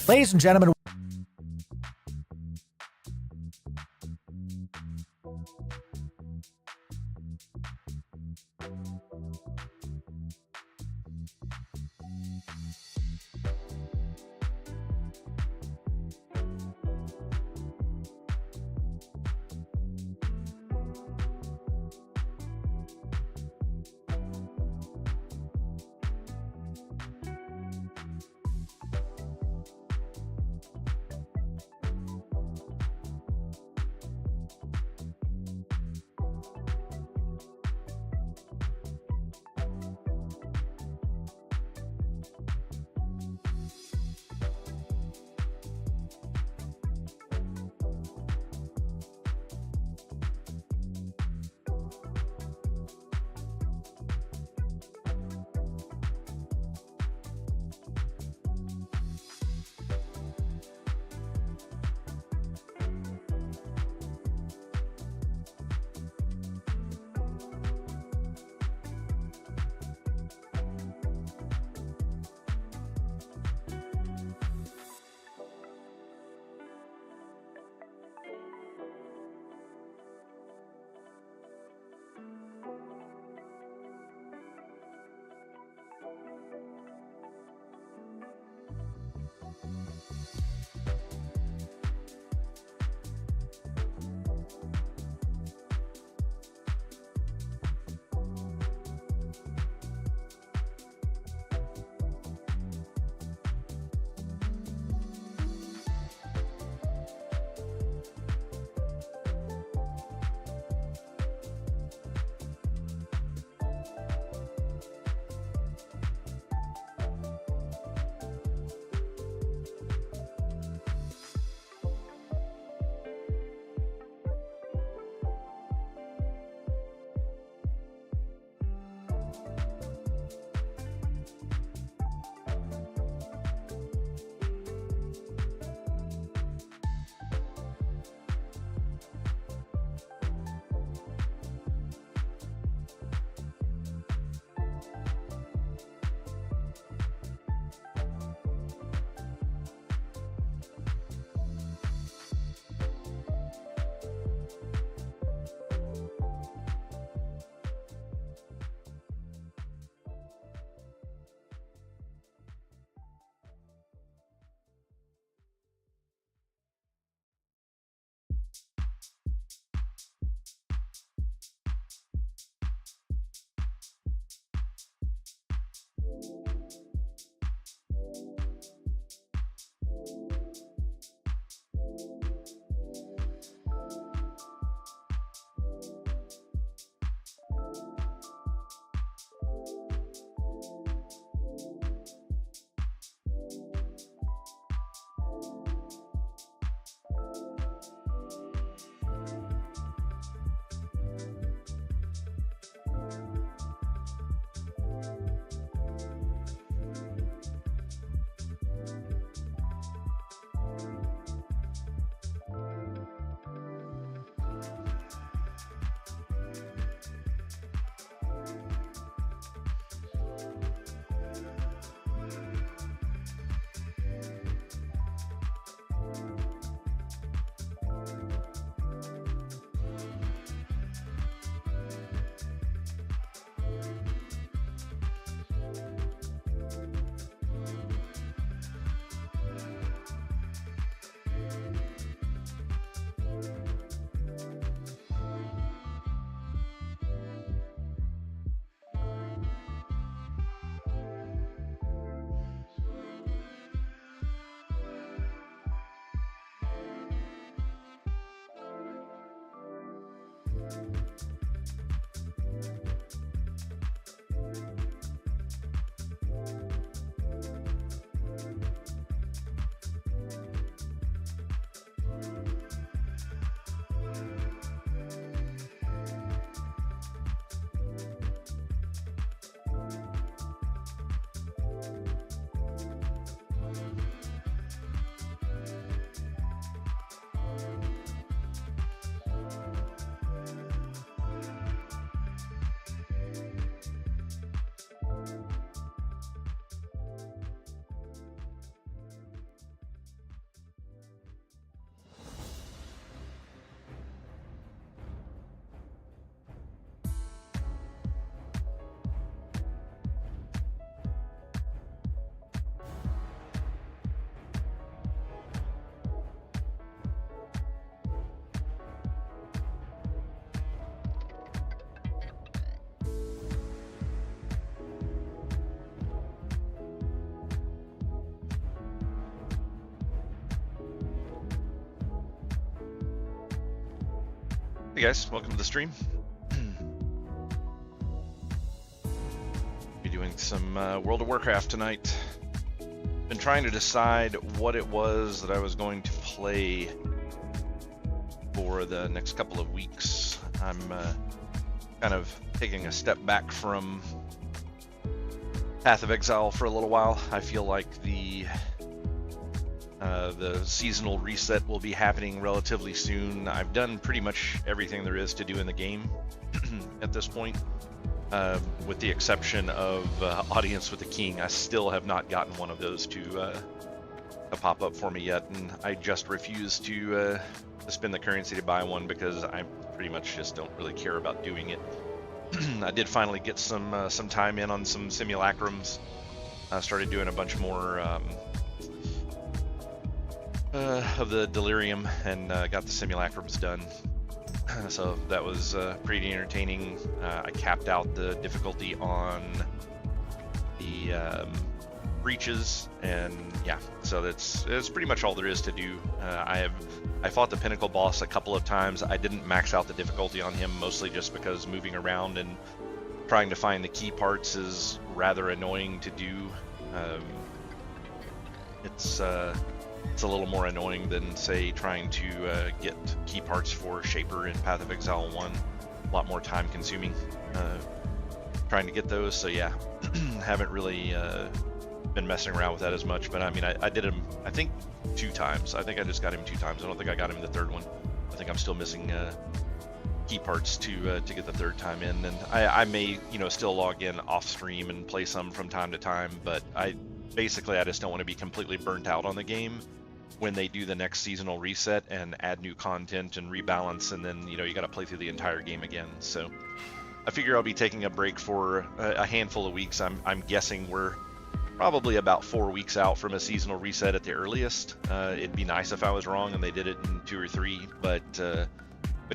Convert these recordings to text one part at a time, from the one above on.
Ladies and gentlemen, Hey guys, welcome to the stream. Be doing some World of Warcraft tonight. Been trying to decide what it was that I was going to play for the next couple of weeks. I'm kind of taking a step back from Path of Exile for a little while. I feel like the seasonal reset will be happening relatively soon. I've done pretty much everything there is to do in the game at this point, with the exception of Audience with the King. I still have not gotten one of those to pop up for me yet, and I just refuse to spend the currency to buy one because I pretty much just don't really care about doing it. I did finally get some time in on some simulacrums. I started doing a bunch more of the Delirium and got the simulacrums done. So that was pretty entertaining. I capped out the difficulty on the breaches, and yeah, so that's pretty much all there is to do. I fought the Pinnacle boss a couple of times. I didn't max out the difficulty on him, mostly just because moving around and trying to find the key parts is rather annoying to do. It's a little more annoying than, say, trying to get key parts for Shaper in Path of Exile 1. A lot more time consuming trying to get those, so yeah, haven't really been messing around with that as much. But I mean, I did him, I think, 2 times. I think I just got him 2 times. I don't think I got him the 3rd one. I think I'm still missing key parts to get the 3rd time in, and I may, still log in off stream and play some from time to time, but basically I just don't want to be completely burnt out on the game when they do the next seasonal reset and add new content and rebalance, and then you got to play through the entire game again. So I figure I'll be taking a break for a handful of weeks. I'm guessing we're probably about 4 weeks out from a seasonal reset at the earliest. It'd be nice if I was wrong and they did it in 2 or 3, but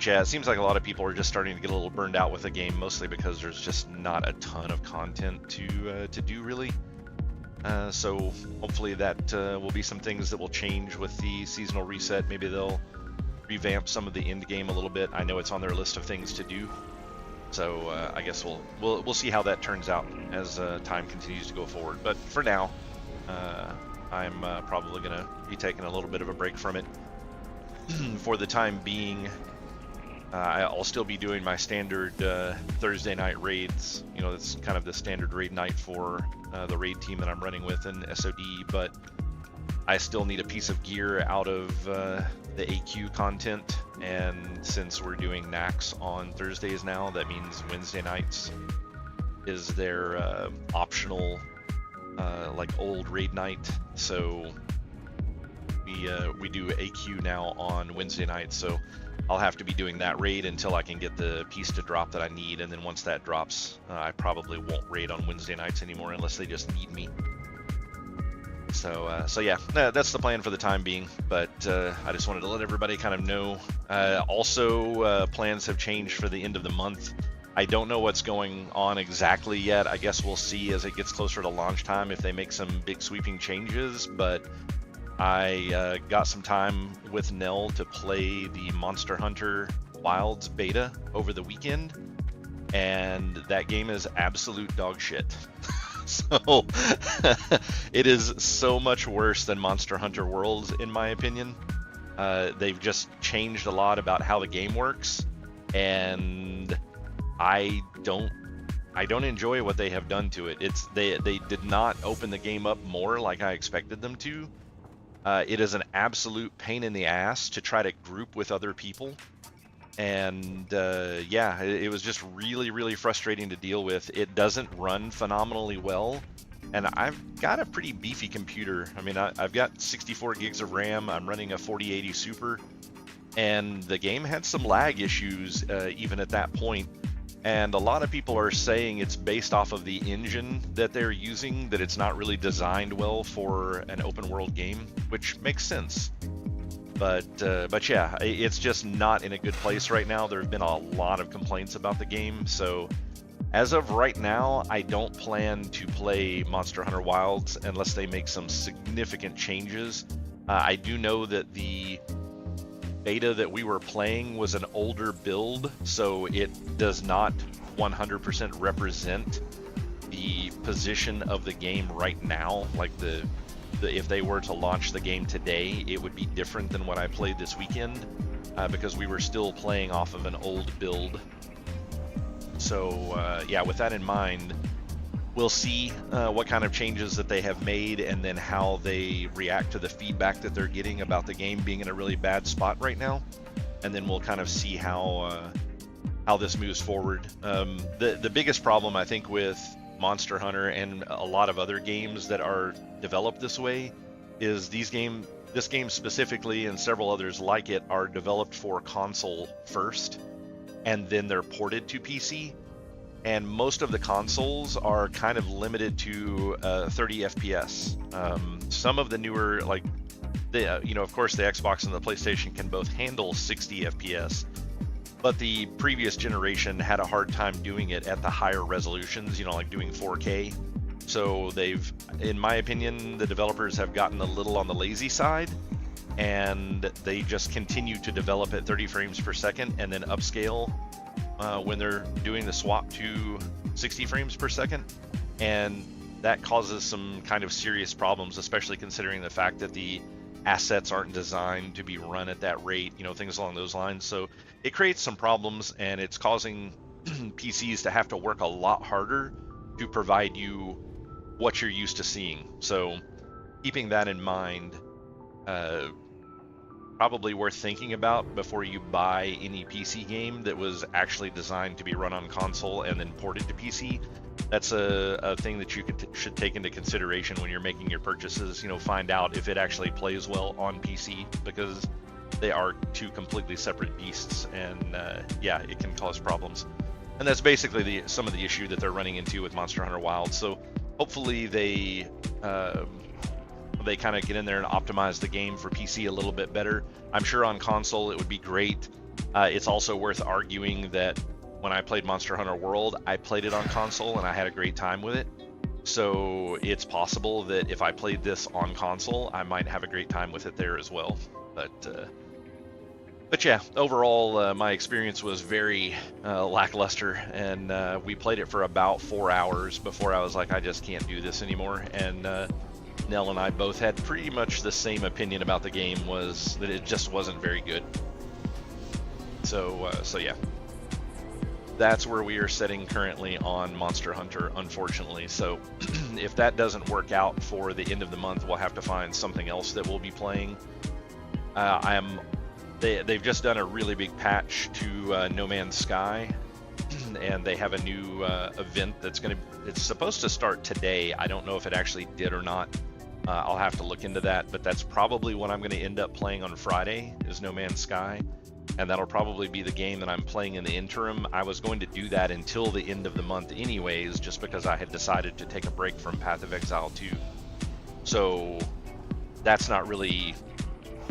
yeah, it seems like a lot of people are just starting to get a little burned out with the game, mostly because there's just not a ton of content to do really. So hopefully that will be some things that will change with the seasonal reset. Maybe they'll revamp some of the end game a little bit. I know it's on their list of things to do, so I guess we'll see how that turns out as time continues to go forward. But for now, I'm probably gonna be taking a little bit of a break from it for the time being. I'll still be doing my standard Thursday night raids. That's kind of the standard raid night for the raid team that I'm running with in SoD, but I still need a piece of gear out of the AQ content, and since we're doing Nax on Thursdays now, that means Wednesday nights is their optional like old raid night. So we do AQ now on Wednesday nights, so I'll have to be doing that raid until I can get the piece to drop that I need, and then once that drops, I probably won't raid on Wednesday nights anymore unless they just need me. So yeah, that's the plan for the time being, but I just wanted to let everybody kind of know. Also, plans have changed for the end of the month. I don't know what's going on exactly yet. I guess we'll see as it gets closer to launch time if they make some big sweeping changes, but I got some time with Nell to play the Monster Hunter Wilds beta over the weekend, and that game is absolute dog shit. So it is so much worse than Monster Hunter Worlds, in my opinion. They've just changed a lot about how the game works, and I don't enjoy what they have done to it. They did not open the game up more like I expected them to. It is an absolute pain in the ass to try to group with other people, and yeah, it was just really, really frustrating to deal with. It doesn't run phenomenally well, and I've got a pretty beefy computer. I mean, I've got 64 gigs of RAM. I'm running a 4080 Super, and the game had some lag issues even at that point. And a lot of people are saying it's based off of the engine that they're using, that it's not really designed well for an open world game, which makes sense. But yeah, it's just not in a good place right now. There have been a lot of complaints about the game, so as of right now, I don't plan to play Monster Hunter Wilds unless they make some significant changes. I do know that the beta that we were playing was an older build, so it does not 100% represent the position of the game right now. Like if they were to launch the game today, it would be different than what I played this weekend, because we were still playing off of an old build. So yeah, with that in mind, we'll see what kind of changes that they have made, and then how they react to the feedback that they're getting about the game being in a really bad spot right now. And then we'll kind of see how this moves forward. The biggest problem, I think, with Monster Hunter and a lot of other games that are developed this way is this game specifically, and several others like it, are developed for console first, and then they're ported to PC. And most of the consoles are kind of limited to 30 FPS. Some of the newer, like of course the Xbox and the PlayStation can both handle 60 FPS, but the previous generation had a hard time doing it at the higher resolutions, like doing 4K. So in my opinion, the developers have gotten a little on the lazy side, and they just continue to develop at 30 frames per second and then upscale when they're doing the swap to 60 frames per second. And that causes some kind of serious problems, especially considering the fact that the assets aren't designed to be run at that rate, things along those lines. So it creates some problems, and it's causing PCs to have to work a lot harder to provide you what you're used to seeing. So keeping that in mind, probably worth thinking about before you buy any PC game that was actually designed to be run on console and then ported to PC. That's a thing that you should take into consideration when you're making your purchases. Find out if it actually plays well on PC, because they are two completely separate beasts, and yeah, it can cause problems. And that's basically some of the issue that they're running into with Monster Hunter Wilds. So hopefully they kind of get in there and optimize the game for PC a little bit better. I'm sure on console it would be great. It's also worth arguing that when I played Monster Hunter World, I played it on console and I had a great time with it. So it's possible that if I played this on console, I might have a great time with it there as well. But yeah, overall, my experience was very lackluster, and we played it for about 4 hours before I was like, I just can't do this anymore. And Nell and I both had pretty much the same opinion about the game, was that it just wasn't very good. So yeah, that's where we are sitting currently on Monster Hunter, unfortunately. So if that doesn't work out for the end of the month, we'll have to find something else that we'll be playing. They've just done a really big patch to No Man's Sky, and they have a new event it's supposed to start today. I don't know if it actually did or not. I'll have to look into that, but that's probably what I'm going to end up playing on Friday, is No Man's Sky, and that'll probably be the game that I'm playing in the interim. I was going to do that until the end of the month anyways, just because I had decided to take a break from Path of Exile 2. So that's not really...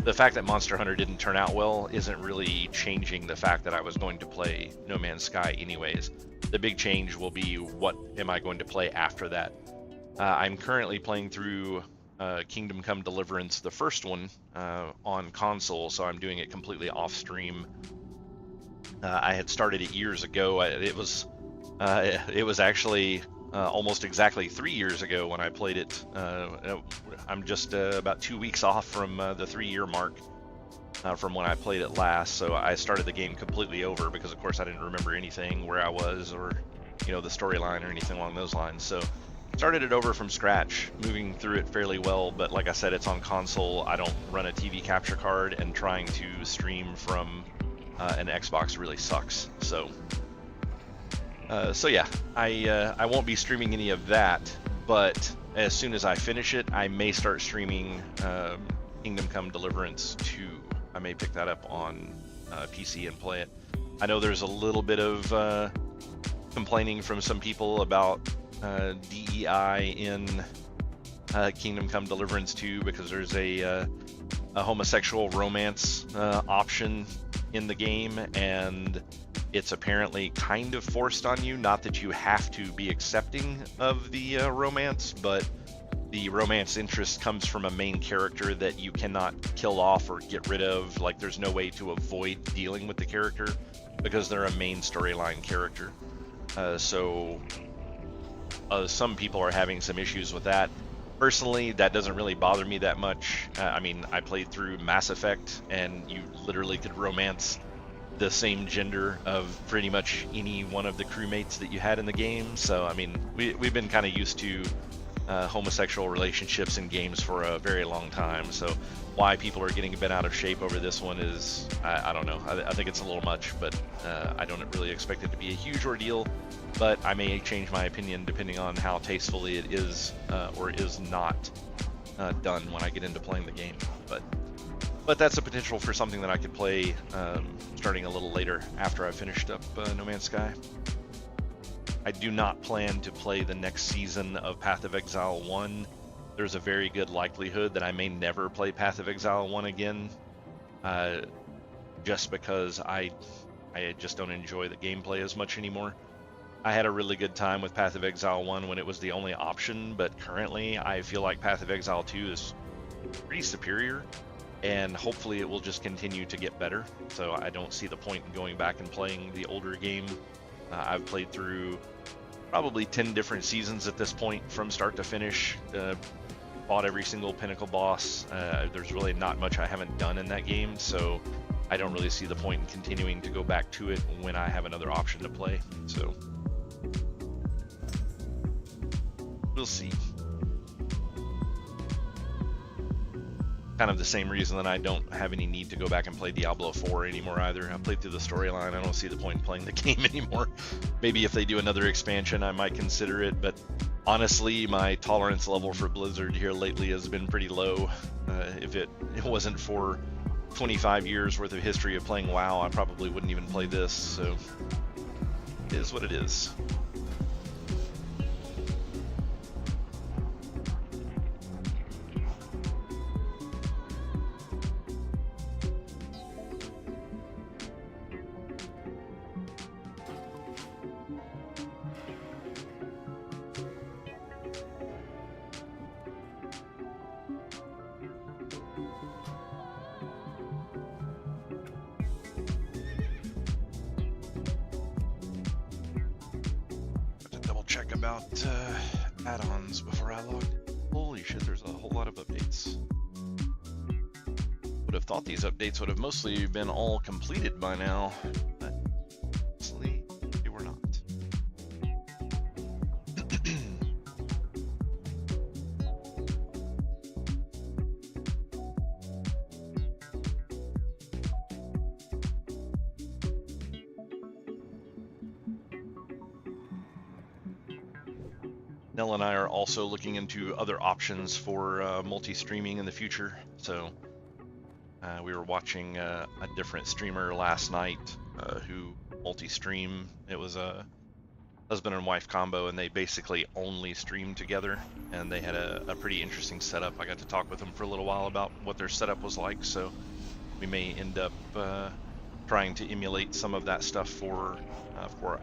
The fact that Monster Hunter didn't turn out well isn't really changing the fact that I was going to play No Man's Sky anyways. The big change will be, what am I going to play after that? I'm currently playing through Kingdom Come Deliverance, the first one, on console, so I'm doing it completely off stream. I had started it years ago. It was actually almost exactly 3 years ago when I played it. I'm just about 2 weeks off from the 3-year mark from when I played it last. So I started the game completely over, because of course I didn't remember anything, where I was, or the storyline or anything along those lines. So started it over from scratch, moving through it fairly well. But like I said, it's on console. I don't run a TV capture card, and trying to stream from an Xbox really sucks. So yeah, I won't be streaming any of that, but as soon as I finish it, I may start streaming Kingdom Come Deliverance 2. I may pick that up on PC and play it. I know there's a little bit of complaining from some people about DEI in Kingdom Come Deliverance 2, because there's a homosexual romance option in the game, and it's apparently kind of forced on you. Not that you have to be accepting of the romance, but the romance interest comes from a main character that you cannot kill off or get rid of. Like, there's no way to avoid dealing with the character because they're a main storyline character. So some people are having some issues with that. Personally, that doesn't really bother me that much. I mean, I played through Mass Effect, and you literally could romance the same gender of pretty much any one of the crewmates that you had in the game. So, I mean, we've been kind of used to homosexual relationships in games for a very long time. So why people are getting a bit out of shape over this one is, I don't know. I think it's a little much, but I don't really expect it to be a huge ordeal. But I may change my opinion depending on how tastefully it is or is not done when I get into playing the game. But that's a potential for something that I could play starting a little later after I've finished up No Man's Sky. I do not plan to play the next season of Path of Exile 1. There's a very good likelihood that I may never play Path of Exile 1 again, just because I just don't enjoy the gameplay as much anymore. I had a really good time with Path of Exile 1 when it was the only option, but currently I feel like Path of Exile 2 is pretty superior, and hopefully it will just continue to get better. So I don't see the point in going back and playing the older game. I've played through probably 10 different seasons at this point from start to finish, fought every single pinnacle boss. There's really not much I haven't done in that game, so I don't really see the point in continuing to go back to it when I have another option to play. So we'll see. Kind of the same reason that I don't have any need to go back and play Diablo 4 anymore either. I played through the storyline. I don't see the point in playing the game anymore. Maybe if they do another expansion, I might consider it, but honestly, my tolerance level for Blizzard here lately has been pretty low. If it wasn't for 25 years worth of history of playing WoW, I probably wouldn't even play this, so it is what it is. Check about add-ons before I log. Holy shit, there's a whole lot of updates. Would have thought these updates would have mostly been all completed by now, but honestly, they were not. Nell and I are also looking into other options for multi-streaming in the future. So we were watching a different streamer last night who multi-stream. It was a husband and wife combo, and they basically only streamed together. And they had a pretty interesting setup. I got to talk with them for a little while about what their setup was like. So we may end up trying to emulate some of that stuff for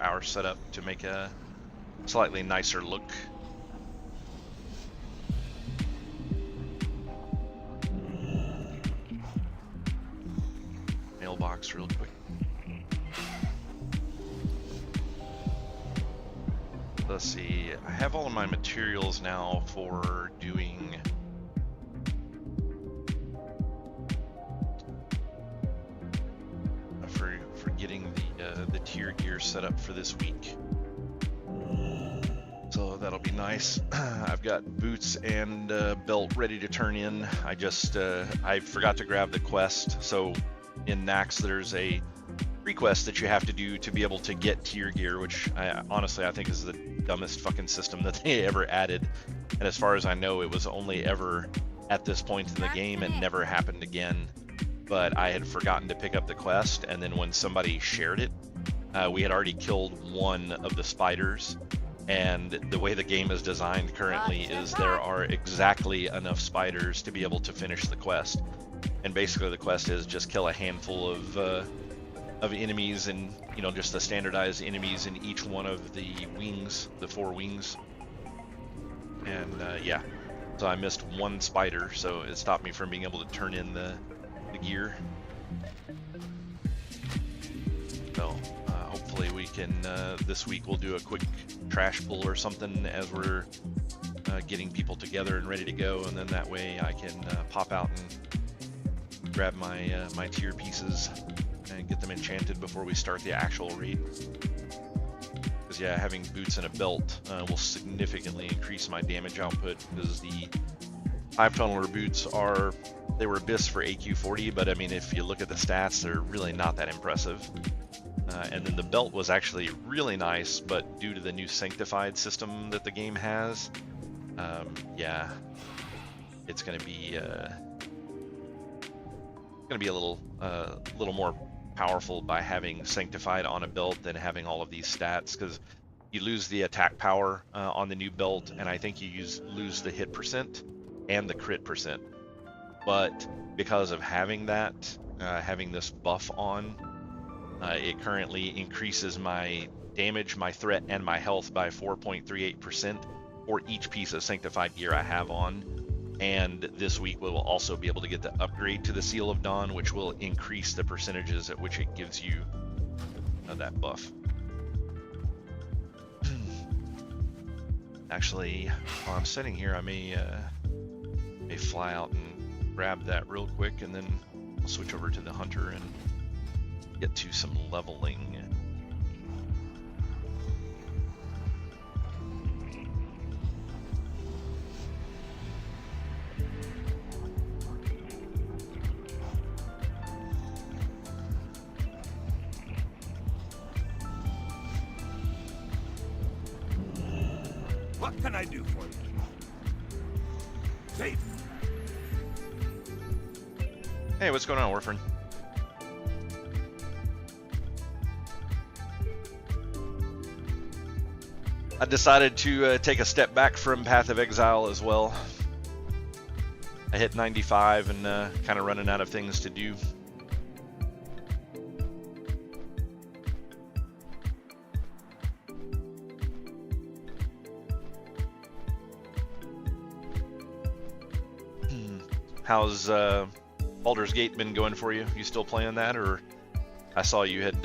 our setup to make a slightly nicer look. Mailbox real quick. Let's see, I have all of my materials now for doing for getting the tier gear set up for this week. So that'll be nice. I've got boots and belt ready to turn in. I forgot to grab the quest. So in Nax, there's a request that you have to do to be able to get tier gear, which honestly I think is the dumbest fucking system that they ever added. And as far as I know, it was only ever at this point in the game and never happened again. But I had forgotten to pick up the quest, and then when somebody shared it, we had already killed one of the spiders. And the way the game is designed currently is there are exactly enough spiders to be able to finish the quest. And basically the quest is just kill a handful of enemies, and just the standardized enemies in each one of the wings, the 4 wings. And yeah, So I missed one spider, so it stopped me from being able to turn in the gear. So hopefully we can, this week we'll do a quick trash pull or something as we're getting people together and ready to go, and then that way I can pop out and grab my my tier pieces and get them enchanted before we start the actual raid. Because yeah, having boots and a belt will significantly increase my damage output, because the Hive Tunneler boots they were Abyss for AQ40, but I mean, if you look at the stats, they're really not that impressive. And then the belt was actually really nice, but due to the new Sanctified system that the game has, yeah, it's going to be a little more powerful by having Sanctified on a belt than having all of these stats, because you lose the attack power on the new belt, and I think you lose the hit percent and the crit percent. But because of having that, having this buff on, it currently increases my damage, my threat, and my health by 4.38% for each piece of Sanctified gear I have on. And this week we will also be able to get the upgrade to the Seal of Dawn, which will increase the percentages at which it gives you that buff. Actually, while I'm sitting here, I may fly out and grab that real quick, and then I'll switch over to the Hunter and get to some leveling. What can I do for you? Safe. Hey, what's going on, Warfern? I decided to take a step back from Path of Exile as well. I hit 95 and kind of running out of things to do. How's Baldur's Gate been going for you? You still playing that, or I saw you had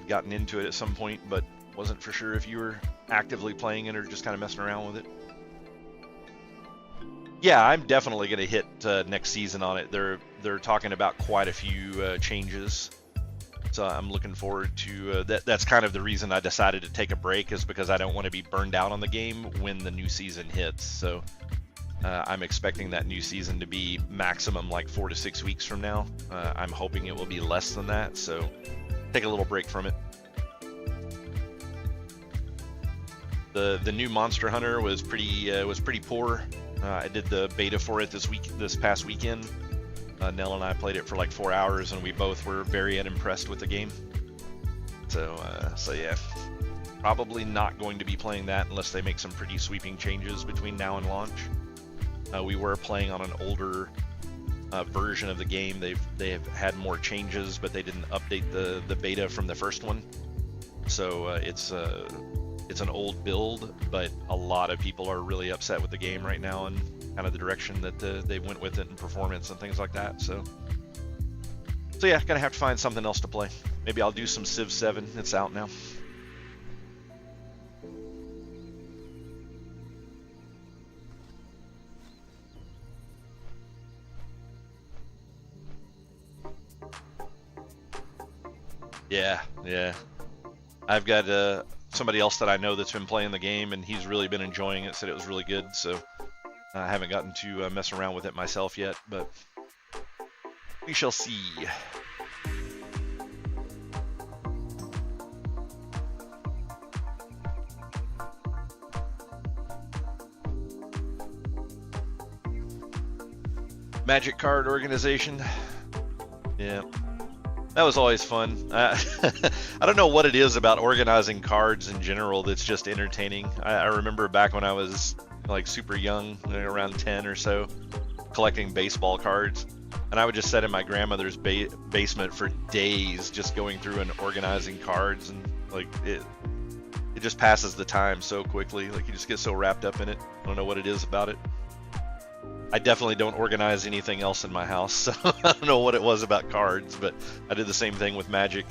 gotten into it at some point, but wasn't for sure if you were actively playing it or just kind of messing around with it? Yeah, I'm definitely going to hit next season on it. They're talking about quite a few changes, so I'm looking forward to that. That's kind of the reason I decided to take a break, is because I don't want to be burned out on the game when the new season hits. So I'm expecting that new season to be maximum like 4 to 6 weeks from now. I'm hoping it will be less than that, so take a little break from it. The new Monster Hunter was pretty poor. I did the beta for it this past weekend. Nell and I played it for like 4 hours, and we both were very unimpressed with the game. So yeah, probably not going to be playing that unless they make some pretty sweeping changes between now and launch. We were playing on an older version of the game. They have had more changes, but they didn't update the beta from the first one. So it's an old build, but a lot of people are really upset with the game right now and kind of the direction that they went with it and performance and things like that. So yeah, gonna have to find something else to play. Maybe I'll do some Civ 7. It's out now. Yeah. I've got somebody else that I know that's been playing the game, and he's really been enjoying it, said it was really good, so I haven't gotten to mess around with it myself yet, but we shall see. Magic card organization. Yeah. That was always fun. I don't know what it is about organizing cards in general that's just entertaining. I remember back when I was like super young, around 10 or so, collecting baseball cards, and I would just sit in my grandmother's basement for days just going through and organizing cards, and like it just passes the time so quickly. Like you just get so wrapped up in it. I don't know what it is about it. I definitely don't organize anything else in my house, so I don't know what it was about cards, but I did the same thing with Magic.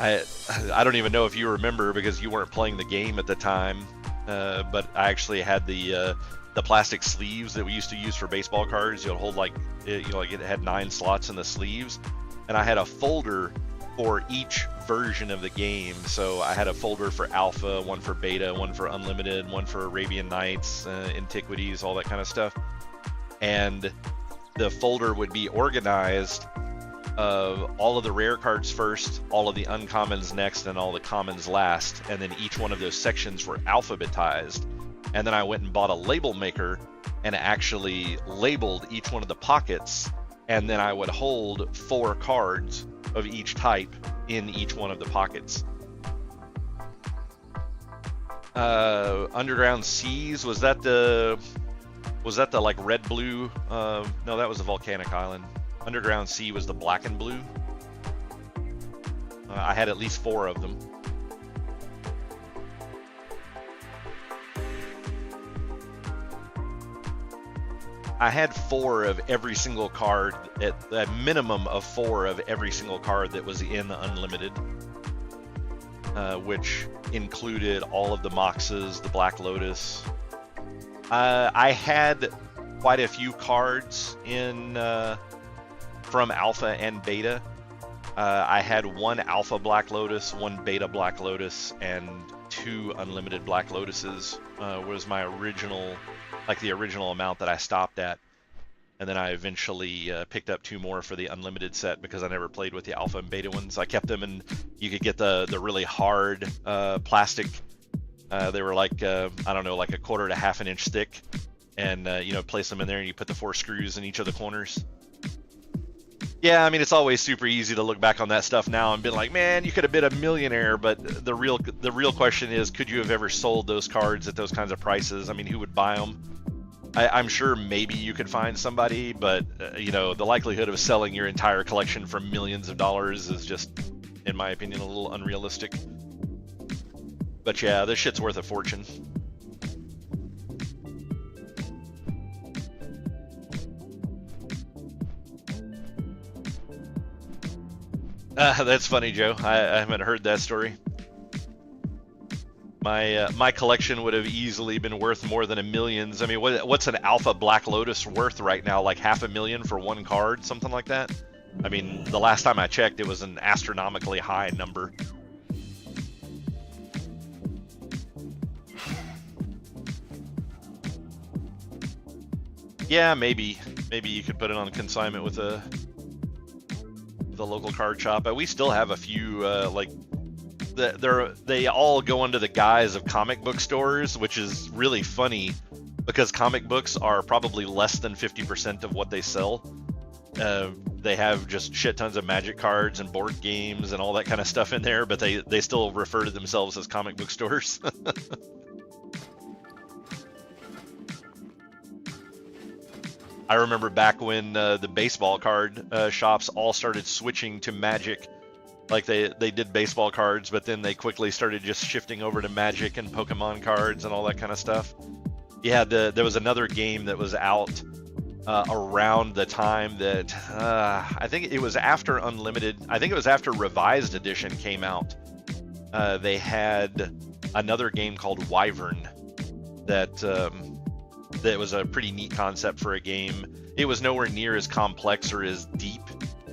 I don't even know if you remember because you weren't playing the game at the time, but I actually had the plastic sleeves that we used to use for baseball cards. You'll hold like it had 9 slots in the sleeves, and I had a folder for each version of the game. So I had a folder for Alpha, one for Beta, one for Unlimited, one for Arabian Nights, Antiquities, all that kind of stuff. And the folder would be organized of all of the rare cards first, all of the uncommons next, and all the commons last. And then each one of those sections were alphabetized. And then I went and bought a label maker and actually labeled each one of the pockets. And then I would hold 4 cards of each type in each one of the pockets. Underground Seas, was that the like red blue? No, that was the volcanic island. Underground Sea was the black and blue. I had at least 4 of them. I had 4 of every single card, at a minimum of 4 of every single card that was in Unlimited, which included all of the Moxes, the Black Lotus. I had quite a few cards in from Alpha and Beta. I had 1 Alpha Black Lotus, 1 Beta Black Lotus, and 2 Unlimited Black Lotuses was my original, like the original amount that I stopped at. And then I eventually picked up 2 more for the Unlimited set because I never played with the Alpha and Beta ones. I kept them, and you could get the really hard plastic. They were like, I don't know, like 1/4 to 1/2 inch thick. And, place them in there and you put the 4 screws in each of the corners. Yeah, I mean, it's always super easy to look back on that stuff now and be like, man, you could have been a millionaire. But the real question is, could you have ever sold those cards at those kinds of prices? I mean, who would buy them? I'm sure maybe you could find somebody, but the likelihood of selling your entire collection for millions of dollars is just, in my opinion, a little unrealistic. But yeah, this shit's worth a fortune. That's funny, Joe. I haven't heard that story. My collection would have easily been worth more than millions. I mean, what's an Alpha Black Lotus worth right now? Like $500,000 for 1 card, something like that? I mean, the last time I checked, it was an astronomically high number. Yeah, maybe you could put it on consignment with the local card shop. But we still have a few they all go under the guise of comic book stores, which is really funny because comic books are probably less than 50% of what they sell. They have just shit tons of Magic cards and board games and all that kind of stuff in there, but they still refer to themselves as comic book stores. I remember back when the baseball card shops all started switching to Magic. Like they did baseball cards, but then they quickly started just shifting over to Magic and Pokemon cards and all that kind of stuff. Yeah, there was another game that was out around the time that I think it was after Unlimited. I think it was after Revised Edition came out. They had another game called Wyvern that was a pretty neat concept for a game. It was nowhere near as complex or as deep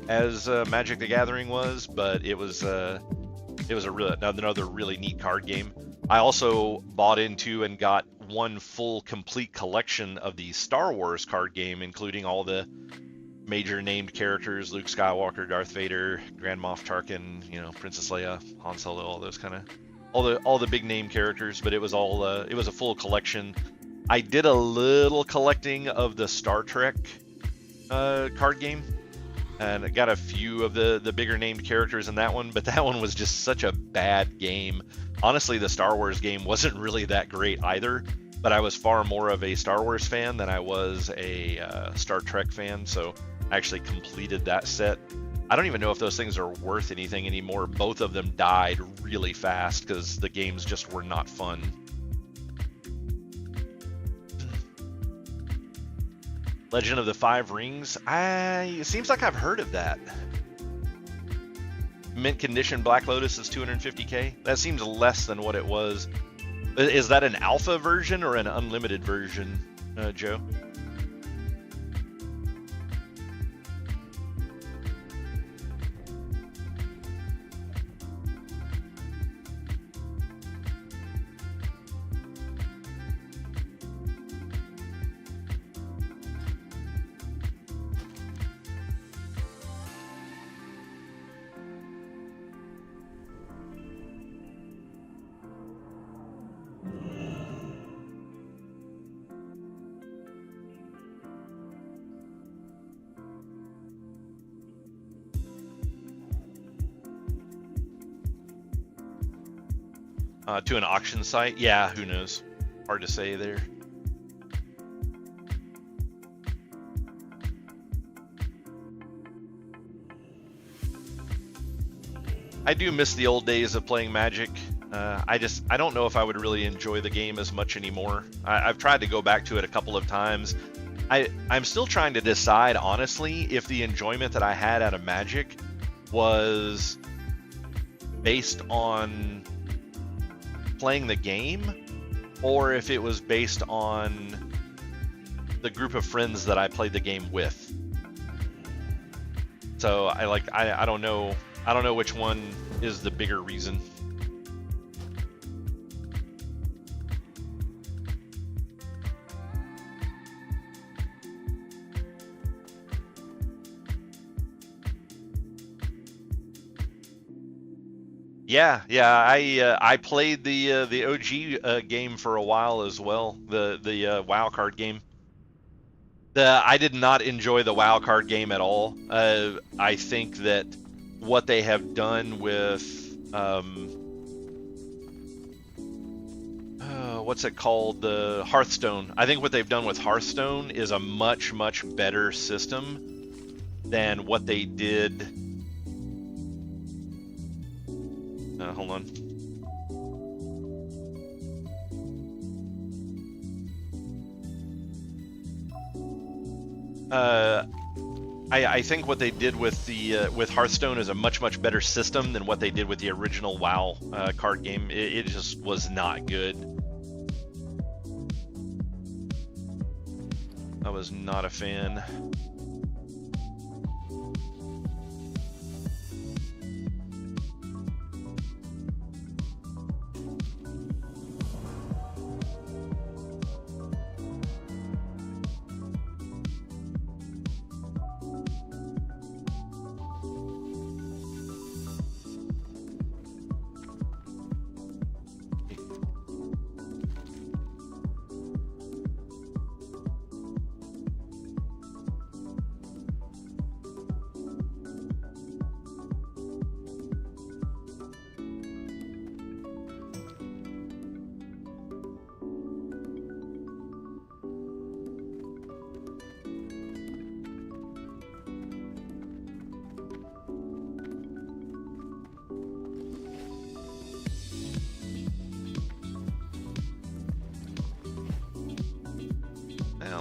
as Magic the Gathering was, but it was another really neat card game. I also bought into and got 1 full complete collection of the Star Wars card game, including all the major named characters: Luke Skywalker, Darth Vader, Grand Moff Tarkin, Princess Leia, Han Solo, all those kind of all the big name characters. But it was all it was a full collection. I did a little collecting of the Star Trek card game. And I got a few of the bigger named characters in that one, but that one was just such a bad game. Honestly, the Star Wars game wasn't really that great either, but I was far more of a Star Wars fan than I was a Star Trek fan, so I actually completed that set. I don't even know if those things are worth anything anymore. Both of them died really fast because the games just were not fun. Legend of the Five Rings. It seems like I've heard of that. Mint condition Black Lotus is 250k. That seems less than what it was. Is that an alpha version or an unlimited version, Joe? To an auction site? Yeah, who knows? Hard to say there. I do miss the old days of playing Magic. I don't know if I would really enjoy the game as much anymore. I've tried to go back to it a couple of times. I'm still trying to decide, honestly, if the enjoyment that I had out of Magic was based on playing the game, or if it was based on the group of friends that I played the game with. So I don't know which one is the bigger reason. Yeah, I played the OG game for a while as well, the WoW card game. I did not enjoy the WoW card game at all. I think that what they have done with what's it called, the Hearthstone. I think what they've done with Hearthstone is a much better system than what they did. Hold on. I think what they did with with Hearthstone is a much better system than what they did with the original WoW card game. It just was not good. I was not a fan.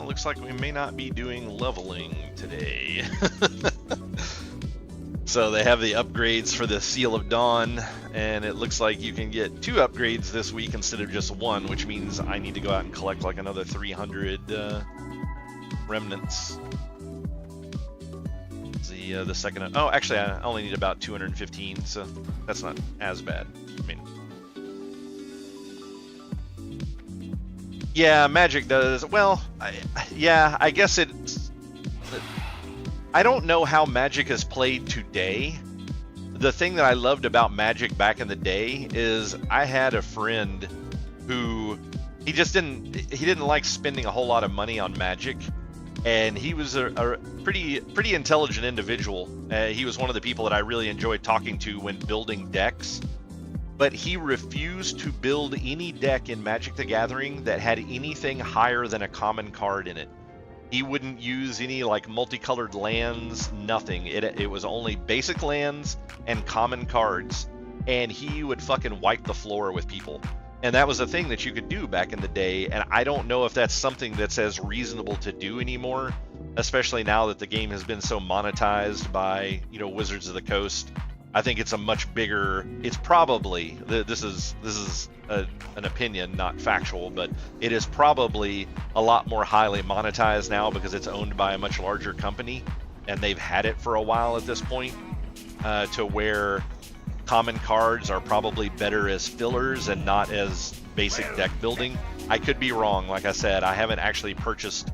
Looks like we may not be doing leveling today. So they have the upgrades for the Seal of Dawn, and it looks like you can get 2 upgrades this week instead of just 1, which means I need to go out and collect like another 300 remnants. The second, oh, actually I only need about 215, so that's not as bad. I mean, yeah, Magic does well. I guess it's. I don't know how Magic is played today. The thing that I loved about Magic back in the day is I had a friend who he didn't like spending a whole lot of money on Magic, and he was a pretty intelligent individual. He was one of the people that I really enjoyed talking to when building decks. But he refused to build any deck in Magic the Gathering that had anything higher than a common card in it. He wouldn't use any like multicolored lands, nothing. It was only basic lands and common cards, and he would fucking wipe the floor with people. And that was a thing that you could do back in the day, and I don't know if that's something that's as reasonable to do anymore. especially now that the game has been so monetized by, you know, Wizards of the Coast. I think it's a much bigger, it's probably, this is an opinion, not factual, but it is probably a lot more highly monetized now because it's owned by a much larger company, and they've had it for a while at this point, to where common cards are probably better as fillers and not as basic deck building. I could be wrong. Like I said, I haven't purchased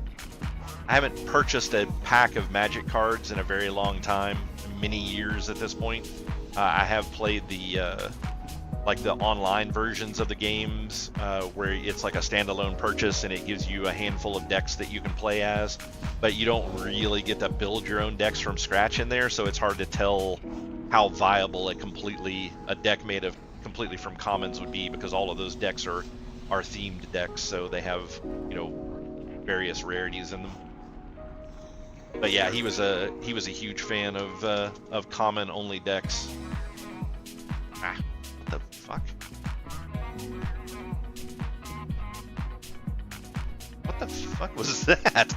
a pack of Magic cards in a very long time, many years at this point. I have played the like the online versions of the games, where it's like a standalone purchase and it gives you a handful of decks that you can play as, but you don't really get to build your own decks from scratch in there, so it's hard to tell how viable a deck made of completely from commons would be, because all of those decks are themed decks, so they have, you know, various rarities in them. But yeah, he was a huge fan of common only decks. Ah, what the fuck? What the fuck was that?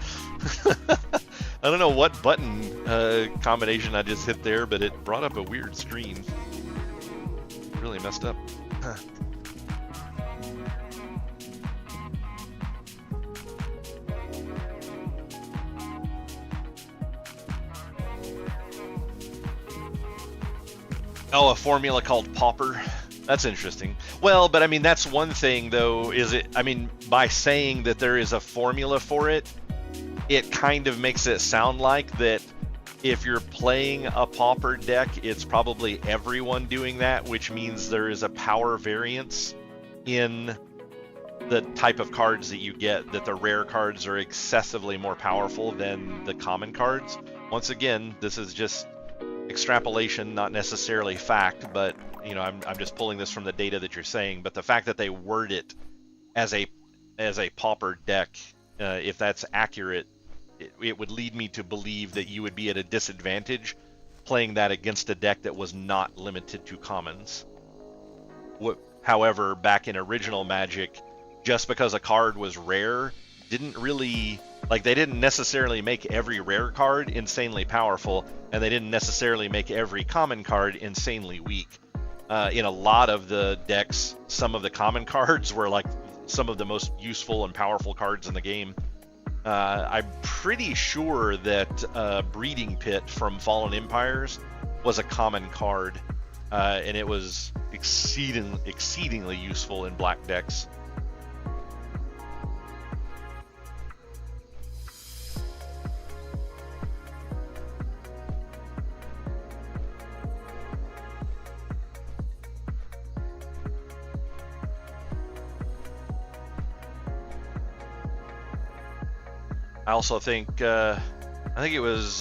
I don't know what button combination I just hit there, but it brought up a weird screen. Really messed up. Oh, a formula called Pauper. That's interesting. Well, but I mean, that's one thing though, is it, I mean, by saying that there is a formula for it, it kind of makes it sound like that if you're playing a Pauper deck, it's probably everyone doing that, which means there is a power variance in the type of cards that you get, that the rare cards are excessively more powerful than the common cards. Once again, this is just extrapolation, not necessarily fact, but you know, I'm just pulling this from the data that you're saying. But the fact that they word it as a Pauper deck, if that's accurate, it would lead me to believe that you would be at a disadvantage playing that against a deck that was not limited to commons. However, back in original Magic, just because a card was rare didn't really, like, they didn't necessarily make every rare card insanely powerful, and they didn't necessarily make every common card insanely weak. In a lot of the decks, some of the common cards were like some of the most useful and powerful cards in the game. I'm pretty sure that Breeding Pit from Fallen Empires was a common card, and it was exceedingly useful in black decks. I also think, I think it was,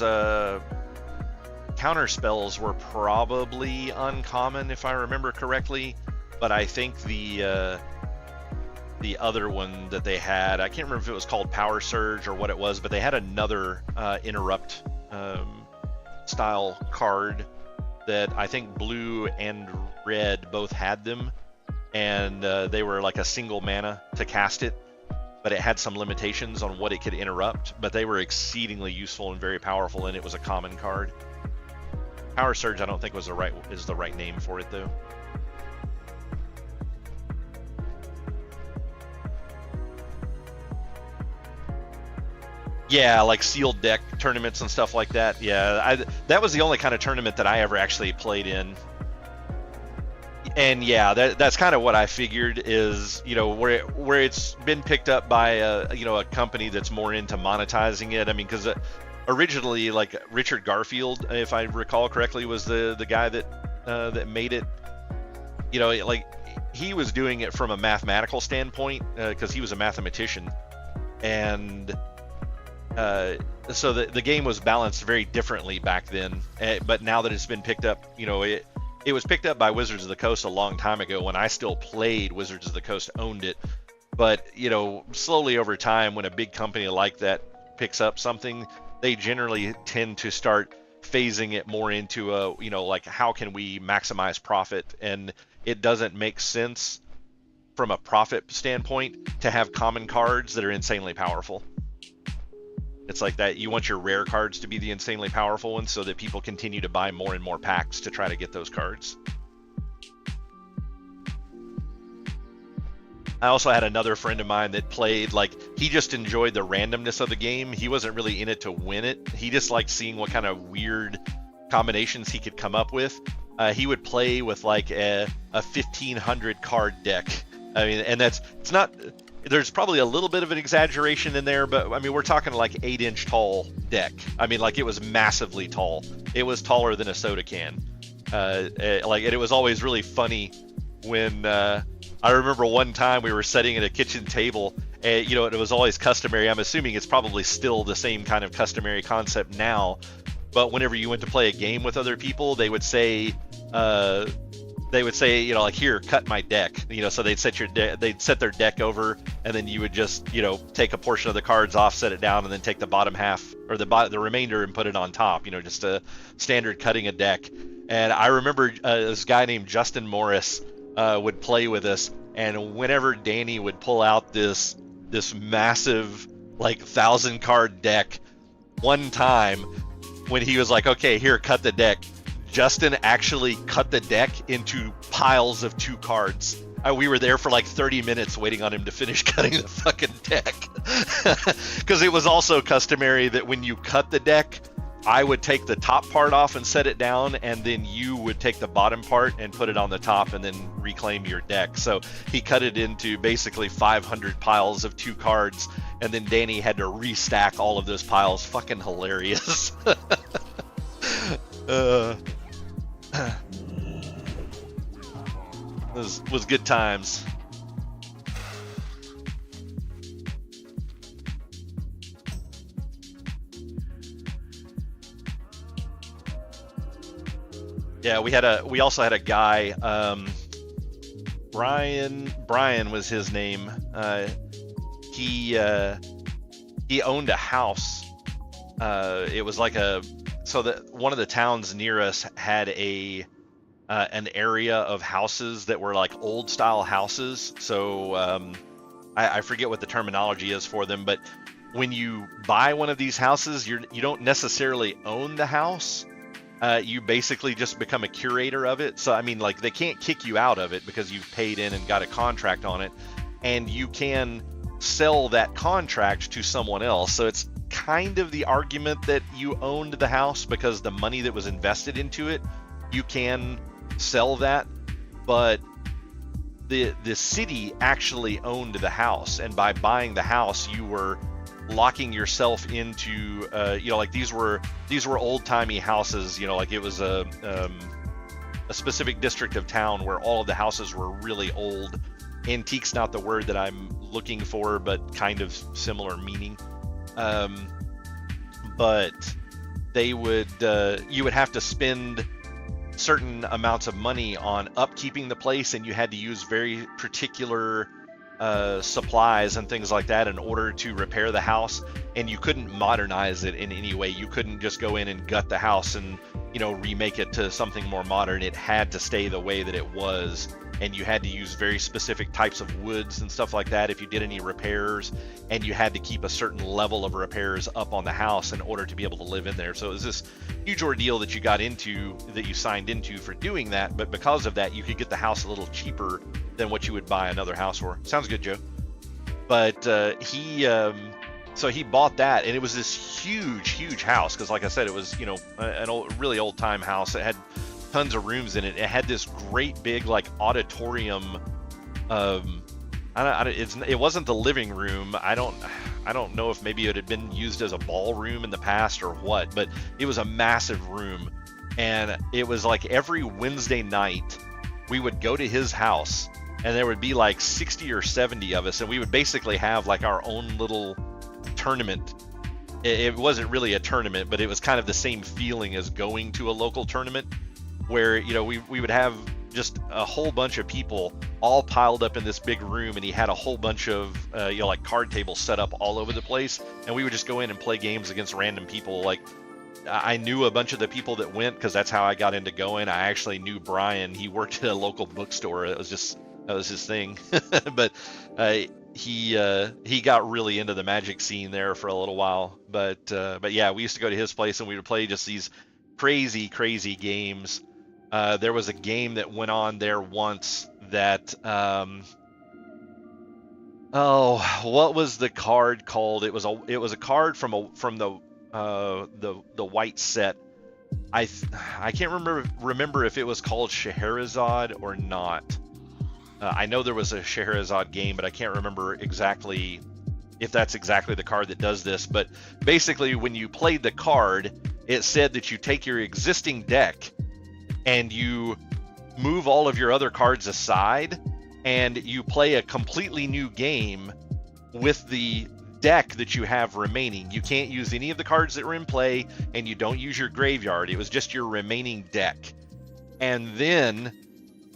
counter spells were probably uncommon if I remember correctly, but I think the other one that they had, I can't remember if it was called Power Surge or what it was, but they had another interrupt style card that I think blue and red both had them, and they were like a single mana to cast it, but it had some limitations on what it could interrupt, but they were exceedingly useful and very powerful, and it was a common card. Power Surge I don't think is the right name for it though. Yeah, like sealed deck tournaments and stuff like that. Yeah, that was the only kind of tournament that I ever actually played in. And yeah, that's kind of what I figured is, you know, where it's been picked up by a company that's more into monetizing it. I mean, because originally, like Richard Garfield, if I recall correctly, was the guy that made it. You know, like he was doing it from a mathematical standpoint because he was a mathematician, and so the game was balanced very differently back then. But now that it's been picked up, you know, it was picked up by Wizards of the Coast a long time ago when I still played. Wizards of the Coast owned it. But, you know, slowly over time, when a big company like that picks up something, they generally tend to start phasing it more into a, you know, like, how can we maximize profit? And it doesn't make sense from a profit standpoint to have common cards that are insanely powerful. It's like that. You want your rare cards to be the insanely powerful ones so that people continue to buy more and more packs to try to get those cards. I also had another friend of mine that played, like, he just enjoyed the randomness of the game. He wasn't really in it to win it. He just liked seeing what kind of weird combinations he could come up with. He would play with like a 1,500 card deck. I mean, and it's not, there's probably a little bit of an exaggeration in there, but I mean, we're talking like 8-inch tall deck. I mean, like, it was massively tall. It was taller than a soda can. And it was always really funny when, I remember one time we were sitting at a kitchen table, and, you know, it was always customary. I'm assuming it's probably still the same kind of customary concept now, but whenever you went to play a game with other people, they would say, you know, like, here, cut my deck. You know, so they'd set their deck over, and then you would just, you know, take a portion of the cards off, set it down, and then take the bottom half or the remainder and put it on top. You know, just a standard cutting a deck. And I remember this guy named Justin Morris would play with us, and whenever Danny would pull out this massive, like, 1,000 card deck, one time when he was like, okay, here, cut the deck, Justin actually cut the deck into piles of 2 cards. We were there for like 30 minutes waiting on him to finish cutting the fucking deck. Because it was also customary that when you cut the deck, I would take the top part off and set it down, and then you would take the bottom part and put it on the top and then reclaim your deck. So he cut it into basically 500 piles of 2 cards, and then Danny had to restack all of those piles. Fucking hilarious. Was good times. Yeah, we also had a guy, Brian was his name. He owned a house. It was like one of the towns near us had an area of houses that were like old style houses. So I forget what the terminology is for them, but when you buy one of these houses, you don't necessarily own the house. You basically just become a curator of it. So, I mean, like, they can't kick you out of it because you've paid in and got a contract on it, and you can sell that contract to someone else. So it's kind of the argument that you owned the house because the money that was invested into it, you can sell that, but the city actually owned the house, and by buying the house, you were locking yourself into, you know, like, these were old-timey houses, you know, like, it was a specific district of town where all of the houses were really old. Antique's not the word that I'm looking for, but kind of similar meaning. But they would, you would have to spend certain amounts of money on upkeeping the place, and you had to use very particular supplies and things like that in order to repair the house, and you couldn't modernize it in any way. You couldn't just go in and gut the house and, you know, remake it to something more modern. It had to stay the way that it was, and you had to use very specific types of woods and stuff like that if you did any repairs, and you had to keep a certain level of repairs up on the house in order to be able to live in there. So it was this huge ordeal that you got into, that you signed into for doing that, but because of that, you could get the house a little cheaper than what you would buy another house for. Sounds good, Joe. But so he bought that, and it was this huge house, because like I said, it was, you know, an really old time house. It had tons of rooms in it. It had this great big, like, auditorium. It wasn't the living room. I don't know if maybe it had been used as a ballroom in the past or what, but it was a massive room, and it was like every Wednesday night we would go to his house, and there would be like 60 or 70 of us, and we would basically have like our own little tournament. It wasn't really a tournament, but it was kind of the same feeling as going to a local tournament, where, you know, we would have just a whole bunch of people all piled up in this big room, and he had a whole bunch of you know, like, card tables set up all over the place, and we would just go in and play games against random people. Like, I knew a bunch of the people that went, because that's how I got into going. I actually knew Brian. He worked at a local bookstore. That was his thing. But he got really into the Magic scene there for a little while. But yeah, we used to go to his place and we would play just these crazy games. There was a game that went on there once that oh, what was the card called? It was a card from the white set. I can't remember if it was called Scheherazade or not. I know there was a Scheherazade game, but I can't remember exactly if that's exactly the card that does this. But basically, when you played the card, it said that you take your existing deck and you move all of your other cards aside, and you play a completely new game with the deck that you have remaining. You can't use any of the cards that were in play, and you don't use your graveyard. It was just your remaining deck. And then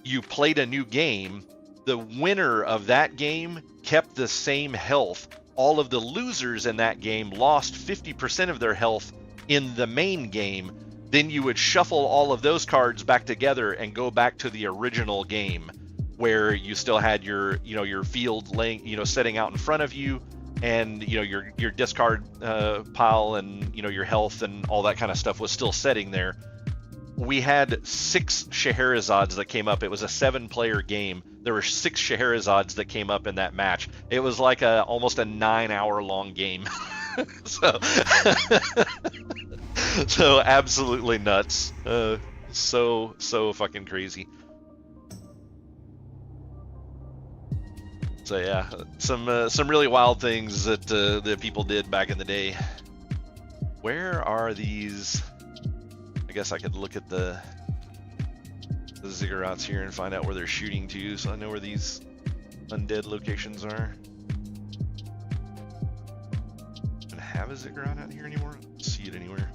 you played a new game. The winner of that game kept the same health. All of the losers in that game lost 50% of their health in the main game. Then you would shuffle all of those cards back together and go back to the original game, where you still had your field laying, setting out in front of you, and your discard pile, and your health and all that kind of stuff was still setting there. We had 6 Scheherazades that came up. It was a 7-player game. There were 6 Scheherazades that came up in that match. It was like almost a 9-hour-long game. So absolutely nuts. So fucking crazy. So yeah, some really wild things that people did back in the day. Where are these? I guess I could look at the ziggurats here and find out where they're shooting to, so I know where these undead locations are. Do I have a ziggurat out here anymore? I don't see it anywhere.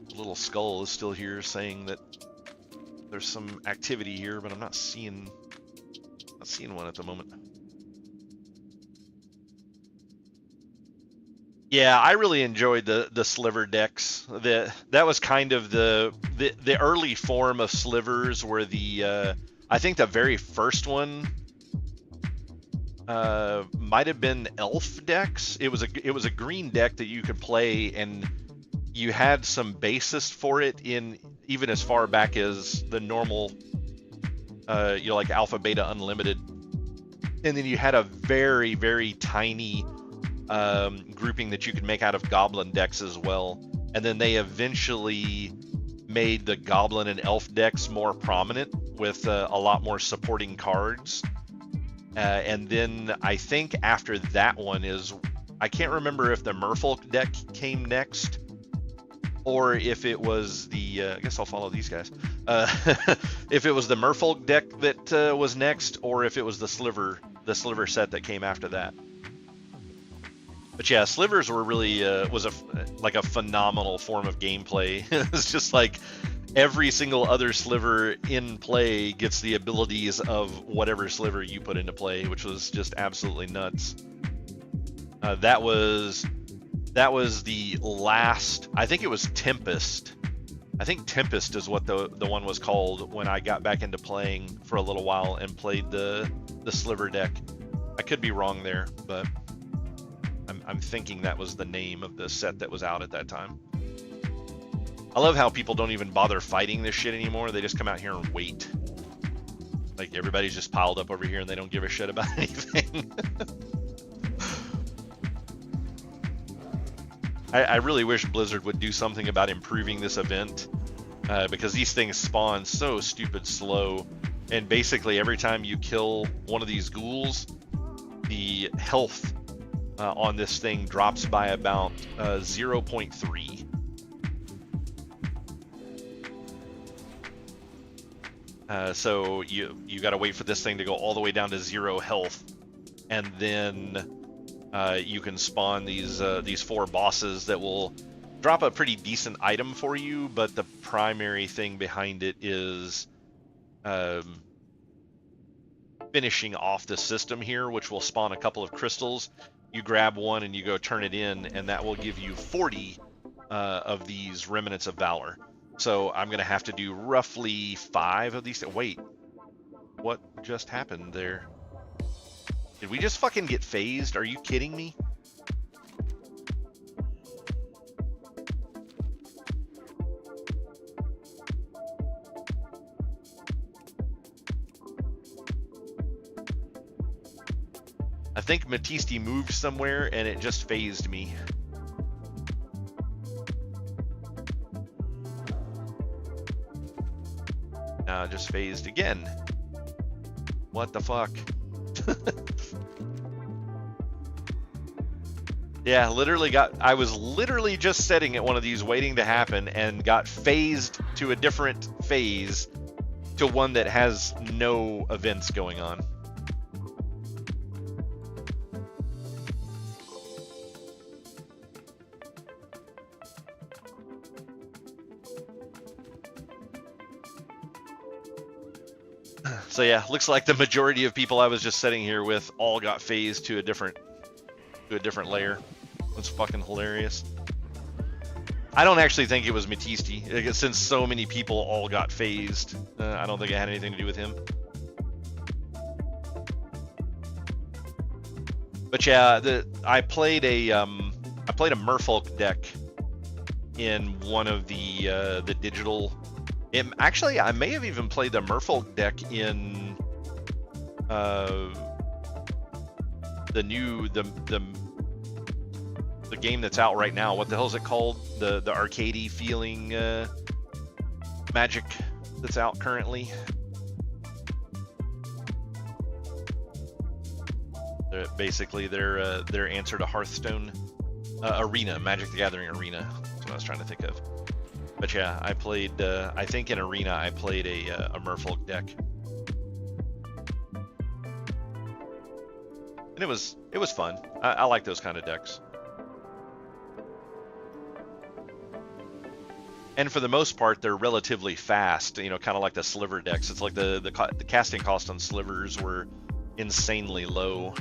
The little skull is still here saying that there's some activity here, but I'm not seeing one at the moment. Yeah, I really enjoyed the sliver decks. That was kind of the early form of slivers, where I think the very first one might have been elf decks. It was a green deck that you could play, and you had some basis for it in even as far back as the normal, like Alpha, Beta, Unlimited, and then you had a very, very tiny grouping that you could make out of goblin decks as well. And then they eventually made the goblin and elf decks more prominent with a lot more supporting cards. And then I think after that one I can't remember if the Merfolk deck came next, or if it was I guess I'll follow these guys. If it was the Merfolk deck that was next, or if it was the sliver set that came after that. But yeah, slivers were really was a phenomenal form of gameplay. It's just like every single other sliver in play gets the abilities of whatever sliver you put into play, which was just absolutely nuts. That was the last. I think it was Tempest. I think Tempest is what the one was called when I got back into playing for a little while and played the sliver deck. I could be wrong there, but I'm thinking that was the name of the set that was out at that time. I love how people don't even bother fighting this shit anymore. They just come out here and wait. Like everybody's just piled up over here and they don't give a shit about anything. I really wish Blizzard would do something about improving this event, because these things spawn so stupid slow, and basically every time you kill one of these ghouls, the health on this thing drops by about 0.3. So you got to wait for this thing to go all the way down to 0 health, and then you can spawn these 4 bosses that will drop a pretty decent item for you. But the primary thing behind it is finishing off the system here, which will spawn a couple of crystals. You grab one and you go turn it in, and that will give you 40 of these Remnants of Valor. So I'm going to have to do roughly 5 of these. Wait, what just happened there? Did we just fucking get phased? Are you kidding me? I think Matisti moved somewhere and it just phased me. Now it just phased again. What the fuck? Yeah, I was literally just setting at one of these waiting to happen and got phased to a different phase to one that has no events going on. So yeah, looks like the majority of people I was just sitting here with all got phased to a different layer. That's fucking hilarious. I don't actually think it was Matisti, since so many people all got phased. I don't think it had anything to do with him. But yeah, I played a Merfolk deck in one of the digital. Actually, I may have even played the Merfolk deck in the game that's out right now. What the hell is it called? The arcadey feeling Magic that's out currently. Basically, their answer to Hearthstone Arena, Magic the Gathering Arena. That's what I was trying to think of. But yeah, I played. I think in Arena I played a Merfolk deck, and it was fun. I like those kind of decks. And for the most part, they're relatively fast. You know, kind of like the sliver decks. It's like the casting cost on slivers were insanely low,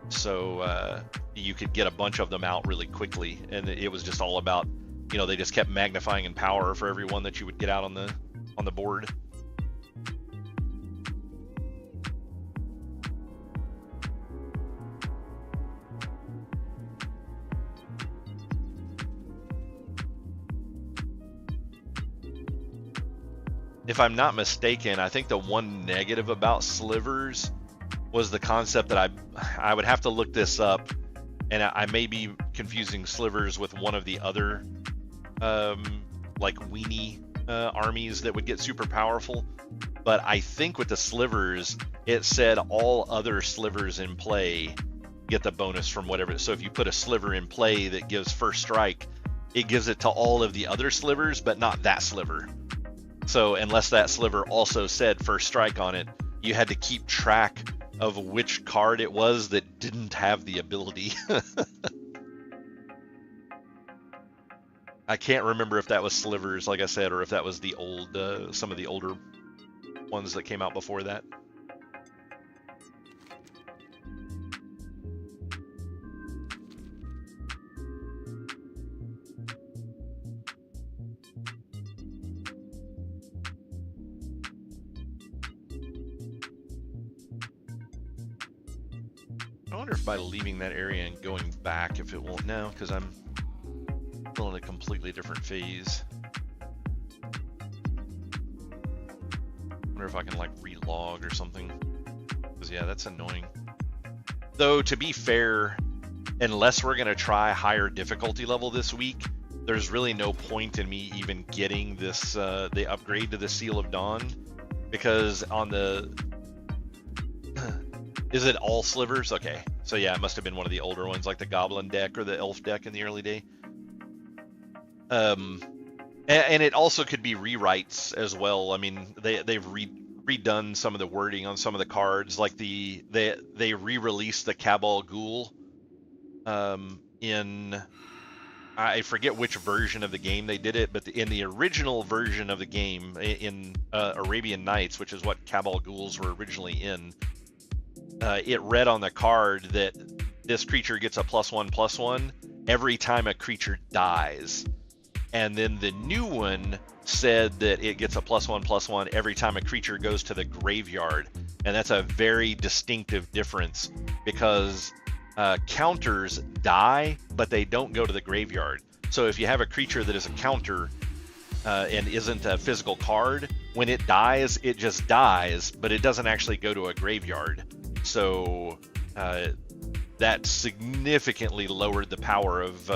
so you could get a bunch of them out really quickly, and it was just all about. You know, they just kept magnifying in power for every one that you would get out on the board. If I'm not mistaken, I think the one negative about slivers was the concept that I would have to look this up, and I may be confusing slivers with one of the other like weenie armies that would get super powerful, but I think with the slivers it said all other slivers in play get the bonus from whatever. So if you put a sliver in play that gives first strike, it gives it to all of the other slivers but not that sliver. So unless that sliver also said first strike on it, you had to keep track of which card it was that didn't have the ability. I can't remember if that was slivers, like I said, or if that was the old, some of the older ones that came out before that. I wonder if by leaving that area and going back, if it won't now, because I'm still in a completely different phase. Wonder if I can like relog or something, because yeah, that's annoying. Though to be fair, unless we're gonna try higher difficulty level this week, there's really no point in me even getting this the upgrade to the Seal of Dawn, because on the is it all slivers? Okay, so yeah, it must have been one of the older ones, like the Goblin deck or the Elf deck in the early day. And it also could be rewrites as well. I mean, they've redone some of the wording on some of the cards, like they re-released the Cabal Ghoul in, I forget which version of the game they did it, but in the original version of the game in Arabian Nights, which is what Cabal Ghouls were originally in, it read on the card that this creature gets a +1/+1 every time a creature dies. and then the new one said that it gets a +1/+1 every time a creature goes to the graveyard, and that's a very distinctive difference because counters die, but they don't go to the graveyard. So if you have a creature that is a counter and isn't a physical card, when it dies, it just dies, but it doesn't actually go to a graveyard. So that significantly lowered the power of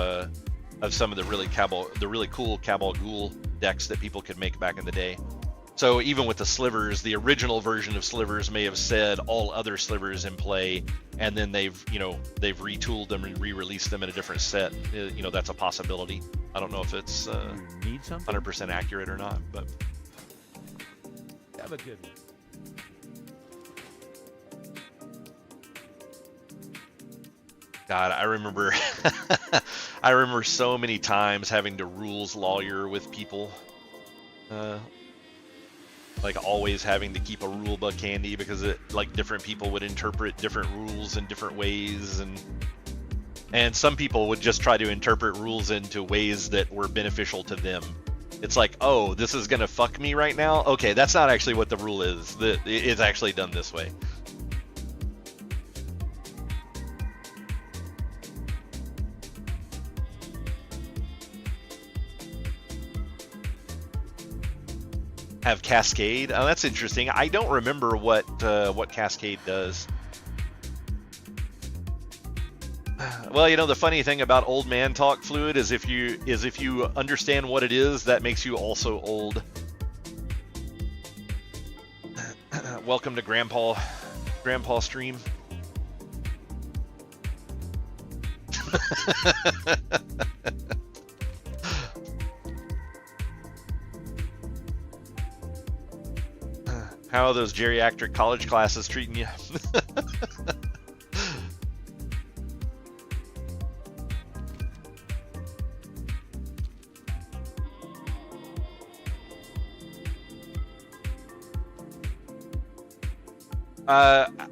some of the really cool Cabal Ghoul decks that people could make back in the day. So even with the slivers, the original version of slivers may have said all other slivers in play, and then they've retooled them and re-released them in a different set. That's a possibility. I don't know if it's You need something? 100% accurate or not, but Have a good one. God, I remember I remember so many times having to rules lawyer with people. Like always having to keep a rule book handy because different people would interpret different rules in different ways, and some people would just try to interpret rules into ways that were beneficial to them. It's like, oh, this is gonna fuck me right now? Okay, that's not actually what the rule is. It's actually done this way. Have Cascade? Oh, that's interesting. I don't remember what Cascade does. Well, the funny thing about old man talk, Fluid, is if you understand what it is, that makes you also old. Welcome to Grandpa stream. How are those geriatric college classes treating you?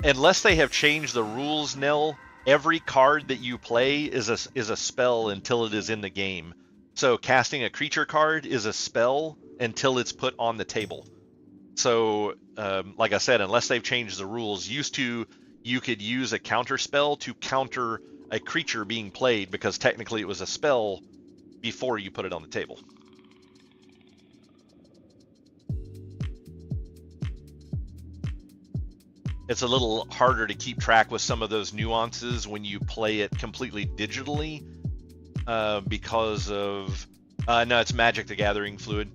Unless they have changed the rules, Nell, every card that you play is a spell until it is in the game. So casting a creature card is a spell until it's put on the table. So, like I said, unless they've changed the rules, used to you could use a counter spell to counter a creature being played because technically it was a spell before you put it on the table. It's a little harder to keep track with some of those nuances when you play it completely digitally because of... no, it's Magic the Gathering, Fluid.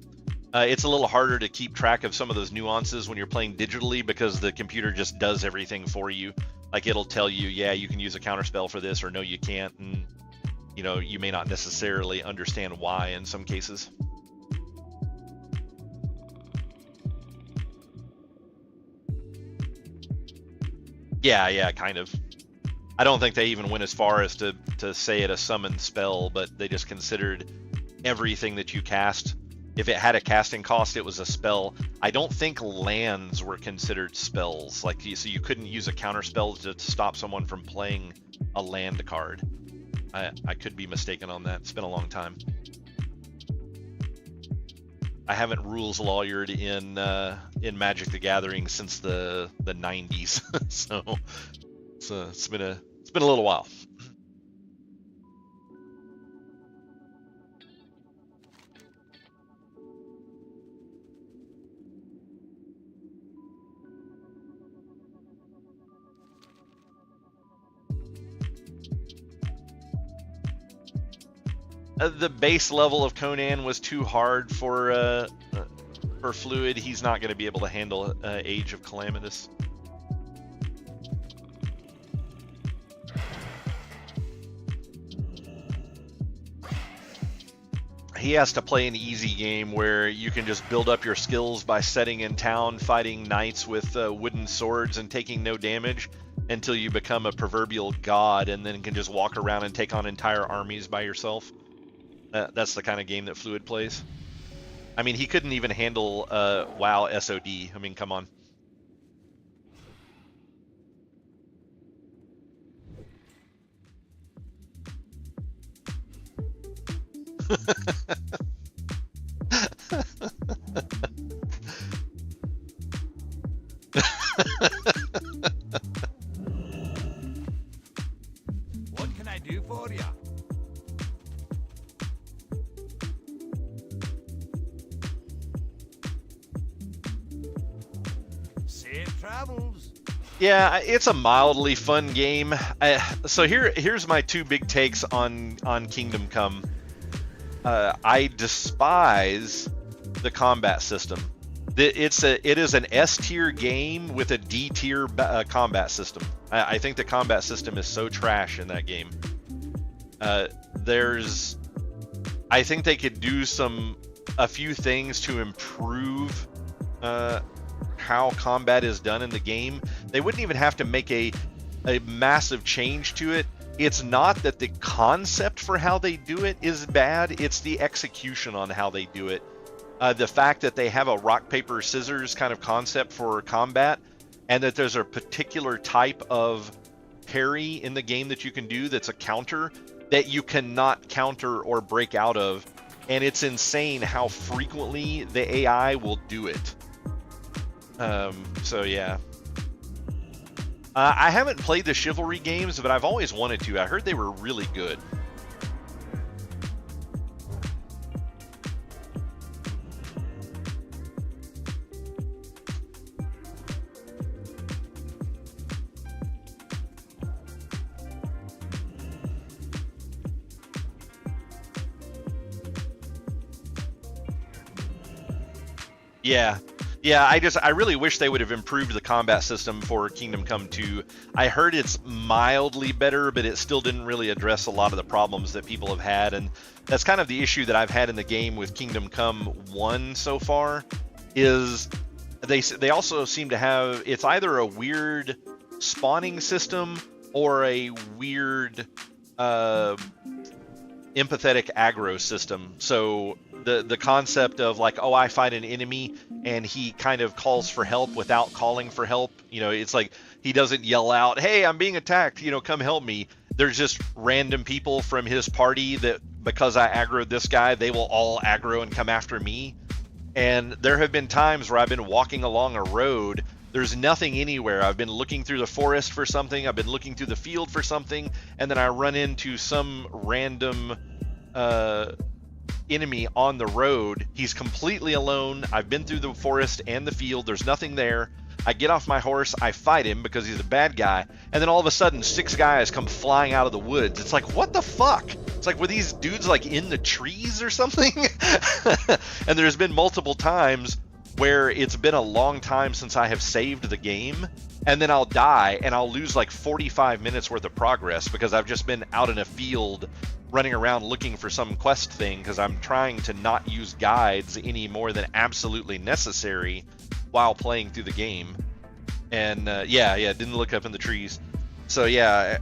It's a little harder to keep track of some of those nuances when you're playing digitally because the computer just does everything for you. Like it'll tell you, yeah, you can use a counterspell for this, or no, you can't, and you may not necessarily understand why in some cases. Yeah, kind of. I don't think they even went as far as to say it a summon spell, but they just considered everything that you cast. If it had a casting cost, it was a spell. I don't think lands were considered spells. So you couldn't use a counter spell to stop someone from playing a land card. I could be mistaken on that. It's been a long time. I haven't rules lawyered in Magic the Gathering since the 90s, so it's been a little while. The base level of Conan was too hard for Fluid. He's not going to be able to handle Age of Calamitous. He has to play an easy game where you can just build up your skills by setting in town, fighting knights with wooden swords and taking no damage until you become a proverbial god and then can just walk around and take on entire armies by yourself. That's the kind of game that Fluid plays. I mean, he couldn't even handle WoW SoD. I mean, come on. What can I do for you? Safe travels. Yeah, it's a mildly fun game. So here's my two big takes on Kingdom Come. I despise the combat system. It is an S tier game with a D tier combat system. I think the combat system is so trash in that game. I think they could do a few things to improve how combat is done in the game. They wouldn't even have to make a massive change to it. It's not that the concept for how they do it is bad, it's the execution on how they do it. The fact that they have a rock, paper, scissors kind of concept for combat, and that there's a particular type of parry in the game that you can do that's a counter that you cannot counter or break out of. And it's insane how frequently the AI will do it. So yeah. I haven't played the Chivalry games, but I've always wanted to. I heard they were really good. Yeah. Yeah, I really wish they would have improved the combat system for Kingdom Come 2. I heard it's mildly better, but it still didn't really address a lot of the problems that people have had, and that's kind of the issue that I've had in the game with Kingdom Come 1 so far, is they also seem to have, it's either a weird spawning system or a weird empathetic aggro system. So the concept of like, oh, I fight an enemy and he kind of calls for help without calling for help. You know, it's like he doesn't yell out, hey, I'm being attacked, you know, come help me. There's just random people from his party that because I aggroed this guy, they will all aggro and come after me. And there have been times where I've been walking along a road, there's nothing anywhere. I've been looking through the forest for something, I've been looking through the field for something, and then I run into some random enemy on the road. He's completely alone. I've been through the forest and the field. There's nothing there. I get off my horse. I fight him because he's a bad guy. And then all of a sudden, 6 guys come flying out of the woods. It's like, what the fuck? It's like, were these dudes like in the trees or something? And there's been multiple times where it's been a long time since I have saved the game. And then I'll die and I'll lose like 45 minutes worth of progress because I've just been out in a field running around looking for some quest thing because I'm trying to not use guides any more than absolutely necessary while playing through the game. And yeah, didn't look up in the trees. So yeah,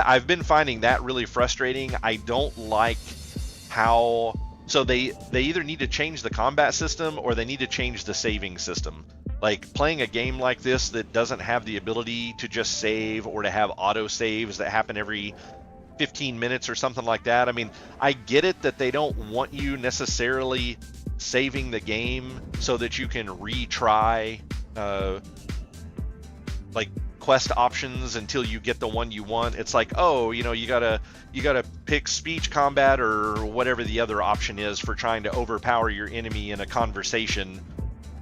I've been finding that really frustrating. I don't like how... So they either need to change the combat system or they need to change the saving system. Like playing a game like this that doesn't have the ability to just save or to have auto saves that happen every 15 minutes or something like that. I mean, I get it that they don't want you necessarily saving the game so that you can retry like quest options until you get the one you want. It's like, oh, you know, you gotta pick speech combat or whatever the other option is for trying to overpower your enemy in a conversation.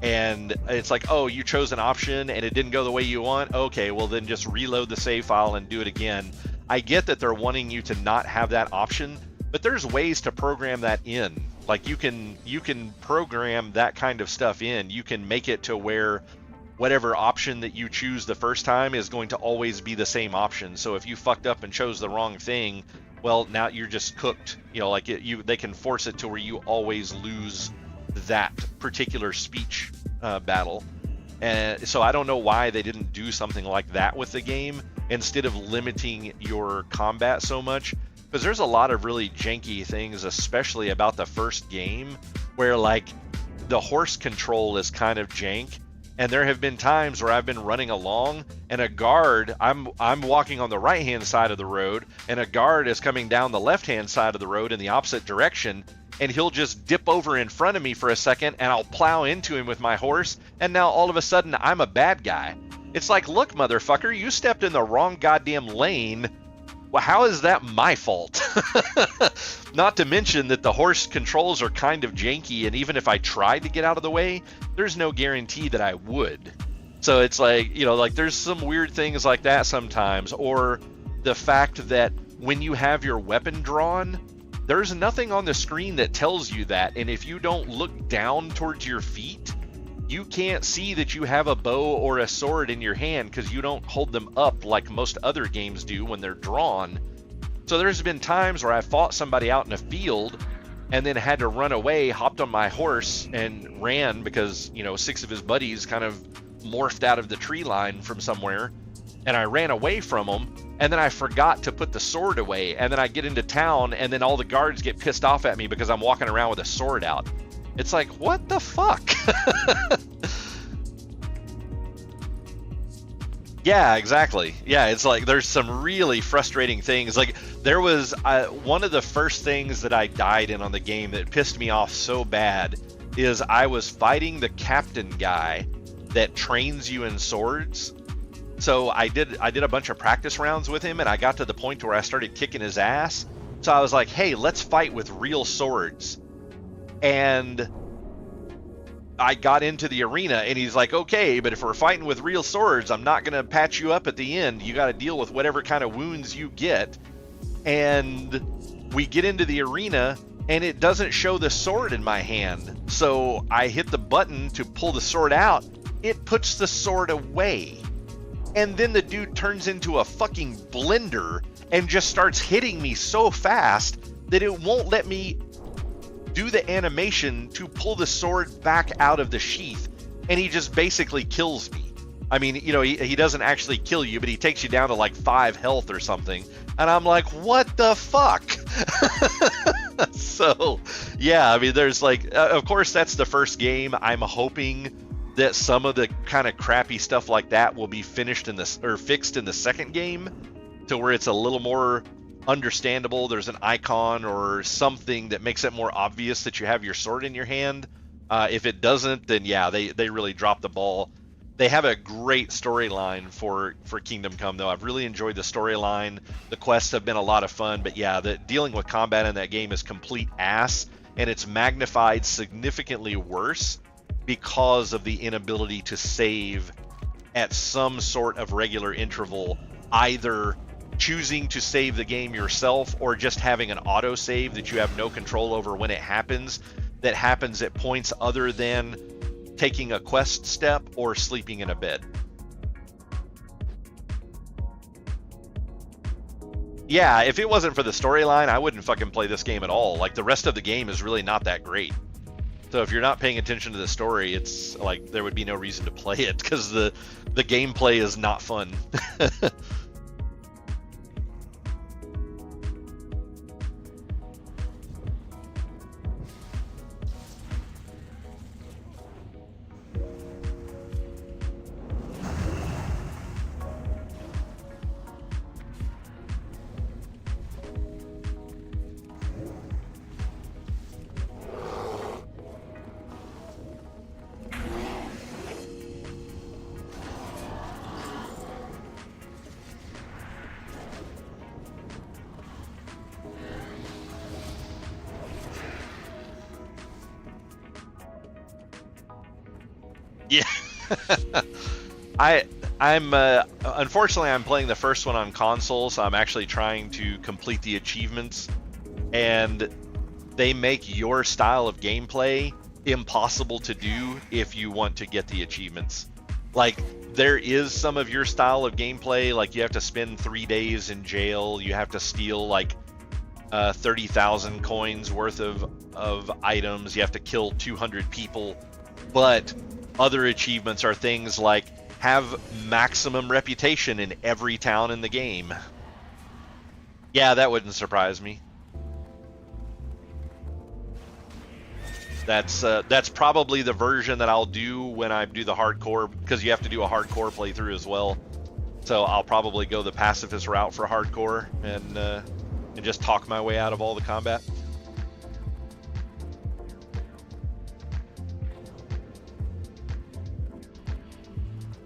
And it's like, oh, you chose an option and it didn't go the way you want. Okay, well then just reload the save file and do it again. I get that they're wanting you to not have that option, but there's ways to program that in. Like you can program that kind of stuff in. You can make it to where whatever option that you choose the first time is going to always be the same option. So if you fucked up and chose the wrong thing, well, now you're just cooked. You know, like they can force it to where you always lose that particular speech battle. And so I don't know why they didn't do something like that with the game instead of limiting your combat so much, because there's a lot of really janky things, especially about the first game, where like the horse control is kind of jank. And there have been times where I've been running along and a guard, I'm walking on the right hand side of the road and a guard is coming down the left hand side of the road in the opposite direction, and he'll just dip over in front of me for a second, and I'll plow into him with my horse, and now all of a sudden I'm a bad guy. It's like, look, motherfucker, you stepped in the wrong goddamn lane. Well, how is that my fault? Not to mention that the horse controls are kind of janky, and even if I tried to get out of the way, there's no guarantee that I would. So it's like, you know, like there's some weird things like that sometimes, or the fact that when you have your weapon drawn, there's nothing on the screen that tells you that, and if you don't look down towards your feet, you can't see that you have a bow or a sword in your hand because you don't hold them up like most other games do when they're drawn. So there's been times where I fought somebody out in a field and then had to run away, hopped on my horse and ran because, you know, 6 of his buddies kind of morphed out of the tree line from somewhere, and I ran away from them. And then I forgot to put the sword away, and then I get into town, and then all the guards get pissed off at me because I'm walking around with a sword out. It's like, what the fuck? Yeah, exactly. Yeah, it's like there's some really frustrating things. Like there was one of the first things that I died in on the game that pissed me off so bad is I was fighting the captain guy that trains you in swords. So I did a bunch of practice rounds with him, and I got to the point where I started kicking his ass. So I was like, hey, let's fight with real swords. And I got into the arena, and he's like, okay, but if we're fighting with real swords, I'm not going to patch you up at the end. You got to deal with whatever kind of wounds you get. And we get into the arena, and it doesn't show the sword in my hand. So I hit the button to pull the sword out. It puts the sword away. And then the dude turns into a fucking blender and just starts hitting me so fast that it won't let me do the animation to pull the sword back out of the sheath. And he just basically kills me. I mean, you know, he doesn't actually kill you, but he takes you down to like 5 health or something. And I'm like, what the fuck? So, yeah, I mean, there's like, of course, that's the first game. I'm hoping that some of the kind of crappy stuff like that will be finished in this or fixed in the second game to where it's a little more understandable. There's an icon or something that makes it more obvious that you have your sword in your hand. If it doesn't, then yeah, they really dropped the ball. They have a great storyline for Kingdom Come, though. I've really enjoyed the storyline. The quests have been a lot of fun, but yeah, dealing with combat in that game is complete ass, and it's magnified significantly worse because of the inability to save at some sort of regular interval, either choosing to save the game yourself or just having an auto save that you have no control over when it happens, that happens at points other than taking a quest step or sleeping in a bed. Yeah, if it wasn't for the storyline, I wouldn't fucking play this game at all. Like, the rest of the game is really not that great. So if you're not paying attention to the story, it's like there would be no reason to play it because the gameplay is not fun. Yeah. I'm unfortunately I'm playing the first one on console, so I'm actually trying to complete the achievements, and they make your style of gameplay impossible to do if you want to get the achievements. Like, there is some of your style of gameplay, like you have to spend 3 days in jail, you have to steal like 30,000 coins worth of items, you have to kill 200 people, but other achievements are things like have maximum reputation in every town in the game. Yeah, that wouldn't surprise me. That's probably the version that I'll do when I do the hardcore, because you have to do a hardcore playthrough as well. So I'll probably go the pacifist route for hardcore and just talk my way out of all the combat.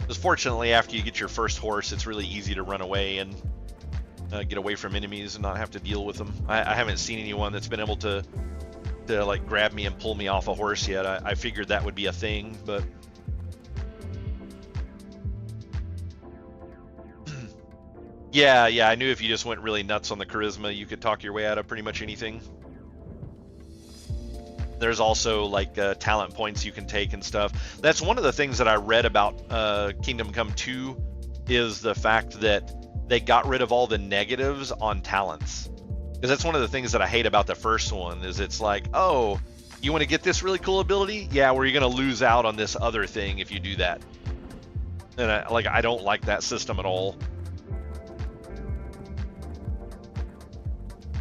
Because fortunately, after you get your first horse, it's really easy to run away and get away from enemies and not have to deal with them. I haven't seen anyone that's been able to like grab me and pull me off a horse yet. I figured that would be a thing, but yeah, I knew if you just went really nuts on the charisma, you could talk your way out of pretty much anything. There's also like talent points you can take and stuff. That's one of the things that I read about Kingdom Come 2 is the fact that they got rid of all the negatives on talents. Because that's one of the things that I hate about the first one is it's like, oh, you want to get this really cool ability? Yeah, well, you're going to lose out on this other thing if you do that. And I don't like that system at all.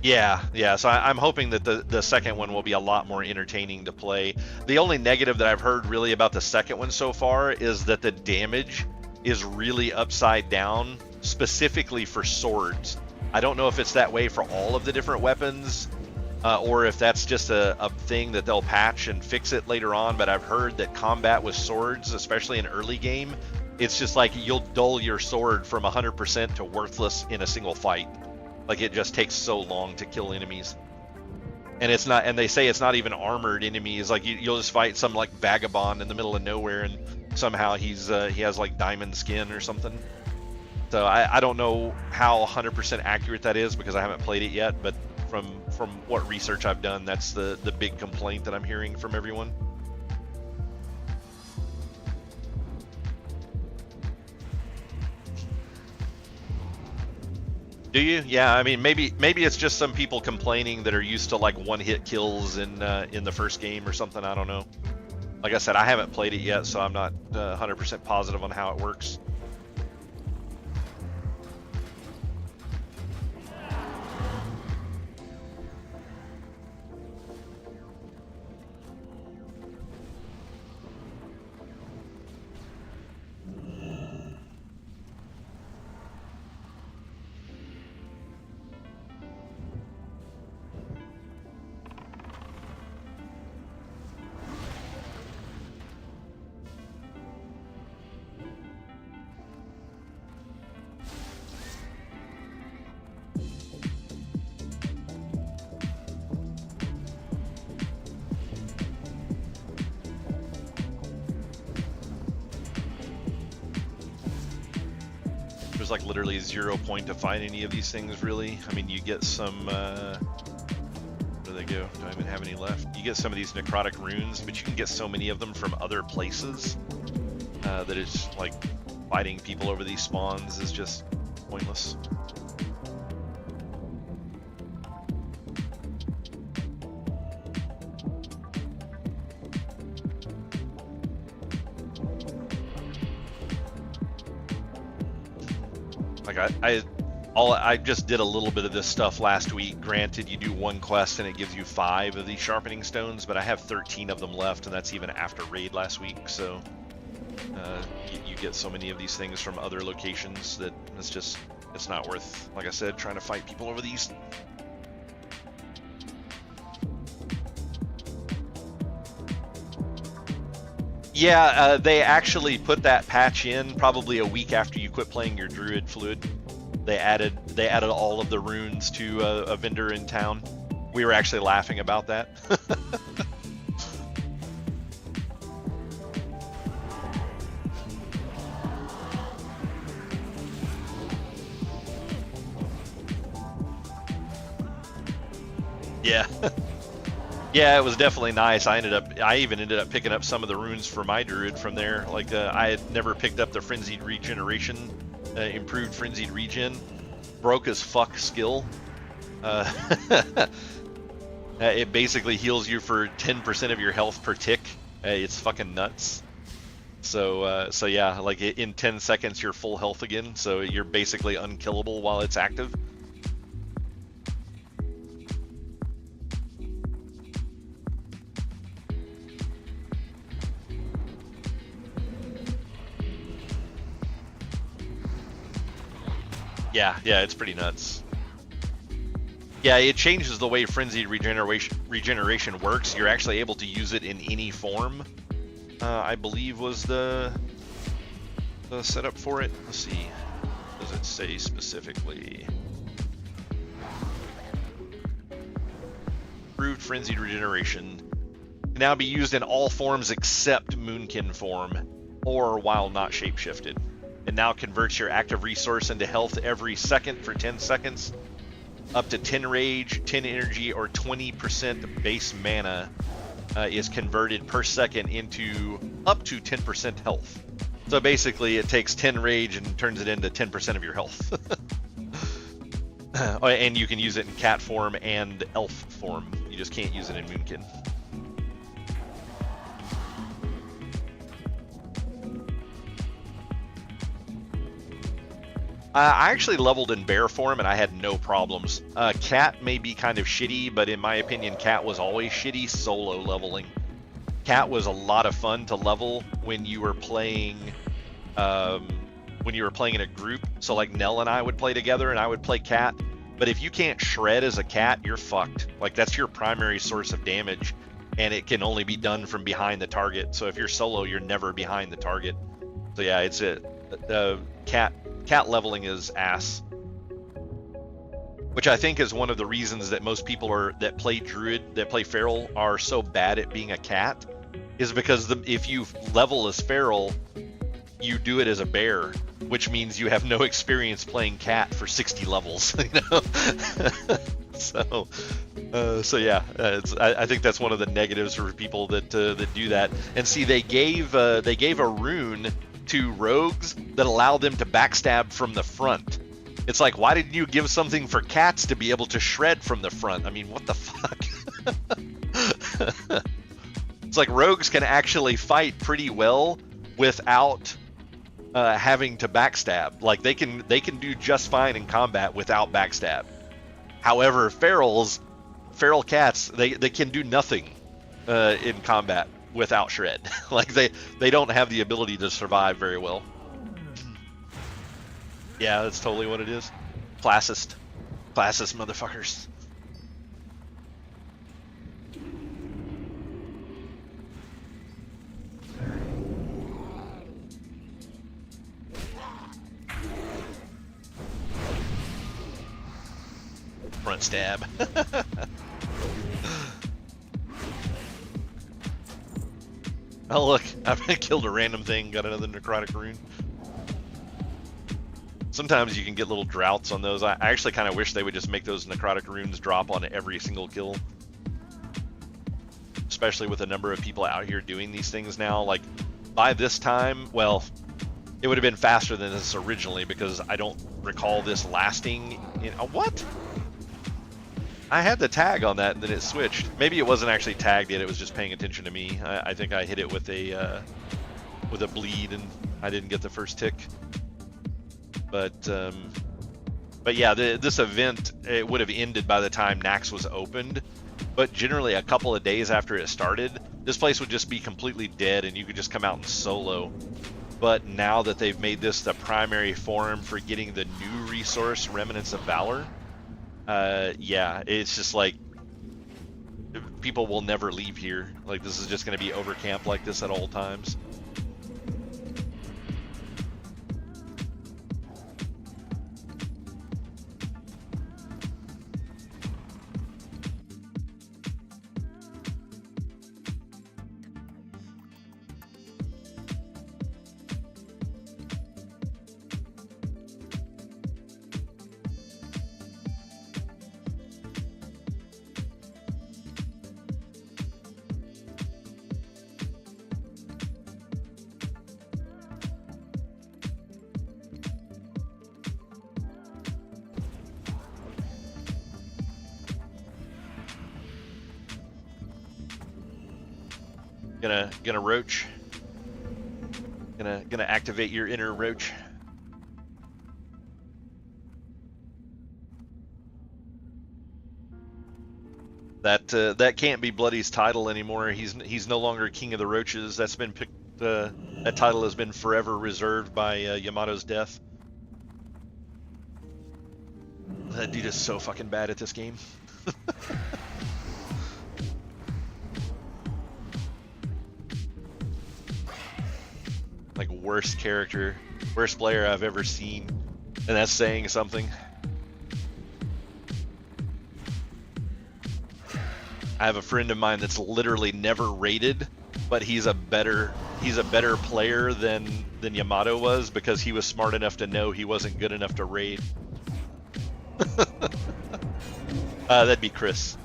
Yeah. So I'm hoping that the second one will be a lot more entertaining to play. The only negative that I've heard really about the second one so far is that the damage is really upside down, specifically for swords. I don't know if it's that way for all of the different weapons, or if that's just a thing that they'll patch and fix it later on, but I've heard that combat with swords, especially in early game, it's just like you'll dull your sword from 100% to worthless in a single fight. Like it just takes so long to kill enemies. And it's not, and they say it's not even armored enemies. Like you'll just fight some like vagabond in the middle of nowhere and somehow he has like diamond skin or something. So I don't know how 100% accurate that is because I haven't played it yet, but from what research I've done, that's the big complaint that I'm hearing from everyone. Do you? Yeah, I mean, maybe it's just some people complaining that are used to like one-hit kills in the first game or something. I don't know. Like I said, I haven't played it yet, so I'm not 100% positive on how it works. There's like literally 0 point to find any of these things really. I mean, you get some, where do they go? Do I even have any left? You get some of these necrotic runes, but you can get so many of them from other places that it's like fighting people over these spawns is just pointless. Like I just did a little bit of this stuff last week. Granted, you do one quest and it gives you 5 of these sharpening stones, but I have 13 of them left, and that's even after raid last week. So you get so many of these things from other locations that it's not worth, like I said, trying to fight people over these. Yeah, they actually put that patch in probably a week after you quit playing your druid fluid. They added all of the runes to a vendor in town. We were actually laughing about that. Yeah. Yeah, it was definitely nice. I even ended up picking up some of the runes for my druid from there. Like I had never picked up the frenzied regeneration, improved frenzied regen, broke as fuck skill. It basically heals you for 10% of your health per tick. It's fucking nuts. So yeah, like in 10 seconds you're full health again. So you're basically unkillable while it's active. Yeah, it's pretty nuts. Yeah, it changes the way frenzied regeneration works. You're actually able to use it in any form. I believe was the setup for it. Let's see. Does it say specifically? Improved Frenzied Regeneration can now be used in all forms except Moonkin form, or while not shapeshifted. It now converts your active resource into health every second for 10 seconds. Up to 10 rage, 10 energy, or 20% base mana is converted per second into up to 10% health. So basically it takes 10 rage and turns it into 10% of your health. And you can use it in cat form and elf form. You just can't use it in Moonkin. I actually leveled in bear form and I had no problems. Cat may be kind of shitty, but in my opinion, cat was always shitty solo leveling. Cat was a lot of fun to level when you were playing in a group. So like Nell and I would play together and I would play cat. But if you can't shred as a cat, you're fucked. Like that's your primary source of damage and it can only be done from behind the target. So if you're solo, you're never behind the target. So yeah, it's cat leveling is ass. Which I think is one of the reasons that most people that play druid, that play feral, are so bad at being a cat, is because if you level as feral, you do it as a bear, which means you have no experience playing cat for 60 levels. You know? So yeah, I think that's one of the negatives for people that do that. And see, they gave a rune to rogues that allow them to backstab from the front. It's like, why didn't you give something for cats to be able to shred from the front? I mean, what the fuck? It's like rogues can actually fight pretty well without having to backstab. Like they can do just fine in combat without backstab. However, feral cats, they can do nothing in combat without shred. Like they don't have the ability to survive very well. Yeah, that's totally what it is. Classist motherfuckers. Front stab. Oh look, I've killed a random thing, got another necrotic rune. Sometimes you can get little droughts on those. I actually kind of wish they would just make those necrotic runes drop on every single kill. Especially with the number of people out here doing these things now. Like, by this time, well, it would have been faster than this originally because I don't recall this lasting in... what? I had the tag on that and then it switched. Maybe it wasn't actually tagged yet, it was just paying attention to me. I think I hit it with a bleed and I didn't get the first tick. But yeah, this event, it would have ended by the time Nax was opened. But generally, a couple of days after it started, this place would just be completely dead, and you could just come out and solo. But now that they've made this the primary forum for getting the new resource, Remnants of Valor, yeah, it's just like people will never leave here. Like this is just going to be overcamped like this at all times. Gonna roach. Gonna activate your inner roach. That can't be Bloody's title anymore. He's no longer King of the Roaches. That's been picked. That title has been forever reserved by Yamato's death. That dude is so fucking bad at this game. Like worst character, worst player I've ever seen, and that's saying something. I have a friend of mine that's literally never raided, but he's a better player than Yamato was because he was smart enough to know he wasn't good enough to raid. That'd be Chris.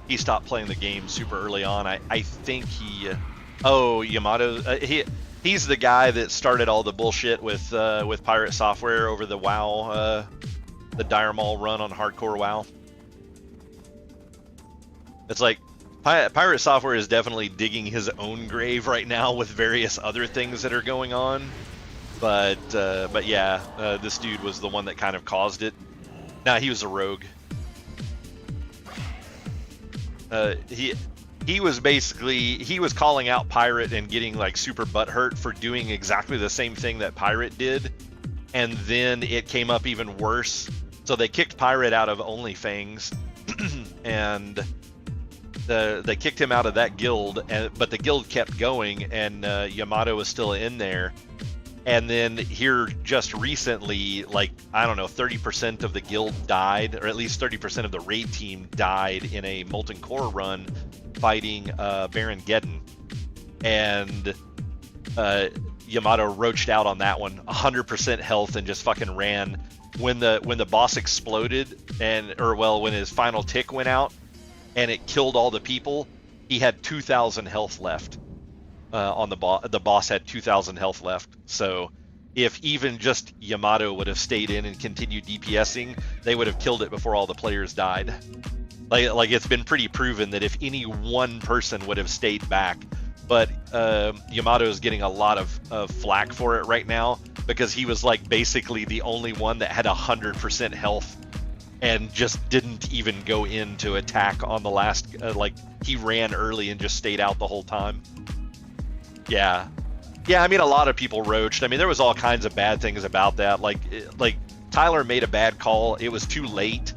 He stopped playing the game super early on. I think he, oh, Yamato, he's the guy that started all the bullshit with Pirate Software over the WoW, the Dire Maul run on hardcore WoW. It's like Pirate Software is definitely digging his own grave right now with various other things that are going on, but yeah, this dude was the one that kind of caused it. Nah, he was a rogue. He was basically, he was calling out Pirate and getting like super butthurt for doing exactly the same thing that Pirate did, and then it came up even worse. So they kicked Pirate out of OnlyFangs, and they kicked him out of that guild, but the guild kept going, and Yamato was still in there. And then here just recently, like, I don't know, 30% of the guild died, or at least 30% of the raid team died in a Molten Core run fighting Baron Geddon. And Yamato roached out on that one, 100% health, and just fucking ran. When the boss exploded, when his final tick went out and it killed all the people, he had 2,000 health left. On the boss had 2,000 health left. So if even just Yamato would have stayed in and continued DPSing, they would have killed it before all the players died. Like it's been pretty proven that if any one person would have stayed back, but Yamato is getting a lot of flack for it right now because he was like basically the only one that had 100% health and just didn't even go in to attack on the last. Like he ran early and just stayed out the whole time. Yeah, I mean, a lot of people roached. I mean, there was all kinds of bad things about that. Like Tyler made a bad call. It was too late.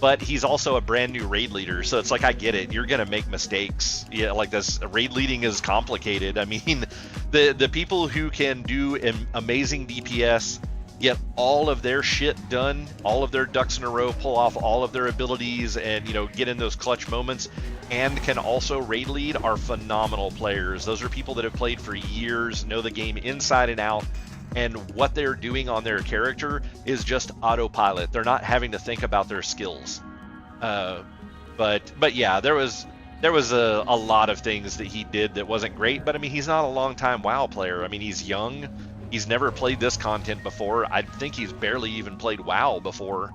But he's also a brand new raid leader, so it's like, I get it. You're gonna make mistakes. Yeah, like this raid leading is complicated. I mean, the people who can do an amazing DPS, get all of their shit done, all of their ducks in a row, pull off all of their abilities, and get in those clutch moments, and can also raid lead, are phenomenal players. Those are people that have played for years, know the game inside and out, and what they're doing on their character is just autopilot. They're not having to think about their skills. But yeah, there was a lot of things that he did that wasn't great. But I mean, he's not a long time WoW player. I mean, he's young. He's never played this content before. I think he's barely even played WoW before.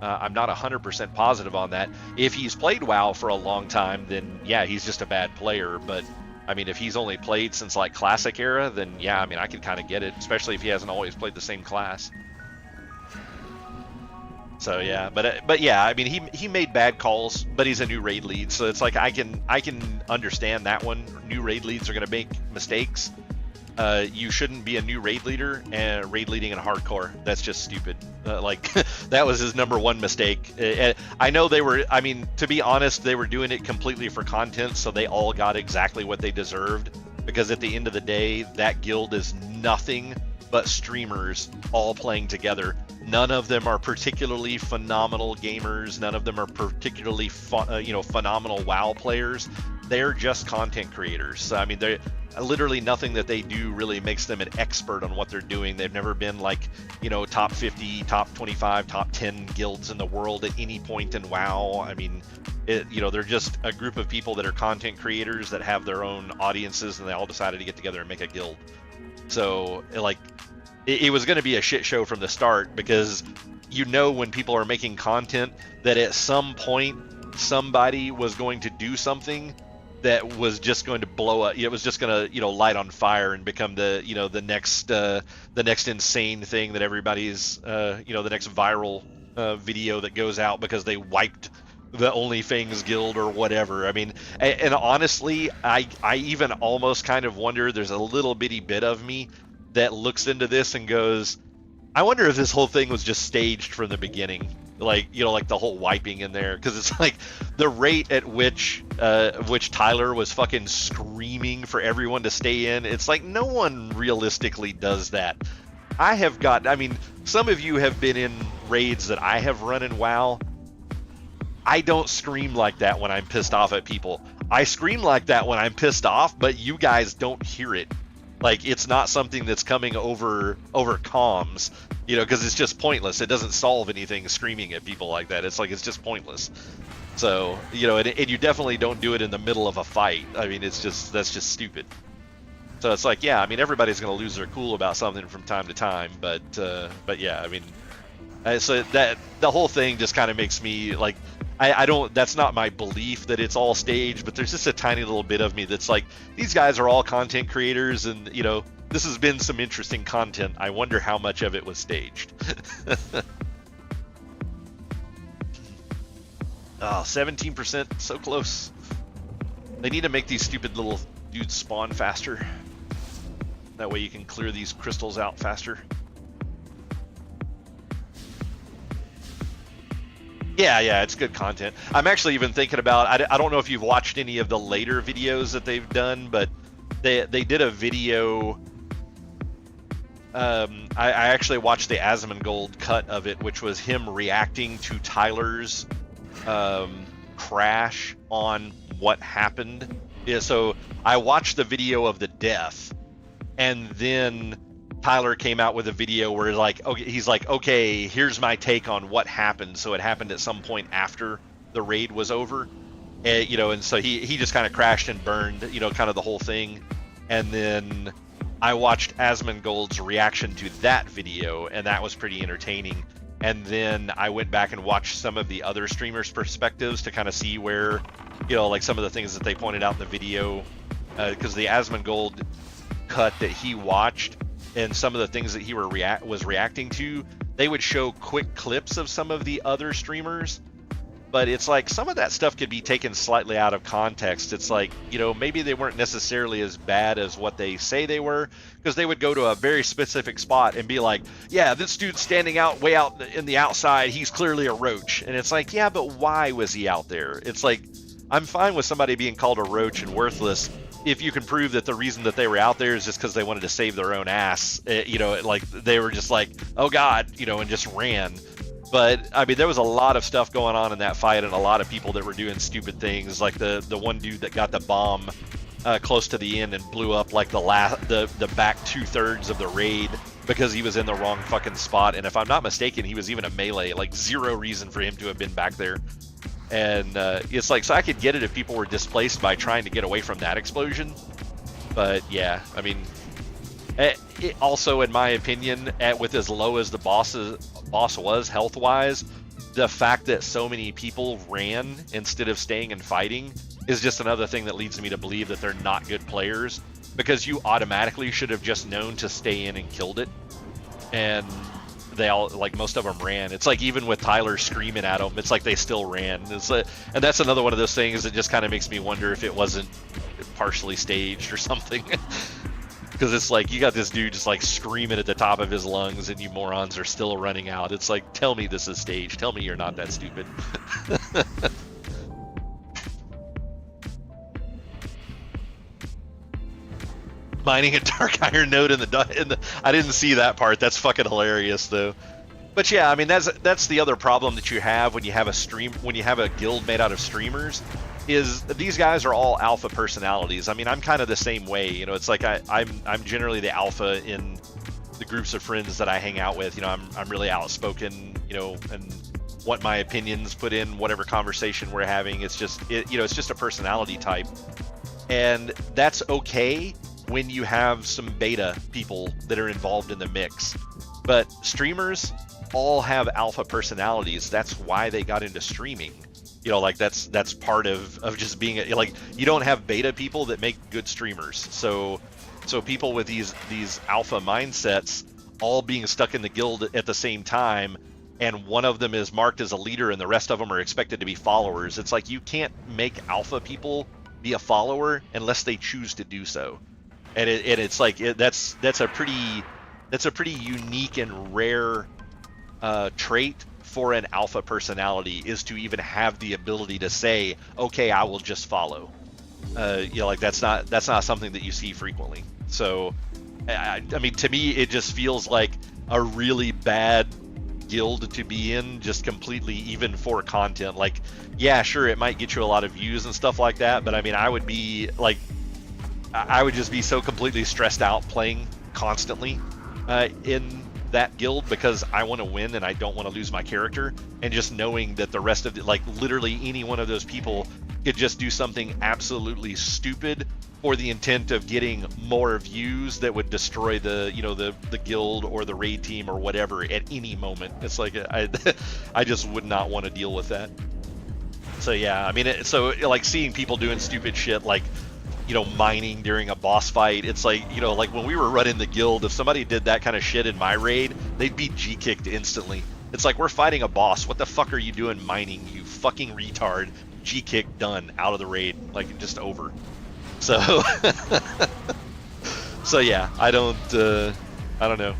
I'm not 100% positive on that. If he's played WoW for a long time, then yeah, he's just a bad player. But I mean, if he's only played since like Classic era, then yeah, I mean, I can kind of get it, especially if he hasn't always played the same class. So yeah, but yeah, I mean, he made bad calls, but he's a new raid lead, so it's like I can understand that one. New raid leads are going to make mistakes. You shouldn't be a new raid leader and raid leading in hardcore. That's just stupid. Like that was his #1 mistake. I know they were, I mean, to be honest, they were doing it completely for content, so they all got exactly what they deserved, because at the end of the day, that guild is nothing but streamers all playing together. None of them are particularly phenomenal gamers. None of them are particularly phenomenal WoW players. They're just content creators. So I mean, they're literally nothing that they do really makes them an expert on what they're doing. They've never been like, top 50, top 25, top 10 guilds in the world at any point in WoW. I mean, they're just a group of people that are content creators that have their own audiences, and they all decided to get together and make a guild. So like, it was going to be a shit show from the start, because when people are making content that at some point somebody was going to do something that was just going to blow up. It was just going to light on fire and become the next insane thing that everybody's the next viral video that goes out because they wiped the Only Fangs Guild or whatever. I mean, and honestly, I even almost kind of wonder, there's a little bitty bit of me that looks into this and goes, I wonder if this whole thing was just staged from the beginning. Like, you know, like the whole wiping in there, because it's like the rate at which Tyler was fucking screaming for everyone to stay in. It's like no one realistically does that. I mean, some of you have been in raids that I have run in WoW. I don't scream like that when I'm pissed off at people. I scream like that when I'm pissed off, but you guys don't hear it. Like, it's not something that's coming over comms, you know, because it's just pointless. It doesn't solve anything screaming at people like that. It's like, it's just pointless. So, you know, and you definitely don't do it in the middle of a fight. I mean, that's just stupid. So it's like, yeah, I mean, everybody's going to lose their cool about something from time to time, but yeah, I mean, so that the whole thing just kind of makes me like, I don't, that's not my belief that it's all staged, but there's just a tiny little bit of me that's like, these guys are all content creators, and, you know, this has been some interesting content. I wonder how much of it was staged. Oh, 17%, so close. They need to make these stupid little dudes spawn faster. That way you can clear these crystals out faster. Yeah, it's good content. I'm actually even thinking about, I don't know if you've watched any of the later videos that they've done, but they did a video. I actually watched the Asmongold cut of it, which was him reacting to Tyler's crash on what happened. Yeah, so I watched the video of the death, and then Tyler came out with a video where he's like, okay, here's my take on what happened. So it happened at some point after the raid was over, and, you know, and so he just kind of crashed and burned, you know, kind of the whole thing. And then I watched Asmongold's reaction to that video, and that was pretty entertaining. And then I went back and watched some of the other streamers' perspectives to kind of see where, you know, like some of the things that they pointed out in the video, because the Asmongold cut that he watched and some of the things that he was reacting to, they would show quick clips of some of the other streamers, but it's like some of that stuff could be taken slightly out of context. It's like, you know, maybe they weren't necessarily as bad as what they say they were, because they would go to a very specific spot and be like, yeah, this dude's standing out way out in the outside, he's clearly a roach. And it's like, yeah, but why was he out there? It's like, I'm fine with somebody being called a roach and worthless if you can prove that the reason that they were out there is just because they wanted to save their own ass, you know, like they were just like, oh God, you know, and just ran. But I mean, there was a lot of stuff going on in that fight, and a lot of people that were doing stupid things, like the one dude that got the bomb close to the end and blew up like the back 2/3 of the raid because he was in the wrong fucking spot. And if I'm not mistaken, he was even a melee, like zero reason for him to have been back there. And it's like, so I could get it if people were displaced by trying to get away from that explosion. But yeah, I mean, it also, in my opinion, with as low as the boss was health-wise, the fact that so many people ran instead of staying and fighting is just another thing that leads me to believe that they're not good players, because you automatically should have just known to stay in and killed it. And they all, like, most of them ran. It's like, even with Tyler screaming at them, it's like they still ran. It's like, and that's another one of those things that just kind of makes me wonder if it wasn't partially staged or something. Because it's like, you got this dude just like screaming at the top of his lungs, and you morons are still running out. It's like, tell me this is staged. Tell me you're not that stupid. Mining a dark iron node in the I didn't see that part. That's fucking hilarious though. But yeah, I mean, that's the other problem that you have when you have a guild made out of streamers, is these guys are all alpha personalities. I mean, I'm kind of the same way, you know. It's like I'm generally the alpha in the groups of friends that I hang out with. You know, I'm really outspoken, you know, and want my opinions put in whatever conversation we're having. It's just you know, it's just a personality type, and that's okay when you have some beta people that are involved in the mix. But streamers all have alpha personalities. That's why they got into streaming. You know, like that's part of just being like, you don't have beta people that make good streamers. So people with these alpha mindsets all being stuck in the guild at the same time and one of them is marked as a leader and the rest of them are expected to be followers. It's like you can't make alpha people be a follower unless they choose to do so. And it's like that's a pretty unique and rare trait for an alpha personality, is to even have the ability to say, okay, I will just follow. Like that's not something that you see frequently. So I mean, to me it just feels like a really bad guild to be in, just completely, even for content. Like, yeah, sure, it might get you a lot of views and stuff like that, but I mean, I would just be so completely stressed out playing constantly in that guild, because I want to win and I don't want to lose my character. And just knowing that the rest of like literally any one of those people could just do something absolutely stupid for the intent of getting more views that would destroy the guild or the raid team or whatever at any moment. It's like I just would not want to deal with that. So yeah, I mean, so like seeing people doing stupid shit like, mining during a boss fight. It's like, like when we were running the guild, if somebody did that kind of shit in my raid, they'd be G-kicked instantly. It's like, we're fighting a boss. What the fuck are you doing mining, you fucking retard? G-kick, done, out of the raid, like just over. So, so yeah, I don't know.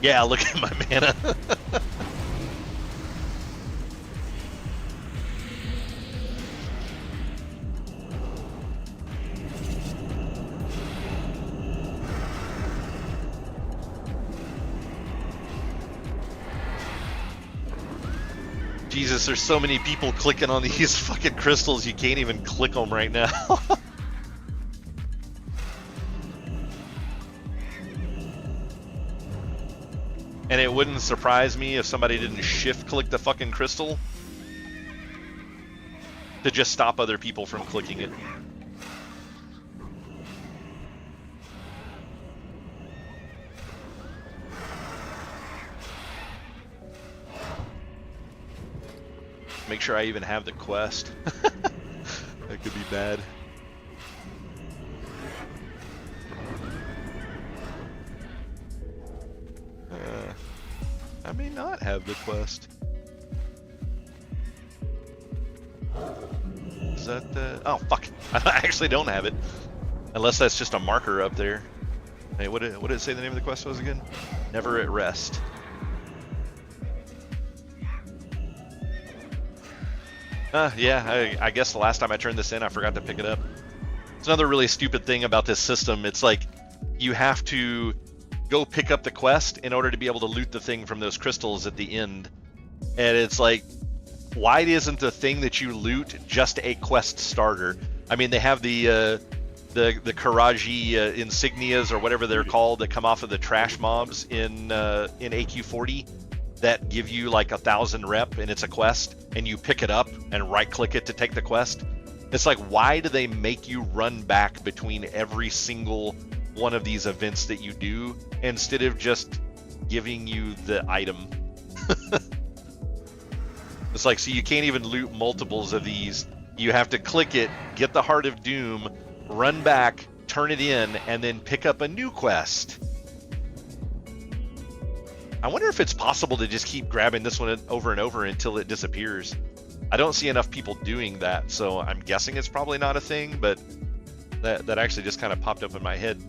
Yeah, look at my mana. Jesus, there's so many people clicking on these fucking crystals, you can't even click them right now. And it wouldn't surprise me if somebody didn't shift click the fucking crystal to just stop other people from clicking it. Make sure I even have the quest. That could be bad. I may not have the quest. Is that the... Oh, fuck. I actually don't have it. Unless that's just a marker up there. Hey, what did it say the name of the quest was again? Never at Rest. Yeah, I guess the last time I turned this in, I forgot to pick it up. It's another really stupid thing about this system. It's like, you have to go pick up the quest in order to be able to loot the thing from those crystals at the end. And it's like, why isn't the thing that you loot just a quest starter? I mean, they have the Karaji insignias or whatever they're called that come off of the trash mobs in AQ40 that give you like 1,000 rep, and it's a quest, and you pick it up and right click it to take the quest. It's like, why do they make you run back between every single one of these events that you do instead of just giving you the item? It's like, so you can't even loot multiples of these. You have to click it, get the Heart of Doom, run back, turn it in, and then pick up a new quest. I wonder if it's possible to just keep grabbing this one over and over until it disappears. I don't see enough people doing that, so I'm guessing it's probably not a thing, but that actually just kind of popped up in my head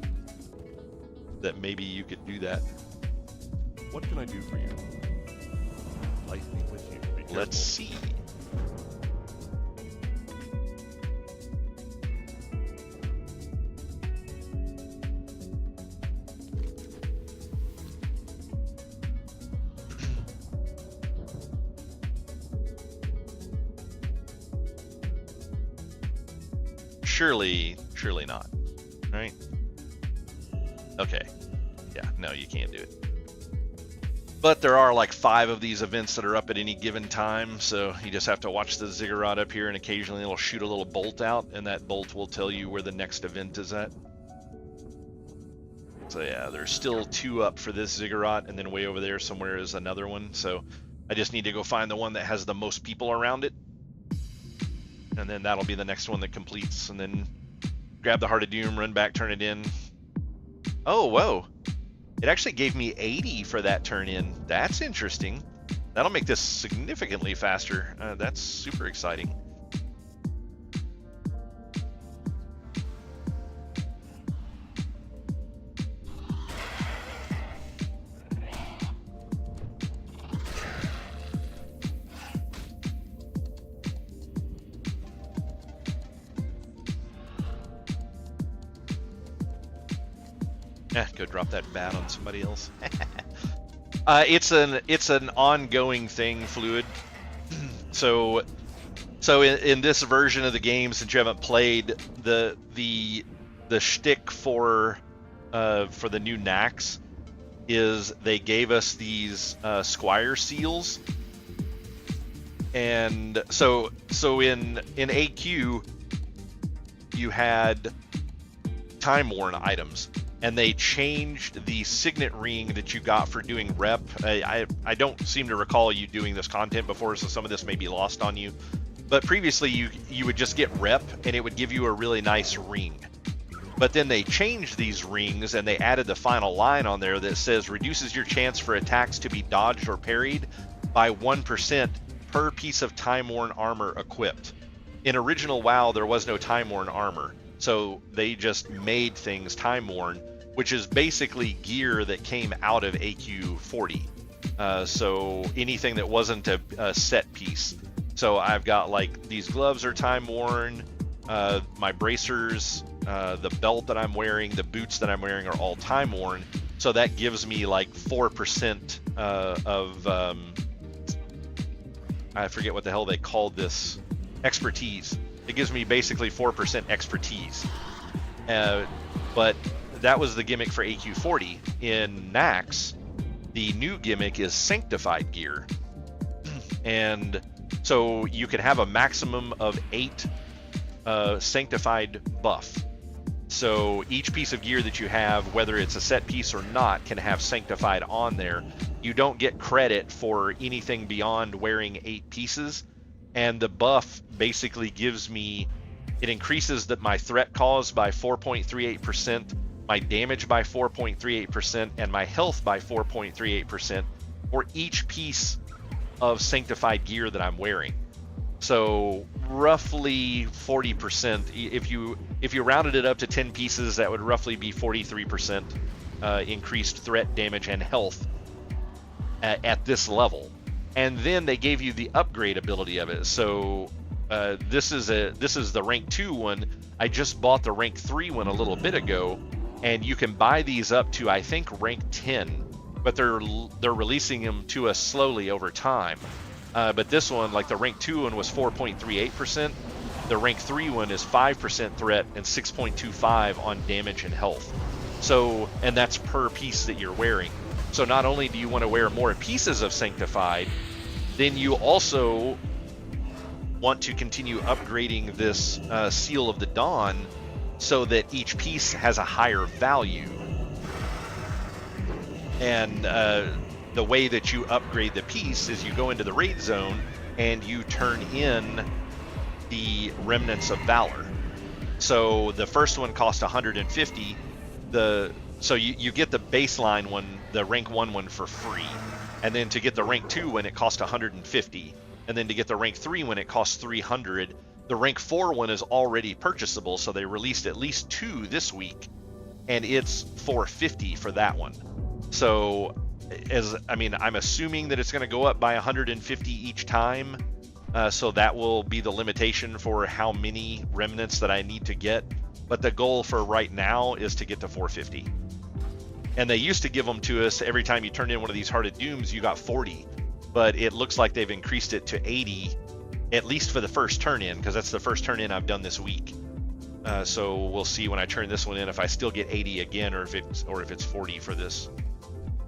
that maybe you could do that. What can I do for you? Life be with you. Be careful. Let's see. Surely not, right? Okay, yeah, no, you can't do it. But there are like 5 of these events that are up at any given time, so you just have to watch the ziggurat up here, and occasionally it'll shoot a little bolt out, and that bolt will tell you where the next event is at. So yeah, there's still 2 up for this ziggurat, and then way over there somewhere is another one, so I just need to go find the one that has the most people around it. And then that'll be the next one that completes, and then grab the Heart of Doom, run back, turn it in. Oh, whoa. It actually gave me 80 for that turn in. That's interesting. That'll make this significantly faster. That's super exciting. Go drop that bat on somebody else. It's an ongoing thing, Fluid. So in this version of the game, since you haven't played, the shtick for the new Nax is they gave us these Squire seals, and so in AQ you had time worn items. And they changed the signet ring that you got for doing rep. I don't seem to recall you doing this content before, so some of this may be lost on you. But previously, you would just get rep, and it would give you a really nice ring. But then they changed these rings, and they added the final line on there that says, reduces your chance for attacks to be dodged or parried by 1% per piece of time-worn armor equipped. In original WoW, there was no time-worn armor. So they just made things time-worn, which is basically gear that came out of AQ 40. So anything that wasn't a set piece. So I've got like these gloves are time-worn, my bracers, the belt that I'm wearing, the boots that I'm wearing are all time-worn. So that gives me like 4% of, I forget what the hell they called this, expertise. It gives me basically 4% expertise. But that was the gimmick for AQ 40. In Nax, the new gimmick is sanctified gear. And so you can have a maximum of 8 sanctified buff. So each piece of gear that you have, whether it's a set piece or not, can have sanctified on there. You don't get credit for anything beyond wearing 8 pieces. And the buff basically gives me, it increases my threat cause by 4.38%, my damage by 4.38%, and my health by 4.38% for each piece of sanctified gear that I'm wearing. So roughly 40%. If you rounded it up to 10 pieces, that would roughly be 43% increased threat, damage, and health at this level. And then they gave you the upgrade ability of it. So this is the rank 2 one. I just bought the rank 3 one a little bit ago, and you can buy these up to I think rank 10, but they're releasing them to us slowly over time. But this one, like the rank 2 one, was 4.38%. The rank 3 one is 5% threat and 6.25 on damage and health. So, and that's per piece that you're wearing. So not only do you want to wear more pieces of Sanctified, then you also want to continue upgrading this Seal of the Dawn so that each piece has a higher value. And the way that you upgrade the piece is you go into the raid zone and you turn in the Remnants of Valor. So the first one cost 150. So you get the baseline one, the rank 1 one, for free. And then to get the rank 2 one, it costs 150. And then to get the rank 3 one, it costs 300. The rank 4 one is already purchasable, so they released at least 2 this week, and it's 450 for that one. So, I'm assuming that it's going to go up by 150 each time. So that will be the limitation for how many remnants that I need to get. But the goal for right now is to get to 450. And they used to give them to us every time you turned in one of these Hearted Dooms, you got 40. But it looks like they've increased it to 80, at least for the first turn in, because that's the first turn in I've done this week. So we'll see when I turn this one in if I still get 80 again, or if it's 40 for this.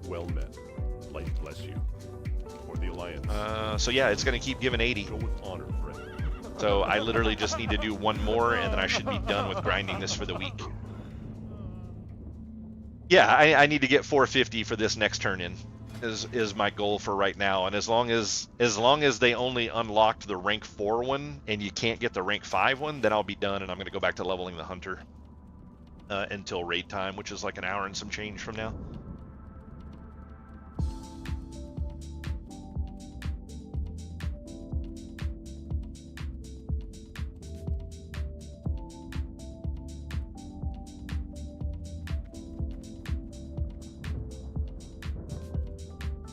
Well met. Life bless you. For the Alliance. So yeah, it's going to keep giving 80. Go with honor, friend. So I literally just need to do one more, and then I should be done with grinding this for the week. Yeah, I need to get 450 for this next turn in. Is my goal for right now, and as long as they only unlocked the rank 4 one and you can't get the rank 5 one, then I'll be done, and I'm going to go back to leveling the hunter until raid time, which is like an hour and some change from now.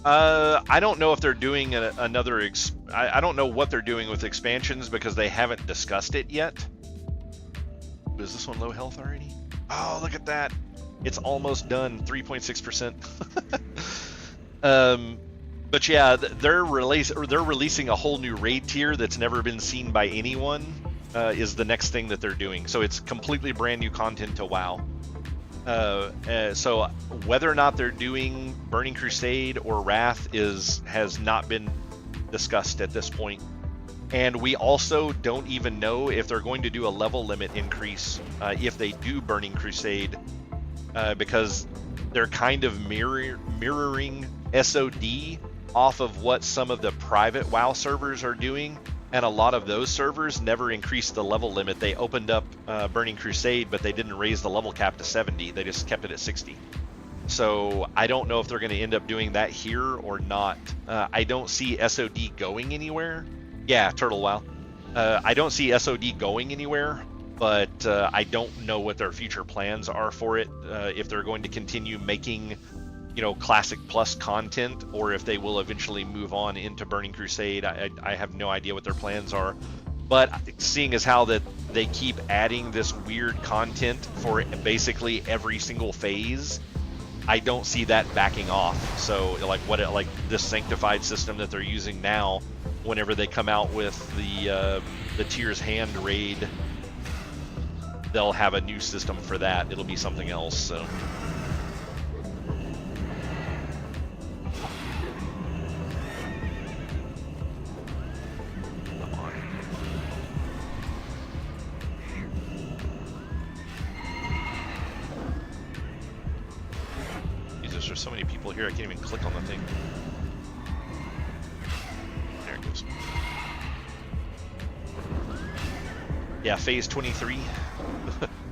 I don't know if they're doing another. I don't know what they're doing with expansions because they haven't discussed it yet. Is this one low health already? Oh, look at that! It's almost done. 3.6%. But yeah, they're releasing a whole new raid tier that's never been seen by anyone. Is the next thing that they're doing. So it's completely brand new content to WoW. So whether or not they're doing Burning Crusade or Wrath has not been discussed at this point. And we also don't even know if they're going to do a level limit increase if they do Burning Crusade, because they're kind of mirroring SoD off of what some of the private WoW servers are doing. And a lot of those servers never increased the level limit. They opened up Burning Crusade, but they didn't raise the level cap to 70. They just kept it at 60. So I don't know if they're going to end up doing that here or not. I don't see SoD going anywhere. Yeah, Turtle WoW. I don't see SoD going anywhere, but I don't know what their future plans are for it. If they're going to continue making, Classic Plus content, or if they will eventually move on into Burning Crusade. I have no idea what their plans are. But seeing as how that they keep adding this weird content for basically every single phase, I don't see that backing off. So like this sanctified system that they're using now, whenever they come out with the Tears Hand raid, they'll have a new system for that. It'll be something else. So. There's so many people here, I can't even click on the thing. There it goes. Yeah, phase 23.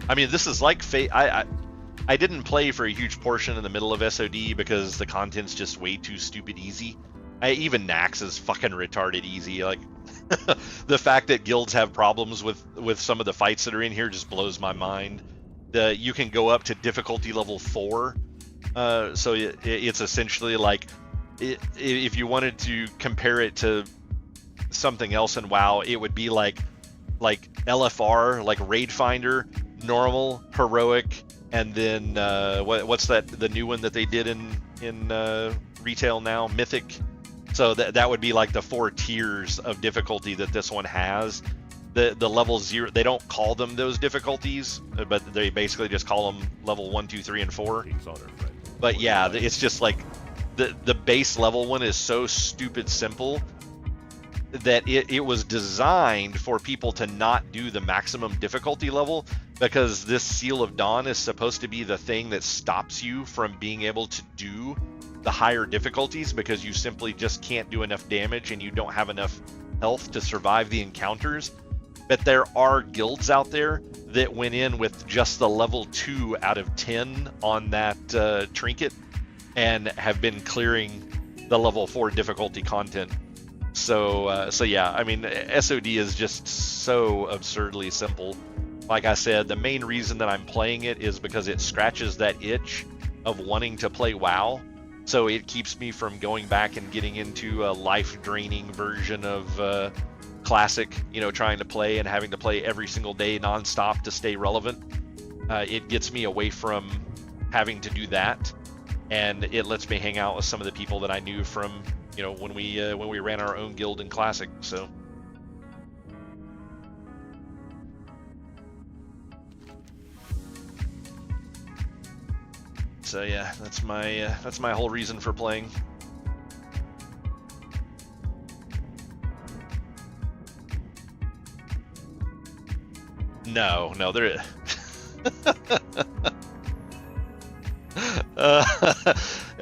I mean, this is like I didn't play for a huge portion in the middle of SoD because the content's just way too stupid easy. Even Nax is fucking retarded easy. Like, the fact that guilds have problems with some of the fights that are in here just blows my mind. You can go up to difficulty level 4. So it's essentially like, if you wanted to compare it to something else in WoW, it would be like LFR, like Raid Finder, normal, heroic, and then what's that? The new one that they did in retail now, Mythic. So that would be like the 4 tiers of difficulty that this one has. The level 0, they don't call them those difficulties, but they basically just call them level 1, 2, 3, and 4. But yeah, it's just like the base level one is so stupid simple that it was designed for people to not do the maximum difficulty level, because this Seal of Dawn is supposed to be the thing that stops you from being able to do the higher difficulties, because you simply just can't do enough damage and you don't have enough health to survive the encounters. But there are guilds out there that went in with just the level 2 out of 10 on that trinket and have been clearing the level 4 difficulty content. So yeah, I mean, SoD is just so absurdly simple. Like I said, the main reason that I'm playing it is because it scratches that itch of wanting to play WoW. So it keeps me from going back and getting into a life-draining version of Classic, trying to play and having to play every single day nonstop to stay relevant. It gets me away from having to do that, and it lets me hang out with some of the people that I knew from, when we ran our own guild in Classic. So yeah, that's my whole reason for playing. No, there.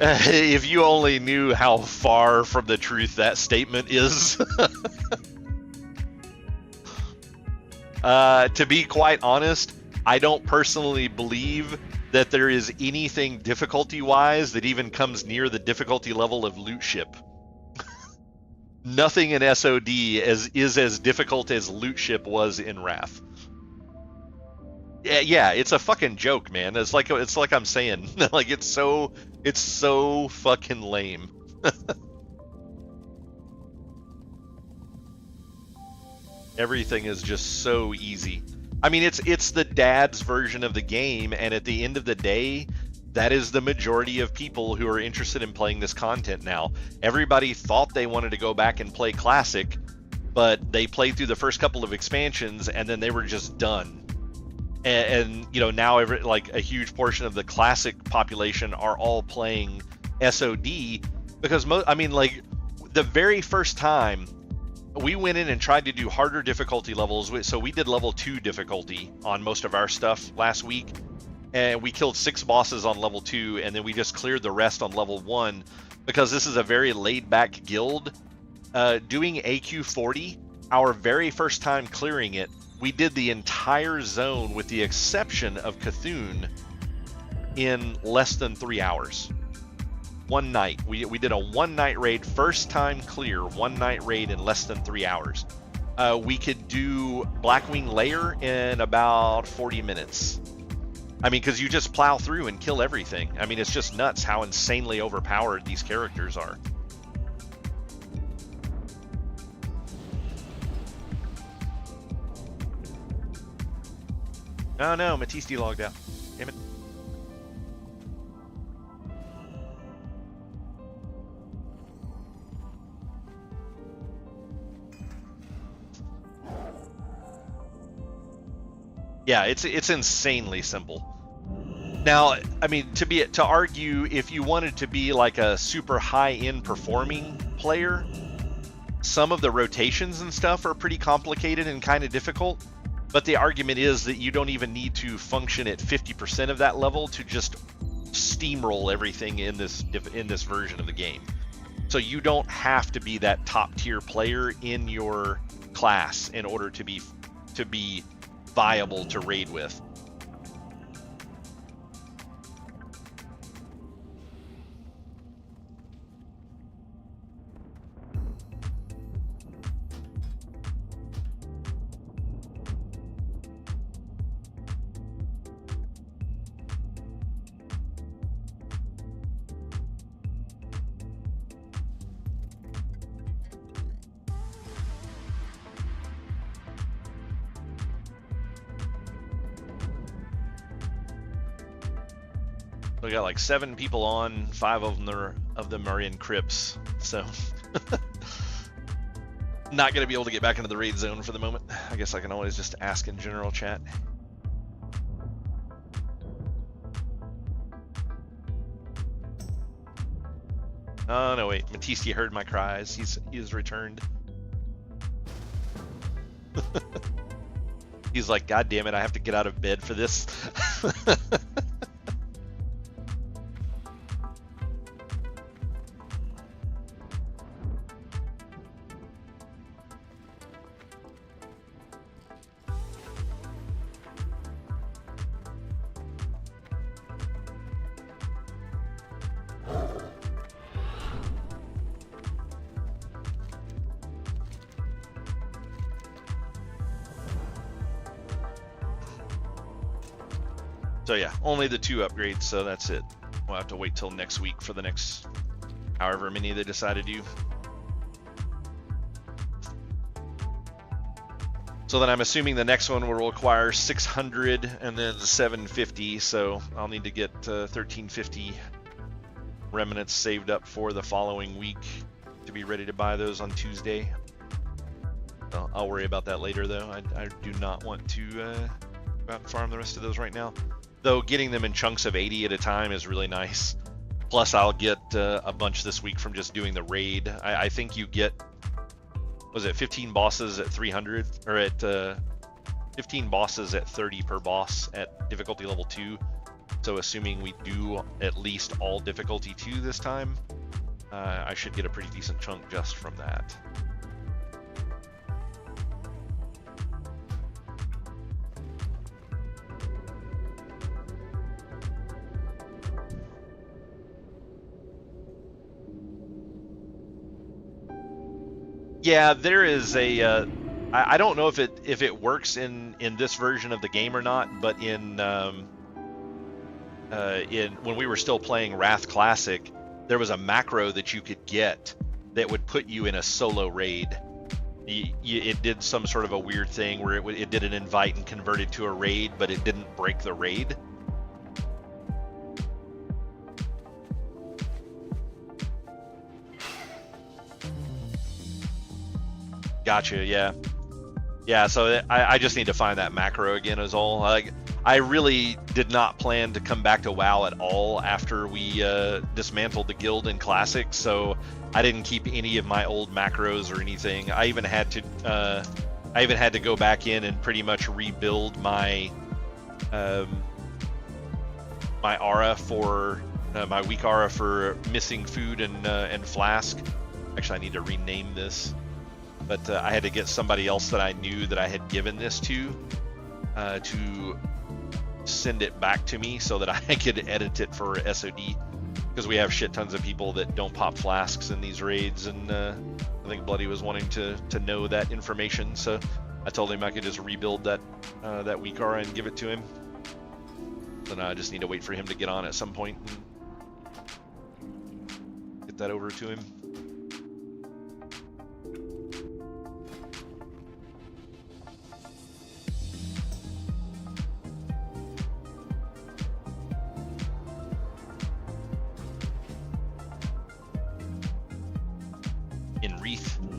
If you only knew how far from the truth that statement is. To be quite honest, I don't personally believe that there is anything difficulty-wise that even comes near the difficulty level of Loot Ship. Nothing in SoD is as difficult as Loot Ship was in Wrath. Yeah, it's a fucking joke, man. It's like I'm saying, like it's so fucking lame. Everything is just so easy. I mean, it's the dad's version of the game, and at the end of the day, that is the majority of people who are interested in playing this content now. Everybody thought they wanted to go back and play Classic, but they played through the first couple of expansions, and then they were just done. And you know, now like a huge portion of the Classic population are all playing SoD because I mean, like the very first time we went in and tried to do harder difficulty levels, so we did level 2 difficulty on most of our stuff last week, and we killed 6 bosses on level 2, and then we just cleared the rest on level 1 because this is a very laid-back guild. Doing AQ40, our very first time clearing it, we did the entire zone with the exception of Cthulhu in less than 3 hours. One night. We did a one-night raid, first time clear, one-night raid in less than 3 hours. We could do Blackwing Lair in about 40 minutes. I mean, because you just plow through and kill everything. I mean, it's just nuts how insanely overpowered these characters are. Oh no, Matisse logged out. Damn it. Yeah, it's insanely simple. Now, I mean, to argue if you wanted to be like a super high-end performing player, some of the rotations and stuff are pretty complicated and kind of difficult. But the argument is that you don't even need to function at 50% of that level to just steamroll everything in this version of the game. So you don't have to be that top tier player in your class in order to be viable to raid with. We got like 7 people on, 5 of them are in crypts, so not gonna be able to get back into the raid zone for the moment. I guess I can always just ask in general chat. Oh no, wait, Matisse heard my cries. He has returned. He's like, God damn it, I have to get out of bed for this. So yeah, only the 2 upgrades, so that's it. We'll have to wait till next week for the next however many they decide to do. So then I'm assuming the next one will require 600 and then 750, so I'll need to get 1350 remnants saved up for the following week to be ready to buy those on Tuesday. I'll worry about that later though. I do not want to go out and farm the rest of those right now. Though getting them in chunks of 80 at a time is really nice. Plus I'll get a bunch this week from just doing the raid. I think you get, was it 15 bosses at 300? Or at 15 bosses at 30 per boss at difficulty level 2. So assuming we do at least all difficulty 2 this time, I should get a pretty decent chunk just from that. Yeah, there is a. I don't know if it works in this version of the game or not, but in when we were still playing Wrath Classic, there was a macro that you could get that would put you in a solo raid. It did some sort of a weird thing where it did an invite and converted to a raid, but it didn't break the raid. Gotcha, yeah. Yeah, so I just need to find that macro again is all. Like, I really did not plan to come back to WoW at all after we dismantled the guild in Classic, so I didn't keep any of my old macros or anything. I even had to go back in and pretty much rebuild my my aura for my weak aura for missing food and flask. Actually, I need to rename this. But I had to get somebody else that I knew that I had given this to send it back to me so that I could edit it for SoD, because we have shit tons of people that don't pop flasks in these raids, and I think Bloody was wanting to know that information, so I told him I could just rebuild that weak aura and give it to him. Then I just need to wait for him to get on at some point and get that over to him.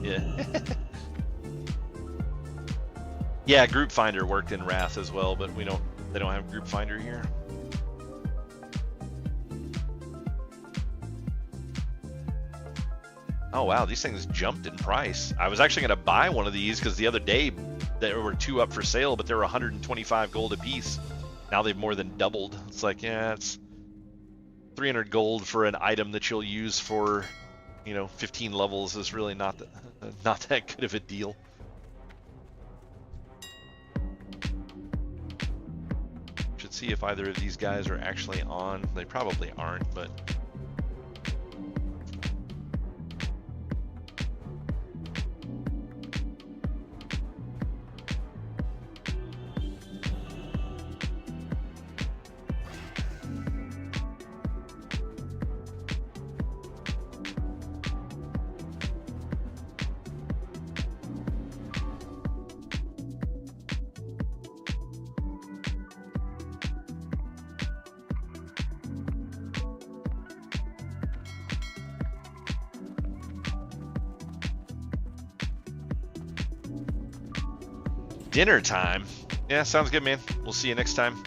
Yeah. Yeah, Group Finder worked in Wrath as well, but they don't have Group Finder here. Oh wow, these things jumped in price. I was actually going to buy one of these because the other day there were 2 up for sale, but they were 125 gold a piece. Now they've more than doubled. It's like, yeah, it's 300 gold for an item that you'll use for 15 levels is really not that good of a deal. Should see if either of these guys are actually on. They probably aren't, but dinner time. Yeah, sounds good, man. We'll see you next time.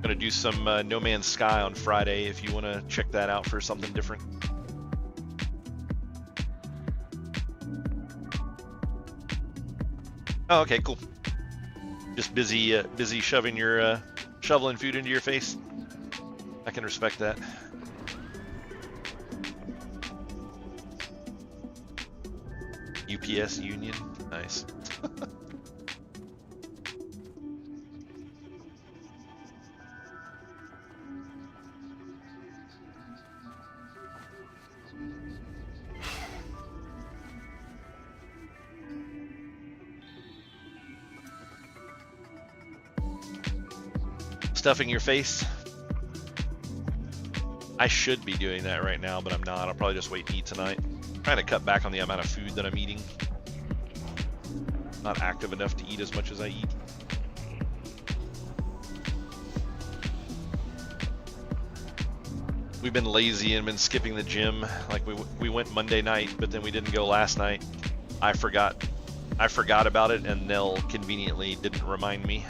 Gonna do some No Man's Sky on Friday if you want to check that out for something different. Oh, okay, cool. Just busy shoving your shoveling food into your face. I can respect that. UPS Union, nice. Stuffing your face. I should be doing that right now, but I'm not. I'll probably just wait and eat tonight. Trying to cut back on the amount of food that I'm eating. Not active enough to eat as much as I eat. We've been lazy and been skipping the gym. Like we went Monday night, but then we didn't go last night. I forgot about it, and Nell conveniently didn't remind me.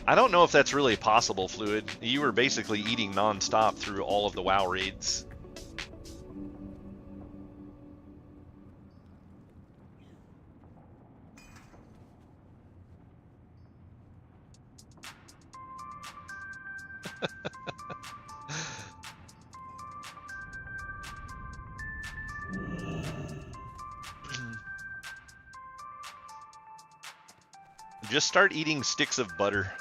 I don't know if that's really possible, Fluid. You were basically eating non-stop through all of the WoW raids. Just start eating sticks of butter.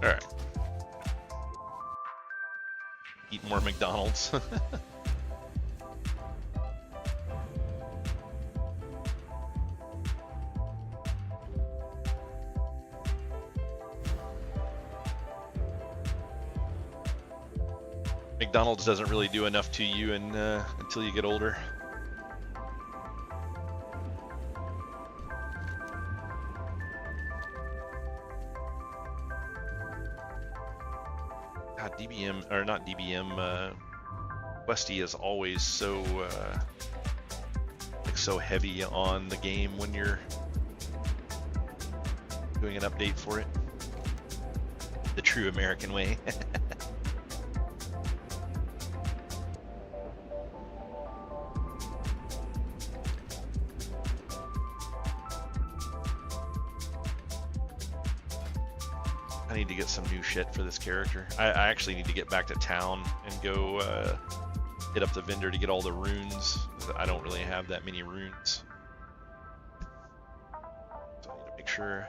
All right. Eat more McDonald's. McDonald's doesn't really do enough to you until you get older. God, DBM, or not DBM, Questy is always so like so heavy on the game when you're doing an update for it. The true American way. I need to get some new shit for this character. I actually need to get back to town and go hit up the vendor to get all the runes. I don't really have that many runes. So I need to make sure.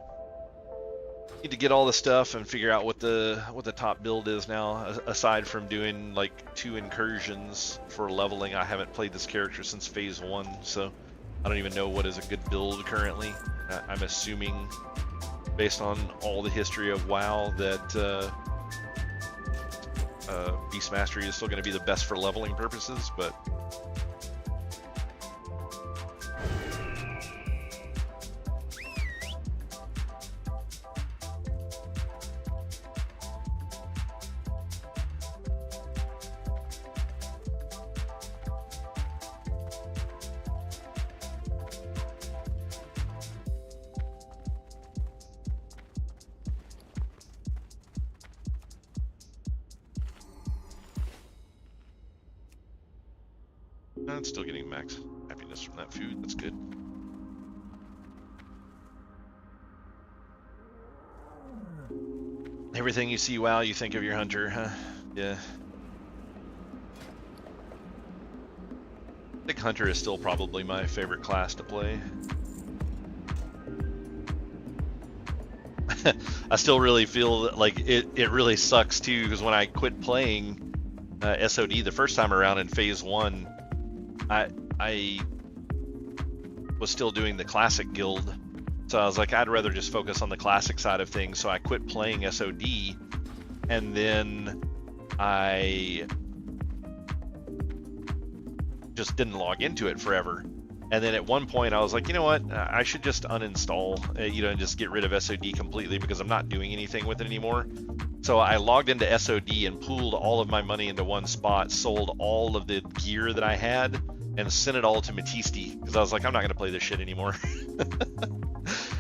Need to get all the stuff and figure out what the top build is now. Aside from doing like 2 incursions for leveling, I haven't played this character since phase 1, so I don't even know what is a good build currently. I'm assuming, based on all the history of WoW, that Beast Mastery is still going to be the best for leveling purposes, but I'm still getting max happiness from that food. That's good. Everything you see WoW, you think of your hunter, huh? Yeah. I think hunter is still probably my favorite class to play. I still really feel that, like, it really sucks too, because when I quit playing SoD the first time around in phase 1, I was still doing the classic guild, so I was like, I'd rather just focus on the classic side of things. So I quit playing SoD, and then I just didn't log into it forever. And then at one point I was like, you know what, I should just uninstall, and just get rid of SoD completely, because I'm not doing anything with it anymore. So I logged into SoD and pooled all of my money into one spot, sold all of the gear that I had, and sent it all to Matisti, because I was like, I'm not going to play this shit anymore.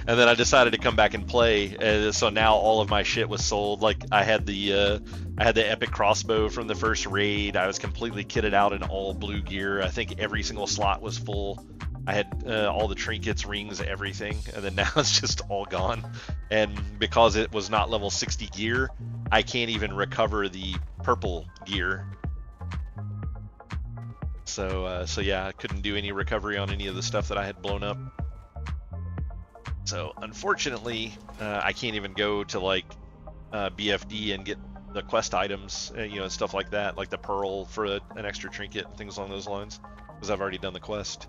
And then I decided to come back and play, so now all of my shit was sold. Like, I had the epic crossbow from the first raid. I was completely kitted out in all blue gear. I think every single slot was full. I had all the trinkets, rings, everything, and then now it's just all gone. And because it was not level 60 gear, I can't even recover the purple gear. So yeah, I couldn't do any recovery on any of the stuff that I had blown up. So unfortunately, I can't even go to like BFD and get the quest items, and stuff like that, like the pearl for an extra trinket and things along those lines, because I've already done the quest.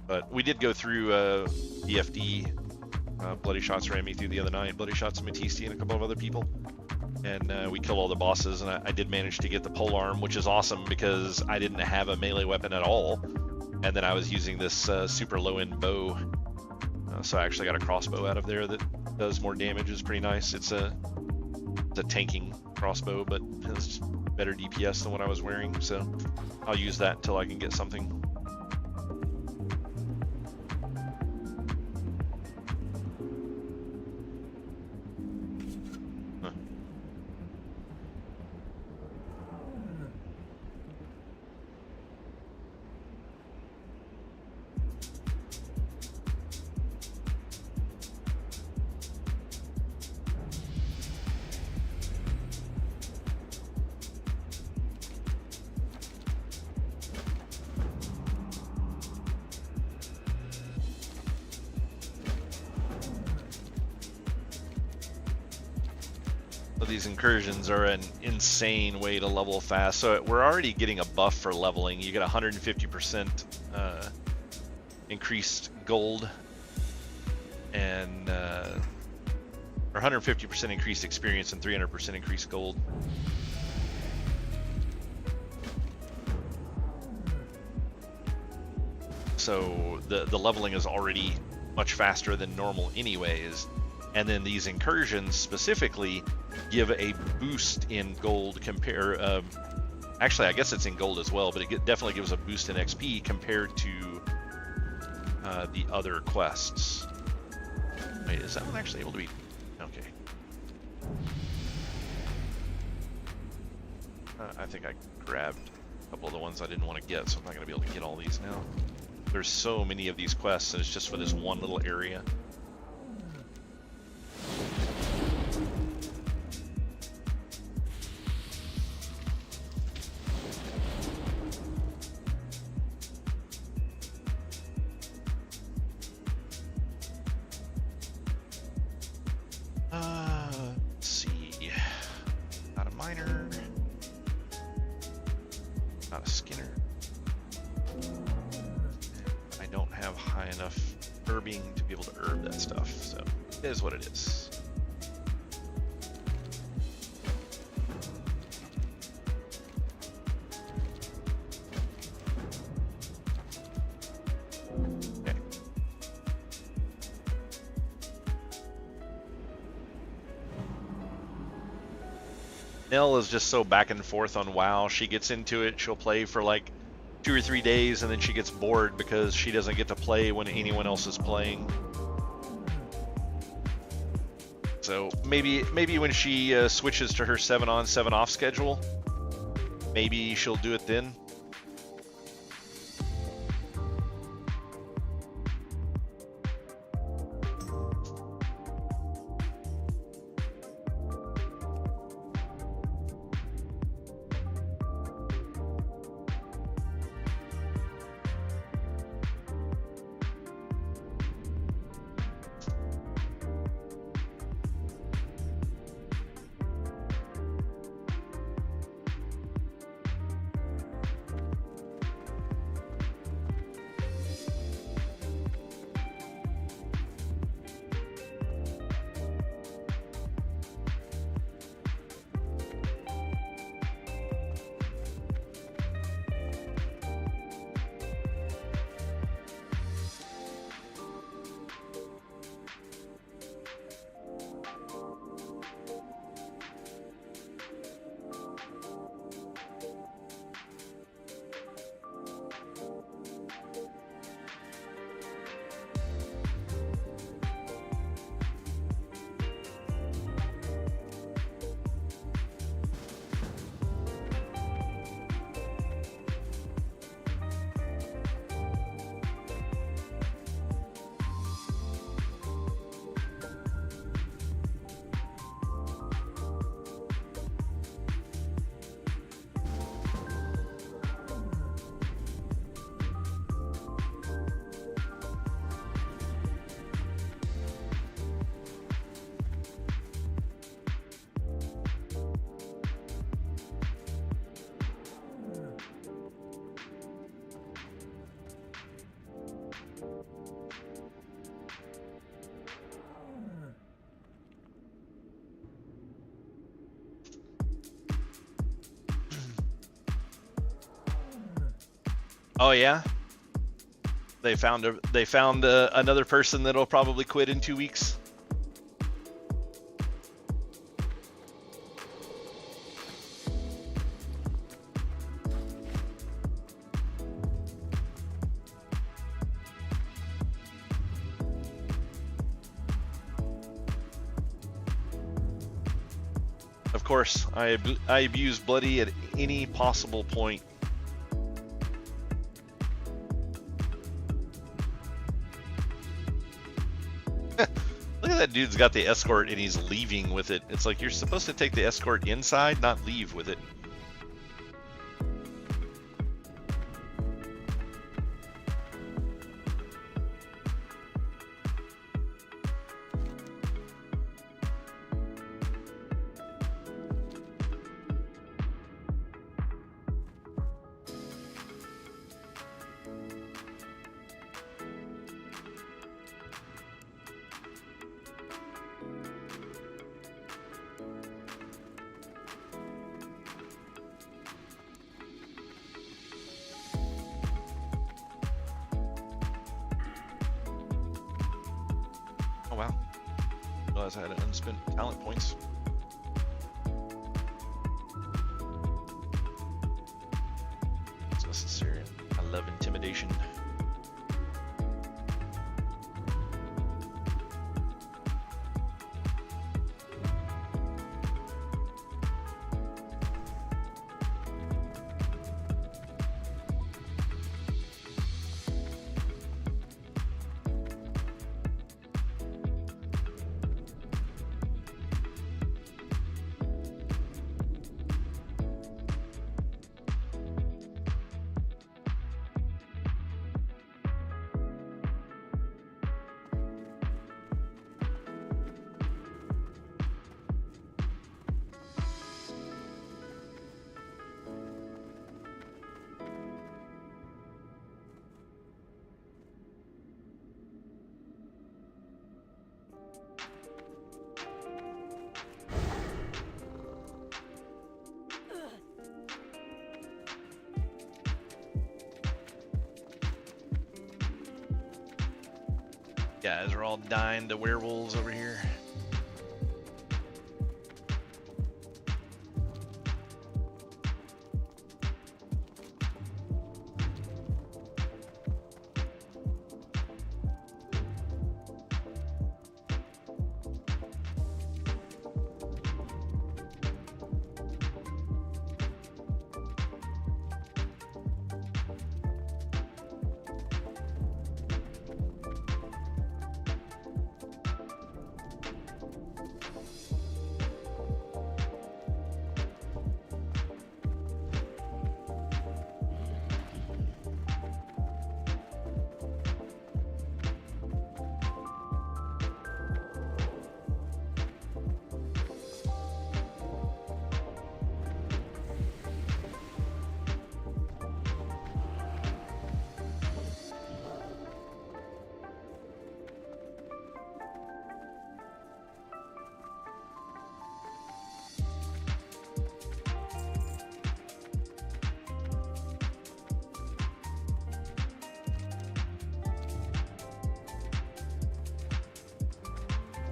But we did go through BFD. Bloody Shots ran me through the other night. Bloody Shots, Matisti, and a couple of other people. And we killed all the bosses, and I did manage to get the polearm, which is awesome because I didn't have a melee weapon at all. And then I was using this super low-end bow. So I actually got a crossbow out of there that does more damage. It's pretty nice. It's a tanking crossbow, but it's just better DPS than what I was wearing. So I'll use that until I can get something. But these incursions are an insane way to level fast. So we're already getting a buff for leveling. You get 150% increased gold and or 150% increased experience and 300% increased gold. So the leveling is already much faster than normal anyways. And then these incursions specifically give a boost in gold actually I guess it's in gold as well, but it definitely gives a boost in XP compared to the other quests. Wait, is that one actually able to be... Okay. I think I grabbed a couple of the ones I didn't want to get, so I'm not going to be able to get all these now. There's so many of these quests, and it's just for this one little area. Let's see. Not a miner. Not a skinner. I don't have high enough herbing to be able to herb that stuff, so it is what it is. Okay. Nell is just so back and forth on WoW. She gets into it, she'll play for like 2 or 3 days, and then she gets bored because she doesn't get to play when anyone else is playing. So maybe when she switches to her 7 on 7 off schedule, maybe she'll do it then. Oh yeah, they found another person that'll probably quit in 2 weeks. Of course, I abuse Bloody at any possible point. Look at that dude's got the escort and he's leaving with it. It's like you're supposed to take the escort inside, not leave with it. Oh wow. Realized I had unspent talent points. It's necessary. I love intimidation. Guys are all dying to werewolves over here.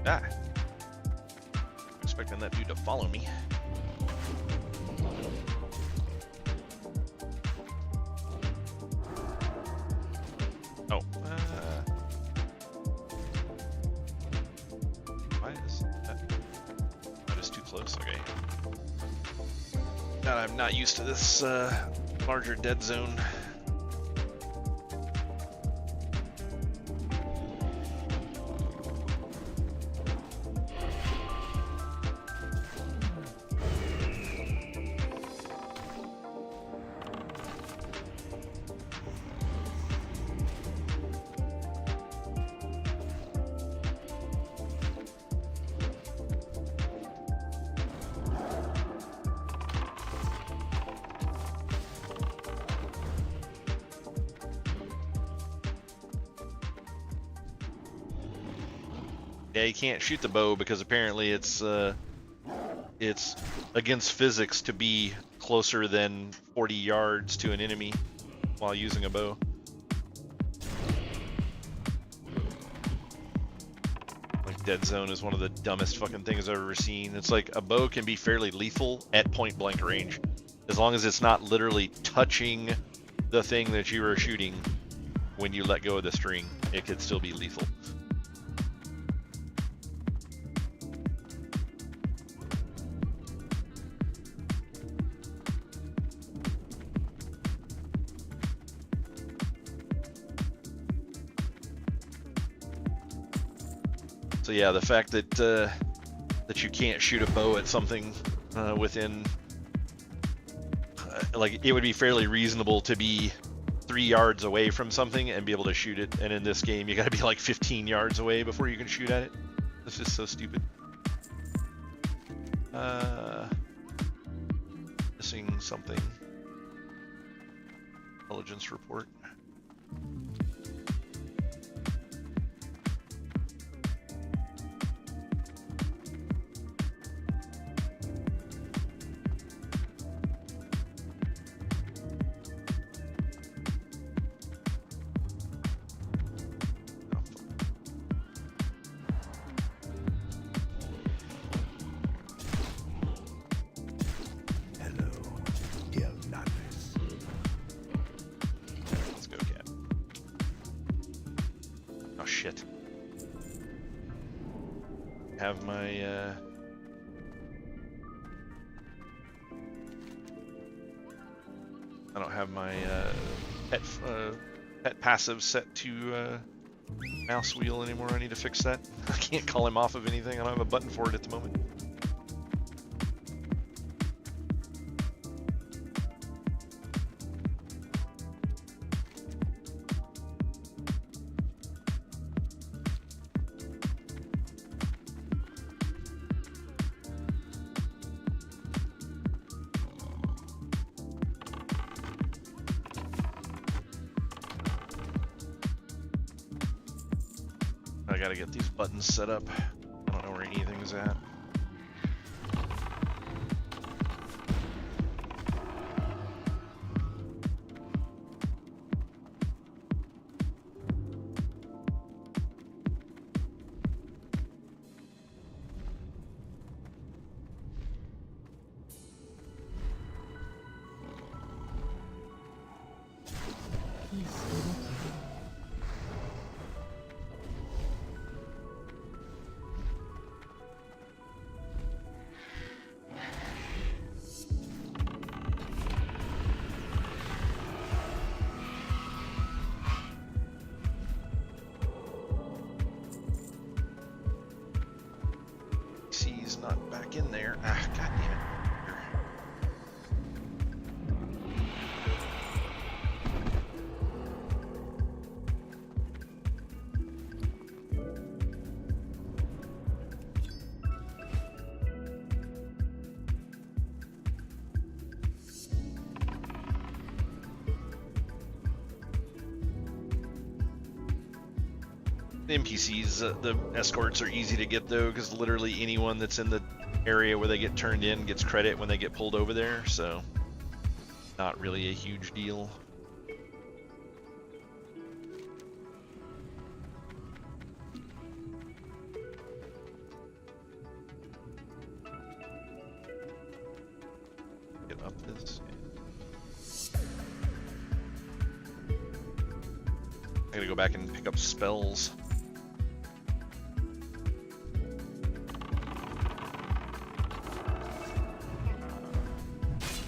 Ah. Expecting that dude to follow me. Oh. Why is that? That is too close. Okay. God, I'm not used to this larger dead zone. Yeah, you can't shoot the bow because apparently it's against physics to be closer than 40 yards to an enemy while using a bow. Like dead zone is one of the dumbest fucking things I've ever seen. It's like a bow can be fairly lethal at point blank range, as long as it's not literally touching the thing that you are shooting. When you let go of the string, it could still be lethal. So yeah, the fact that that you can't shoot a bow at something within, like, it would be fairly reasonable to be 3 yards away from something and be able to shoot it, and in this game you got to be like 15 yards away before you can shoot at it. It's just so stupid. Missing something. Intelligence report. have my pet passive set to mouse wheel anymore. I need to fix that. I can't call him off of anything. I don't have a button for it at the moment. I gotta get these buttons set up. I don't know where anything is at. He's not back in there. Ah, god damn it. The NPCs, the escorts are easy to get though, because literally anyone that's in the area where they get turned in gets credit when they get pulled over there, so not really a huge deal. Get up this. I gotta go back and pick up spells.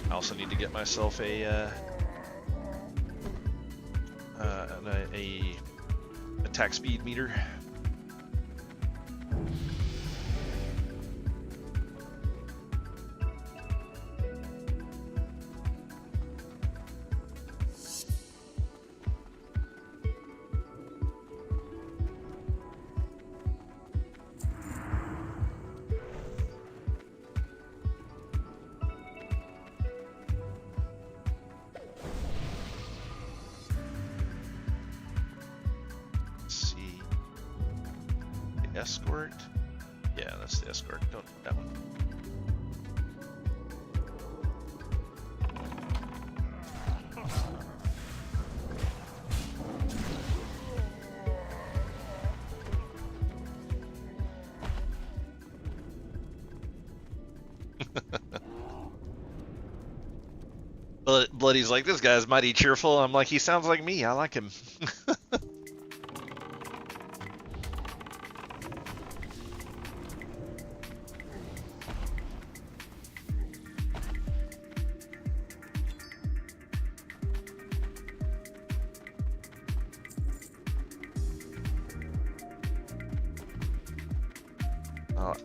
I also need to get myself a attack speed meter. Escort? Yeah, that's the escort. Don't do that one. Bloody's like, this guy's mighty cheerful. I'm like, he sounds like me. I like him.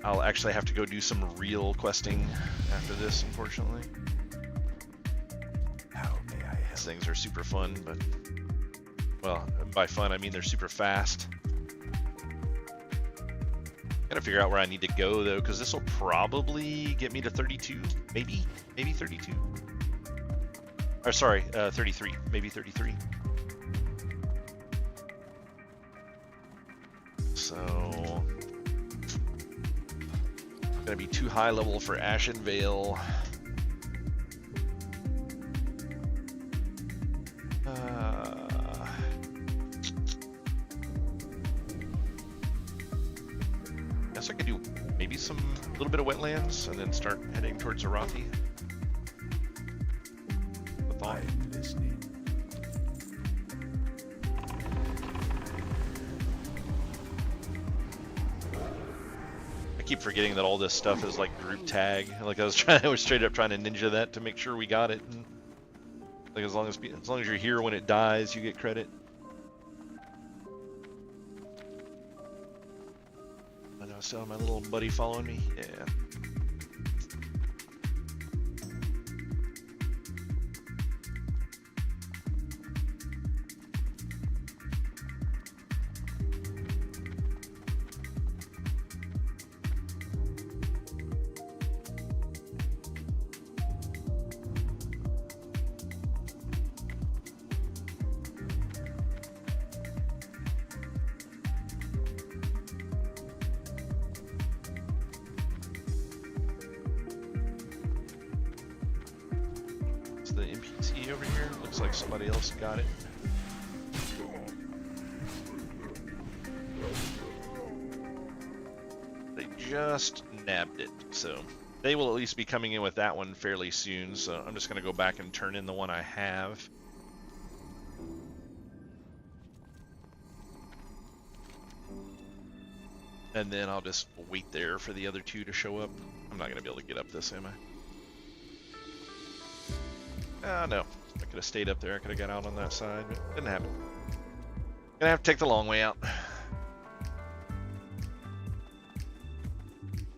I'll actually have to go do some real questing after this, unfortunately. How may I help? These things are super fun, but, well, by fun I mean they're super fast. Gotta figure out where I need to go though, because this will probably get me to 32, maybe 32. Or sorry, 33, maybe 33. So, gonna be too high level for Ashen Vale. Guess I could do maybe some little bit of wetlands and then start heading towards Arathi. I'm listening. I keep forgetting that all this stuff is like group tag. Like I was straight up trying to ninja that to make sure we got it. And like as long as you're here when it dies, you get credit. I know I still have my little buddy following me. Yeah. The NPC over here looks like somebody else got it. They just nabbed it, so they will at least be coming in with that one fairly soon. So I'm just going to go back and turn in the one I have. And then I'll just wait there for the other two to show up. I'm not going to be able to get up this, am I? Ah, no. I could have stayed up there. I could have got out on that side, but didn't happen. Gonna have to take the long way out.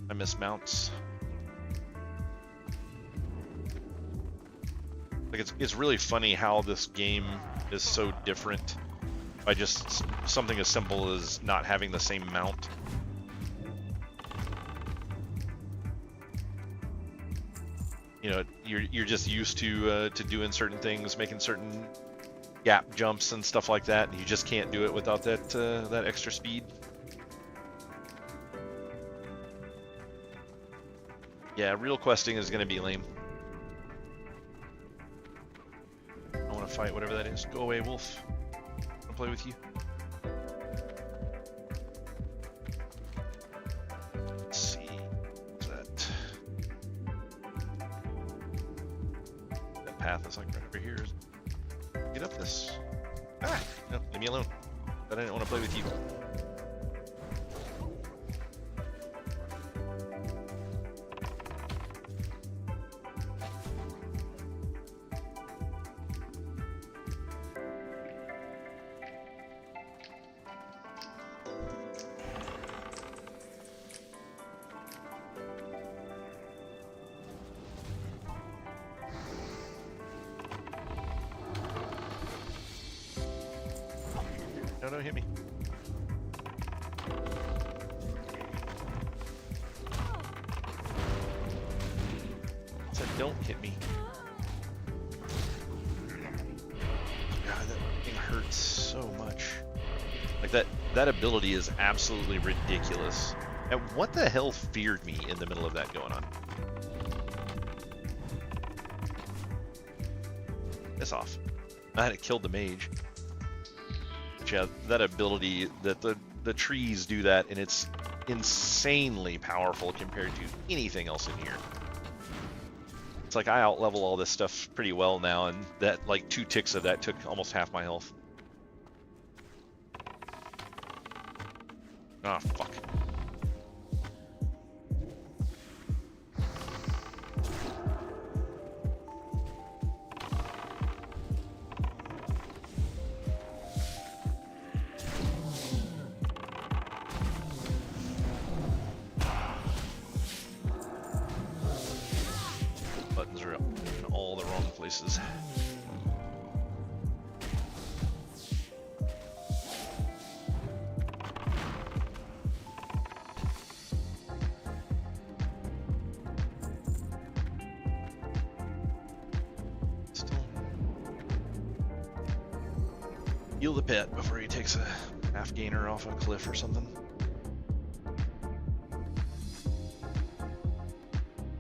I miss mounts. Like it's really funny how this game is so different by just something as simple as not having the same mount. You know, you're just used to doing certain things, making certain gap jumps and stuff like that, and you just can't do it without that extra speed. Yeah, real questing is going to be lame. I want to fight whatever that is. Go away, wolf. I want to play with you. Let's see. What's that? That path is like right over here. Get up this. Ah! No, leave me alone. But I didn't want to play with you. No, don't hit me. I said don't hit me. God, that thing hurts so much. Like that ability is absolutely ridiculous. And what the hell feared me in the middle of that going on? Piss off. I had it killed the mage. Yeah, that ability, that the trees do that, and it's insanely powerful compared to anything else in here. It's like I outlevel all this stuff pretty well now, and that like 2 ticks of that took almost half my health. Ah, fuck. Buttons are up in all the wrong places. Heal the pet before he takes a half gainer off a cliff or something.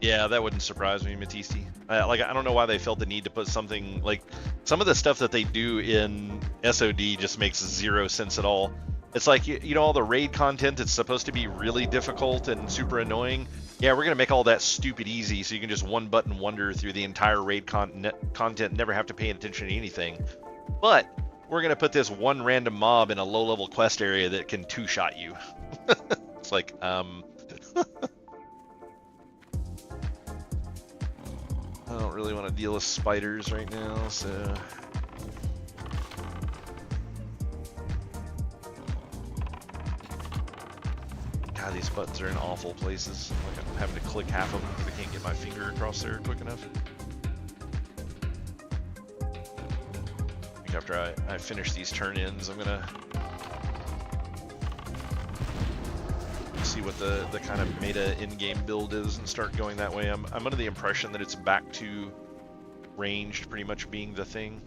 Yeah, that wouldn't surprise me, Matisti. Like, I don't know why they felt the need to put something like some of the stuff that they do in SoD just makes 0 sense at all. It's like, you know, all the raid content, it's supposed to be really difficult and super annoying. Yeah, we're gonna make all that stupid easy so you can just one button wonder through the entire raid content, never have to pay attention to anything. But we're gonna put this one random mob in a low-level quest area that can 2-shot you. It's like, I don't really want to deal with spiders right now, so. God, these buttons are in awful places. Like I'm having to click half of them because I can't get my finger across there quick enough. I think after I finish these turn-ins, I'm gonna see what the kind of meta in-game build is and start going that way. I'm under the impression that it's back to ranged pretty much being the thing.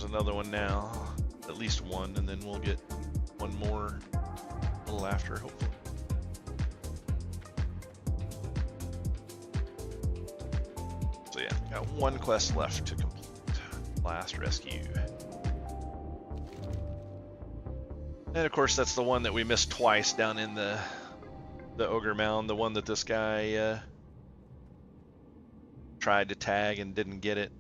Another one now, at least one, and then we'll get one more a little after, hopefully. So yeah, got one quest left to complete. Last rescue. And of course that's the one that we missed twice down in the Ogre Mound, the one that this guy tried to tag and didn't get it.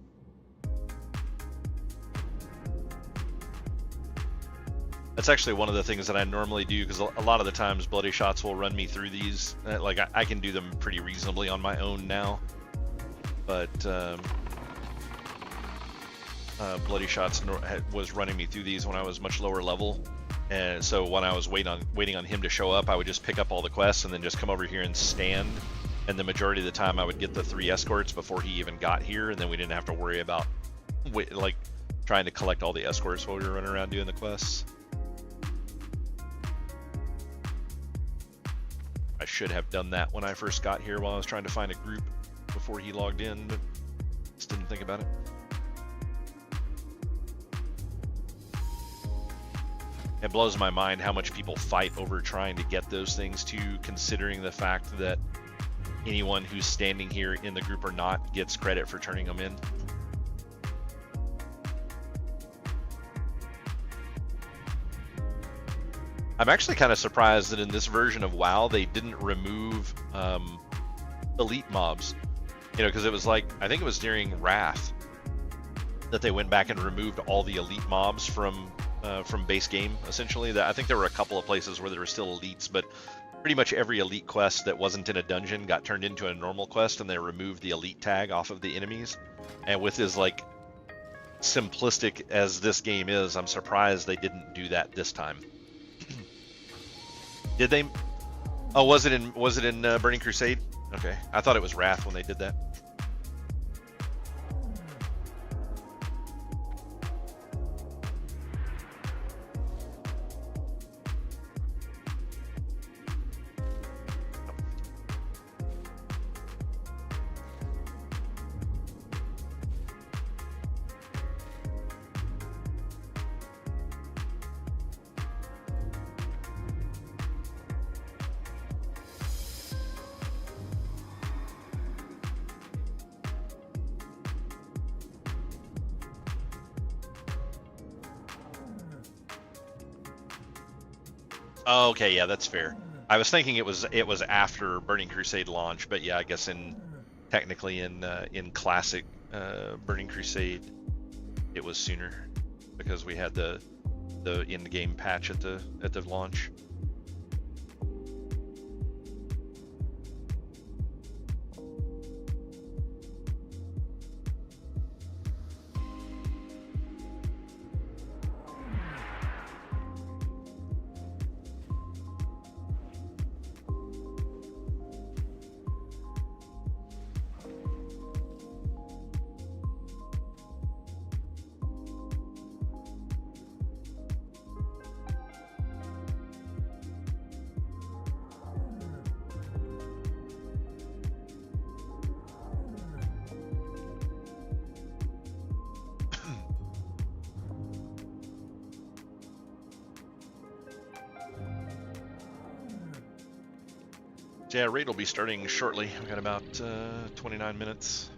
That's actually one of the things that I normally do, because a lot of the times Bloody Shots will run me through these. Like I can do them pretty reasonably on my own now, but Bloody Shots was running me through these when I was much lower level, and so when I was waiting on him to show up, I would just pick up all the quests and then just come over here and stand. And the majority of the time, I would get the 3 escorts before he even got here, and then we didn't have to worry about like trying to collect all the escorts while we were running around doing the quests. I should have done that when I first got here while I was trying to find a group before he logged in, but just didn't think about it. It blows my mind how much people fight over trying to get those things too, considering the fact that anyone who's standing here in the group or not gets credit for turning them in. I'm actually kind of surprised that in this version of WoW they didn't remove elite mobs, you know, because it was like, I think it was during Wrath that they went back and removed all the elite mobs from base game, essentially. I think there were a couple of places where there were still elites, but pretty much every elite quest that wasn't in a dungeon got turned into a normal quest, and they removed the elite tag off of the enemies. And with as like simplistic as this game is, I'm surprised they didn't do that this time. Did they? Oh, was it in Burning Crusade? Okay, I thought it was Wrath when they did that. Oh, okay, yeah, that's fair. I was thinking it was after Burning Crusade launch, but yeah, I guess technically in classic Burning Crusade, it was sooner because we had the in-game patch at the launch. So yeah, raid will be starting shortly. We've got about 29 minutes.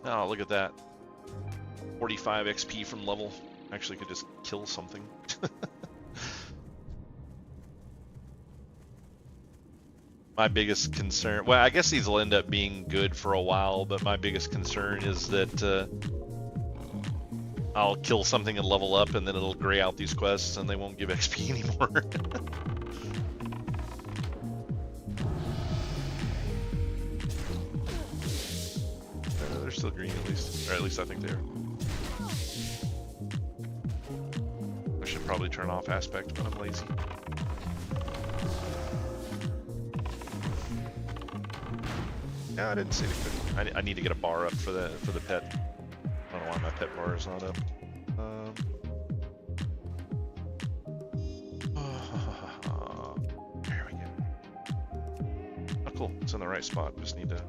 Oh, look at that. 45 XP from level. Actually could just kill something. My biggest concern, well, I guess these will end up being good for a while, but my biggest concern is that I'll kill something and level up, and then it'll gray out these quests and they won't give XP anymore. They're still green at least, or at least I think they are. I should probably turn off aspect, but I'm lazy. No, I didn't say they couldn't. I need to get a bar up for the pet. I don't know why my pet bar is not up. There we go. Oh, cool. It's in the right spot. Just need to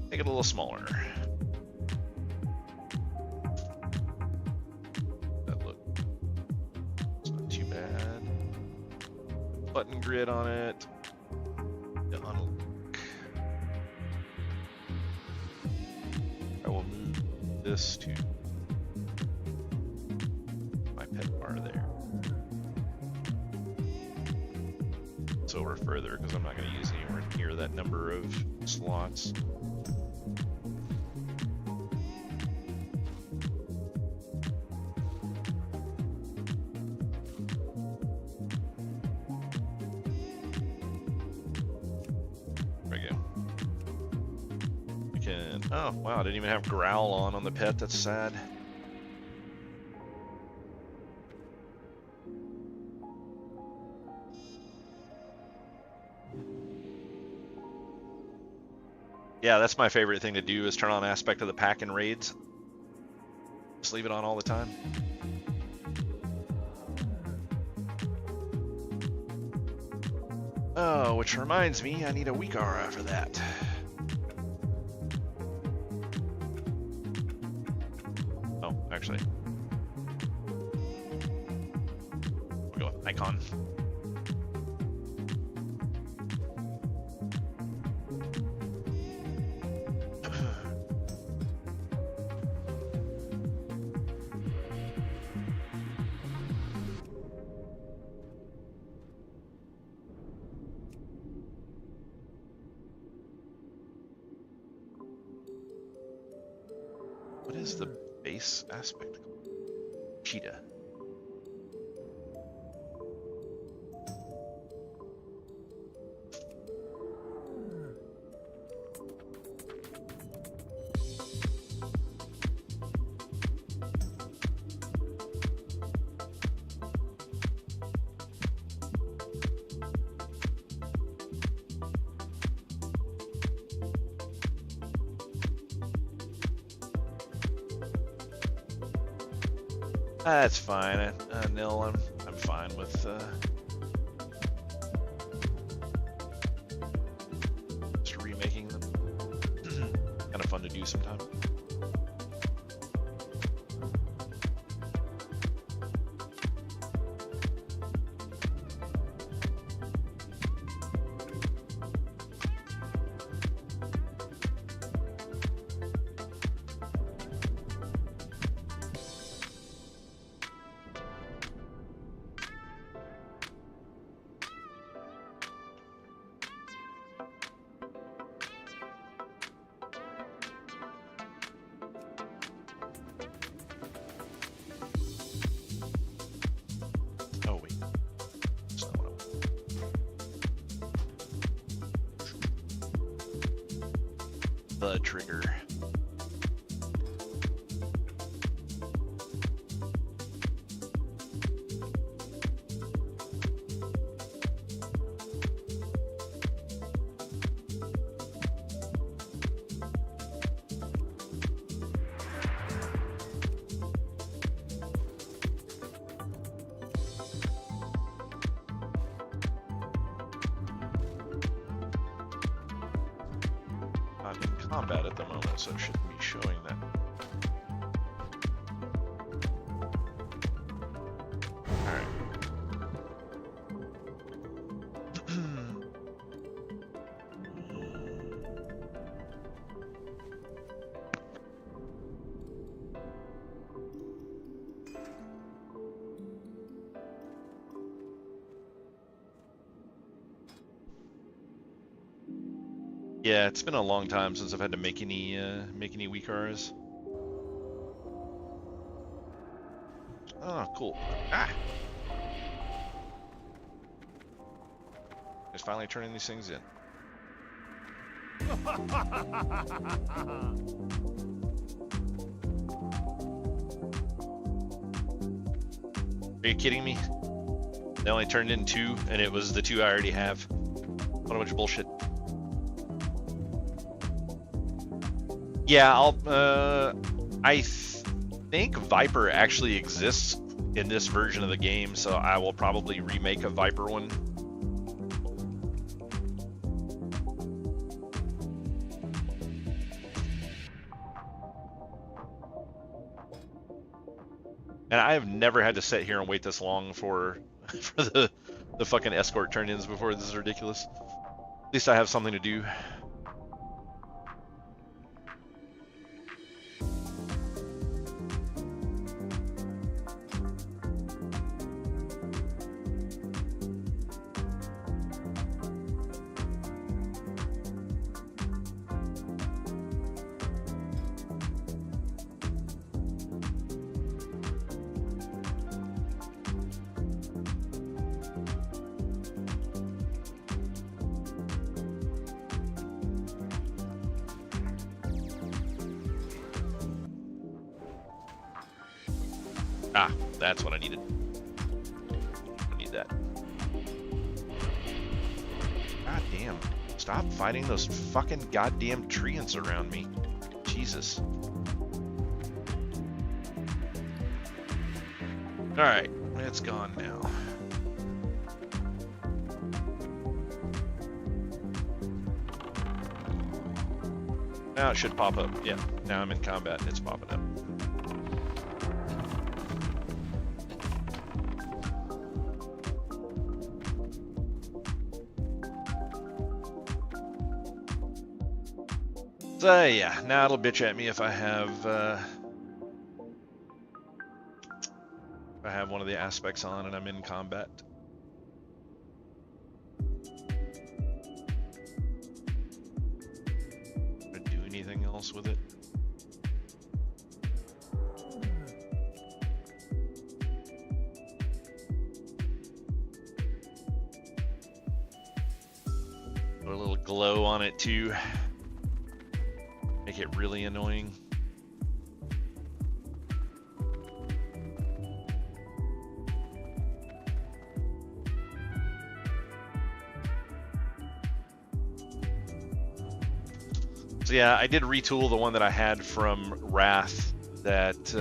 make it a little smaller. That look. It's not too bad. Button grid on it. I will move this to my pet bar there. It's over further because I'm not going to use anywhere near that number of slots. Oh, wow, I didn't even have growl on the pet. That's sad. Yeah, that's my favorite thing to do is turn on aspect of the pack in raids. Just leave it on all the time. Oh, which reminds me, I need a weak aura for that. Actually, we'll go with icon. What is the base aspect called? Cheetah. That's fine. Nil, I'm fine with just remaking them. Kind of fun to do sometimes. the trigger. Not in combat at the moment, so it shouldn't be showing that. Alright. Yeah, it's been a long time since I've had to make any weak Rs. Oh, cool. Ah! Just finally turning these things in. Are you kidding me? They only turned in 2, and it was the 2 I already have. What a bunch of bullshit. Yeah, I think Viper actually exists in this version of the game, so I will probably remake a Viper one. And I have never had to sit here and wait this long for the fucking escort turn-ins before. This is ridiculous. At least I have something to do. Ah, that's what I needed. I need that. God damn. Stop fighting those fucking goddamn treants around me. Jesus. Alright, it's gone now. Now it should pop up. Yeah, now I'm in combat and it's popping up. So yeah, now it'll bitch at me if I have one of the aspects on and I'm in combat. Can I do anything else with it? Put a little glow on it too. Make it really annoying. So yeah, I did retool the one that I had from Wrath that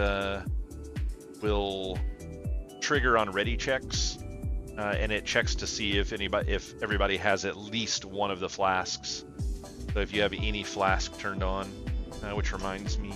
will trigger on ready checks, and it checks to see if everybody has at least one of the flasks. So if you have any flask turned on, which reminds me,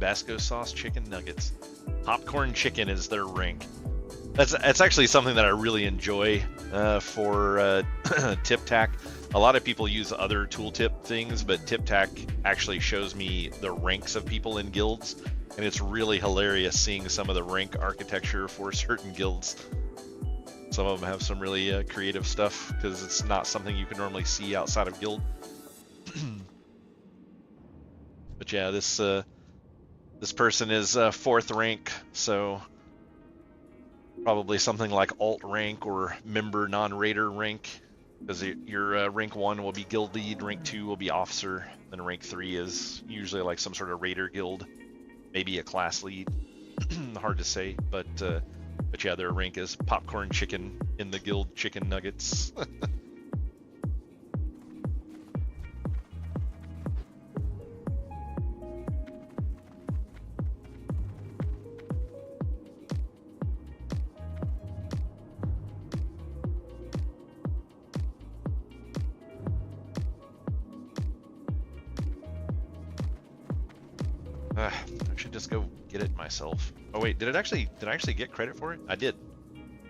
Tabasco sauce chicken nuggets. Popcorn chicken is their rank. That's actually something that I really enjoy for Tip Tack. A lot of people use other tooltip things, but Tip Tack actually shows me the ranks of people in guilds, and it's really hilarious seeing some of the rank architecture for certain guilds. Some of them have some really creative stuff because it's not something you can normally see outside of guild. But yeah, this person is 4th rank, so probably something like alt rank or member non-raider rank, because your rank 1 will be guild lead, rank 2 will be officer, then rank 3 is usually like some sort of raider guild, maybe a class lead. Hard to say, but yeah, their rank is popcorn chicken in the guild chicken nuggets. I should just go get it myself. Oh wait, did I actually get credit for it? I did.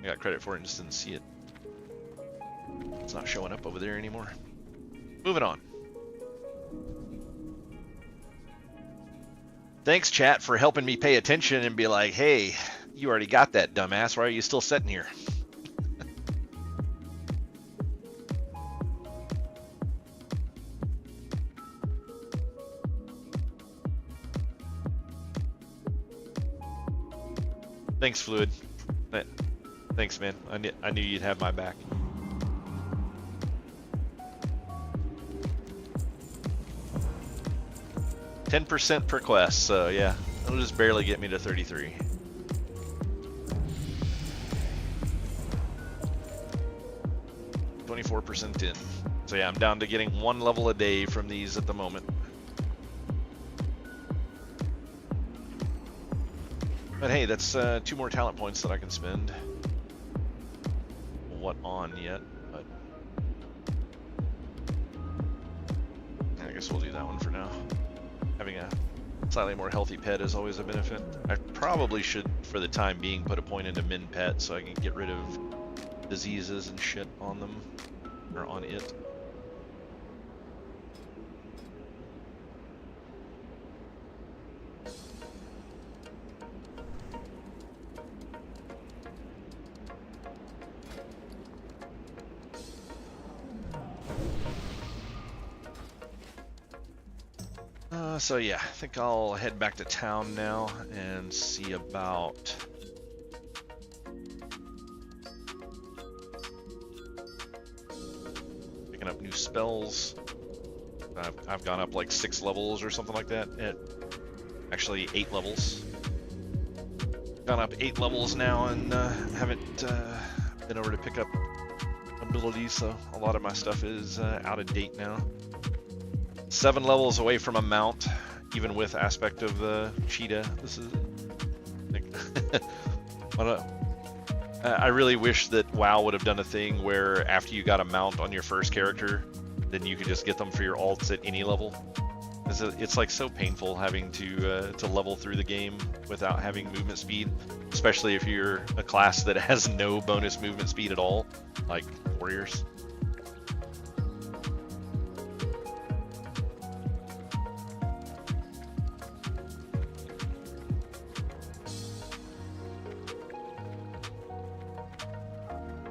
I got credit for it and just didn't see it. It's not showing up over there anymore. Moving on. Thanks, chat, for helping me pay attention and be like, hey, you already got that, dumbass. Why are you still sitting here? Thanks, Fluid. Thanks, man. I knew you'd have my back. $10% per quest, so yeah, it'll just barely get me to 33. $24% in. So yeah, I'm down to getting 1 level a day from these at the moment. But hey, that's 2 more talent points that I can spend. What on yet, but I guess we'll do that one for now. Having a slightly more healthy pet is always a benefit. I probably should, for the time being, put a point into min pet so I can get rid of diseases and shit on them, or on it. So yeah, I think I'll head back to town now and see about picking up new spells. I've gone up like 6 levels or something like that. Actually 8 levels. Gone up 8 levels now and haven't been over to pick up abilities, so a lot of my stuff is out of date now. 7 levels away from a mount, even with aspect of the cheetah. This is I really wish that WoW would have done a thing where after you got a mount on your first character, then you could just get them for your alts at any level. It's like so painful having to level through the game without having movement speed, especially if you're a class that has no bonus movement speed at all, like warriors.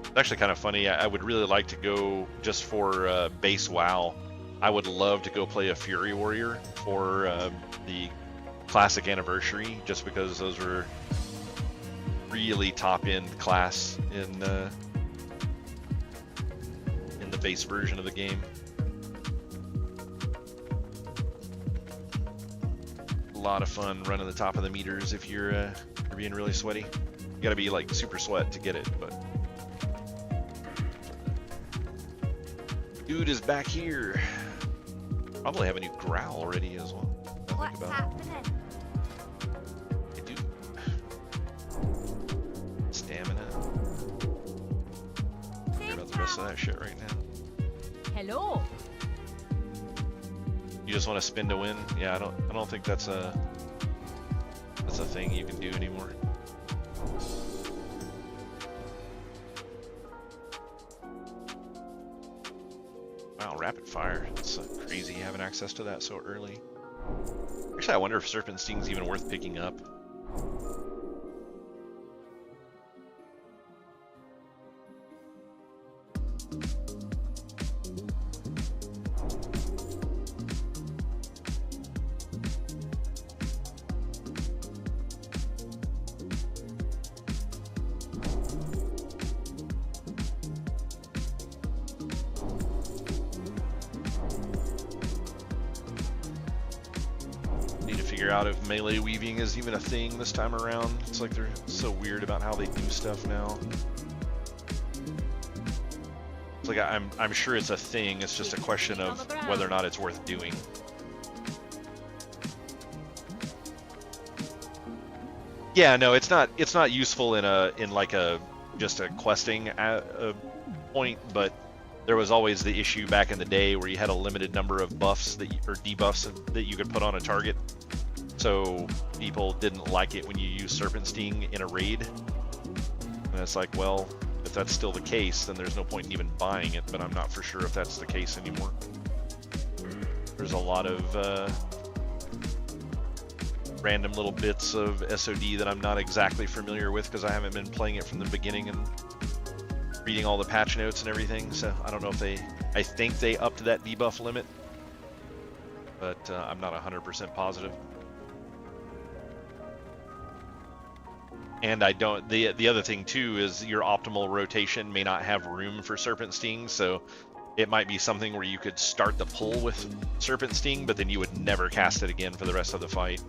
It's actually kind of funny. I would really like to go just for base WoW. I would love to go play a Fury Warrior for the Classic Anniversary, just because those were really top-end class in the base version of the game. A lot of fun running the top of the meters if you're being really sweaty. You gotta be like super sweat to get it, but. Dude is back here. Probably have a new growl already as well. What's happening? I do. Stamina. Forget about the rest of that shit right now. Hello. You just want to spin to win? Yeah, I don't think that's a a thing you can do anymore. Wow, rapid fire. It's crazy having access to that so early. Actually, I wonder if Serpent Sting's even worth picking up. Out if melee weaving is even a thing this time around. It's like they're so weird about how they do stuff now. It's like I'm sure it's a thing. It's just a question of whether or not it's worth doing. Yeah, no, it's not useful in like just a questing point, but there was always the issue back in the day where you had a limited number of buffs or debuffs that you could put on a target. So people didn't like it when you use Serpent Sting in a raid. And it's like, well, if that's still the case, then there's no point in even buying it, but I'm not for sure if that's the case anymore. There's a lot of random little bits of SoD that I'm not exactly familiar with because I haven't been playing it from the beginning and reading all the patch notes and everything. So I don't know if I think they upped that debuff limit, but I'm not 100% positive. And I don't. The other thing too is your optimal rotation may not have room for Serpent Sting, so it might be something where you could start the pull with Serpent Sting, but then you would never cast it again for the rest of the fight.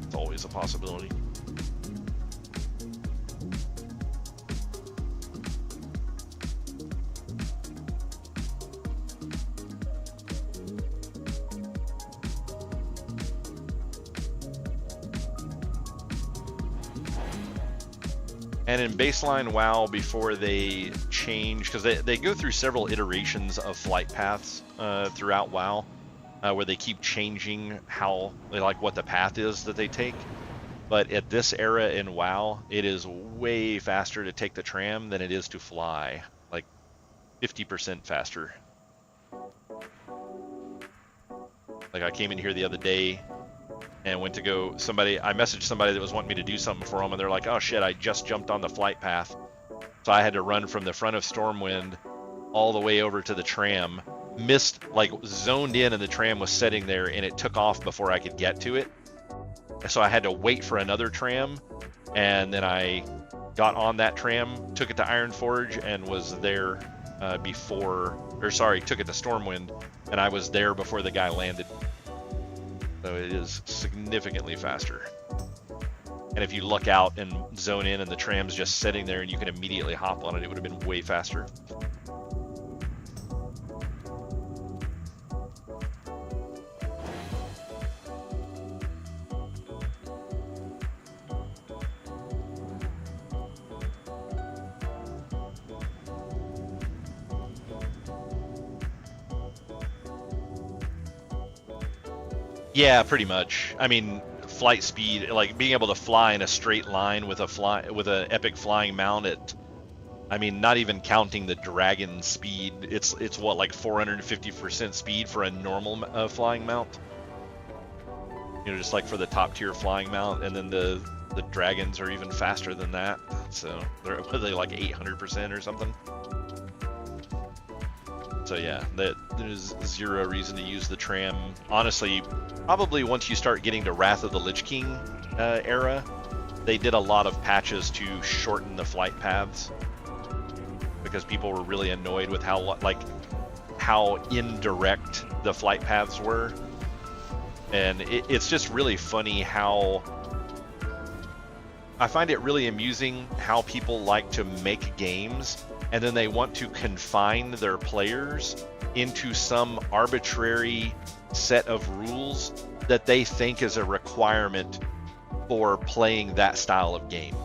It's always a possibility. And in baseline WoW, before they change, because they go through several iterations of flight paths throughout WoW, where they keep changing how they like what the path is that they take. But at this era in WoW, it is way faster to take the tram than it is to fly, like 50% faster. Like I came in here the other day and went to go, I messaged somebody that was wanting me to do something for them, and they're like, oh shit, I just jumped on the flight path. So I had to run from the front of Stormwind all the way over to the tram, zoned in and the tram was sitting there and it took off before I could get to it. So I had to wait for another tram, and then I got on that tram, took it to Ironforge, and was there took it to Stormwind, and I was there before the guy landed. So it is significantly faster. And if you look out and zone in and the tram's just sitting there and you can immediately hop on it, it would have been way faster. Yeah, pretty much. I mean, flight speed, like being able to fly in a straight line with a epic flying mount at, I mean, not even counting the dragon speed, it's what, like 450% speed for a normal flying mount. You know, just like for the top tier flying mount, and then the dragons are even faster than that. So they're like 800% or something. So yeah, there's zero reason to use the tram. Honestly, probably once you start getting to Wrath of the Lich King era, they did a lot of patches to shorten the flight paths because people were really annoyed with how indirect the flight paths were. And it's just really funny how I find it really amusing how people like to make games and then they want to confine their players into some arbitrary set of rules that they think is a requirement for playing that style of game.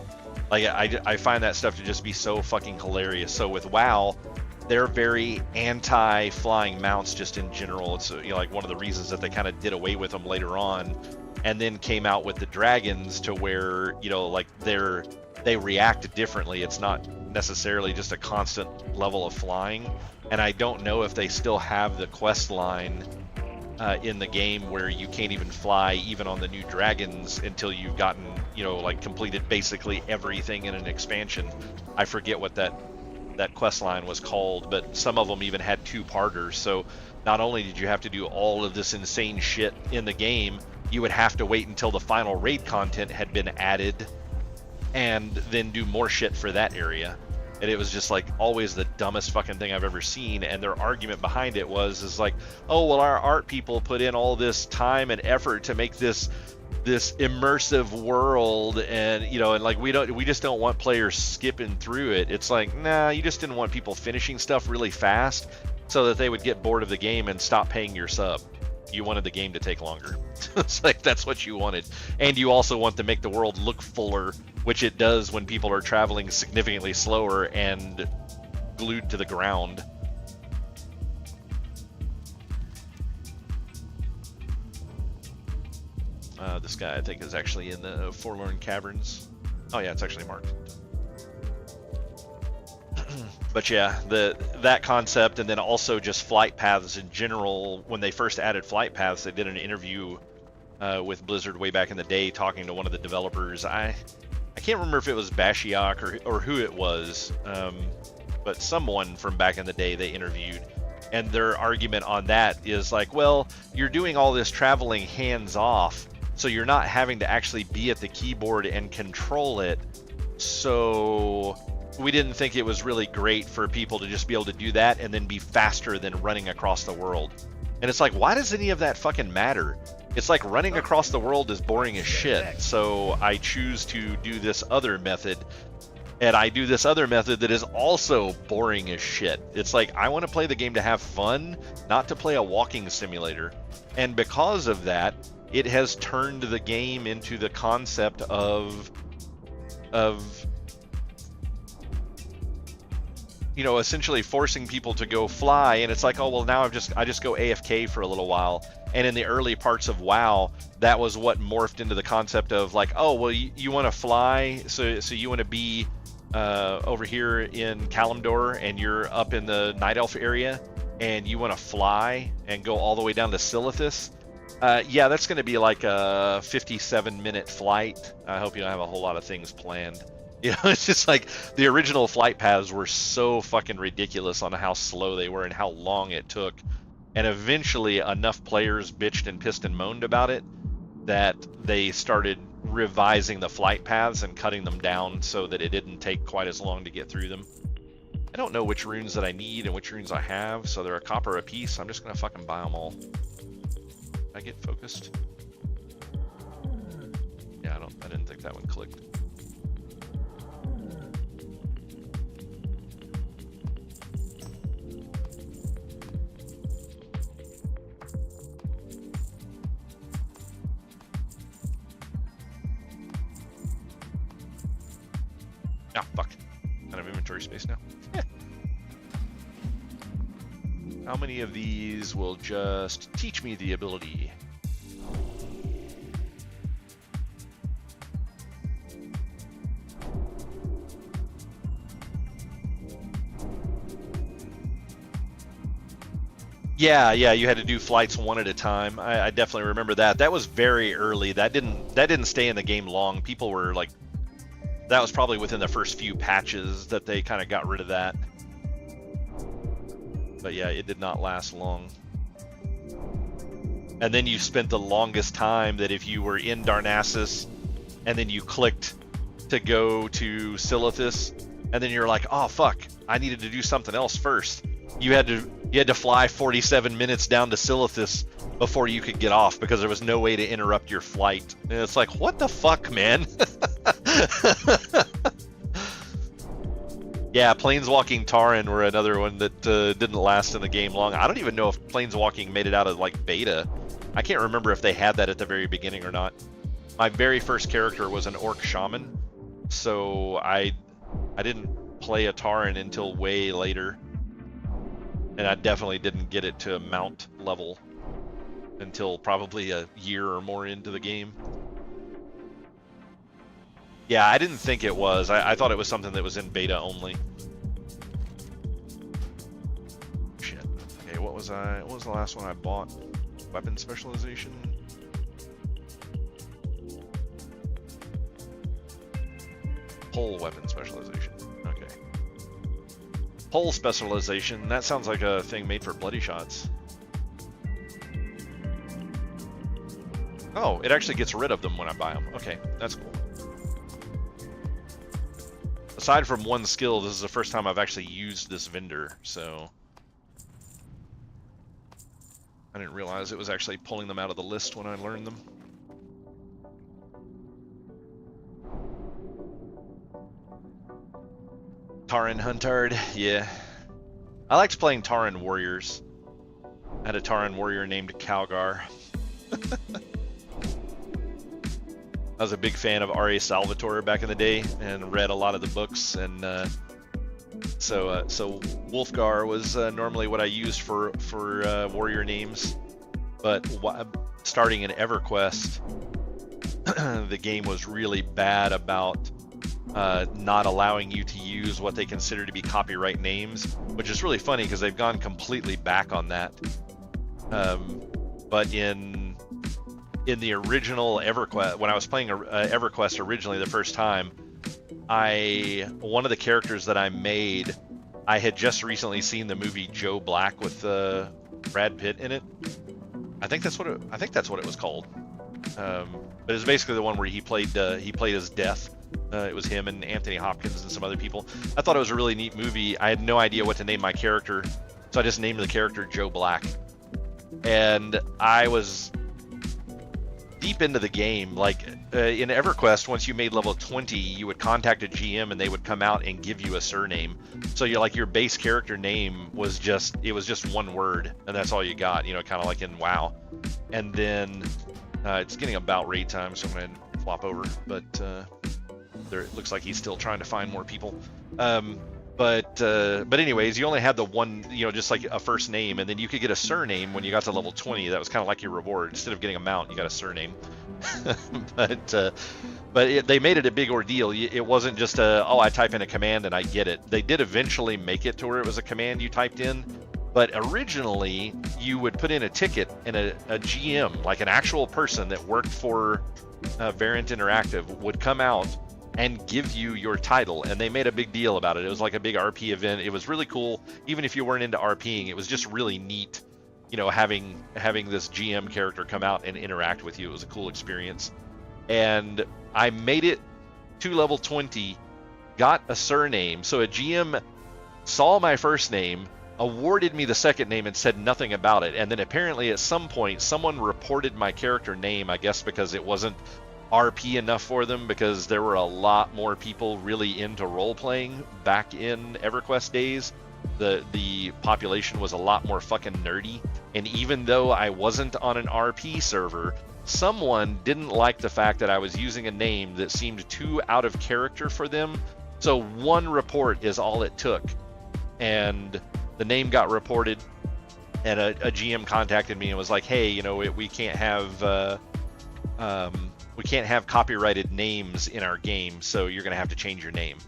Like I find that stuff to just be so fucking hilarious. So with WoW, they're very anti-flying mounts just in general. It's like one of the reasons that they kind of did away with them later on. and then came out with the dragons to where, you know, like they react differently. It's not necessarily just a constant level of flying. And I don't know if they still have the quest line in the game where you can't even fly even on the new dragons until you've gotten, you know, like completed basically everything in an expansion. I forget what that quest line was called, but some of them even had 2-parters. So not only did you have to do all of this insane shit in the game, you would have to wait until the final raid content had been added and then do more shit for that area. And it was just like always the dumbest fucking thing I've ever seen. And their argument behind it is like, oh, well, our art people put in all this time and effort to make this immersive world, and you know, and like we just don't want players skipping through it. It's like, nah, you just didn't want people finishing stuff really fast so that they would get bored of the game and stop paying your sub. You wanted the game to take longer. It's like that's what you wanted. And you also want to make the world look fuller, which it does when people are traveling significantly slower and glued to the ground. This guy, I think, is actually in the Forlorn Caverns. Oh yeah, it's actually marked. But yeah, that concept, and then also just flight paths in general. When they first added flight paths, they did an interview with Blizzard way back in the day, talking to one of the developers. I can't remember if it was Bashiok or who it was, but someone from back in the day they interviewed. And their argument on that is like, well, you're doing all this traveling hands off, so you're not having to actually be at the keyboard and control it. So we didn't think it was really great for people to just be able to do that and then be faster than running across the world. And it's like, why does any of that fucking matter? It's like running across the world is boring as shit. So I choose to do this other method. And I do this other method that is also boring as shit. It's like, I want to play the game to have fun, not to play a walking simulator. And because of that, it has turned the game into the concept of you know, essentially forcing people to go fly. And it's like, oh, well, now I just go AFK for a little while. And in the early parts of WoW, that was what morphed into the concept of like, oh, well, you want to fly, so you want to be over here in Kalimdor, and you're up in the Night Elf area, and you want to fly and go all the way down to Silithus. Yeah, that's going to be like a 57-minute flight. I hope you don't have a whole lot of things planned. You know, it's just like the original flight paths were so fucking ridiculous on how slow they were and how long it took. And eventually enough players bitched and pissed and moaned about it that they started revising the flight paths and cutting them down so that it didn't take quite as long to get through them. I don't know which runes that I need and which runes I have, so they're a copper a piece. I'm just going to fucking buy them all. I get focused? Yeah, I didn't think that one clicked. Ah, fuck. I don't have inventory space now. How many of these will just teach me the ability? Yeah, you had to do flights one at a time. I definitely remember that. That was very early. That didn't stay in the game long. People were like, that was probably within the first few patches that they kind of got rid of that. But yeah, it did not last long. And then you spent the longest time that if you were in Darnassus and then you clicked to go to Silithus, and then you're like, oh fuck, I needed to do something else first. You had to fly 47 minutes down to Silithus before you could get off because there was no way to interrupt your flight. And it's like, what the fuck, man? Yeah, Planeswalking Tauren were another one that didn't last in the game long. I don't even know if Planeswalking made it out of like beta. I can't remember if they had that at the very beginning or not. My very first character was an Orc Shaman, so I didn't play a Tauren until way later. And I definitely didn't get it to mount level until probably a year or more into the game. Yeah, I didn't think it was. I thought it was something that was in beta only. Shit. Okay, what was the last one I bought? Weapon specialization? Pole weapon specialization. Okay. Pole specialization. That sounds like a thing made for bloody shots. Oh, it actually gets rid of them when I buy them. Okay, that's cool. Aside from one skill, this is the first time I've actually used this vendor, so I didn't realize it was actually pulling them out of the list when I learned them. Tauren Huntard, yeah. I liked playing Tauren warriors. I had a Tauren warrior named Calgar. I was a big fan of R.A. Salvatore back in the day and read a lot of the books, and so Wolfgar was normally what I used for warrior names. But starting in EverQuest, the game was really bad about not allowing you to use what they consider to be copyright names, which is really funny because they've gone completely back on that. But in the original EverQuest, when I was playing EverQuest originally the first time, one of the characters that I made, I had just recently seen the movie Joe Black with Brad Pitt in it. I think that's what it was called. But it was basically the one where he played as Death. It was him and Anthony Hopkins and some other people. I thought it was a really neat movie. I had no idea what to name my character, so I just named the character Joe Black. And I was deep into the game. Like in EverQuest, once you made level 20, you would contact a GM and they would come out and give you a surname. So your base character name was just one word, and that's all you got. Kind of like in WoW. And then it's getting about raid time, so I'm gonna flop over. But it looks like he's still trying to find more people. But anyways, you only had the one, just like a first name, and then you could get a surname when you got to level 20. That was kind of like your reward. Instead of getting a mount, you got a surname. but they made it a big ordeal. It wasn't just I type in a command and I get it. They did eventually make it to where it was a command you typed in, but originally you would put in a ticket, and a GM, like an actual person that worked for Variant Interactive, would come out and give you your title, and they made a big deal about it. It was like a big RP event. It was really cool. Even if you weren't into RPing, it was just really neat, having this GM character come out and interact with you. It was a cool experience. And I made it to level 20, got a surname. So a GM saw my first name, awarded me the second name, and said nothing about it. And then apparently at some point, someone reported my character name, I guess because it wasn't RP enough for them, because there were a lot more people really into role-playing back in EverQuest days. The population was a lot more fucking nerdy, and even though I wasn't on an RP server, someone didn't like the fact that I was using a name that seemed too out of character for them. So one report is all it took, and the name got reported, and a GM contacted me and was like, hey, we can't have copyrighted names in our game, so you're gonna have to change your name.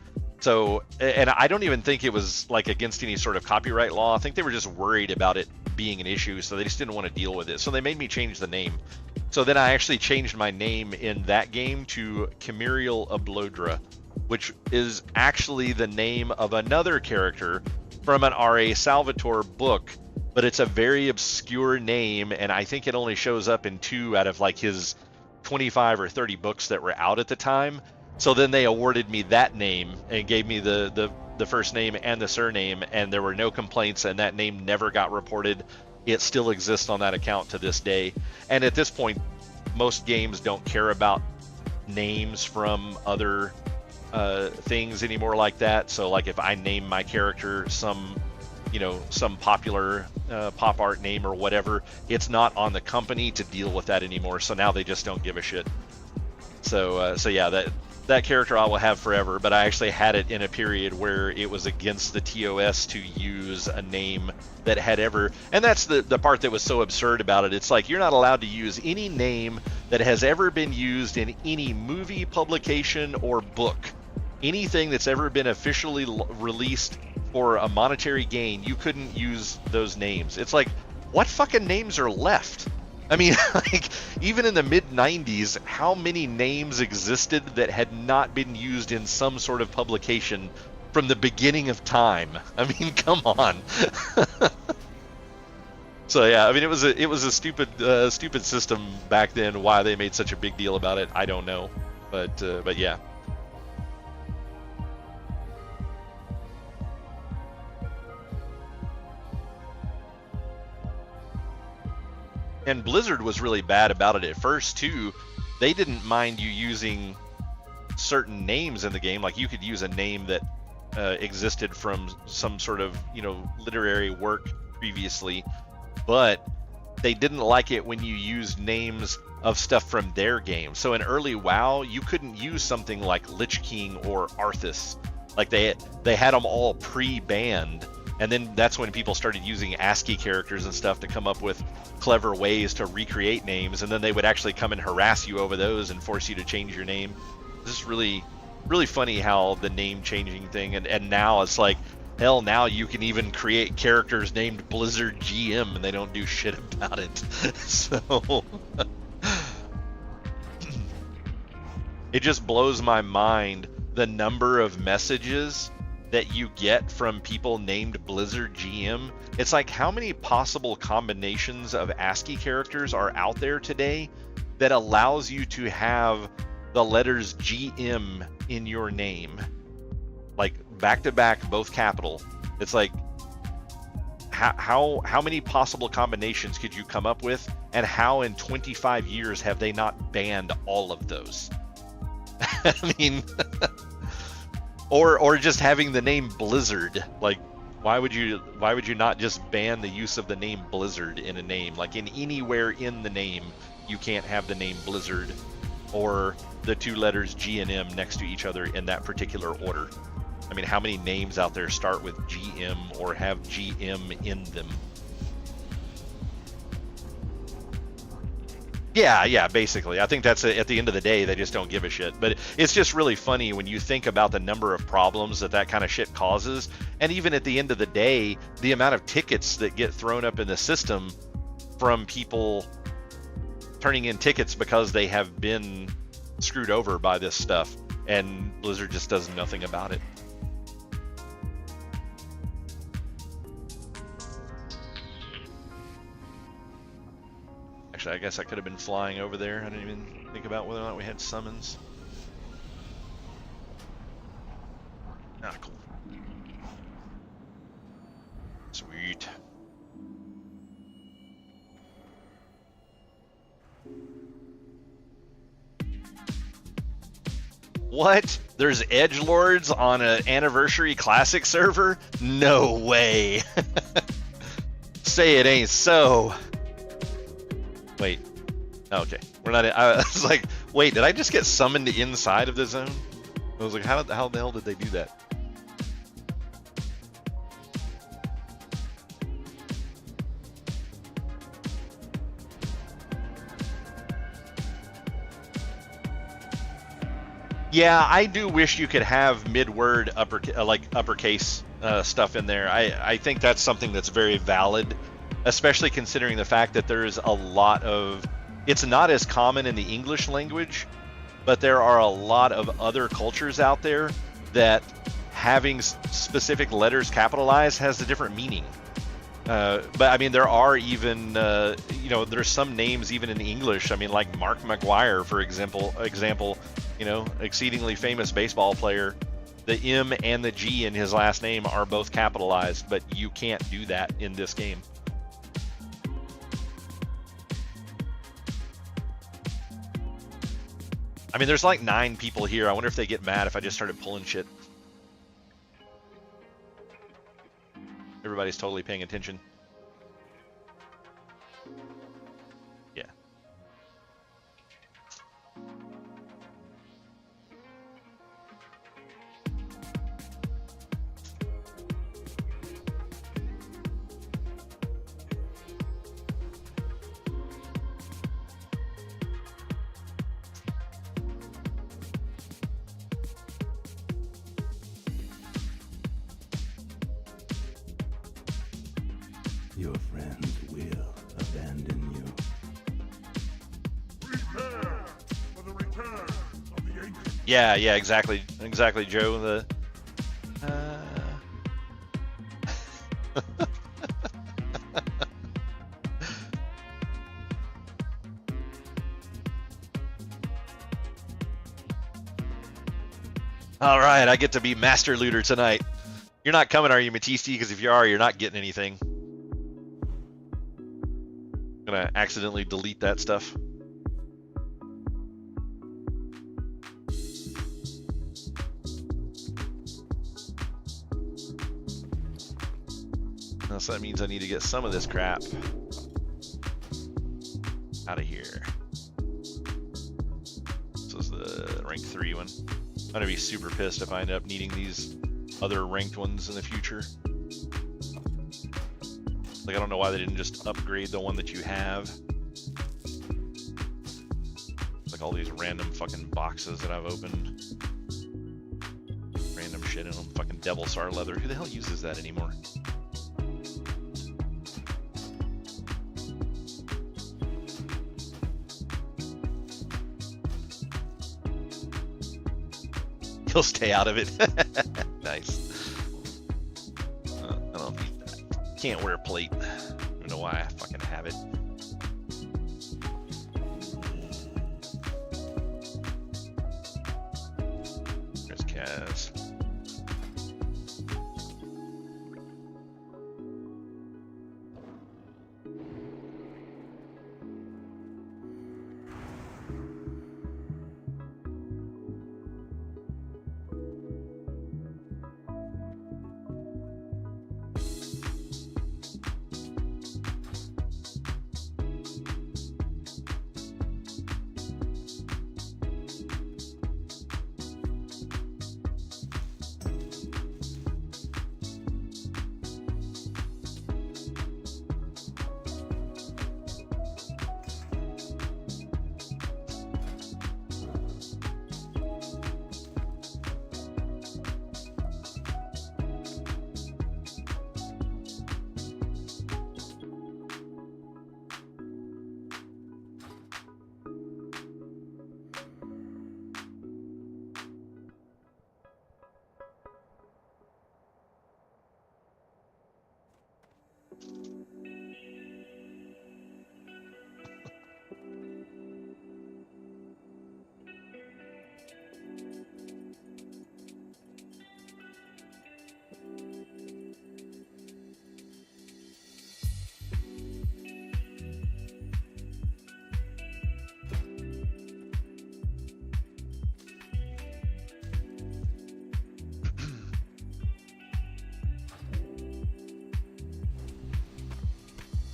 So, and I don't even think it was like against any sort of copyright law. I think they were just worried about it being an issue, so they just didn't want to deal with it. So they made me change the name. So then I actually changed my name in that game to Camiriel Ablodra, which is actually the name of another character from an R.A. Salvatore book, but it's a very obscure name, and I think it only shows up in 2 out of like his 25 or 30 books that were out at the time. So then they awarded me that name and gave me the first name and the surname, and there were no complaints, and that name never got reported. It still exists on that account to this day. And at this point, most games don't care about names from other things anymore like that. So like if I name my character some popular pop art name or whatever, it's not on the company to deal with that anymore. So now they just don't give a shit. So yeah, that character I will have forever, but I actually had it in a period where it was against the TOS to use a name that had ever, and that's the part that was so absurd about it. It's like you're not allowed to use any name that has ever been used in any movie, publication, or book. Anything that's ever been officially released for a monetary gain, you couldn't use those names. It's like, what fucking names are left? I mean, like, even in the mid-90s, how many names existed that had not been used in some sort of publication from the beginning of time? I mean, come on. So yeah, I mean, it was a stupid system back then. Why they made such a big deal about it, I don't know. But yeah. And Blizzard was really bad about it at first too. They didn't mind you using certain names in the game. Like you could use a name that existed from some sort of, literary work previously, but they didn't like it when you used names of stuff from their game. So in early WoW, you couldn't use something like Lich King or Arthas. Like they had them all pre-banned. And then that's when people started using ASCII characters and stuff to come up with clever ways to recreate names, and then they would actually come and harass you over those and force you to change your name. This is really, really funny how the name changing thing, and now it's like, hell, now you can even create characters named Blizzard GM and they don't do shit about it. So it just blows my mind the number of messages that you get from people named Blizzard GM. It's like, how many possible combinations of ASCII characters are out there today that allows you to have the letters GM in your name, like back to back, both capital? It's like, how many possible combinations could you come up with, and how in 25 years have they not banned all of those? I mean, or just having the name Blizzard. Like, why would you not just ban the use of the name Blizzard in a name? Like, in anywhere in the name, you can't have the name Blizzard or the two letters G and M next to each other in that particular order. I mean, how many names out there start with GM or have GM in them? Yeah, basically. I think that's at the end of the day, they just don't give a shit. But it's just really funny when you think about the number of problems that kind of shit causes. And even at the end of the day, the amount of tickets that get thrown up in the system from people turning in tickets because they have been screwed over by this stuff. And Blizzard just does nothing about it. Actually, I guess I could have been flying over there. I didn't even think about whether or not we had summons. Ah, cool. Sweet. What? There's edgelords on an Anniversary Classic server? No way. Say it ain't so. Wait. Oh, okay. We're not. I was like, wait, did I just get summoned inside of the zone? I was like, how the hell did they do that? Yeah, I do wish you could have mid-word uppercase stuff in there. I think that's something that's very valid, especially considering the fact that there's a lot of, it's not as common in the English language, but there are a lot of other cultures out there that having specific letters capitalized has a different meaning. But I mean, there are even, there's some names even in English. I mean, like Mark McGuire, for example, exceedingly famous baseball player. The M and the G in his last name are both capitalized, but you can't do that in this game. I mean, there's like 9 people here. I wonder if they get mad if I just started pulling shit. Everybody's totally paying attention. Yeah. Your friend will abandon you. Prepare for the return of the ancient. Yeah, exactly, Joe. The All right, I get to be master looter tonight. You're not coming, are you, Matisse? Because if you are, you're not getting anything. I'm gonna accidentally delete that stuff. So that means I need to get some of this crap out of here. This is the rank 3 one. I'm gonna be super pissed if I end up needing these other ranked ones in the future. Like, I don't know why they didn't just upgrade the one that you have. Like all these random fucking boxes that I've opened. Random shit in them. Fucking Devil Sar leather. Who the hell uses that anymore? He'll stay out of it. Nice. I don't need that. Can't wear a plate. I don't know why I fucking have it. There's Kaz.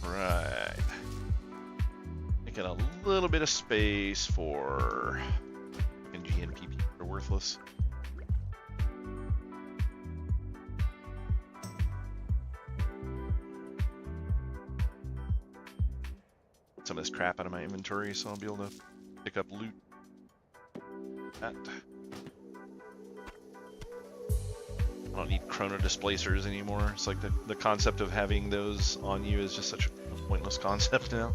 Right. Making a little bit of space for G and PP are worthless. Some of this crap out of my inventory so I'll be able to pick up loot. That. I don't need chrono displacers anymore. It's like the concept of having those on you is just such a pointless concept now.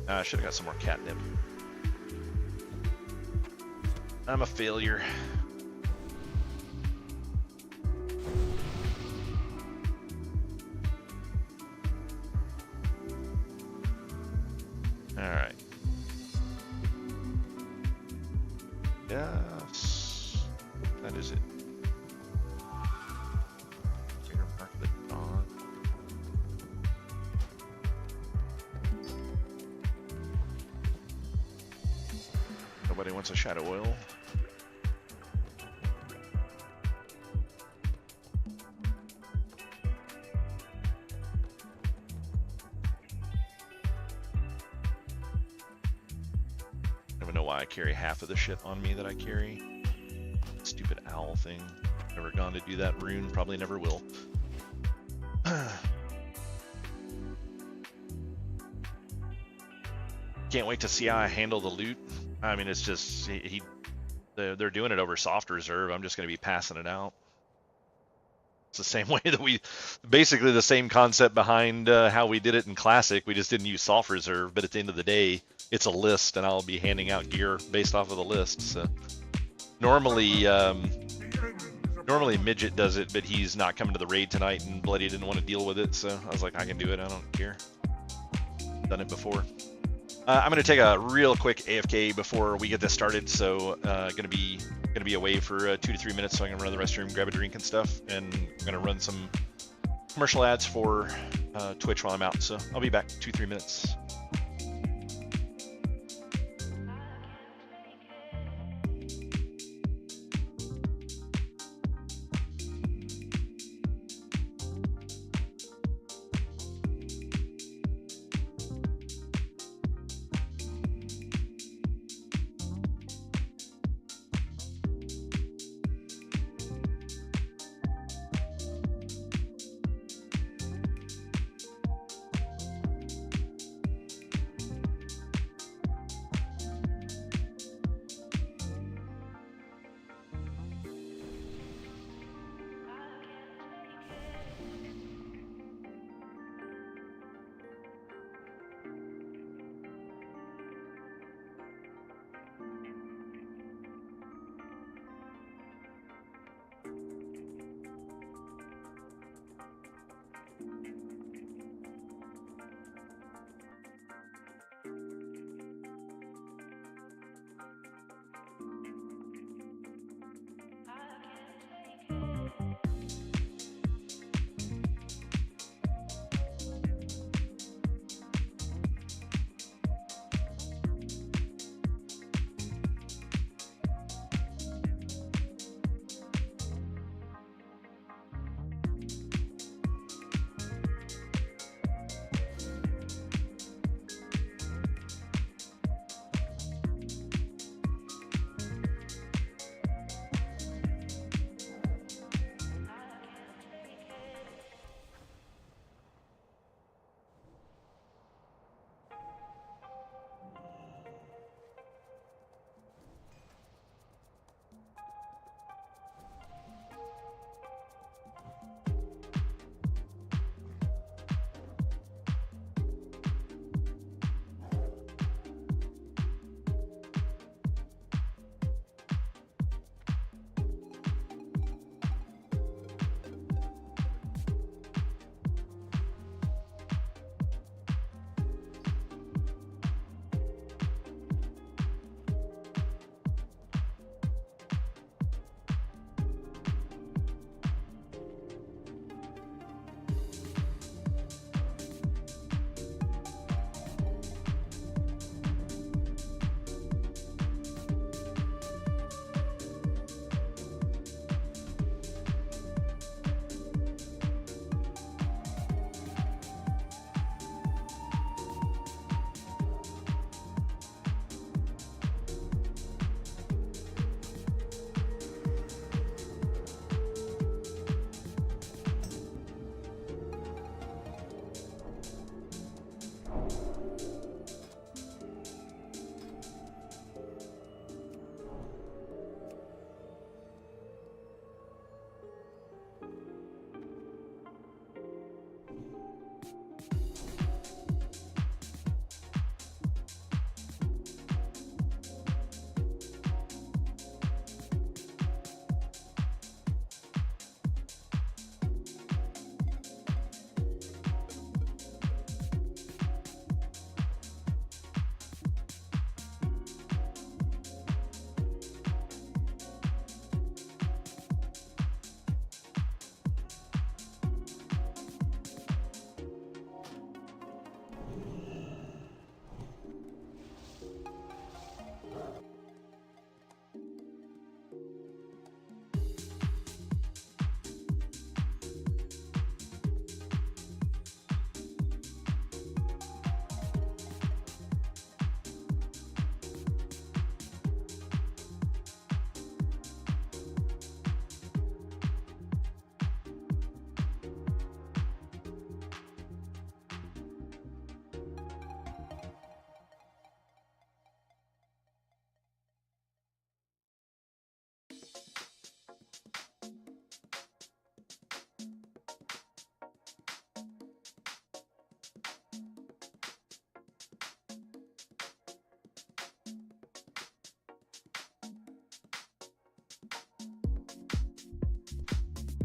I should have got some more catnip. I'm a failure. Alright. Yes. That is it. Nobody wants a shadow oil. I don't know why I carry half of the shit on me that I carry. Stupid owl thing. Never gone to do that rune, probably never will. Can't wait to see how I handle the loot. I mean, it's just, they're doing it over soft reserve. I'm just going to be passing it out. It's the same way that basically the same concept behind how we did it in Classic. We just didn't use soft reserve, but at the end of the day, it's a list, and I'll be handing out gear based off of the list. So normally, normally Midget does it, but he's not coming to the raid tonight, and Bloody didn't want to deal with it. So I was like, I can do it. I don't care. Done it before. I'm gonna take a real quick AFK before we get this started. So gonna be away for 2 to 3 minutes, so I can run to the restroom, grab a drink and stuff, and I'm gonna run some commercial ads for Twitch while I'm out. So I'll be back 2-3 minutes.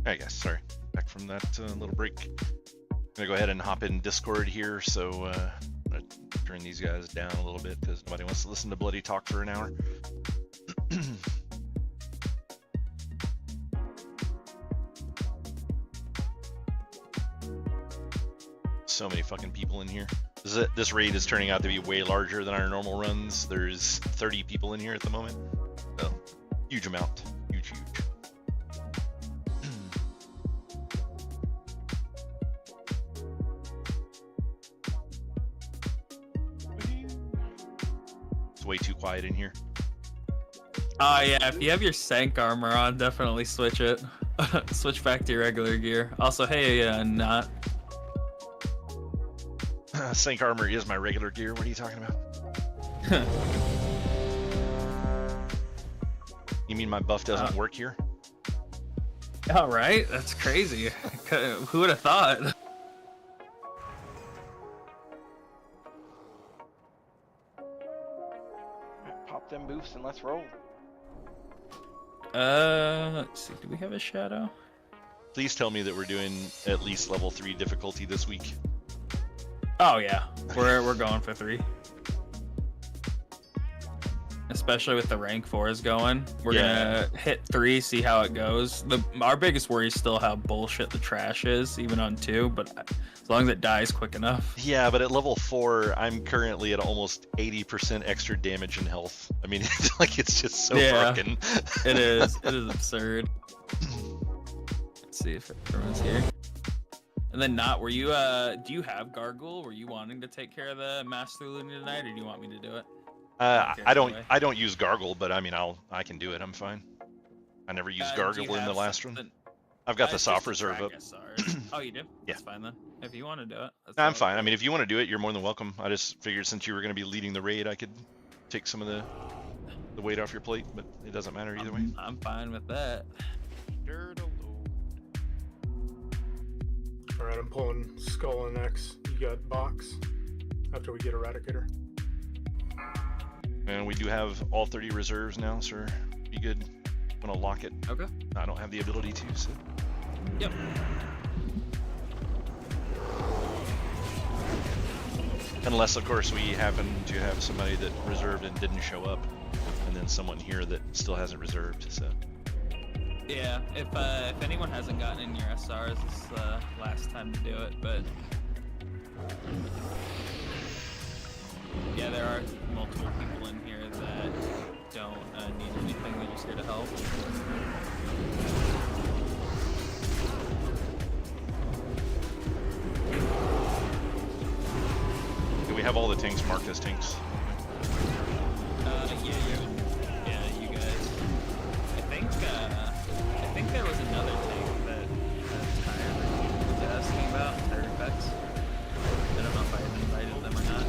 Alright guys, sorry. Back from that little break. I'm gonna go ahead and hop in Discord here, so I'm gonna turn these guys down a little bit because nobody wants to listen to bloody talk for an hour. So many fucking people in here. This raid is turning out to be way larger than our normal runs. There's 30 people in here at the moment. So, huge amount. Huge. It's way too quiet in here. Oh yeah, if you have your Sank armor on, definitely switch it. Switch back to your regular gear. Also, hey, not. Sync armor is my regular gear. What are you talking about? You mean my buff doesn't work here? All right, that's crazy. Who would have thought? Pop them boosts and let's roll. Let's see. Do we have a shadow? Please tell me that we're doing at least level 3 difficulty this week. Oh yeah, we're going for 3. Especially with the rank 4s going, we're gonna hit 3, see how it goes. Our biggest worry is still how bullshit the trash is, even on 2. But as long as it dies quick enough. Yeah, but at level 4, I'm currently at almost 80% extra damage and health. I mean, it's like it's just so broken. It is absurd. Let's see if everyone's here. And then were you do you have Gargle? Were you wanting to take care of the Master Looting tonight, or do you want me to do it? I don't use Gargle, but I mean I can do it. I'm fine. I never used Gargle in the last one. I've got the soft reserve up. Oh, you do? Yeah. That's fine then. If you want to do it. I'm fine. I mean, if you want to do it, you're more than welcome. I just figured since you were going to be leading the raid, I could take some of the weight off your plate, but it doesn't matter either way. I'm fine with that. Alright, I'm pulling Skull and X. You got Box after we get Eradicator. And we do have all 30 reserves now, so be good. I'm gonna lock it. Okay. I don't have the ability to, so. Yep. Unless, of course, we happen to have somebody that reserved and didn't show up, and then someone here that still hasn't reserved, so. Yeah, if anyone hasn't gotten in your SRs, it's the last time to do it, but yeah, there are multiple people in here that don't need anything, they're just here to help. Do we have all the tanks marked as tanks? Yeah, you guys. I think there was another tank that Tyre was asking about, Tyre Effects. I don't know if I had invited them or not.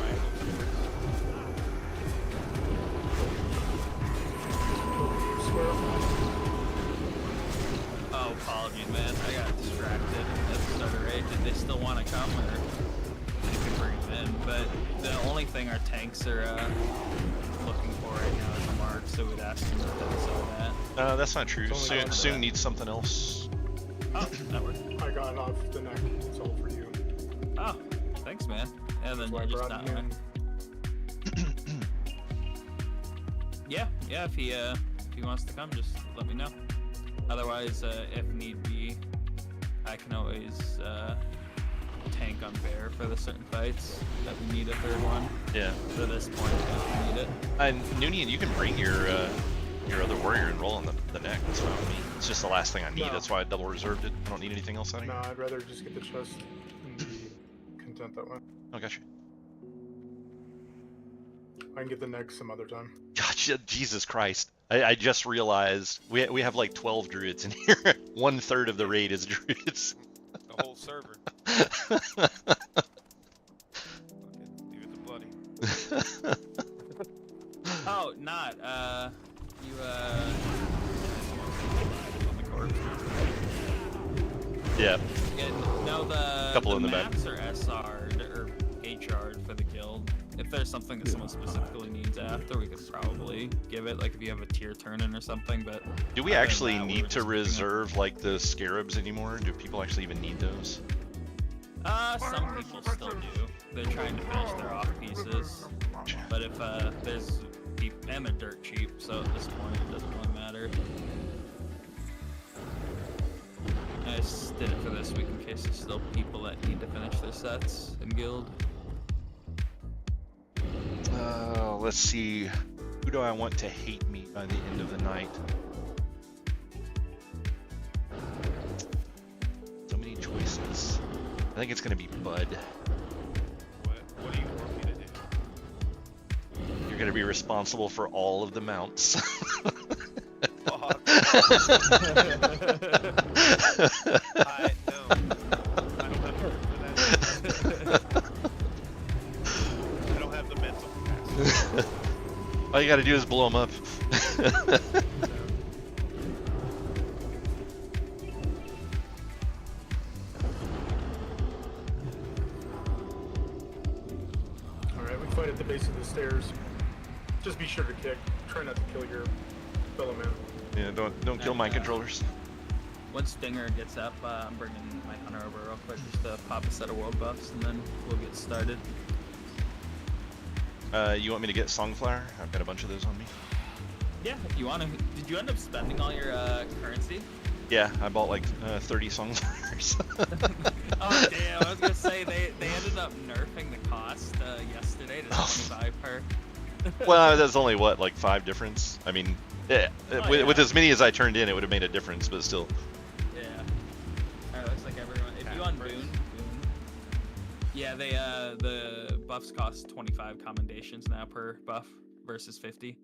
Oh, apologies, man. I got distracted at the start of raid. Did they still want to come, or you can bring them in? But the only thing our tanks are looking for right now is a mark, so we'd ask them to sell that. That's not true. Soon needs something else. Oh, that works. I got it off the neck. It's all for you. Oh, thanks, man. And then That's why I you're just brought not him in. Yeah, if he wants to come, just let me know. Otherwise, if need be, I can always tank on bear for the certain fights that we need a third one. Yeah. For this point, if we need it. And Noonian, you can bring your other warrior and roll on the neck. That's fine with me. It's just the last thing I need. No. That's why I double reserved it. I don't need anything else out of No, here. I'd rather just get the chest and be content that way. Oh, gotcha. I can get the neck some other time. Gotcha. Jesus Christ. I just realized we have like 12 druids in here. 1/3 of the raid is druids. The whole server. Even the bloody. Oh, not you on the corpse. Yeah. No, the Couple in the back. maps are SR'd or HR'd for the guild. If there's something that someone specifically needs after, we could probably give it, like if you have a tier turn in or something, but... Do we other than actually that, we're need to just picking up- reserve like the scarabs anymore? Do people actually even need those? Some people still do. They're trying to finish their off pieces. But if there's and they're dirt cheap, so at this point it doesn't really matter. I just did it for this week in case there's still people that need to finish their sets in guild. Let's see. Who do I want to hate me by the end of the night? So many choices. I think it's gonna be Bud. What do you want me to do? You're gonna be responsible for all of the mounts. Fuck. I don't have the for that. I don't have the mental capacity. All you gotta do is blow them up. Alright, we fight at the base of the stairs. Just be sure to kick. Try not to kill your fellow man. Yeah, don't kill my controllers. Once Stinger gets up, I'm bringing my hunter over real quick just to pop a set of world buffs, and then we'll get started. You want me to get Songflower? I've got a bunch of those on me. Yeah, if you want to. Did you end up spending all your currency? Yeah, I bought like 30 Songflowers. Oh damn! I was gonna say they ended up nerfing the cost yesterday to 25 per. Well, that's only what, like 5 difference? I mean, yeah, with as many as I turned in, it would have made a difference, but still. Yeah. Alright, looks like everyone. If you on Boon. Yeah, the buffs cost 25 commendations now per buff versus 50.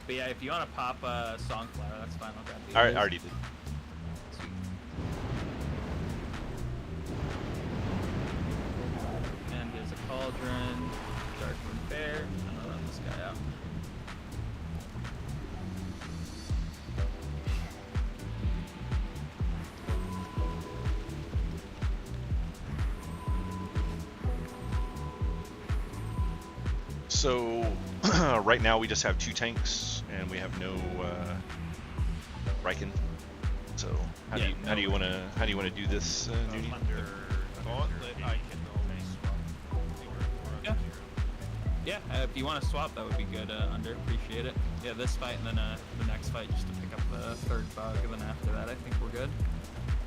But yeah, if you want to pop a Songflower, that's fine. I'll grab these. I already did. Sweet. And there's a Cauldron, Darkwood Bear. I'm gonna run this guy out. So right now we just have 2 tanks and we have no Riken. So how do you want to do this, Nudie? Under Gauntlet, I can always swap. Yeah. Yeah, if you want to swap, that would be good. Under, appreciate it. Yeah, this fight and then the next fight just to pick up the third bug, and then after that, I think we're good.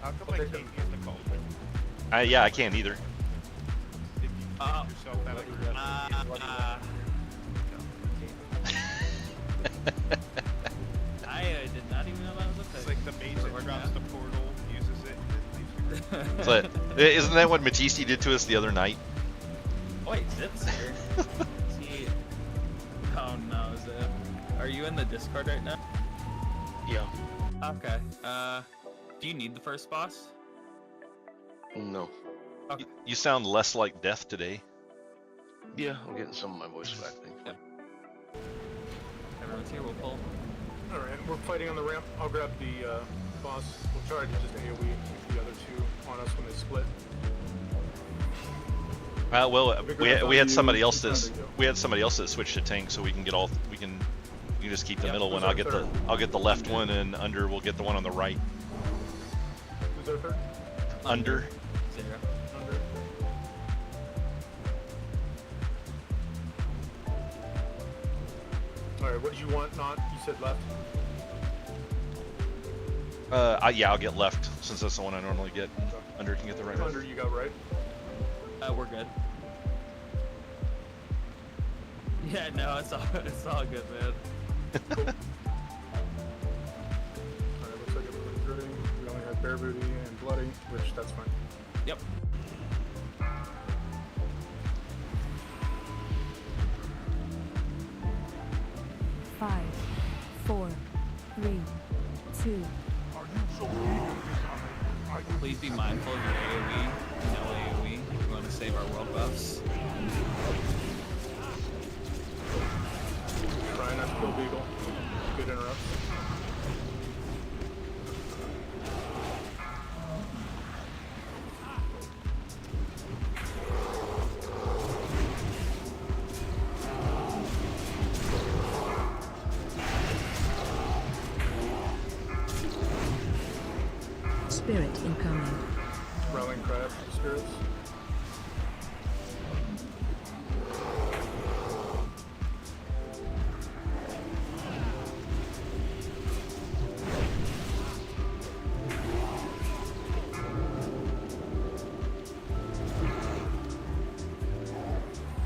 How come I can't use the Cauldron? Yeah, I can't either. If you put yourself out of the I did not even know that was a thing. It's like the mage that drops the portal, uses it, and leaves you. But isn't that what Matisse did to us the other night? Oh, wait, Zip's here. He... Oh no, Zip. Are you in the Discord right now? Yeah. Okay. Do you need the first boss? No. Okay. You sound less like death today. Yeah, I'm getting some of my voice back. Thank you. Yep. Everyone's here, we'll pull. Alright, we're fighting on the ramp. I'll grab the boss. We'll try to just AoE keep the other 2 on us when they split. Well, we had somebody else that switched to tank, so we can get all you can just keep the middle one. I'll get the left one, and Under will get the one on the right. Who's our third? Under. 0. Under. Alright, what did you want? Not? You said left? Yeah, I'll get left since that's the one I normally get. Under can get the right one. Under, you got right? We're good. Yeah, no, it's all good, man. Cool. Alright, looks like everybody's ready. We only have Bear Booty and Bloody, which that's fine. Yep. Five, 4, 3, 2. Are you so eager to become a... Please be mindful of your AoE. No AoE. We're going to save our world buffs. Try not to kill Beagle. Good interrupt. Spirit incoming. Rallying cry for the spirits.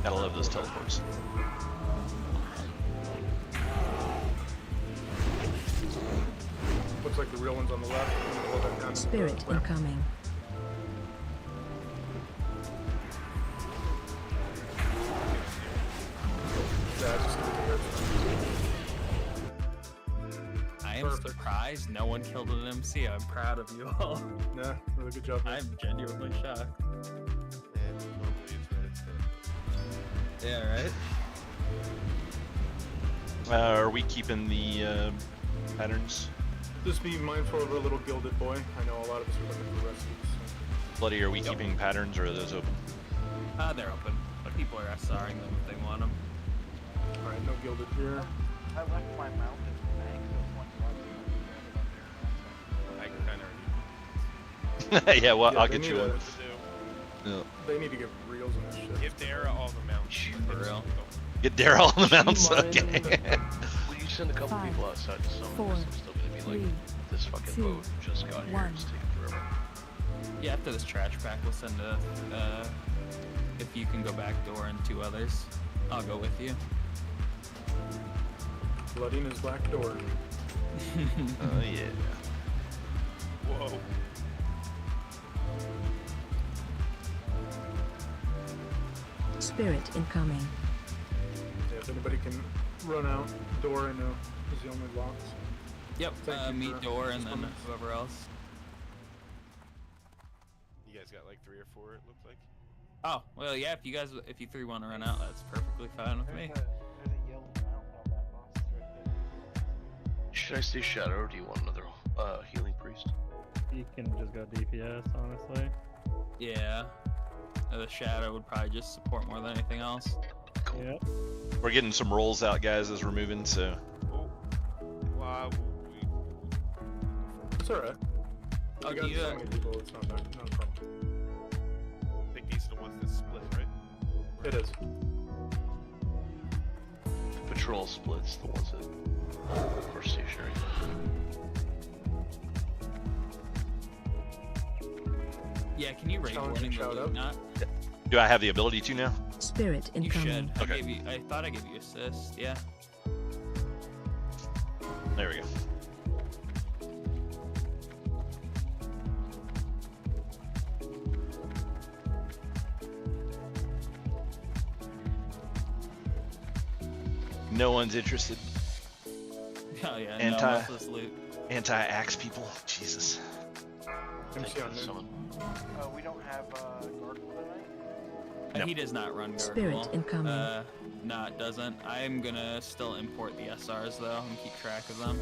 Gotta love those teleports. Looks like the real one's on the left. I'm gonna hold that down. Spirit Ramp. incoming. Yeah, just keep it I am Perfect. surprised no one killed an MC. I'm proud of you all. here. Yeah, really good job. man. I'm genuinely shocked. And normally it's red, so. Yeah, right? Are we keeping the patterns? Just be mindful of our little gilded boy. I know a lot of us are looking for rescues. Bloody, are we keeping patterns or are those open? They're open, but people are SRing them if they want them. So. Alright, no gilded here. I left my mount in the bank, so if one runs, I kind of already Yeah, well, Yeah, I'll they get need you one. know what to do. Yeah. They need to get reels in this shit. Give Dara all the mounts. For real. Get Daryl on the mounts. mind- Okay. Will you send a couple 5, people outside to summon? 4, Because I'm still gonna be like, 3, this fucking 2, boat just got here. 1. It's taking forever. Yeah, after this trash pack, we'll send if you can go back door and 2 others, I'll go with you. Blooding his back door. Oh yeah. Whoa. Spirit incoming. Yeah, if anybody can run out door, I know is the only locks. Yep, Thank you meet for door and then responding. whoever else. You guys got like 3 or 4, it looks like. Oh, well, yeah, if you 3 want to run out, that's perfectly fine with me. there's a yellow mount on that boss right there. Should I stay shadow or do you want another healing priest? You can just go DPS, honestly. Yeah. The shadow would probably just support more than anything else. Cool. Yep. We're getting some rolls out, guys, as we're moving. So Oh. Wow. It's alright. Oh, We do got you, so many people, it's not a problem. I think these are the ones that split, right? It is. Patrol splits, the ones that are stationary. yeah, can you rate Challenge warning and the shout loot out. not? do I have the ability to now? Spirit You incoming. should. Okay. I thought I gave you assist, yeah. There we go. No one's interested. Oh yeah, Anti- no, most of this loot. Anti-axe people. Jesus. MC on for the noon. summon. We don't have Gargoyle tonight? No. He does not run Spirit Gargoyle. incoming. No, it doesn't. I'm gonna still import the SRs though and keep track of them.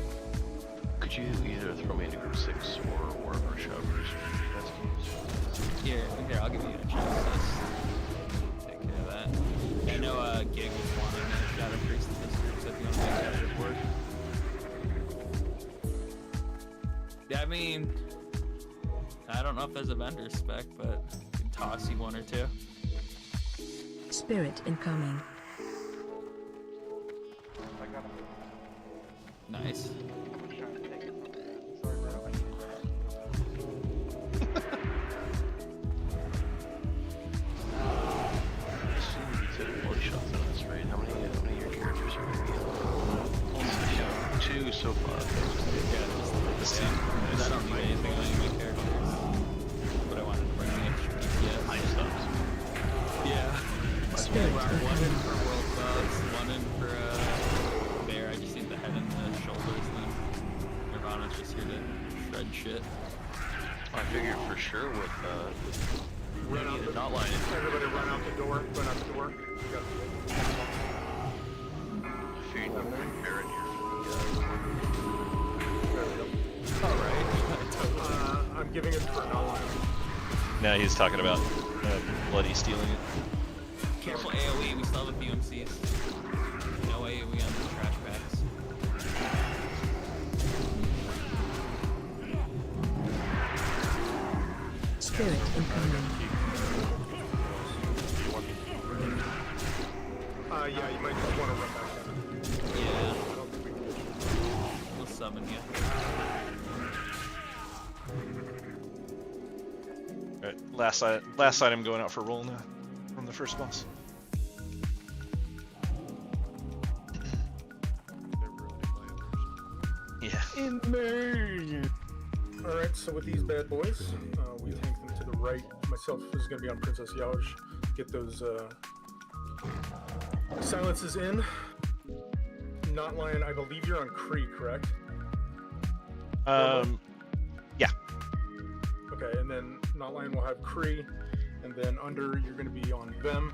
Could you either throw me into group 6 or wherever shadow priest that's used? Here, I'll give you a chance. Take care of that. I know Gig was wanting a Shadow Priest in this group, so if you want to make that report. Yeah, I mean, I don't know if there's a vendor spec, but I can toss you 1 or 2. Spirit incoming. I got him. Nice. I was trying to take it. Sorry, bro. I needed that. I assume you did one shots in this raid. How many of your characters are going to be in? 2 so far. Because I don't need anything on any of my characters. But I wanted to bring the extra DPS. I just thought Yeah. Spirit One in incoming. for World Bugs, 1 in for Bear. I just need the head and the shoulders, then Nirvana's just here to shred shit. I figured for sure with Run out the the dot line. Everybody run out the door. Run out the door. We got I figured you bring Baron here for there we go. I'm giving it for Nolan. Now he's talking about Bloody stealing it. Careful AoE, we still have a few MCs. No AoE on the trash packs. Spirit incoming. Yeah, you might just want to run back down. Yeah, I don't think we can get you. we'll summon you. Alright, last item going out for roll now from the first boss. They're ruining my immersion. Yeah. Alright, so with these bad boys, we tank them to the right. Myself is going to be on Princess Yauj. Get those silences in. Not Lion, I believe you're on Kree, correct? Yeah. Okay, and then Not Lion will have Kree, and then under you're going to be on them.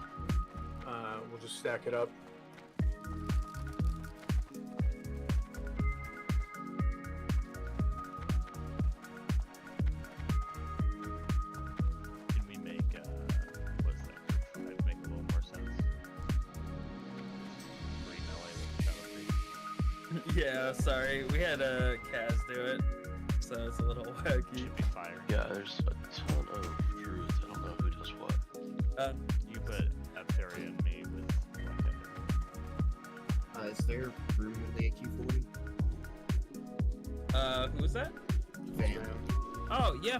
We'll just stack it up. Can we make, what's that? I'd make a little more sense. 3 melee with Shadow Creep. Yeah, sorry. We had Kaz do it, so it's a little wacky. Should be fire. Yeah, there's a ton of druids. I don't know who does what. You put Apteria and me with one Is there room in the AQ40? Who was that? Van. Oh yeah.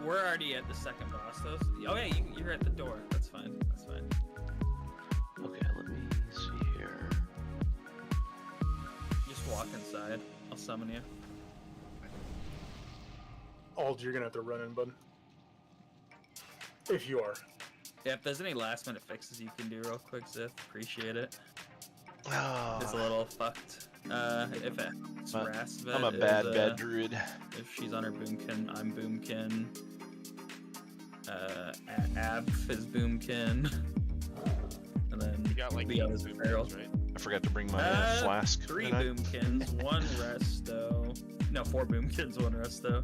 We're already at the second boss though. Oh yeah, you're at the door. That's fine. That's fine. Okay, let me see here. Just walk inside. I'll summon you. Ald, you're going to have to run in, bud. If you are. Yeah, if there's any last minute fixes you can do real quick, Zith, appreciate it. Oh, It's a little fucked. If it's Rasvet I'm a bad druid. If she's on her boomkin, I'm boomkin. Ab is boomkin. And then You got like the 8 others boom barrel. kills, right? I forgot to bring my flask. 3 didn't I? boomkins, 1 resto. No, 4 boomkins, 1 resto.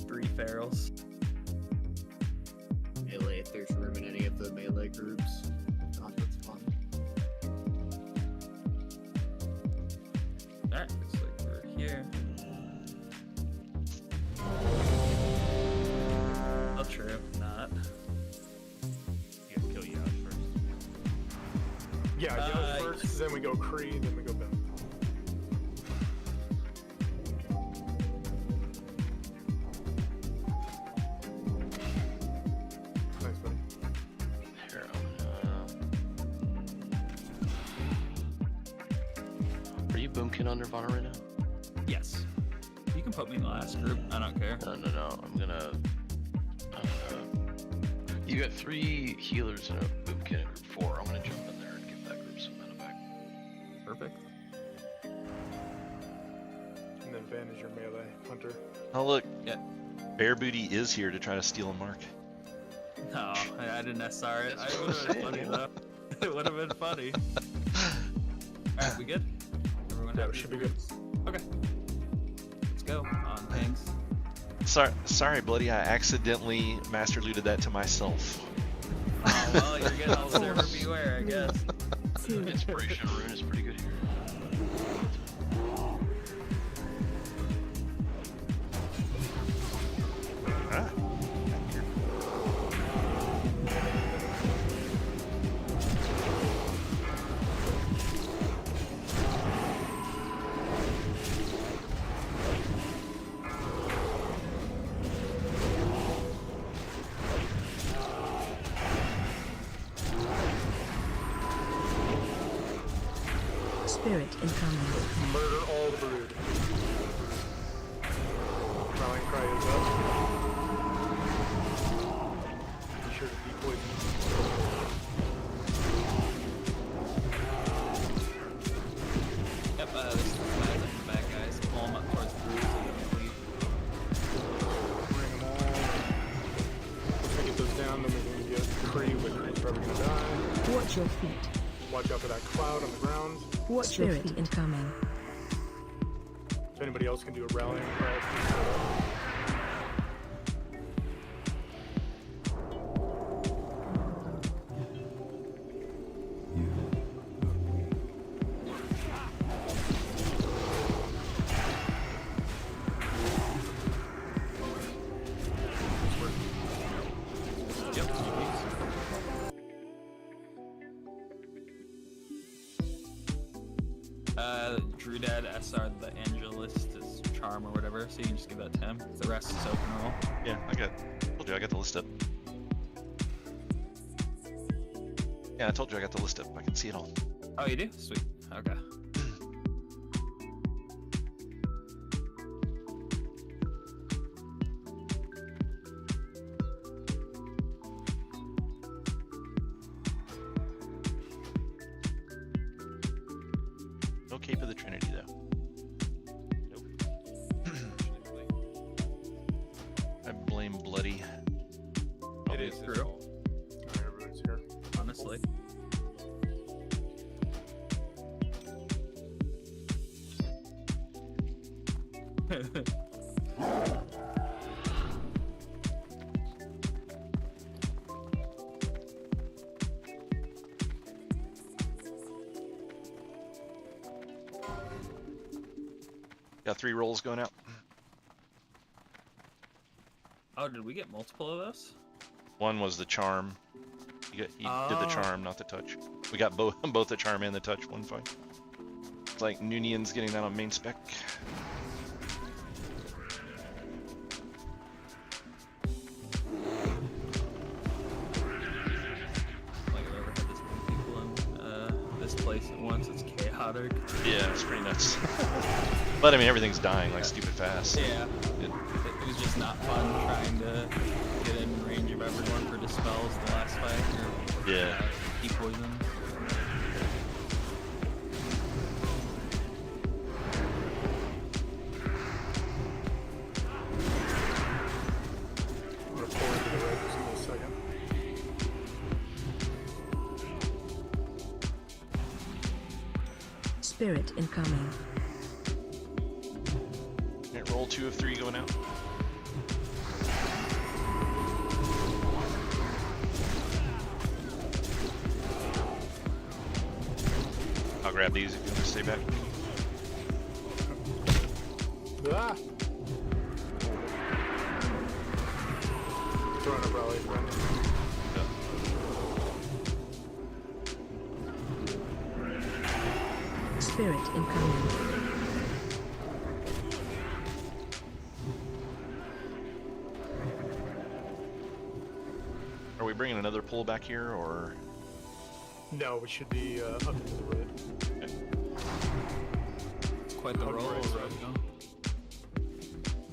3 ferals. Melee, if there's room in any of the melee groups. God, that's fun. Alright, looks like we're here. Oh, true. Not. You gotta kill Yash first. Yeah, first, then we go Kree, then we go Ben. Thanks, buddy. Here, Are you boomkin on Nirvana right now? Yes. You can put me in the last group. I don't care. No. I'm gonna. You got 3 healers and a boomkin in group 4. I'm gonna jump in there and give that group some mana back. Perfect. And then Ben is your melee hunter. Oh look, Yeah. Bear Booty is here to try to steal a mark. No, I didn't SR it. That's It what would I'm have been saying, funny yeah. though. It would have been funny. Alright, we good? Everyone Yeah, have we should be good. Okay. Let's go. On pings. Sorry, Bloody. I accidentally master looted that to myself. Oh, well, you're getting all server beware, I guess. Inspiration rune is pretty good here. Ah. Spirit incoming. Murder all the brood. Rallying cry is up. Be sure to decoy them. Yep, this is the guys and the bad guys. Pull them up towards the roof so you can leave. Bring them all. Once we get those down, then we're going to get Kree, which is probably going to die. Watch your feet. Watch out for that cloud on the ground. Watch your feet incoming. If anybody else can do a rallying cry, please do that. said, SR the Angelis's charm or whatever, so you can just give that to him. The rest is open roll. Yeah, I told you I got the list up. Yeah, I told you I got the list up. I can see it all. Oh, you do? Sweet. Okay. No Cape of the Trinity though. Nope. Unfortunately. I blame Bloody. It is his true. fault. Alright, everyone's here. Honestly. Got 3 rolls going out. Oh, did we get multiple of those? One was the charm. You did the Oh. charm, not the touch. We got both the charm and the touch one fight. It's like Noonian's getting that on main spec. Like I've ever had this many people in this place at once. It's chaotic. Yeah, it's pretty nuts. But I mean, everything's dying like stupid fast. Yeah. It- It was just not fun trying to get in range of everyone for dispels the last fight or Yeah. key poison. I'm gonna pull into the right just in a second. Spirit incoming. Alright, roll 2 of 3 going out. I'll grab these if you want to stay back. Ah! Throwing a rally friend. Spirit incoming. Are we bringing another pull back here, or? No, we should be up into the right. It's quite the On the roll. right side. Rodrigo.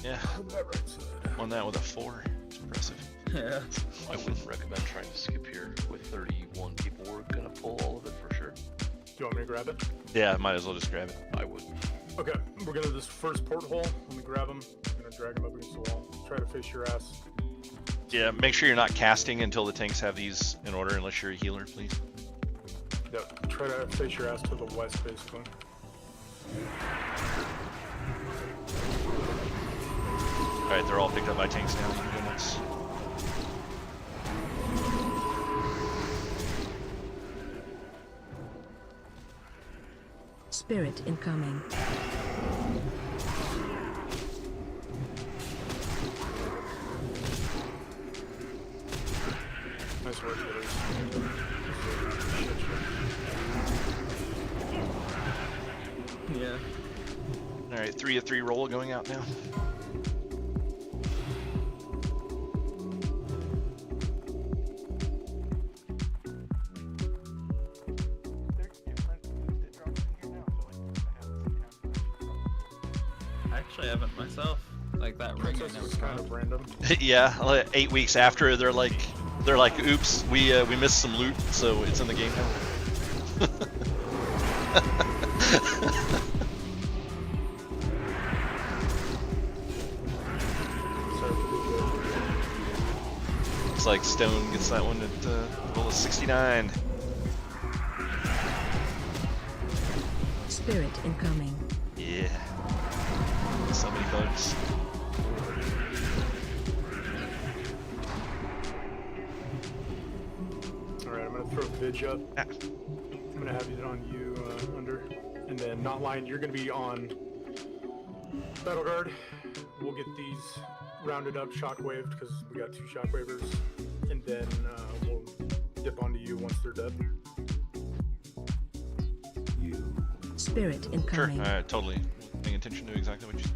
Yeah, On that right side. on that with a 4. It's impressive. Yeah. I wouldn't recommend trying to skip here. With 31 people, we're gonna pull all of it for sure. Do you want me to grab it? Yeah, might as well just grab it. I would. Okay, we're gonna this first porthole. Let me grab him. I'm gonna drag him up against the wall. Try to face your ass. Yeah, make sure you're not casting until the tanks have these in order, unless you're a healer, please. Yeah, try to face your ass to the west, basically. Alright, they're all picked up by tanks now. You can go nuts. Spirit incoming. Nice work, guys. Yeah. Alright, 3 of 3 roll going out now. I actually haven't myself. Like that ring I Princess never is kind found. of random. Yeah, like 8 weeks after, they're like, oops, we missed some loot, so it's in the game now. Looks like Stone gets that one at roll of 69. Spirit incoming. Yeah. So many bugs. Alright, I'm gonna throw Vidge up. Ah. I'm gonna have it on you, under. And then, not lying, you're gonna be on Battle Guard. We'll get these rounded up, shockwaved, because we got 2 shockwavers. And then we'll dip onto you once they're dead. You Spirit Sure, incoming. totally paying attention to exactly what you.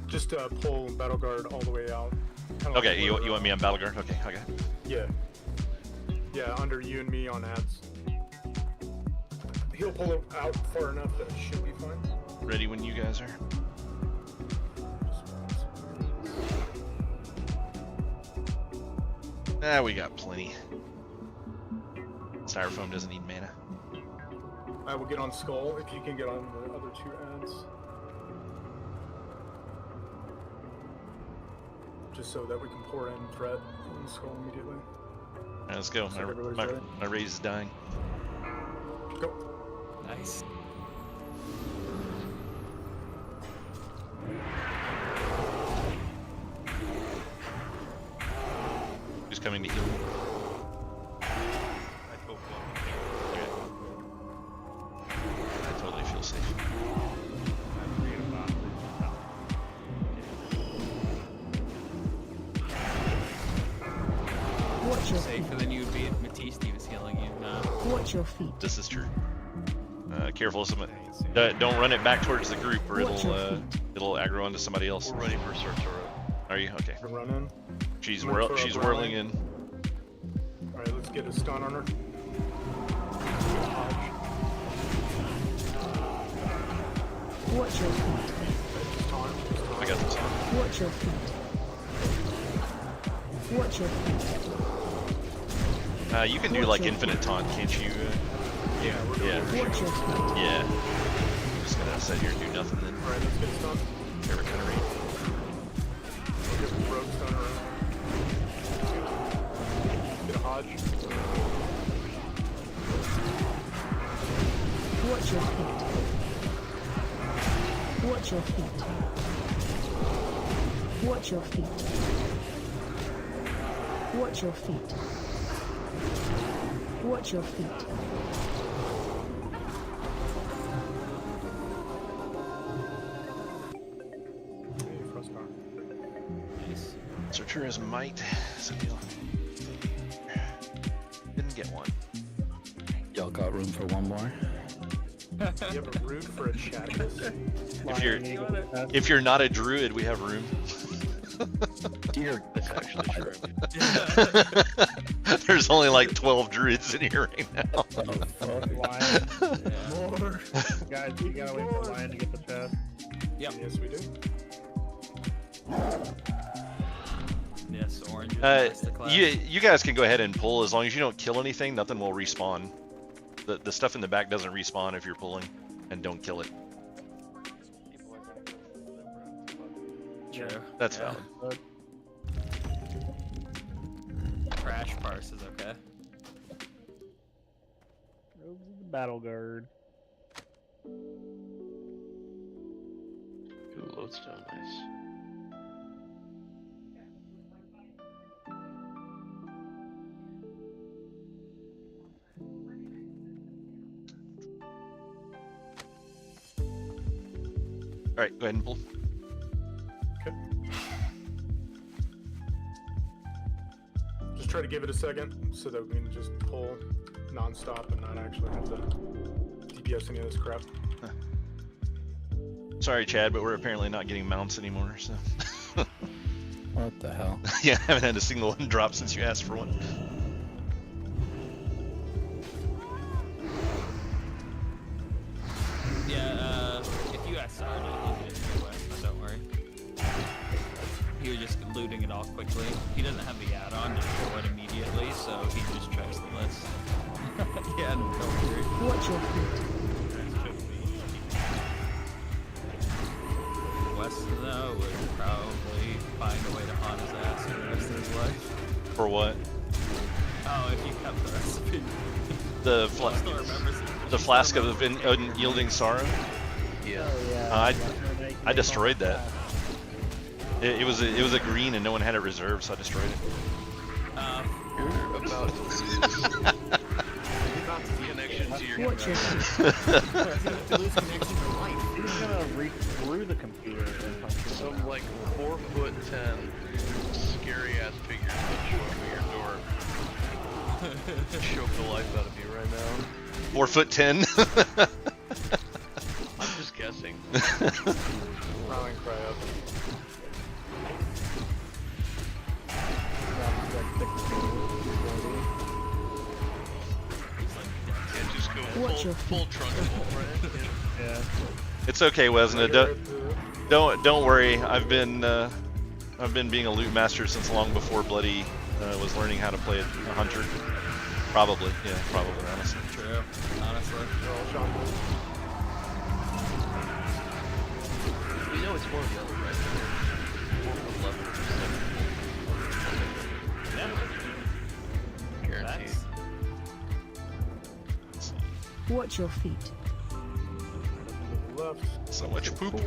Just pull Battle Guard all the way out. Kinda Okay, like you where, want me on battle guard? Okay, okay. Yeah. Yeah, under you and me on ads. He'll pull it out far enough that it should be fine. Ready when you guys are. Ah, we got plenty. Styrofoam doesn't need mana. I will get on Skull if you can get on the other two ads. Just so that we can pour in threat on Skull immediately. Alright, let's go. So everybody's My ready? raise is dying. Go. Nice. Who's coming to heal? I hope one. Okay. I totally feel safe. I'm reading about Watch your feet. Safer than you would be if Matisse was healing you. No. Watch your feet. This is true. Careful, don't run it back towards the group, or Watch your it'll aggro onto somebody else. We're ready for Sortoro. Are you okay? We're running. She's I'm gonna throw she's a whirling brownie. in. Alright, let's get a stun on her. Watch your feet. Just taunt. I got this on. Watch your feet. Watch your feet. You can do like infinite taunt, can't you? Yeah, we're doing Yeah. Watch your feet. Yeah. I'm just gonna sit here and do nothing then. Alright, let's get a stun. Never kind of read. We'll get a rogue stun around. Get a Hodge. Watch your feet. Watch your feet. Watch your feet. Watch your feet. Watch your feet. Hey, Frostcar. Nice. Searcher is might. So deal. Didn't get one. Y'all got room for one more? You have a root for a Chadis? If you're not a druid, we have room. Dear That's actually true. There's only like 12 druids in here right now. More. Guys, you gotta wait for Lion to get the chest. Yep. Yes, we do. Yes, orange is masterclass. you guys can go ahead and pull as long as you don't kill anything. Nothing will respawn. The stuff in the back doesn't respawn if you're pulling, and don't kill it. True. That's Yeah. valid. Crash parse is okay. Rogues of the Battle Guard. Ooh, lodestone, nice. Alright, go ahead and pull. Okay. Just try to give it a second so that we can just pull non-stop and not actually have to DPS any of this crap. Sorry, Chad, but we're apparently not getting mounts anymore, so. What the hell? Yeah, I haven't had a single one drop since you asked for one. Yeah, if you asked Sarge, he did go west, but don't worry. He was just looting it all quickly. He doesn't have the add-on to show it immediately, so he just checks the list. Yeah, no worry. Watch your feet. West, though, would probably find a way to haunt his ass for the rest of his life. For what? Oh, if you kept the recipe. The Still remembers it. the flask of unyielding sorrow. Yeah. I destroyed that. It was a green and no one had it reserved, so I destroyed it. You're about to lose connection to your Watch your computer. feet. He's gonna reach through the computer and punch you. Some like 4'10" scary ass figures that show up at your door. Choke the life out of you right now. 4'10". Rallying cry up. Can't just go Watch your full trunk full, right? Yeah. It's okay, Wesna. Don't worry. I've been being a loot master since long before Bloody was learning how to play a hunter. Probably, yeah, probably, honestly. True. Honestly. You know it's more yellow, right? More 11%. Guaranteed. Watch your feet. Left. So much poop.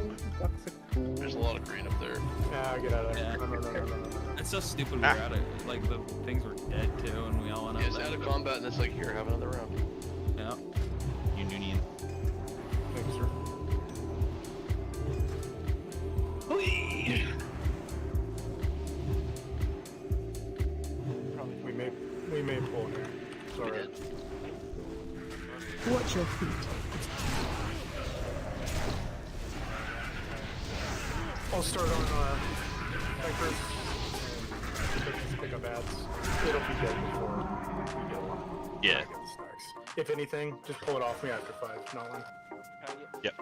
There's a lot of green up there. Yeah, get out of there. Yeah. No. It's so stupid we're out of like the things were dead too, and we all went Yeah, out it's there. out of combat, and it's like, here, have another round. Yeah. Union. Thank you, sir. We may pull here. It's alright. Watch your feet. I'll start on Vipers and pick up ads. It'll be dead before we get one. Yeah. I get the stacks. If anything, just pull it off me after 5, not 1. Yep.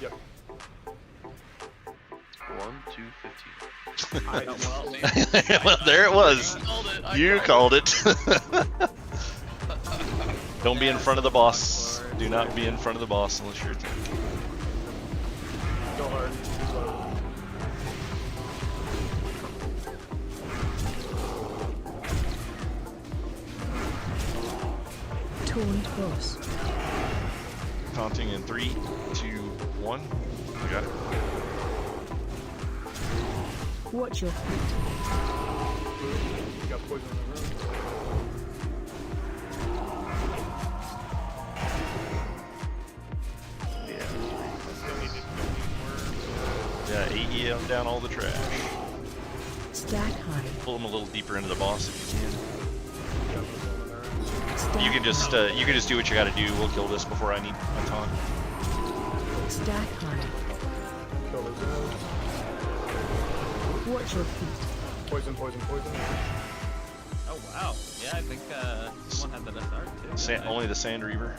Yep. 1, 2, 15. Well, there it was. You called it. Don't be in front of the boss. Do not be in front of the boss unless you're a tank. Go hard. Taunt boss. Taunting in 3, 2, 1. You got it. Watch your feet. You got poison in the room. Yeah, AE down all the trash. Stack high. Pull them a little deeper into the boss if you can. Stack You can just do what you got to do. We'll kill this before I need my taunt. Stack high. Kill those guys. Watch your feet. Poison. Oh wow. Yeah, I think someone had that SR too. Only the Sand Reaver.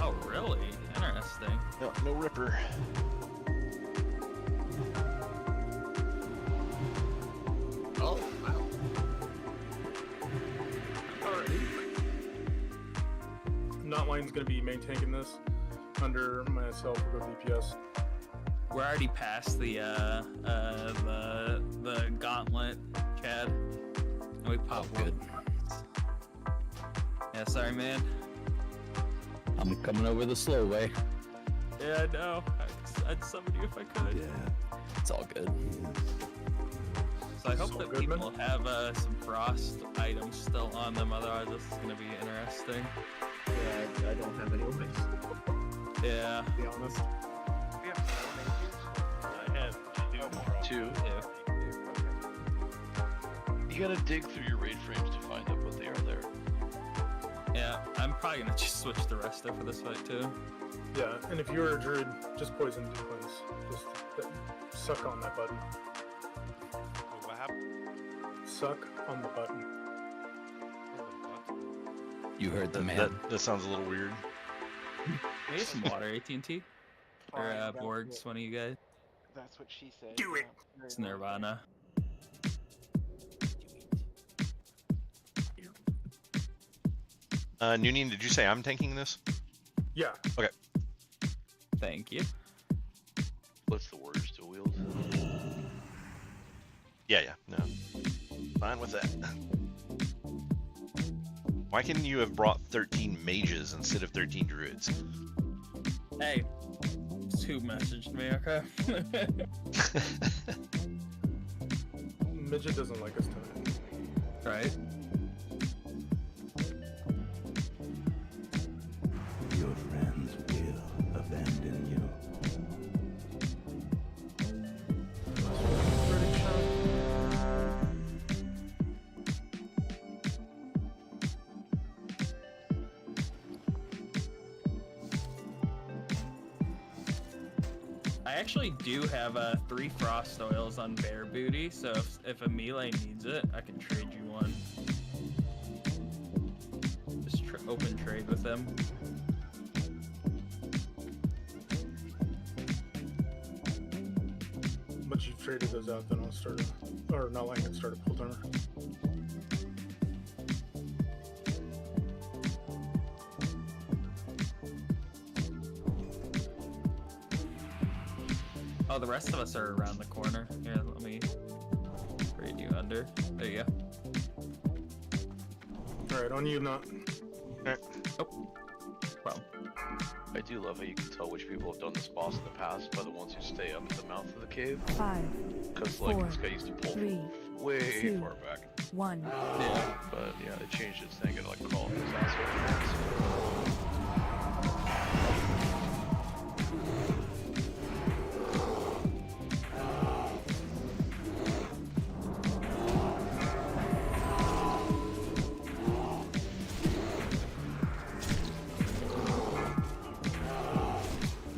Oh really? Interesting. No Ripper. Oh, wow. Alrighty. Notline's gonna be main tanking this. Under myself, we'll go DPS. We're already past the gauntlet, Chad. And we popped Good. Yeah, sorry man. I'm coming over the slow way. Yeah, I know. I'd summon you if I could. Yeah, it's all good. So I hope all that good, people man. have some frost items still on them, otherwise this is gonna be interesting. Yeah, I don't have any ways, Yeah. to be honest. We have 4 mages. I have 2 more. 2. You gotta dig through your raid frames to find out what they are there. Yeah, I'm probably gonna just switch the resto for this fight too. Yeah, and if you're a druid, just poison twins. Just suck on that button. What happened? Suck on the button. You heard the man. That sounds a little weird. Maybe some water, AT&T? Or Borgs, one of you guys? That's what she said. Do it! It's Nirvana. Noonin, did you say I'm tanking this? Yeah. Okay. Thank you. What's the warriors still wield? Yeah, no. Fine with that. Why couldn't you have brought 13 mages instead of 13 druids? Hey, who messaged me, okay? Midget doesn't like us tonight. Right? Your friends will abandon you. I actually do have 3 frost oils on bear booty, so if a melee needs it, I can trade you one. Just open trade with them. But you've traded those out, then I'll start or not letting it start a pull timer. Oh, the rest of us are around the corner. Here, let me trade you under. There you go. Alright, on you, not. Oh. Problem. I do love how you can tell which people have done this boss in the past by the ones who stay up at the mouth of the cave. 5, Because like 4, this guy used to pull 3, from way 2, far back. 1. Yeah. But yeah, they changed it, so they gotta like call it his asshole.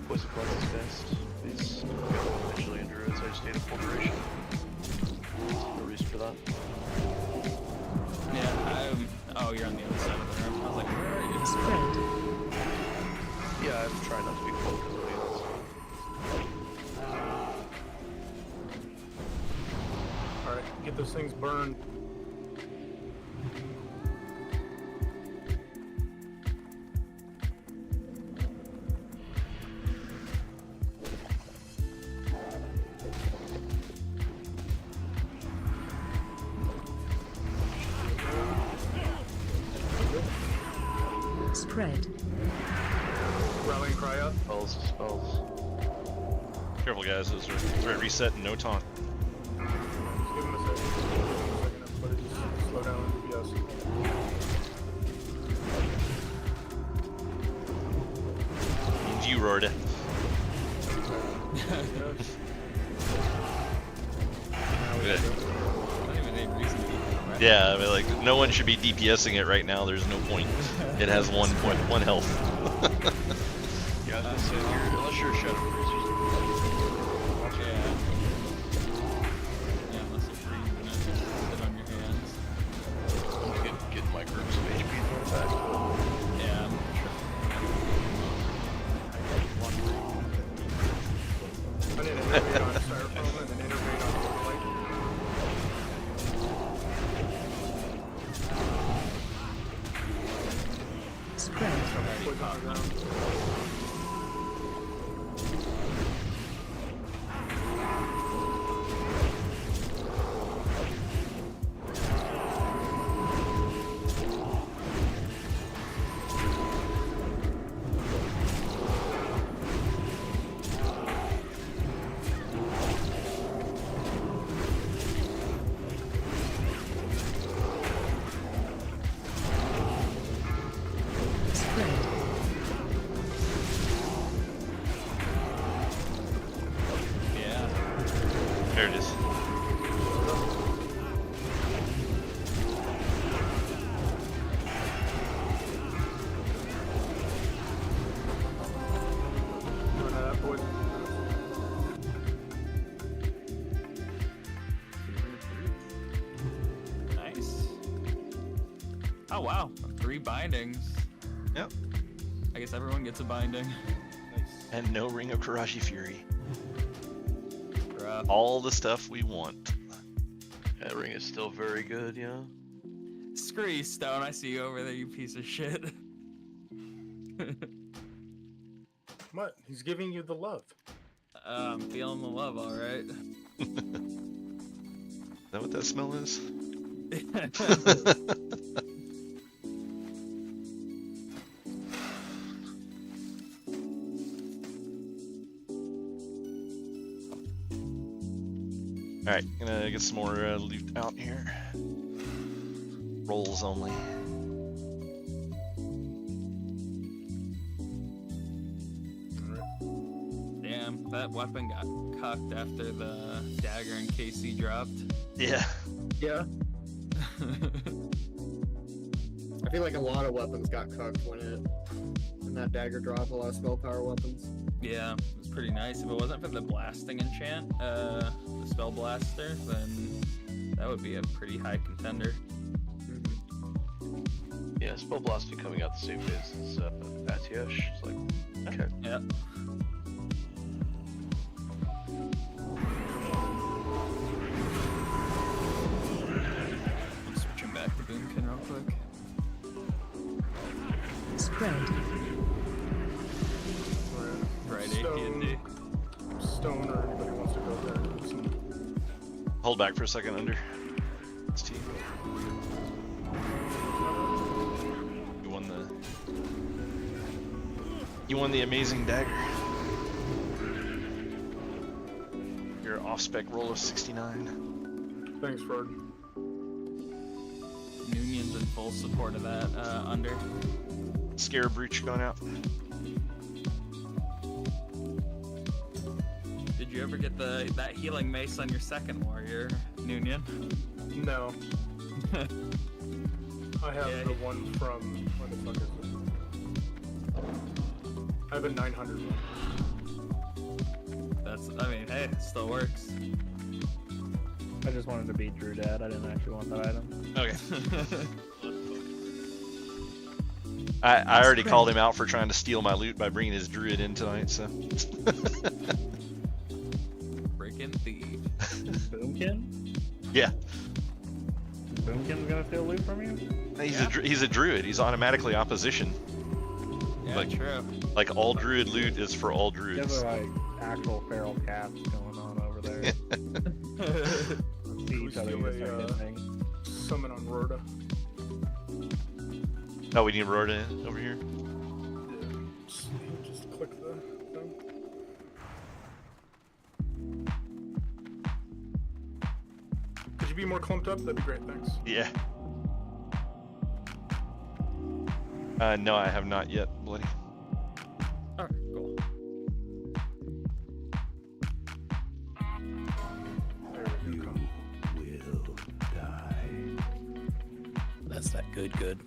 Poison Plus is best. It's eventually in druids. I just need a full duration. No reason for that. Yeah, oh, you're on the other side of the room. I was like, where are you? Spread. Yeah, I'm trying not to be close to the wheels. Alright, get those things burned. Spread. Rallying cry up. Spells, spells. Careful, guys. Those are threat reset and no taunt. Just give him a second. Everybody just slow down and DPS. Means you roared it. Good. Not even any reason to be right? Yeah, I mean, like, no one should be DPSing it right now. There's no point. It has 1 health. Yeah, that's it. Unless you're a Shadow Priest. Yeah. Yeah, unless you're free, you're gonna sit on your hands. I'm gonna get my group some HP thrown back. Yeah, I'm sure. I need to innervate on styrofoam and then innervate on overlay. Spread. Poison on the ground. Spread. Yeah. There it is. Run out of poison. Nice. Oh wow, 3 bindings. Yep. I guess everyone gets a binding. And no Ring of Karashi Fury. Rough. All the stuff we want. That ring is still very good, yeah. Screw you, Stone. I see you over there, you piece of shit. What? He's giving you the love. I'm feeling the love, alright. Is that what that smell is? Alright, gonna get some more loot out here. Rolls only. Damn, that weapon got cucked after the dagger and KC dropped. Yeah. Yeah. I feel like a lot of weapons got cooked when that dagger dropped, a lot of spell power weapons. Yeah, it was pretty nice. If it wasn't for the blasting enchant, the spell blaster, then that would be a pretty high contender. Yeah, spell blasting coming out the same phase as Batiosh. It's like, okay. Yep. Switching back to Boomkin real quick. Spread. Right, Stone, AT&D. Stone or anybody wants to go there. Hold back for a second under. It's T. You won the amazing dagger. Your off-spec roll of 69. Thanks, Ford. Noonion's in full support of that under. Scare Brooch going out. Did you ever get that healing mace on your second warrior, Noonion? No. I have the one from, where the fuck is it? I have a 900 one. That's, I mean, hey, it still works. I just wanted to beat Drew Dad. I didn't actually want that item. Okay. I already called him out for trying to steal my loot by bringing his druid in tonight, so. Freaking thief. Boomkin? Yeah. Boomkin's gonna steal loot from you? He's a druid. He's automatically opposition. Yeah, like, true. Like all druid loot is for all You druids. have like actual feral cats going on over there. See each other Steal just start hitting. Summon on Rhoda. Oh, we need Rhoda over here? Yeah, just click the thing. Could you be more clumped up? That'd be great, thanks. Yeah. No, I have not yet, Bloody. Alright, cool. That's that good.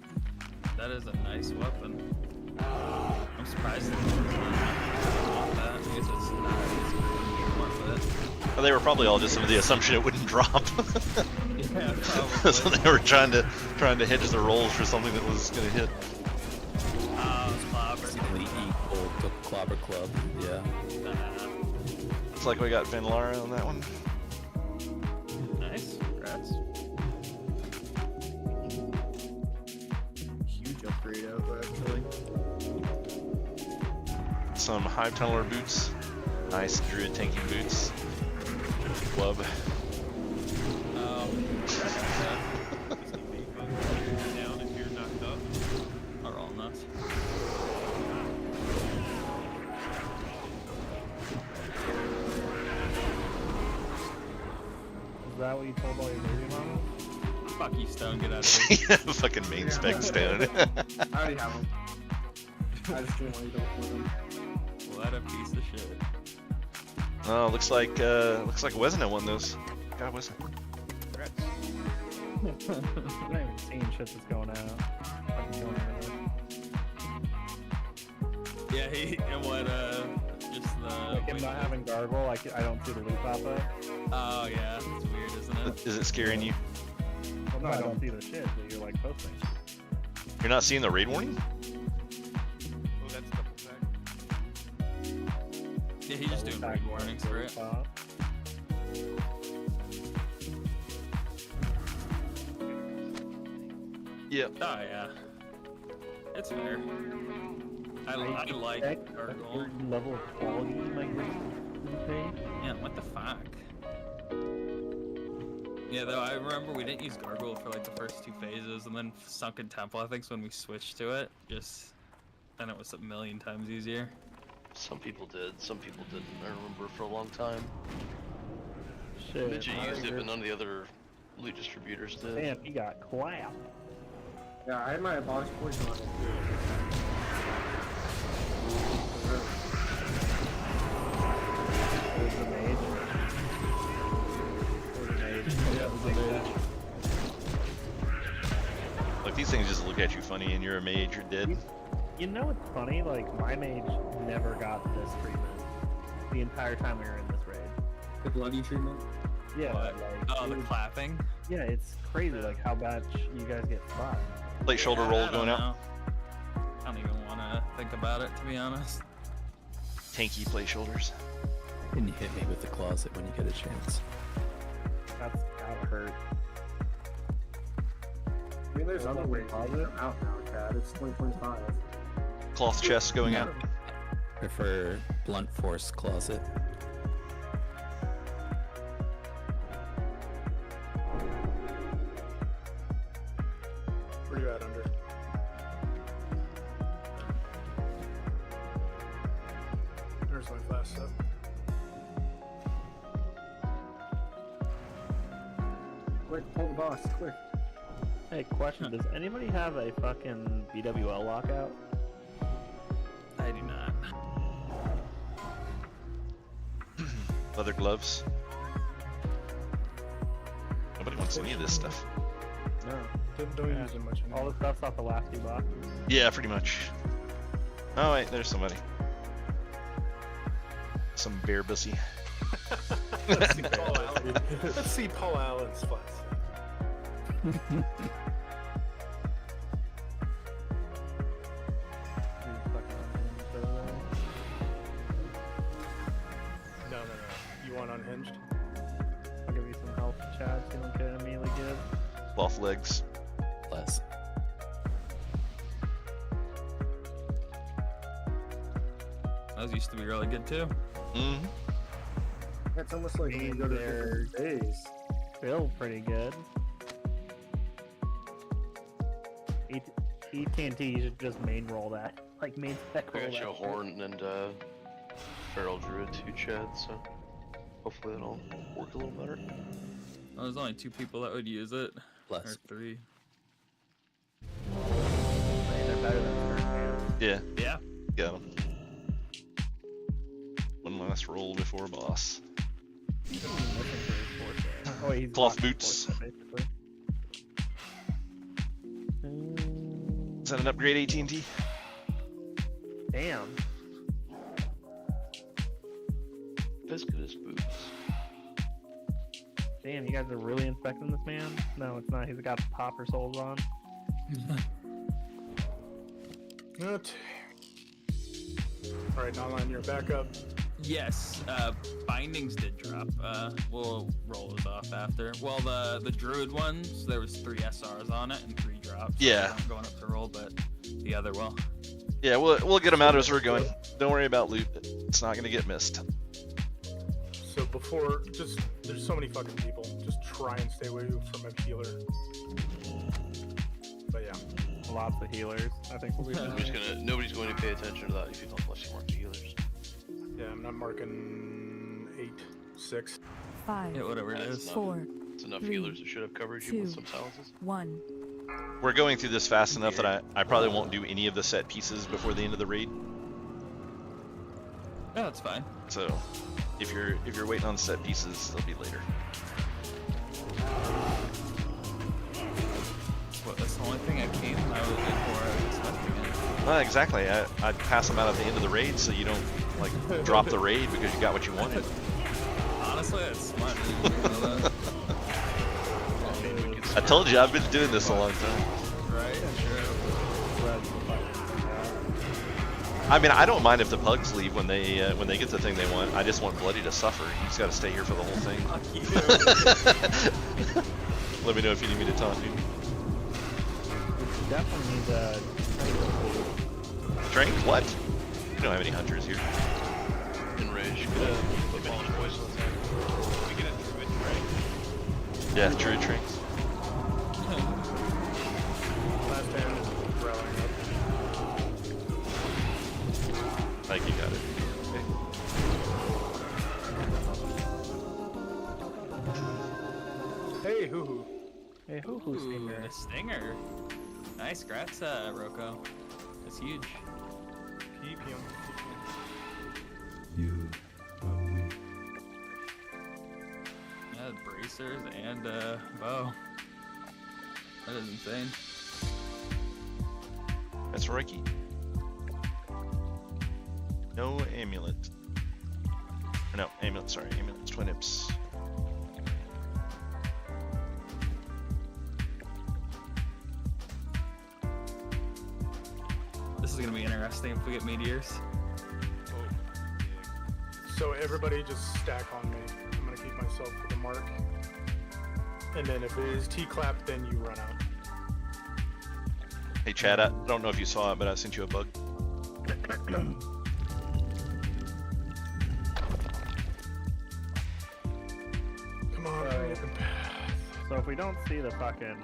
That is a nice weapon. I'm surprised that it's not that. I guess it's not as good as Well, they were probably all just under the assumption it wouldn't drop. Yeah, probably. So they were trying to hedge their rolls for something that was going to hit. Basically equal to Clobber Club, yeah. Looks like we got Vanlara on that one. Nice, congrats. Huge upgrade out there, actually. Some Hive Tunneler boots. Nice Druid tanking boots. Club. Down if you're knocked up. Are all nuts. Is that what you told all your baby mamas? Fuck you, Stone, get out of here. Yeah, fucking main spec Stone. I already have them. I just didn't want you to open them. What a piece of shit. Oh, looks like Wesna won those. God, Wesna. I'm not even seeing shit that's going out. Fucking going out. Yeah, just the... Like him not having gargle, I don't see the loot pop up. Oh yeah, it's weird, isn't it? Is it scaring you? Well, no, I don't see the shit that you're like posting. You're not seeing the raid warning? Oh, that's double back. Yeah, he's just doing raid warnings for it. Yep. Oh yeah. It's fair. I like gargle. Level of quality like this. Yeah, what the fuck? Yeah, though I remember we didn't use gargoyle for like the first two phases, and then Sunken Temple I think's when we switched to it. Then it was a million times easier. Some people did, some people didn't. I remember for a long time. Shit. Midget used it, but none of the other loot distributors did. Damn, he got clapped. Yeah, I had my boss poison on it too. There's the mage. Like, these things just look at you funny and you're a mage, you're dead. You know what's funny? Like, my mage never got this treatment. the entire time we were in this raid. The bloody treatment. Yeah. What? Like, Oh, the dude, clapping. yeah, it's crazy like how bad you guys get spot. Plate shoulder roll I don't going out. know. I don't even want to think about it, to be honest. Tanky plate shoulders. Can you hit me with the closet when you get a chance? That's gotta hurt. I mean, there's other ways to get them out now, Chad. It's 2025. Cloth chest going out. Prefer blunt force closet. Where you at, Under? There's my flash up. Quick, pull the boss, quick. Hey, question: does anybody have a fucking BWL lockout? I do not. Leather gloves. Nobody wants any of this stuff. No. Don't use it much All anymore. the stuff's off the last two boxes. Yeah, pretty much. Oh wait, there's somebody. Some bear bussy. Let's see Paul Allen. Let's see Paul Allen's flash. No. You want unhinged? I'll give you some health, Chad. So you don't get immediately good. Cloth legs. Less. Those used to be really good too. Mm-hmm. It's almost like when you go to different days. Feel pretty good. ET&T, you should just main roll that. Like main spec I roll got that. you a horn and feral druid too, Chad. So hopefully that'll work a little better. Oh, there's only 2 people that would use it. Less. Or 3. I mean, they're better than current hands. Yeah, Yeah. got him. One last roll before boss. Oh, wait, he's Cloth blocking boots. force, basically. Is that an upgrade AT&T? Damn. As good as boots. Damn, you guys are really inspecting this man? No, it's not. He's got popper soles on. Not. Alright, Nonline, you're back up. Yes, bindings did drop. We'll roll those off after. Well, the druid ones, there was 3 SRs on it and 3 drops. Yeah. I'm going up to roll, but the other will. Yeah, we'll get them out as we're going. Don't worry about loot. It's not gonna get missed. So before, there's so many fucking people. Just try and stay away from a healer. But yeah. Lots of healers. I think we'll be fine. Nobody's going to pay attention to that if you don't unless you mark the healers. Yeah, I'm not marking 8, 6. 5, Yeah, whatever it That's is. enough. 4, It's enough 3, healers that should have covered you with 2, some silences. 1. We're going through this fast enough that I probably won't do any of the set pieces before the end of the raid. Yeah, that's fine. So if you're waiting on set pieces, they'll be later. What, that's the only thing I came I was in for. I was expecting it. Well, exactly. I'd pass them out at the end of the raid so you don't like drop the raid because you got what you wanted. Honestly, that's smart. I told you I've been doing this a long time. Right? Sure. I mean, I don't mind if the pugs leave when they get the thing they want. I just want Bloody to suffer. He's got to stay here for the whole thing. Fuck you. Let me know if you need me to taunt you. Definitely need Drink? What? You don't have any hunters here. Enrage. Put Polish voice on the We get a druid, right? Yeah, druid drinks. Last hand, rallying up. I think you got it. Okay. Hey, hoo hoo. Hey, hoo-hoo Ooh, stinger. a stinger. Nice, grats, Roko. That's huge. Keep him. Yeah, bracers and bow. That is insane. That's Reiki. No amulet. Or no, ambulance. Sorry, ambulance twin imps. This is gonna be interesting if we get meteors. So everybody just stack on me. I'm gonna keep myself for the mark. And then if it is T-clap, then you run out. Hey Chad, I don't know if you saw it, but I sent you a bug. Come on, hurry up and path. So if we don't see the fucking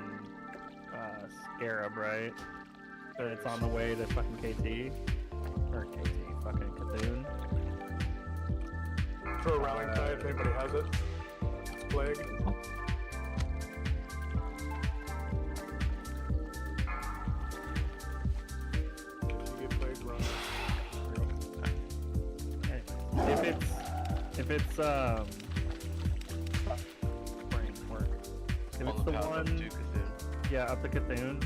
scarab, right? Then it's on the way to fucking KT. Or KT, fucking Cthulhu. Throw a rallying cry if anybody has it. It's plague. If you get plague, run. If it's brain work. If it's the one, yeah, up to Cthulhu,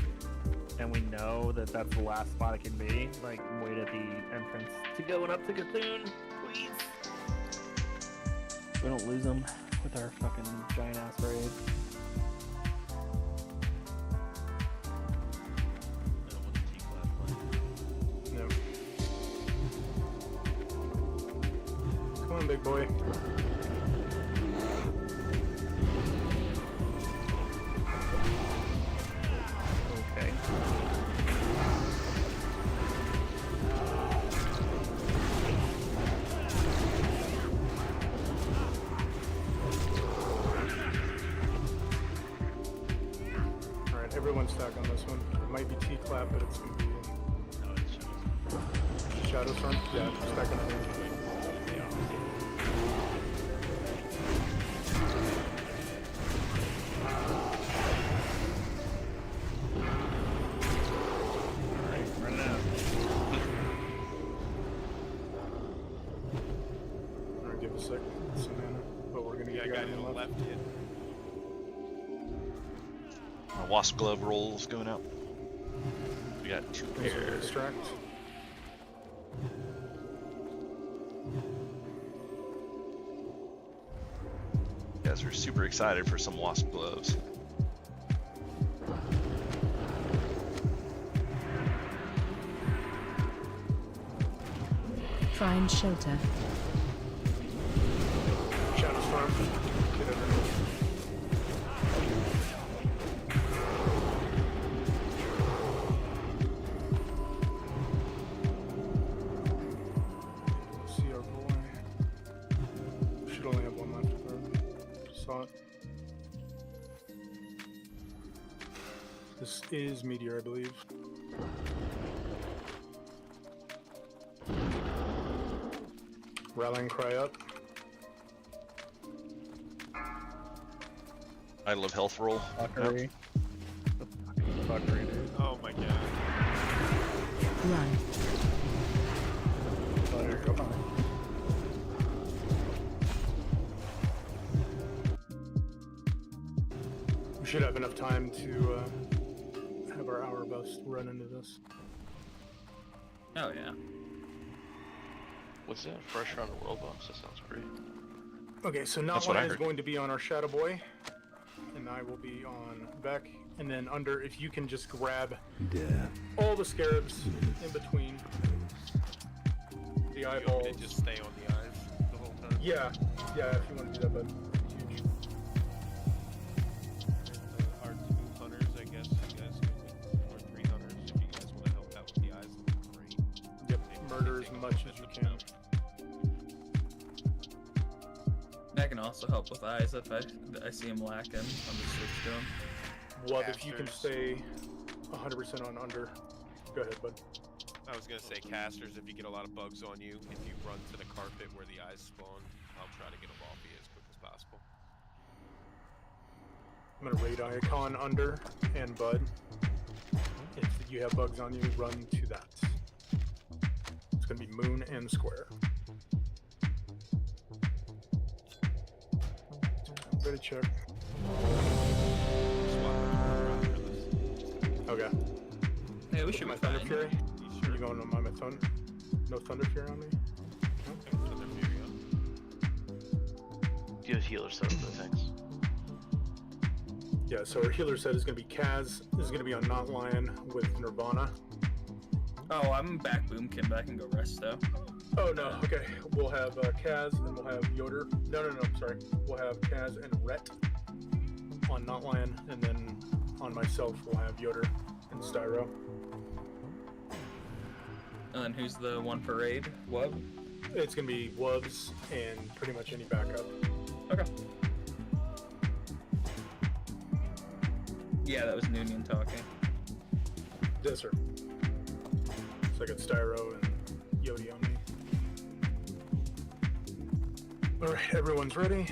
and we know that that's the last spot it can be, like wait at the entrance to going up to Cthulhu, please. We don't lose them with our fucking giant ass raid. No. Come on, big boy. Okay. Alright, everyone stack on this one. It might be T-clap, but it's gonna be Shadow Storm. Yeah, stack on it. Alright, running out. Alright, give us a second. Some mana. But we're gonna get I got him no left. left yet. My wasp glove rolls going out. We got 2 pairs. Extract. You guys are super excited for some wasp gloves. Find shelter. Shadow Storm. Get underneath. See our boy. Should only have one left. Just saw it. This is Meteor, I believe. Rallying cry up. Idol of Health roll. Fuckery. The fucking fuckery, dude. Oh my god. Run. We should have enough time to have our hour bust run into this. Oh yeah. What's that? Fresh round of world boss? That sounds great. Okay, so That's what I Notline is heard. going to be on our Shadow Boy, and I will be on Beck, and then under, if you can just grab all the scarabs in between the You want eyeballs. me to just stay on the eyes the whole time? Yeah, if you want to do that, bud. Huge. Our 2 hunters, I guess, you guys or 3 hunters, if you guys want to help out with the eyes, that'd be great. Yep, Maybe murder take as a much little as you bit can. of them. That can also help with eyes if I see him lacking. I'll just switch to him. What if you can Casters. stay 100% on under? Go ahead, bud. I was gonna say casters, if you get a lot of bugs on you, if you run to the carpet where the eyes spawn, I'll try to get them off you as quick as possible. I'm gonna raid icon under and bud. If you have bugs on you, run to that. It's gonna be moon and square. Ready check. Okay. Yeah, we should my be Thunder fine. Fury. You going on my thunder? No Thunder Fury on me? Thunder Fury up. Do you have healer set up for the tanks? Yeah, so our healer set is going to be Kaz. Is going to be on Not Lion with Nirvana. Oh, I'm back boomkin, but I can go rest though. Oh no, okay. We'll have Kaz, and we'll have Yoder. No, sorry. We'll have Kaz and Rhett on Not Lion, and then on myself we'll have Yoder and Styro. And who's the one for raid? Wub? It's gonna be Wubs and pretty much any backup. Okay. Yeah, that was Noonian talking. Yes, sir. So I got Styro and Yodi on me. Alright, everyone's ready.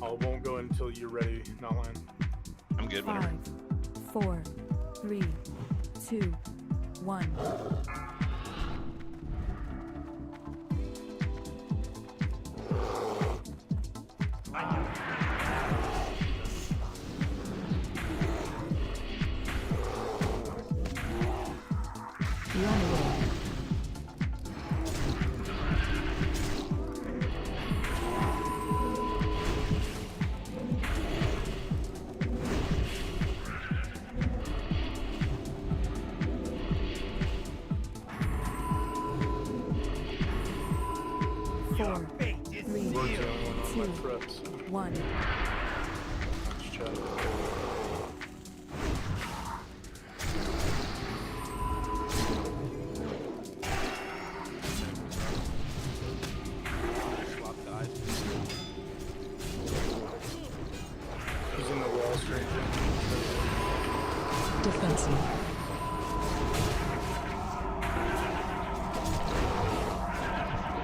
I won't go until you're ready, Not Lion. I'm good whenever. 5, 4, 3, 2, 1. Runaway. Four, 3, 2, 1. He's in the wall straight. Defensive.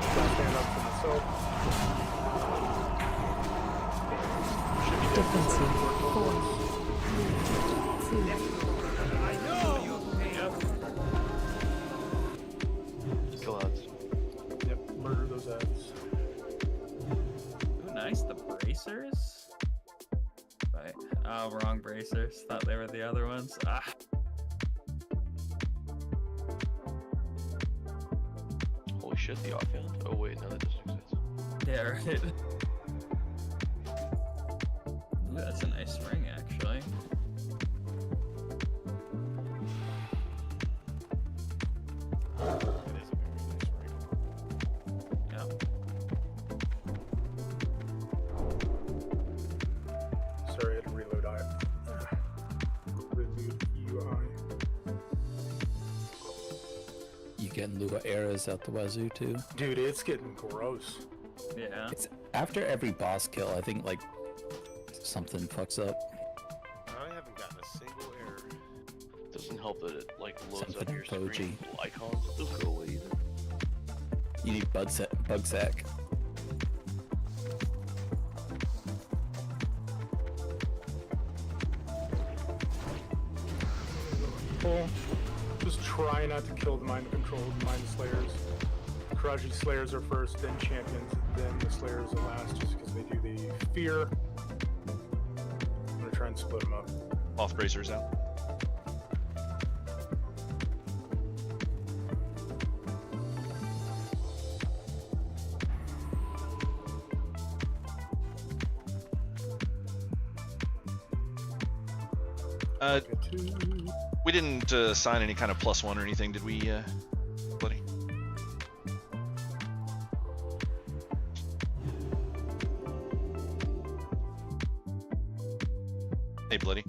Stand up for myself. Defensive. 4, 3, 2. Kill ads. Yep, murder those ads. Ooh, nice. The bracers? Right. Oh, wrong bracers. Thought they were the other ones. Ah. Holy shit, the offhand. Oh wait, no, that doesn't exist. Yeah, right. Ooh, that's a nice ring, actually. Yeah. Sorry, I had to reload Reload UI. You getting Lua arrows out the wazoo too? Dude, it's getting gross. Yeah. It's after every boss kill, I think like something fucks up. I haven't gotten a single error. Doesn't help that it like loads Something up your Poji. screen with icons. It doesn't go away either. You need bug sack. Cool. Just try not to kill the mind controlled mind slayers. Karaji slayers are first, then champions, then the slayers are last, just because they do the fear. I'm gonna try and split them up. Off bracers out. We didn't assign any kind of +1 or anything, did we, Bloody? Hey, Bloody.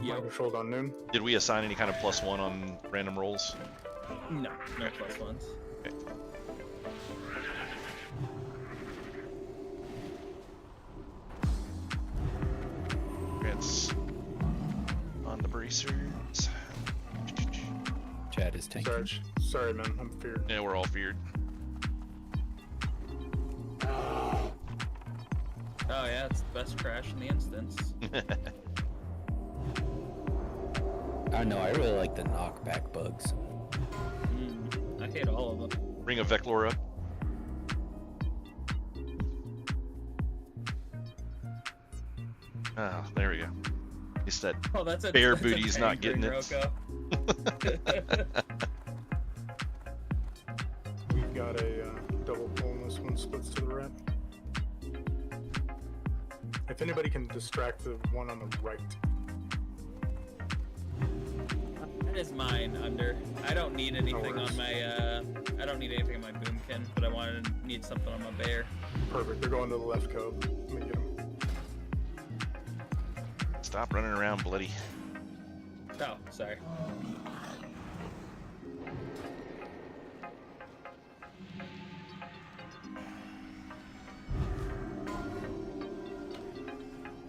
Mind controlled on noon. Did we assign any kind of +1 on random rolls? No, no +1s. Okay. It's on the bracers. Chad is tanking. Sorry, man. I'm feared. Yeah, we're all feared. Oh yeah, it's the best crash in the instance. I know, I really like the knockback bugs. I hate all of them. Ring of Veclor up. Oh, there we go. He said, Oh, that's a bear that's booty's a not tank getting ring, it. Rocco. got a double pull and this one splits to the right. If anybody can distract the one on the right. That is mine, Under. I don't need anything on my, I don't need anything on my boomkin, but I need something on my bear. Perfect, they're going to the left cove. Let me get them. Stop running around, bloody. Oh, sorry.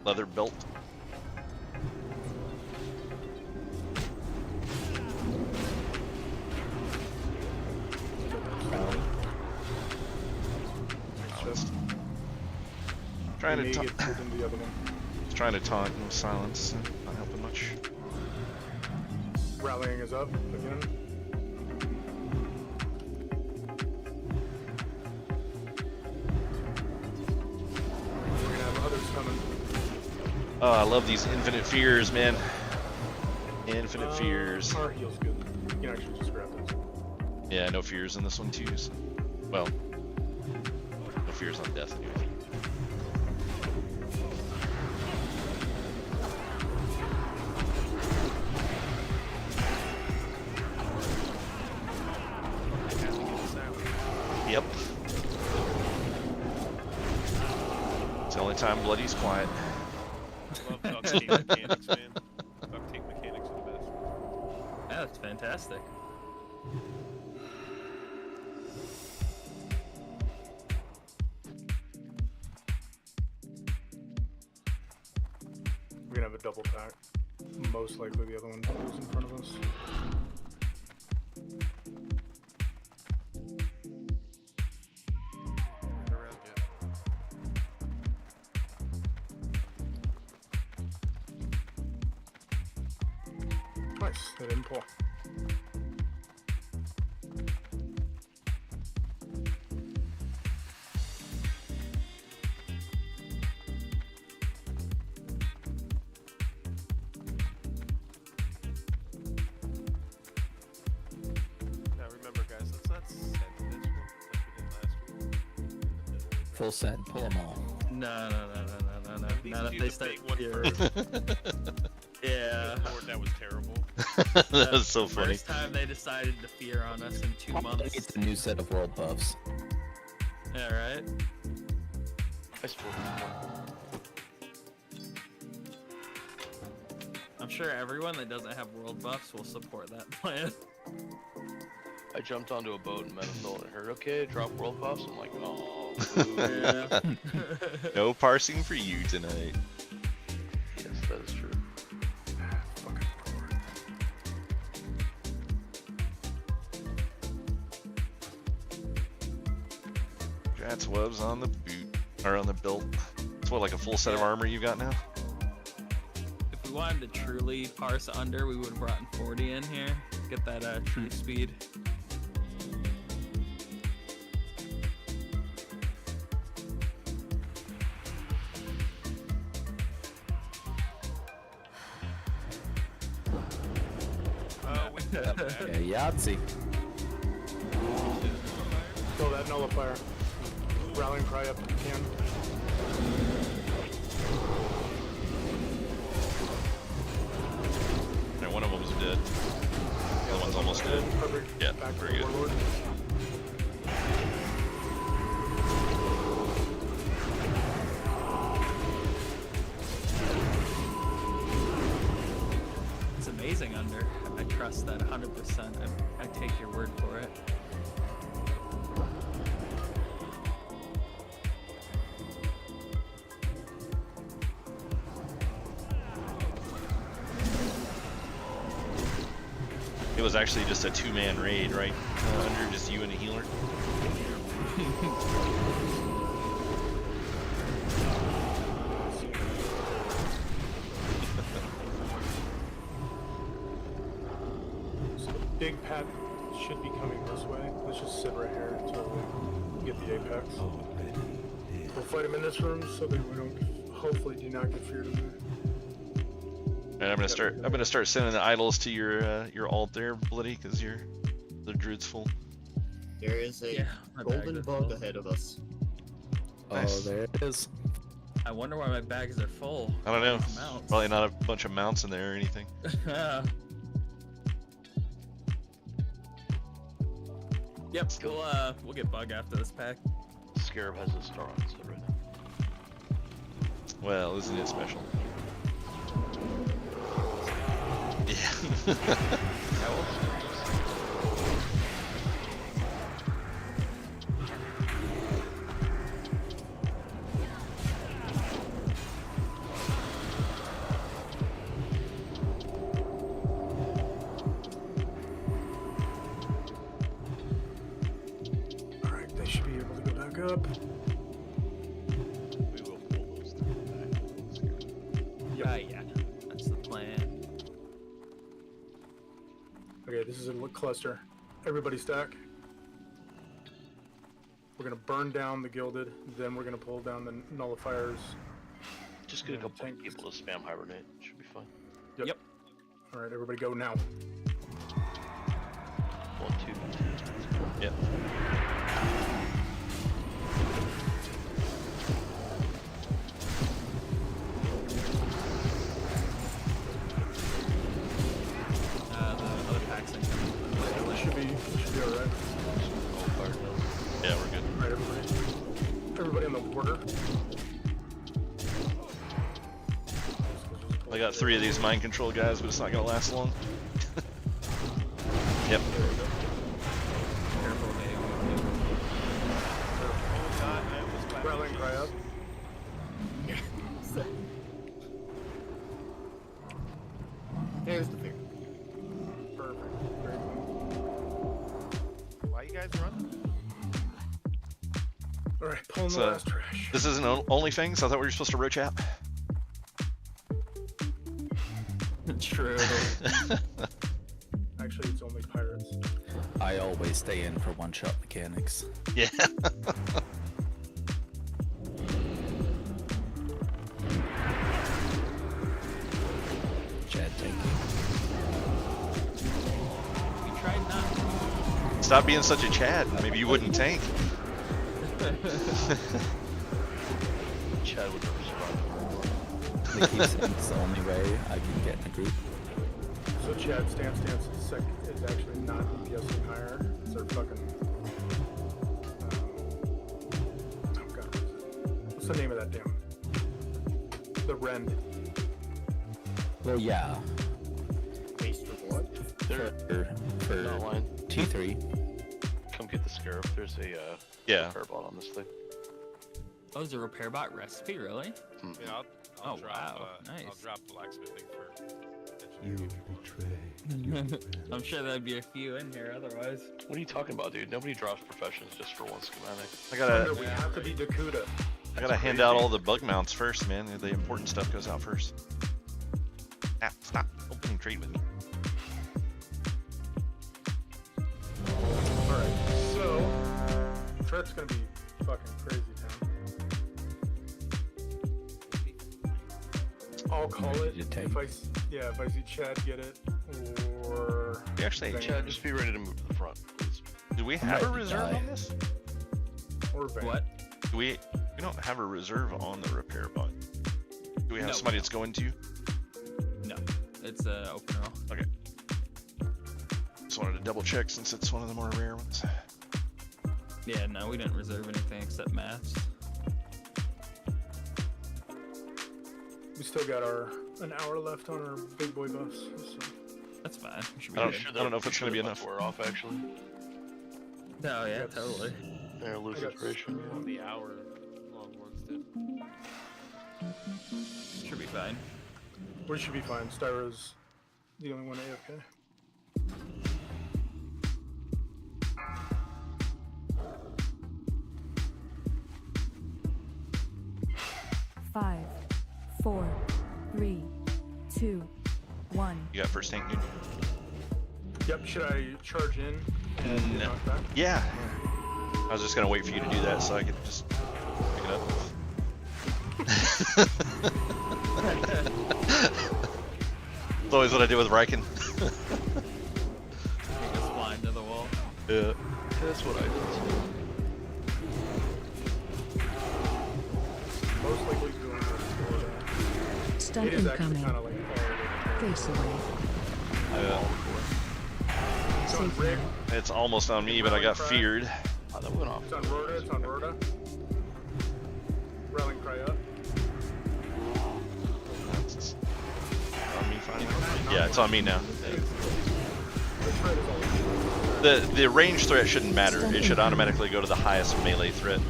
Leather belt. Trying to get pulled into the other one. trying to taunt with silence, not helping much. Rallying is up again. We're gonna have others coming. Oh, I love these infinite fears, man. Infinite fears. Our heal's good. You can actually just grab this. Yeah, no fears in this one too. So. Well, no fears on death anyway. Yep. It's the only time Bloody's quiet. I love duct tape mechanics, man. Duct tape mechanics are the best. Yeah, that's fantastic. We're gonna have a double pack. Most likely the other one doubles in front of us. Around yet. Nice, they didn't pull. Now remember, guys, let's not send this one like we did last week. Full send, pull them all. No. These Now that do they the start big one yeah. first. Yeah. Lord, that was terrible. That was so funny. First time they decided to fear on us in 2 months. It's a new set of world buffs. Yeah, right? I suppose. I'm sure everyone that doesn't have world buffs will support that plan. I jumped onto a boat in Menthol and heard, okay, drop world buffs. I'm like, oh, Yeah. No parsing for you tonight. yes, that is true. That's webs on the boot, or on the belt. It's what, like a full set of armor you got now? If we wanted to truly parse under, we would have brought in 40 in here. Get that true speed. Yeah, Yahtzee. Kill that nullifier. Rallying cry up if you can. Yeah, one of them's dead. The other one's almost dead. Perfect. Yeah, Back to very the good. warlord. It's amazing under. I trust that 100%. I take your word for it. It was actually just a two-man raid, right? Under just you and a healer. So the big pad should be coming this way. Let's just sit right here until we get the apex. We'll fight him in this room so that we don't, hopefully, do not get feared in there. And I'm gonna start sending the idols to your alt there, Bloody, because the druid's full. There is a my golden bags are bug full. ahead of us. Oh, there it is. I wonder why my bags are full. I don't know. Mounts. Probably not a bunch of mounts in there or anything. Yep, we'll get bug after this pack. Scarab has a star on its head right now. Well, isn't it special? Yeah. Alright, they should be able to go back up. We will pull those through back. Yeah, that's the plan. Okay, this is a cluster. Everybody stack. We're gonna burn down the gilded, then we're gonna pull down the nullifiers. Just get a couple of people to spam hibernate. Should be fine. Yep. Alright, everybody go now. 1, 2. Yep. The other packs incoming. This should be alright. Yeah, we're good. Alright, everybody on the border. I got 3 of these mind control guys, but it's not gonna last long. Yep. Careful, Rallying cry up. There's the fear. Perfect. Very good. Why you guys running? Alright, pulling the So, last trash. this isn't only things. I thought we were supposed to roach out. True. Actually, it's only pirates. I always stay in for one-shot mechanics. Yeah. Chad tanking. We tried not. Stop being such a Chad. Maybe you wouldn't tank. Chad would never survive. Like he's it's the only way I can get in a group. So Chad, stance is actually not DPSing higher. It's our fucking. Oh god, what's the name of that damn? The Rend. Well, yeah. Base for what? They're For not lying. T3. Come get the scarab. There's a Yeah. repair bot on this thing. Oh, it's a repair bot recipe, really? Yeah, I'll Oh, drop, wow. Nice. I'll drop blacksmithing for I'm sure there'd be a few in here otherwise. What are you talking about, dude? Nobody drops professions just for one schematic. I gotta, We have to be Dakuda. I gotta hand out all the bug mounts first, man. The important stuff goes out first. Ah, stop opening trade with me. Alright, so Threat's gonna be fucking crazy town. I'll call it if I see Chad get it, or We actually, Chad, just be ready to move to the front, please. do we have a reserve on this? or Van. What? Do we don't have a reserve on the repair bot. Do we have somebody that's going to? No, it's open roll. Okay. Just wanted to double check since it's one of the more rare ones. Yeah, no, we didn't reserve anything except maths. We still got an hour left on our big boy buffs. So. That's fine. We should be I don't, good. I don't know if it's gonna be enough. We're off, actually. No, yeah, totally. Yeah, lose inspiration. on the hour long ones did. Should be fine. We should be fine. Styro's the only one AFK. Five, 4, 3, 2, 1. You got first tank, dude? Yep. Should I charge in and No. knock back? Yeah. I was just gonna wait for you to do that so I could just pick it up. It's always what I do with Riken. He goes flying to the wall. Yeah. That's what I did. Most likely doing this for Stun it is actually incoming. kind of like Face away. it's on Safe Rick, now. It's almost on me, but I got feared. Oh, that went off. it's on Rhoda, it's on Rhoda. Rallying cry up. That's on me finally. Yeah, it's on me now. The threat is all The range threat shouldn't matter. It should automatically go to the highest melee threat.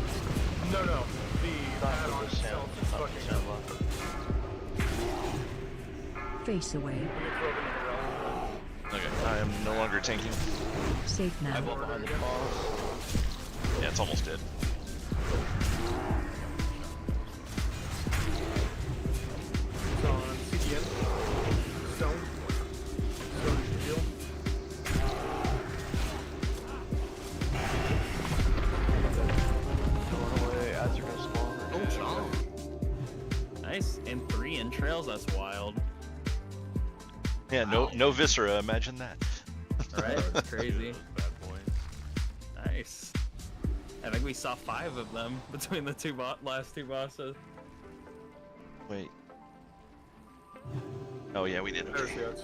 No, the add-on itself is fucking Face away. Okay, I am no longer tanking. Safe now. Behind the boss. Yeah, it's almost dead. It's on CDN. Stone. Stone reveal. Going away as you're gonna spawn. Oh, chomp. Nice. And 3 entrails, that's wild. Yeah, no viscera. Imagine that. Right? That's crazy. Bad boy. Nice. I think we saw 5 of them between the last two bosses. Wait. Oh yeah, we did. There she is.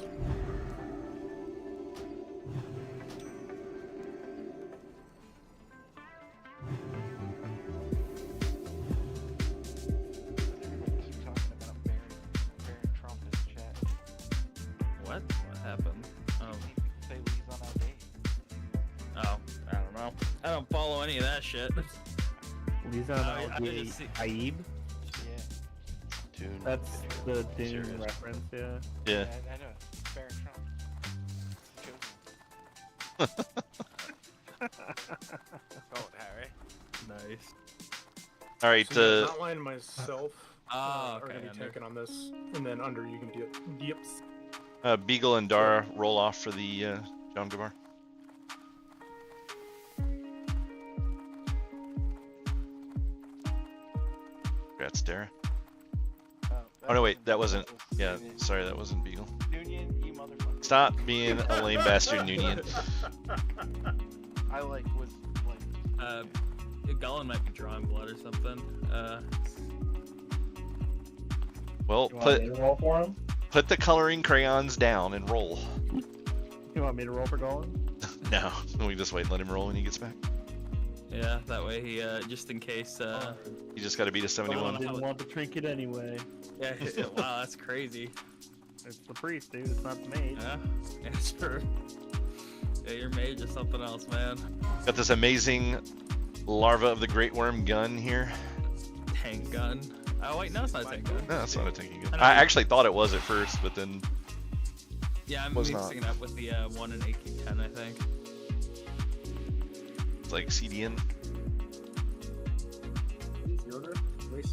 What? What happened? Oh. Oh, I don't know. I don't follow any of that shit. Lisa I just see- Aib? Dune. That's the Dune Serious. reference, yeah. Yeah. I know. Baron Trump. Oh, Harry. Nice. All right. So outline myself. Ah, are okay, gonna be under. taking on this, and then under you can dips. Beagle and Dara roll off for the Jom Gabar. Congrats, Dara. Oh no, wait, that wasn't. Yeah, sorry, that wasn't Beagle. Union, you motherfucker. Stop being a lame bastard, Union. I like with like. Gullen might be drawing blood or something. Well, You want me to roll for him? put the coloring crayons down and roll. You want me to roll for Golan? No, we just wait and let him roll when he gets back. Yeah, that way he, just in case, You just got to beat a 71. Didn't want the trinket anyway. yeah, wow, that's crazy. It's the priest, dude. It's not the mage. Yeah, yeah, sure. Yeah, your mage is something else, man. Got this amazing larva of the great worm gun here. Tank gun. Oh wait, no, it's not a tank gun. No, that's not a tanking gun. I know. I actually thought it was at first, but then Yeah, I'm was mixing it up with the one in AQ10, I think. it's like CDN.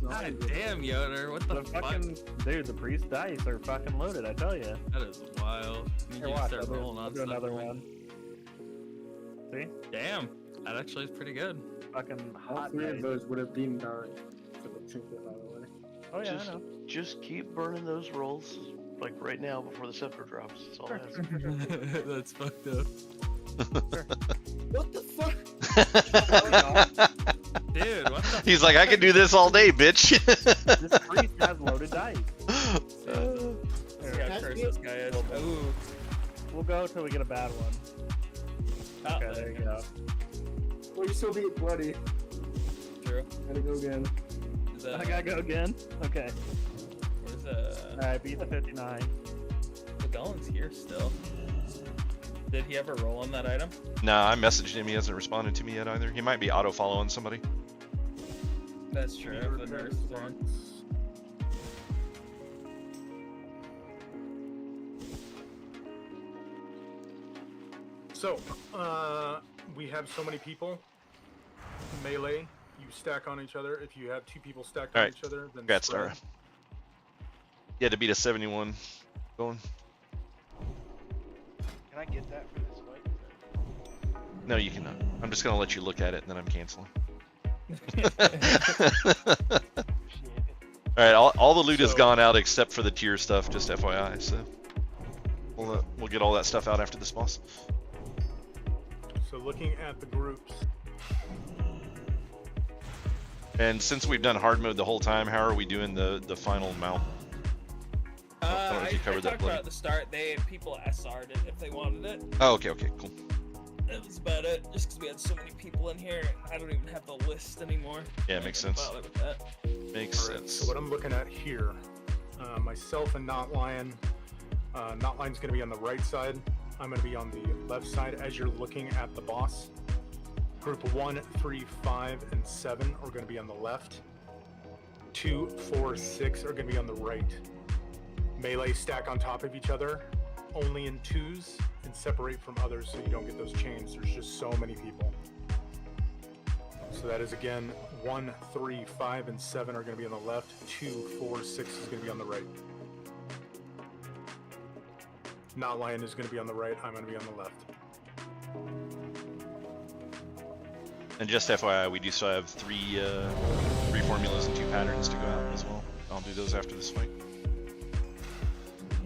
God damn, Yoder, what the fuck? fucking dude, the priest dice are fucking loaded. I tell you. That is wild. You Here, need to watch. start rolling I'll on do stuff. another one. See? Damn, that actually is pretty good. Fucking All hot 3 dice. of those would have been dark for the trinket, by the way. Oh yeah, just, I know. just keep burning those rolls, like right now before the scepter drops. That's all I ask. That's fucked up. What the fuck? Dude, what the He's like, I can do this all day, bitch. This priest has loaded dice. See how cursed this guy is. Ooh. We'll go till we get a bad one. Oh, Okay, there you go. Well, you still beat bloody. True. Gotta go again. Is that, I gotta go again. Okay. where's I beat the 59. the Gullen's here still. Did he ever roll on that item? Nah, I messaged him. He hasn't responded to me yet either. He might be auto following somebody. That's true. The nurse thing. So, we have so many people. Melee, you stack on each other. If you have 2 people stacked on Alright. each other, then Congrats, spread. Dara. You had to beat a 71 going. Can I get that for this fight? No, you cannot. I'm just gonna let you look at it and then I'm canceling. Alright, all the loot has gone out except for the tier stuff, just FYI, so we'll get all that stuff out after this boss. So looking at the groups, And since we've done hard mode the whole time, how are we doing the final mount? I don't know if you covered that, talked Bloody. about at the start. People SR'd it if they wanted it. Oh, okay, cool. That was about it. Just because we had so many people in here, I don't even have the list anymore. Yeah, makes sense. Bother with that. Makes Alright, sense. so what I'm looking at here, myself and Not Lion. Not Lion's going to be on the right side. I'm going to be on the left side as you're looking at the boss. Group 1, 3, 5, and 7 are going to be on the left. 2, 4, 6 are going to be on the right. Melee stack on top of each other, only in twos, and separate from others so you don't get those chains. There's just so many people. So that is again 1, 3, 5, and 7 are going to be on the left. 2, 4, 6 is going to be on the right. Not Lion is going to be on the right. I'm going to be on the left. And just FYI, we do still have three formulas and 2 patterns to go out as well. I'll do those after this fight.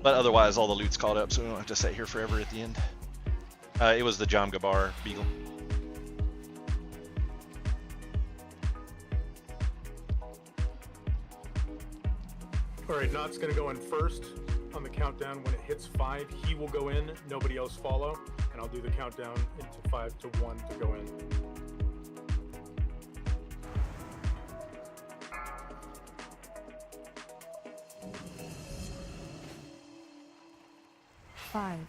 But otherwise, all the loot's caught up, so we don't have to sit here forever at the end. It was the Jam Gabar Beagle. All right, Not's going to go in first on the countdown. When it hits 5, he will go in. Nobody else follow, and I'll do the countdown into 5 to 1 to go in. Five,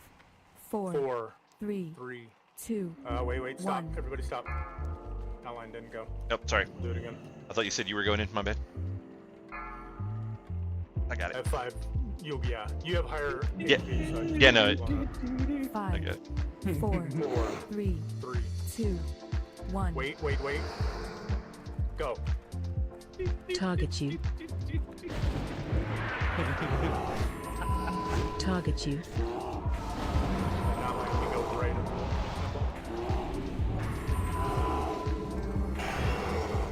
four, 4, three, 3. 2. Wait, stop. 1. Everybody stop. Outline didn't go. Oh, sorry. Do it again. I thought you said you were going in. My bad. I got it. At 5, you have higher. Yeah. HP, so Yeah, no. I 5, got it. 4, 3, 3. 2, 1. Wait. Go. Target you. Target you. Not letting me go right.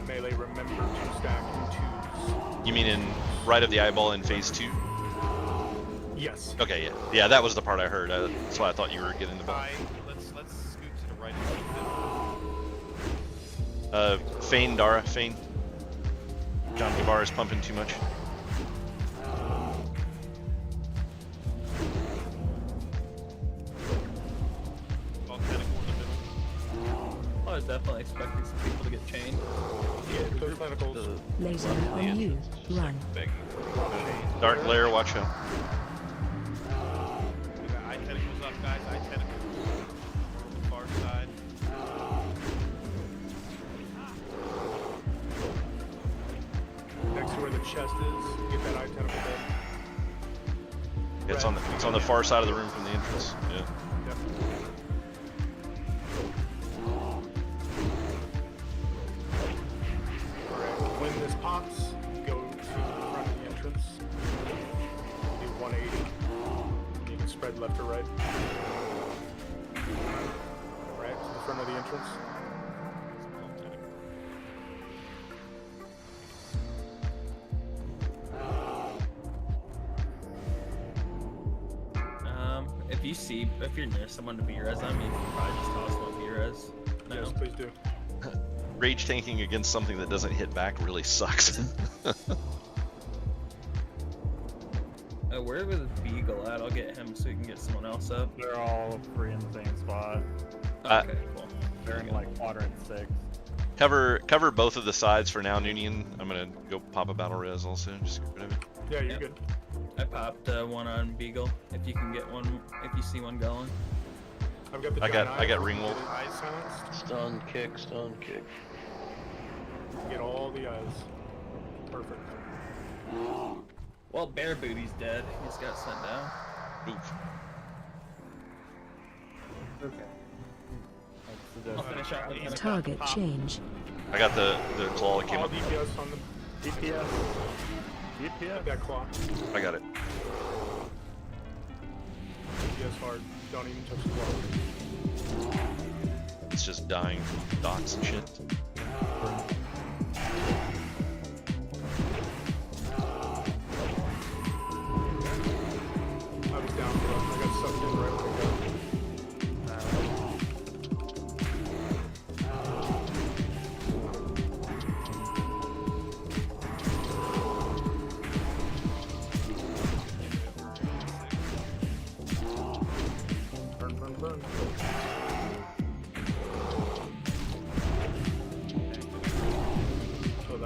Melee, remember to stack in 2s. You mean in right of the eyeball in phase 2? Yes. Okay, yeah, that was the part I heard. That's why I thought you were getting the ball. Let's scoot to the right and keep them. Feign, Dara, Feign. John Gabar is pumping too much. I was definitely expecting some people to get chained. Yeah, those tentacles. Laser on you. Run. Dark Lair, watch out. We got eye tentacles up, guys. Eye tentacles. On the far side. Next to where the chest is, get that eye tentacle there. It's on the far side of the room from the entrance. Yeah. Yep. Alright, when this pops, go to the front of the entrance. Do 180. You can spread left or right. Right to the front of the entrance. If you're near someone to B-res them, you can probably just toss one B-res. No. Yes, please do. Rage tanking against something that doesn't hit back really sucks. Where was Beagle at? I'll get him so we can get someone else up. They're all 3 in the same spot. Okay, cool. They're in like quadrant 6. Cover both of the sides for now, Noonian. I'm gonna go pop a battle res also. Just get rid of it. Yeah, you're good. I popped one on Beagle. If you can get one, if you see one going. I've got the I got Ringwolf. Eyes silenced. Stun kick. Get all the eyes. Perfect. Well, Bear Booty's dead. He just got sent down. Oof. Okay. I'll finish out with Target change. I got the claw that came All up. DPS on the DPS. DPS. that claw. I got it. DPS hard. Don't even touch the claw. It's just dying from dots and shit. I was down for I got sucked in right when we got.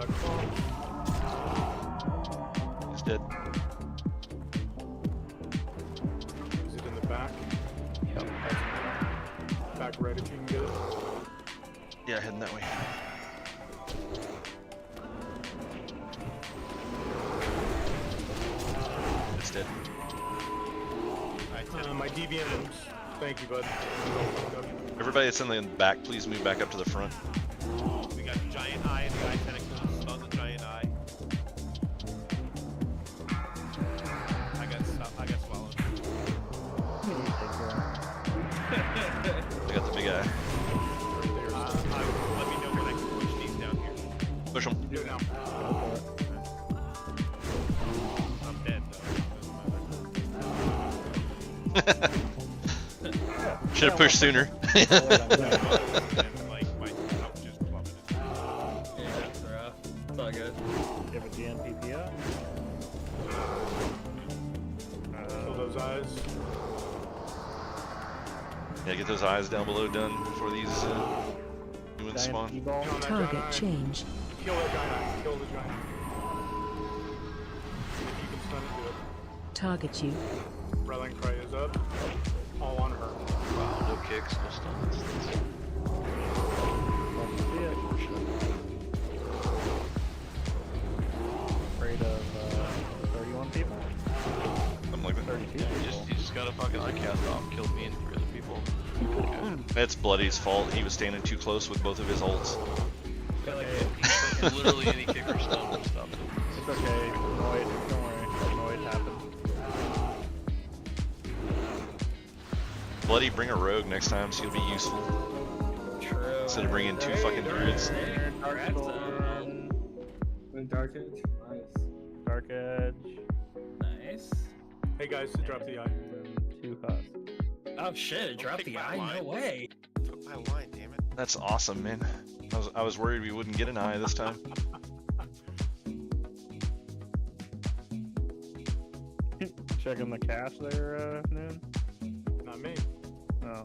Black Claw. He's dead. Is it in the back? Yep. Back right if you can get it. Yeah, heading that way. It's dead. My DBMs. Thank you, bud. Everybody that's in the back, please move back up to the front. We got giant eye and the eye tentacles. Stun the giant eye. I got swallowed. I got the big eye. Let me know when I can push these down here. Push them. Do it now. I'm dead Should have pushed sooner. though. Like, my health just plummeted. Yeah, that's rough. It's all good. You have a GNPP up? Kill those eyes. Yeah, get those eyes down below done before these new ones spawn. Target change. Kill that giant. Kill the giant. If you can stun it, do it. Target you. Rallying cry is up. All on her. Wow, no kicks, no stuns. Afraid of 31 people? Something like that. 32 You people. just got a fucking eye cast off, killed me and 3 other people. It's Bloody's fault. He was standing too close with both of his ults. Literally any kick or stun would stop him. It's okay. Noid, don't worry. Noid happened. Bloody, bring a rogue next time so you'll be useful. True. Instead of bringing 2 fucking druids. Dark Edge. Nice. Dark Edge. Nice. Hey guys, drop the eye. 2 husks. Oh shit, it dropped take the my eye? line. No way. Took my line, damn it. That's awesome, man. I was worried we wouldn't get an eye this time. Checking the cache there, Noon? Not me. Oh.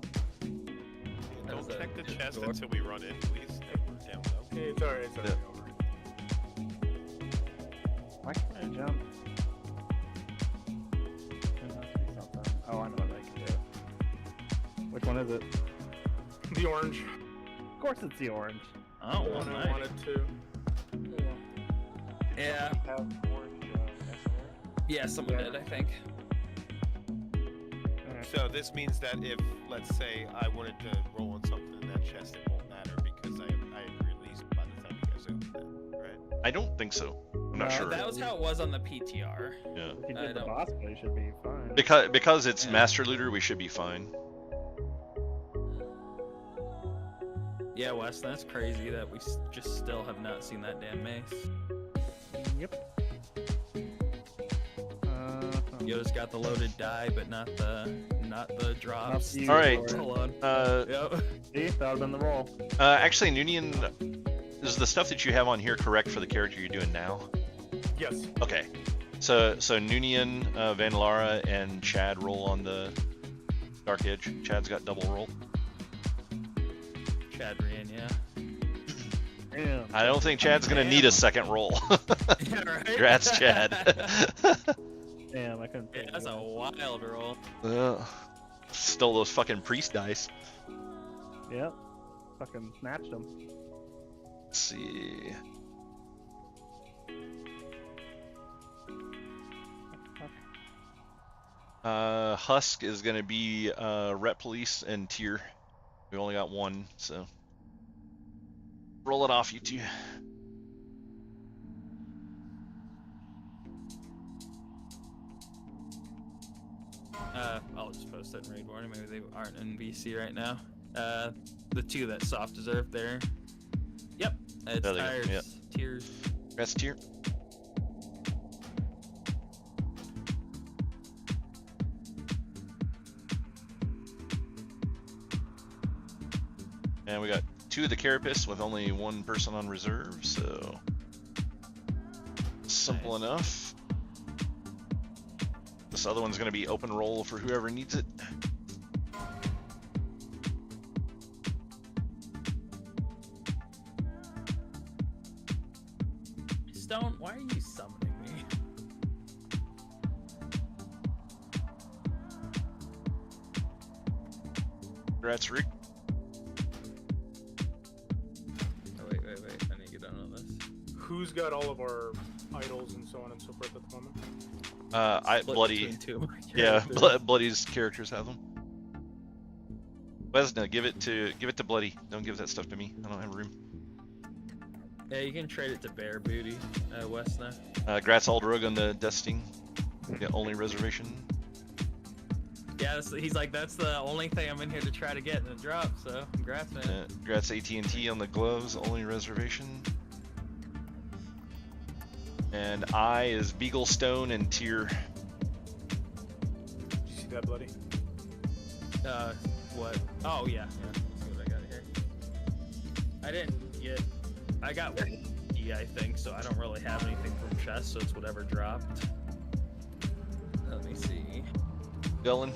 Don't check the chest until we run in, please. Damn, though. Okay, it's alright. It's alright. Why can't I jump? There must be something. Oh, I know what I can do. Which one is it? The orange. Of course it's the orange. Oh, One I nice. wanted to. Yeah. Yeah, someone did, I think. So this means that if, let's say, I wanted to roll on something in that chest, it won't matter because I released by the time you guys open it, right? I don't think so. I'm not sure. That was how it was on the PTR. Yeah. If you I did the don't- boss play, you should be fine. Because it's Yeah. Master Looter, we should be fine. Yeah, Wes, that's crazy that we just still have not seen that damn mace. Yep. Yoda's got the loaded die, but not the drops. Not All right. Hold on. Uh, Yep. See, that would've been the roll. Actually, Noonian, is the stuff that you have on here correct for the character you're doing now? Yes. Okay. So Noonian, Vanillara, and Chad roll on the Dark Edge. Chad's got double roll. Chadrian, yeah. Damn. I don't think Chad's gonna need a second roll. Yeah, right? Congrats, Chad. Damn, I couldn't. Yeah, that's a wild roll. Stole those fucking priest dice. Yep. Fucking snatched them. Let's see. Husk is gonna be Rep Police and Tier. We only got one, so roll it off, you two. I'll just post that in raid warning. Maybe they aren't in VC right now. The two that soft deserved there. Yep, it's There they go, tires, yep. Tears. Congrats, Tier. And we got 2 of the Carapace with only 1 person on reserve, so simple Nice. enough. This other one's gonna be open roll for whoever needs it. don't. Why are you summoning me? Congrats, Rick. Oh, wait. I need to get on this. Who's got all of our idols and so on and so forth at the moment? Split Bloody. between two of my Yeah, characters. Bloody's characters have them. Wesna, give it to Bloody. Don't give that stuff to me. I don't have room. Yeah, you can trade it to Bear Booty, Westner. Grats Aldrug on the dusting. The only reservation. Yeah, he's like, that's the only thing I'm in here to try to get in the drop, so congrats, man. Grats AT&T on the gloves, only reservation. And I is Beaglestone and Tier. Did you see that, Bloody? What? Oh, yeah. Let's see what I got here. I didn't get... I got one E, I think, so I don't really have anything from chest, so it's whatever dropped. Let me see. Dylan.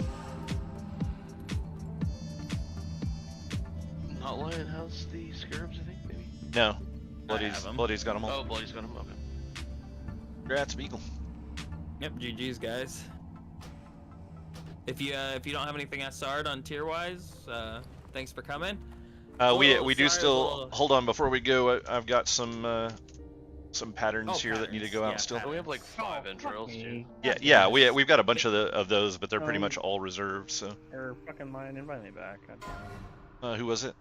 Not lying. How's the scarabs? I think maybe. No, Bloody's got them all. Oh, Bloody's got them. Okay. Congrats, Beagle. Yep, GG's, guys. If you don't have anything SR'd on tier wise, thanks for coming. We do sorry, still hold on before we go. I've got some patterns here that need to go out Yeah, still. We have like 5 entrails too. Yeah, we've got a bunch of those, but they're pretty much all reserved. So. Or fucking mine, invite me back. Who was it?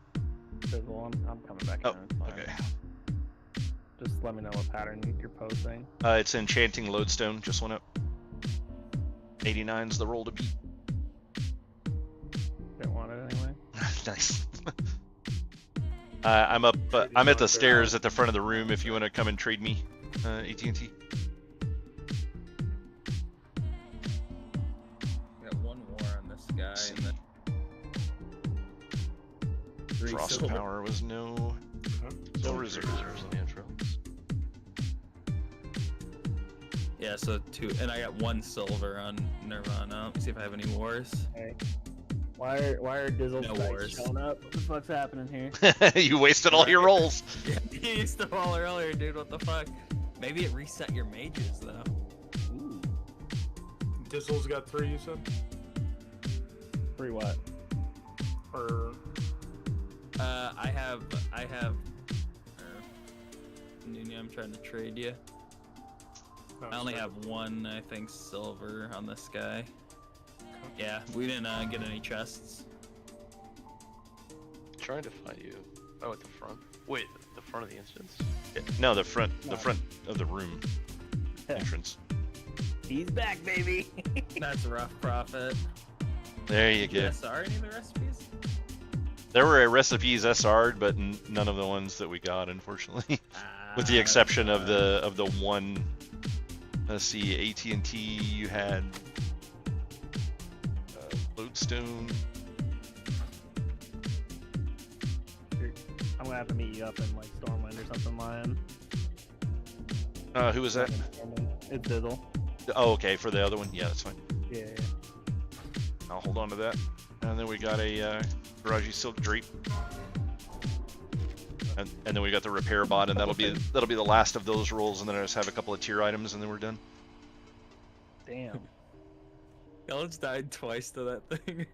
Sizzle, I'm coming back Oh, in. It's fine. okay. Just let me know what pattern you're posting. It's Enchanting Lodestone. Just went up. 89's the roll to beat. Didn't want it anyway. Nice. I'm up. I'm at the stairs at the front of the room. If you want to come and trade me, AT&T. Got one more on this guy. And then Frost silver. Power was no reserves on the entrails. Yeah, so 2, and I got 1 silver on Nirvana. Let me see if I have any wars. Okay. Why are Dizzle No dice wars. showing up? What the fuck's happening here? You wasted all your rolls. Yeah, you used to fall earlier, dude. What the fuck? Maybe it reset your mages though. Ooh. Dizzle's got 3, you said? 3 what? Or I have. Nunya, I'm trying to trade you. I only have 1, I think, silver on this guy. Yeah, we didn't get any chests. Trying to find you. Oh, at the front. Wait, the front of the instance? No, the front of the room entrance. He's back, baby. That's rough, Prophet. There you go. SR any of the recipes? There were recipes SR'd, but none of the ones that we got, unfortunately, with the exception of the one. Let's see, AT&T. You had Lodestone. I'm gonna have to meet you up in like Stormwind or something, Lion. Who was that? It's Dizzle. Oh, okay, for the other one. Yeah, that's fine. Yeah. I'll hold on to that. And then we got a Garage Silk Drape. And then we got the repair bot, and that'll be the last of those rolls, and then I just have a couple of tier items, and then we're done. Damn. Y'all just died twice to that thing.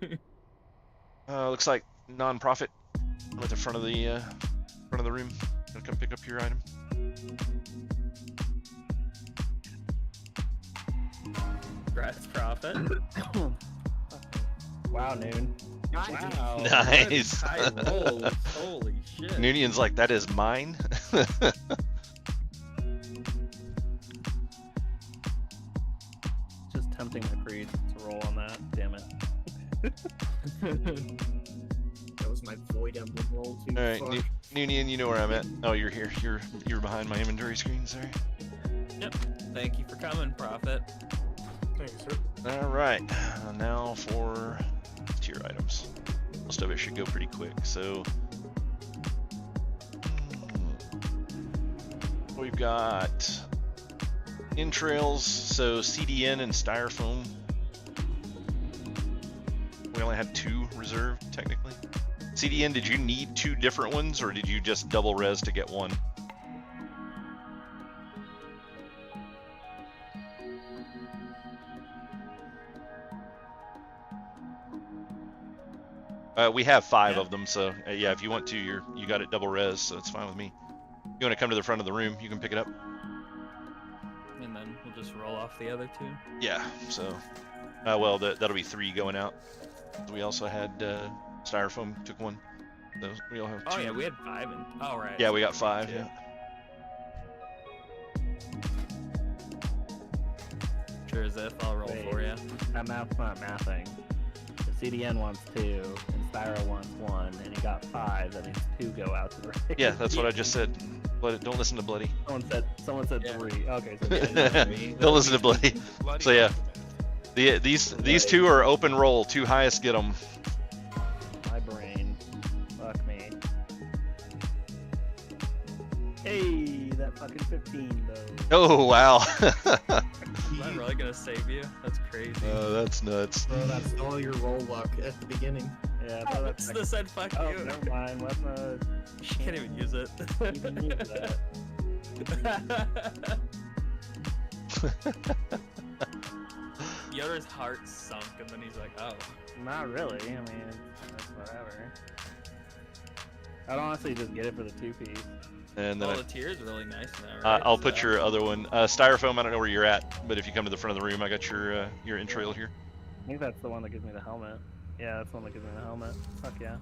Looks like non-profit. I'm at the front of the room. Gonna come pick up your item. Congrats, Prophet. Wow, Noon. Wow. Nice. High rolls. Holy shit. Noonian's like, that is mine. Just tempting my creed to roll on that. Damn it. That was my Void Emblem roll too. All right, Fuck. Noonian, you know where I'm at. Oh, you're here. You're behind my inventory screen. Sorry. Yep. Thank you for coming, Prophet. thanks, sir. All right. Now for tier items. Most of it should go pretty quick. So we've got entrails. So CDN and styrofoam. We only had 2 reserved technically. CDN, did you need 2 different ones, or did you just double res to get 1? We have 5 of them, so yeah, if you want to, you got it double res, so it's fine with me. You want to come to the front of the room, you can pick it up. And then we'll just roll off the other 2. Yeah, so well, that'll be 3 going out. We also had styrofoam took 1. So we all have 2. Oh yeah, we had 5 and oh right. Yeah, we got 5. Yeah. Sure as if I'll roll for you. That math's not mathing. The CDN wants 2, and Styro wants 1, and he got 5. That means 2 go out to the right. Yeah, that's what I just said. Don't listen to Bloody. Someone said 3. Okay, so don't listen to Bloody. So yeah, these 2 are open roll. 2 highest get them. My brain. Fuck me. Hey, that fucking 15 though. Oh wow. Am I really gonna save you? That's crazy. Oh, that's nuts. So that's all your roll luck at the beginning. Yeah, Oh, that's the said fuck oh, you. never mind. Let's not You can't even use it. even use that. Yoder's heart sunk, and then he's like, "Oh, Not really. I mean, that's whatever. I'd honestly just get it for the 2-piece. And then well, the tier is really nice now, right? I'll put your other one, styrofoam. I don't know where you're at, but if you come to the front of the room, I got your entrail here. I think that's the one that gives me the helmet. Yeah, that's the one that gives me the helmet. Fuck yeah.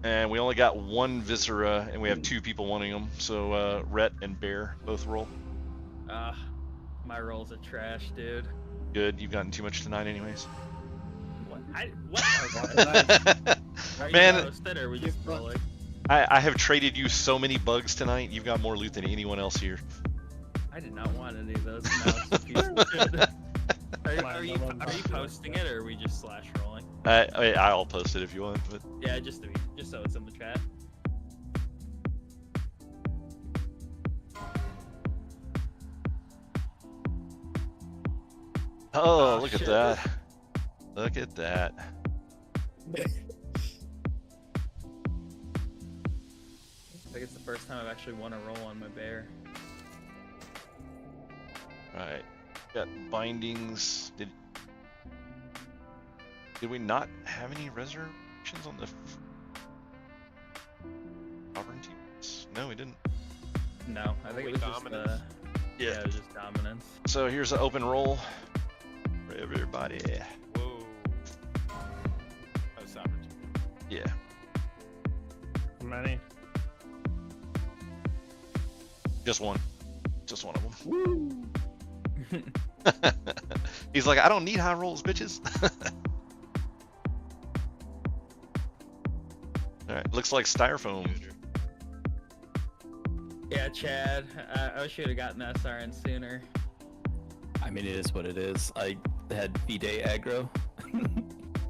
And we only got 1 Viscera, and we have 2 people wanting them. So Rhett and Bear both roll. My rolls are trash, dude. Good, you've gotten too much tonight, anyways. What? Are Man, you roasted, or are we just rolling? I have traded you so many bugs tonight. You've got more loot than anyone else here. I did not want any of those. Now it's a piece of shit. Are you posting it, or are we just slash rolling? I'll post it if you want. But Yeah, just so it's in the chat. oh, look shit. at that! Look at that! I think it's the first time I've actually won a roll on my bear. Right, got bindings. Did we not have any resurrections on the sovereignty? No, we didn't. No, I think it was dominance. just yeah, it was just dominance. So here's an open roll for everybody. Whoa. Oh, sovereignty. Yeah. How many? Just one of them. Woo! He's like, I don't need high rolls, bitches. All right, looks like styrofoam. Yeah, Chad, I wish you'd have gotten SRN sooner. I mean, it is what it is. I had V-Day aggro.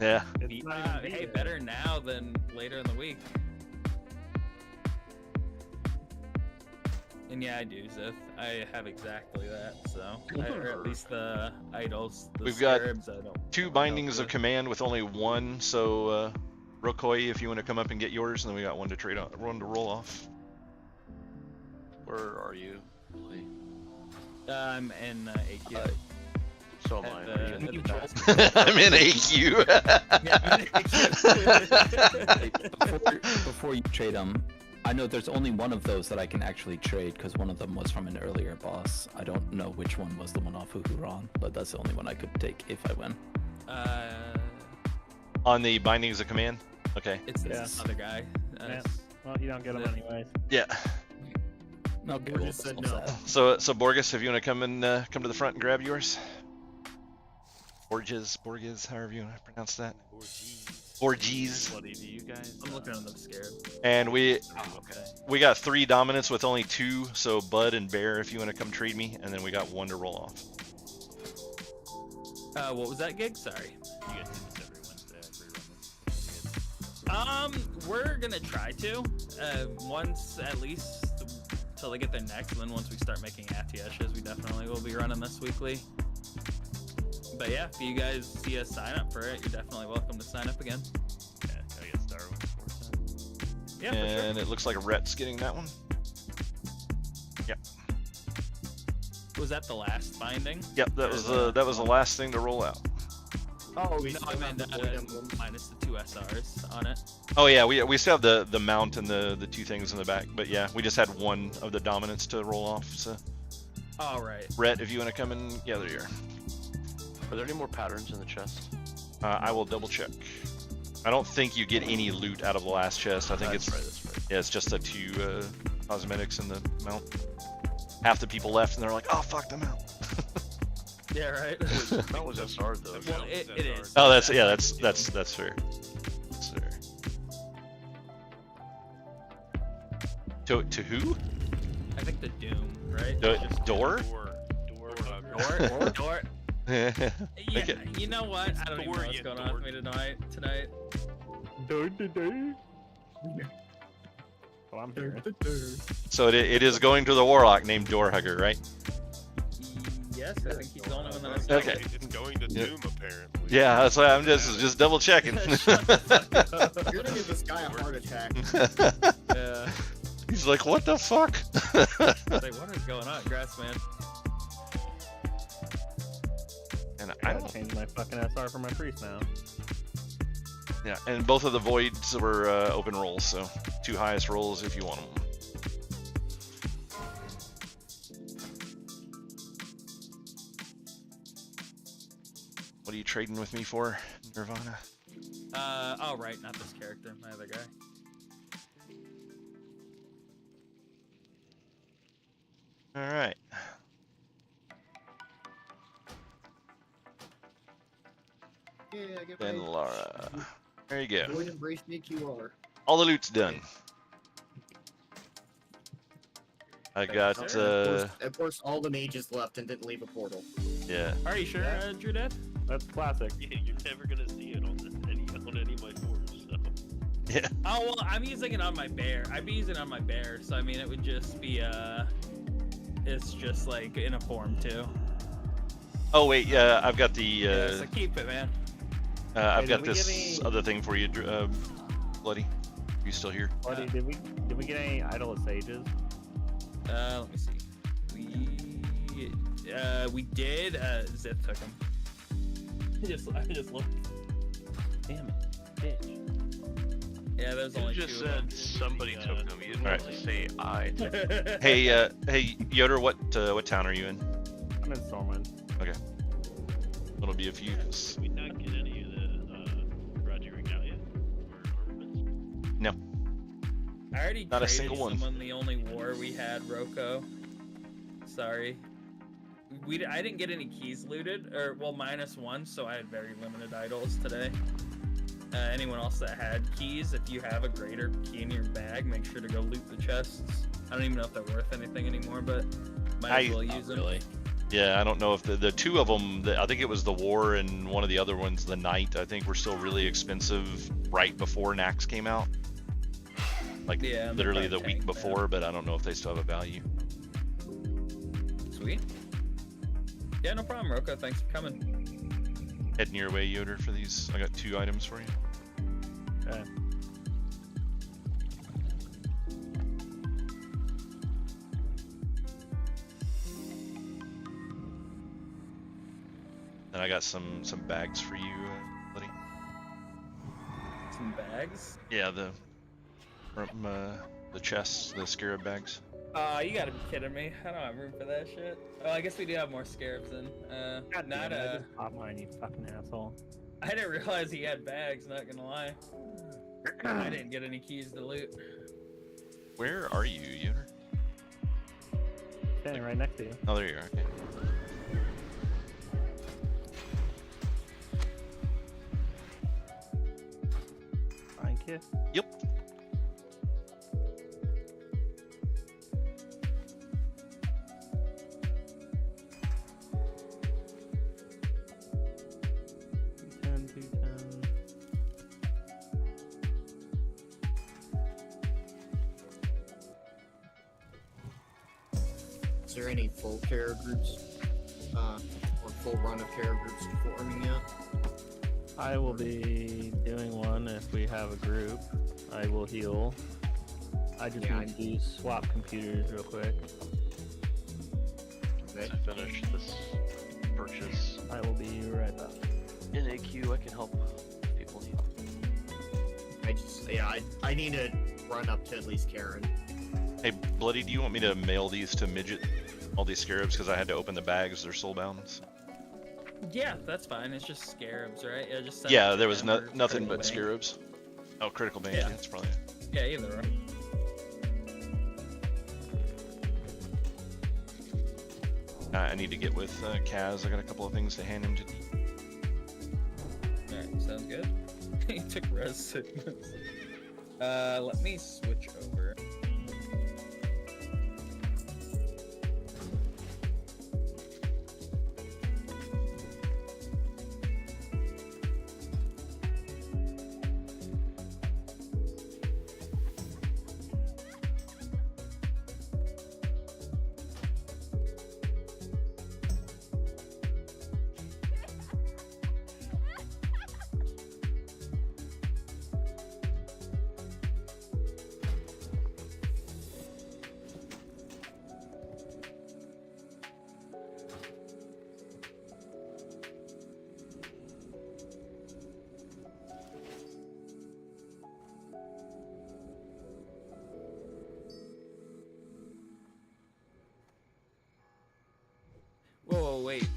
Yeah. Hey, better now than later in the week. And yeah, I do, Zith. I have exactly that, so. Or at least the idols. The We've got scarabs, I don't 2 bindings of command with only 1, so Rokoi, if you want to come up and get yours, and then we got 1 to trade on, 1 to roll off. Where are you? Lee? I'm in AQ. So am I. I'm in AQ. Before you trade them, I know there's only one of those that I can actually trade because one of them was from an earlier boss. I don't know which one was the one off Huhuron, but that's the only one I could take if I win. On the bindings of command? Okay. It's this other guy. Yeah. Well, you don't get them anyways. Yeah. No, Borges said no. So Borges, if you want to come to the front and grab yours. Borges, however you want to pronounce that. Borges. What do you guys? I'm looking at them scared. And we got 3 dominants with only 2, so Bud and Bear, if you want to come trade me, and then we got 1 to roll off. What was that gig? Sorry. You guys do this every Wednesday. We're gonna try to. Once at least till they get their next, and then once we start making Atieshes, we definitely will be running this weekly. But yeah, if you guys see us sign up for it, you're definitely welcome to sign up again. Yeah, I get Star Wars. Yeah, for sure. And it looks like Rhett's getting that one. Yep. Was that the last binding? Yep, that was the last thing to roll out. Oh, We no, still I have meant the Void Emblem. minus the 2 SRs on it. Oh yeah, we still have the mount and the 2 things in the back, but yeah, we just had one of the dominants to roll off. So, All right. Rhett, if you want to come in, yeah, there you are. Are there any more patterns in the chest? I will double check. I don't think you get any loot out of the last chest. I think That's it's right, that's right. yeah, it's just the 2 cosmetics in the mount. Half the people left, and they're like, "Oh fuck, them out." Yeah, right. That was SR though. Well, it is. Oh, that's fair. That's fair. That's fair. To who? I think the Doom, right? Door? Door. Yeah, Okay. you know what? I don't even know what's going on with me tonight. Well, I'm here. So it is going to the warlock named Doorhugger, right? Yes, I think he's the only one that has. Okay. It's going to Doom, apparently. Yeah, that's why I'm just double checking. You're gonna give this guy a heart attack. Yeah. He's like, what the fuck? Like, what is going on, Grassman? And I gotta change my fucking SR for my priest now. Yeah, and both of the voids were open rolls, so 2 highest rolls if you want them. What are you trading with me for, Nirvana? Oh right, not this character, my other guy. All right. Yeah, get And ready. Laura. There you go. Void Embrace me QR. All the loot's done. I got, Of course, all the mages left and didn't leave a portal. yeah. Are you sure, Drew Dad? That's classic. Yeah, you're never gonna see it on any of my forms. So. Yeah. Oh well, I'm using it on my bear. I'd be using it on my bear, so I mean it would just be it's just like in a form too. Oh wait, yeah, I've got the Yeah, so keep it, man. I've Hey, got did we get this any- other thing for you, Bloody. Are you still here? Buddy, did we get any Idol of Sages? Let me see. We did. Zip took him. I just looked. Damn it, bitch. Yeah, there's You only just 2 of them. said somebody took them. You didn't Alright. really say I took them. Hey, Yoder, what town are you in? I'm in Stormwind. Okay. It'll be a few. Did we not get any of the Raji Regalia or armaments? No. I already Not a traded single one. someone the only war we had, Roko. Sorry. I didn't get any keys looted, or well, -1, so I had very limited idols today. Anyone else that had keys, if you have a greater key in your bag, make sure to go loot the chests. I don't even know if they're worth anything anymore, but might as well use them. Really. Yeah, I don't know if the 2 of them, I think it was the War and one of the other ones, the Knight, I think were still really expensive right before Nax came out. Like Yeah, and literally they're the week probably before, but I don't know if they still have a value. Sweet. Yeah, no problem, Roko. Thanks for coming. Heading your way, Yoder, for these. I got 2 items for you. Okay. And I got some bags for you, buddy. Some bags? Yeah, from the chests, the scarab bags. You gotta be kidding me. I don't have room for that shit. Oh, I guess we do have more scarabs then. God Not damn it, I just popped mine, you fucking asshole. I didn't realize he had bags, not gonna lie. I didn't get any keys to loot. Where are you, Yoder? Standing right next to you. Oh, there you are. Okay. Thank you. Yep. Is there any full care groups, or full run of care groups forming yet? I will be doing one if we have a group. I will heal. I just need to swap computers real quick. Okay. To finish this purchase. I will be right back. in AQ. I can help if people need. I need to run up to at least Karen. Hey, Bloody, do you want me to mail these to Midget? All these scarabs, because I had to open the bags. They're soulbound. Yeah, that's fine. It's just scarabs, right? Yeah, just Yeah, there was nothing but scarabs. Oh, critical bane. Yeah, that's probably. Yeah, either way. I need to get with Kaz. I got a couple of things to hand him to. Alright, sounds good. He took res sickness. Let me switch over. Whoa, wait.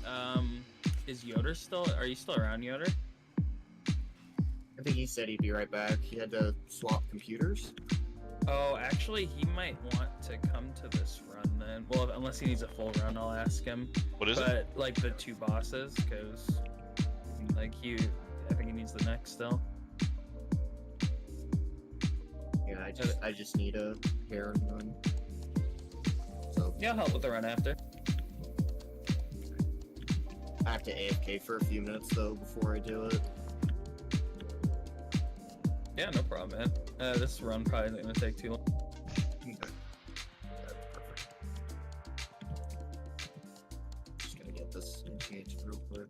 Is Yoder still? Are you still around, Yoder? I think he said he'd be right back. He had to swap computers. Oh, actually, he might want to come to this run then. Well, unless he needs a full run, I'll ask him. What is it? But like the 2 bosses, because like I think he needs the next still. Yeah, I just need a hair run. So yeah, I'll help with the run after. I have to AFK for a few minutes though before I do it. Yeah, no problem, man. This run probably isn't gonna take too long. Just gonna get this engaged real quick.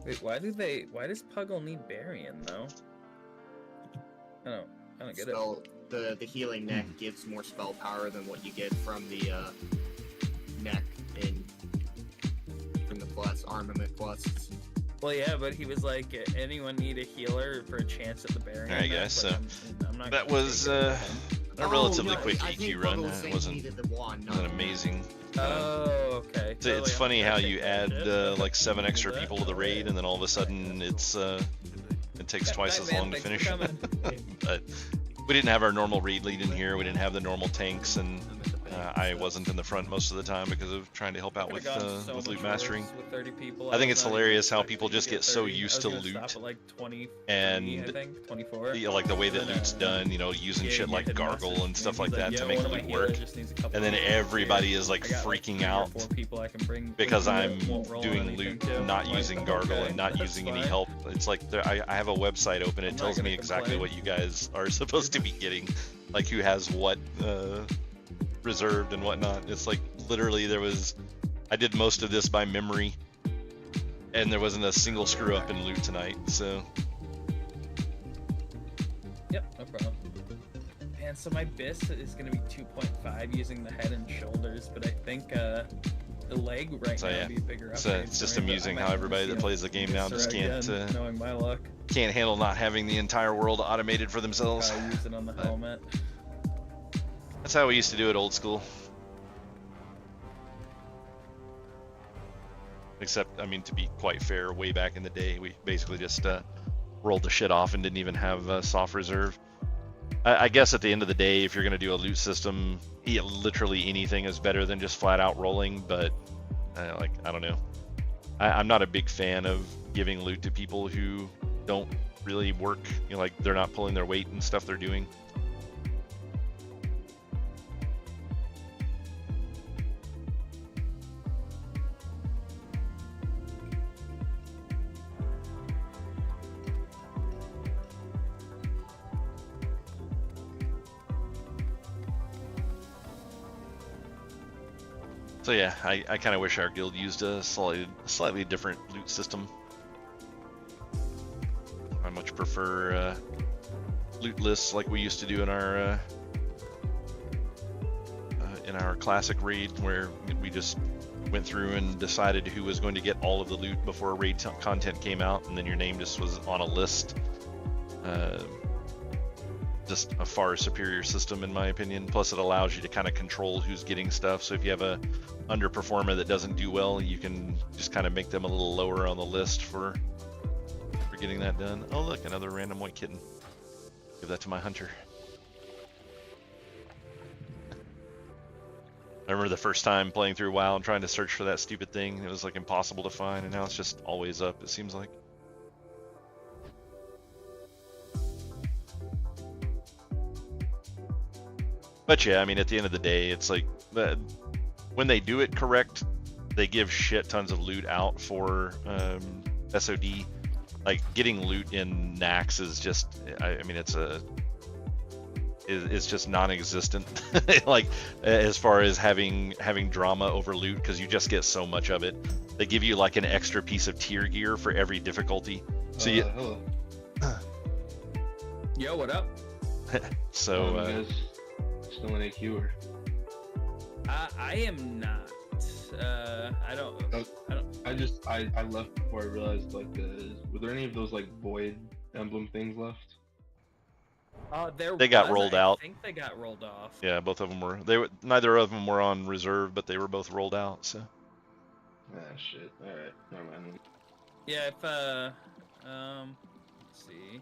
Wait, why does Puggle need Burying though? I don't get it. The healing neck gives more spell power than what you get from the neck from the plus armament quests. Well, yeah, but he was like, anyone need a healer for a chance at the Burying? Alright, guys, so that was a relatively quick EQ run. It wasn't amazing. Oh, okay. It's funny how you add like 7 extra people to the raid, and then all of a sudden it takes twice as long to finish. But we didn't have our normal raid lead in here. We didn't have the normal tanks, and I wasn't in the front most of the time because of trying to help out with loot mastering. I think it's hilarious how people just get so used to loot, and like the way that loot's done, you know, using shit like gargle and stuff like that to make loot work, and then everybody is like freaking out because I'm doing loot, not using gargle and not using any help. It's like I have a website open. It tells me exactly what you guys are supposed to be getting, like who has what reserved and whatnot. It's like literally I did most of this by memory, and there wasn't a single screw up in loot tonight. So yep, no problem. Man, so my BIS is gonna be 2.5 using the head and shoulders, but I think the leg now would be a bigger upgrade. So it's just amusing how everybody that plays the game now just can't knowing my luck, can't handle not having the entire world automated for themselves. Use it on the helmet. That's how we used to do it old school. Except, I mean, to be quite fair, way back in the day, we basically just rolled the shit off and didn't even have soft reserve. I guess at the end of the day, if you're going to do a loot system, literally anything is better than just flat out rolling, but I don't know. I'm not a big fan of giving loot to people who don't really work, you know, like they're not pulling their weight and stuff they're doing. So yeah, I kind of wish our guild used a slightly different loot system. I much prefer loot lists like we used to do in our classic raid, where we just went through and decided who was going to get all of the loot before raid content came out, and then your name just was on a list. Just a far superior system in my opinion. Plus it allows you to kind of control who's getting stuff. So if you have a underperformer that doesn't do well, you can just kind of make them a little lower on the list for getting that done. Oh look, another random white kitten. Give that to my hunter. I remember the first time playing through WoW and trying to search for that stupid thing. It was like impossible to find, and now it's just always up, it seems like. But yeah, I mean, at the end of the day, it's like when they do it correct, they give shit tons of loot out for SoD. Like getting loot in Nax is just, I mean, it's just non-existent. Like as far as having drama over loot, because you just get so much of it. They give you like an extra piece of tier gear for every difficulty. So hello. Yo, what up? So you guys still in AQ or? I am not. I don't. I left before I realized like were there any of those like void emblem things left? They got rolled out. I think they got rolled off. Yeah, both of them were. Neither of them were on reserve, but they were both rolled out. So. Ah shit. All right, never mind. Yeah, if let's see.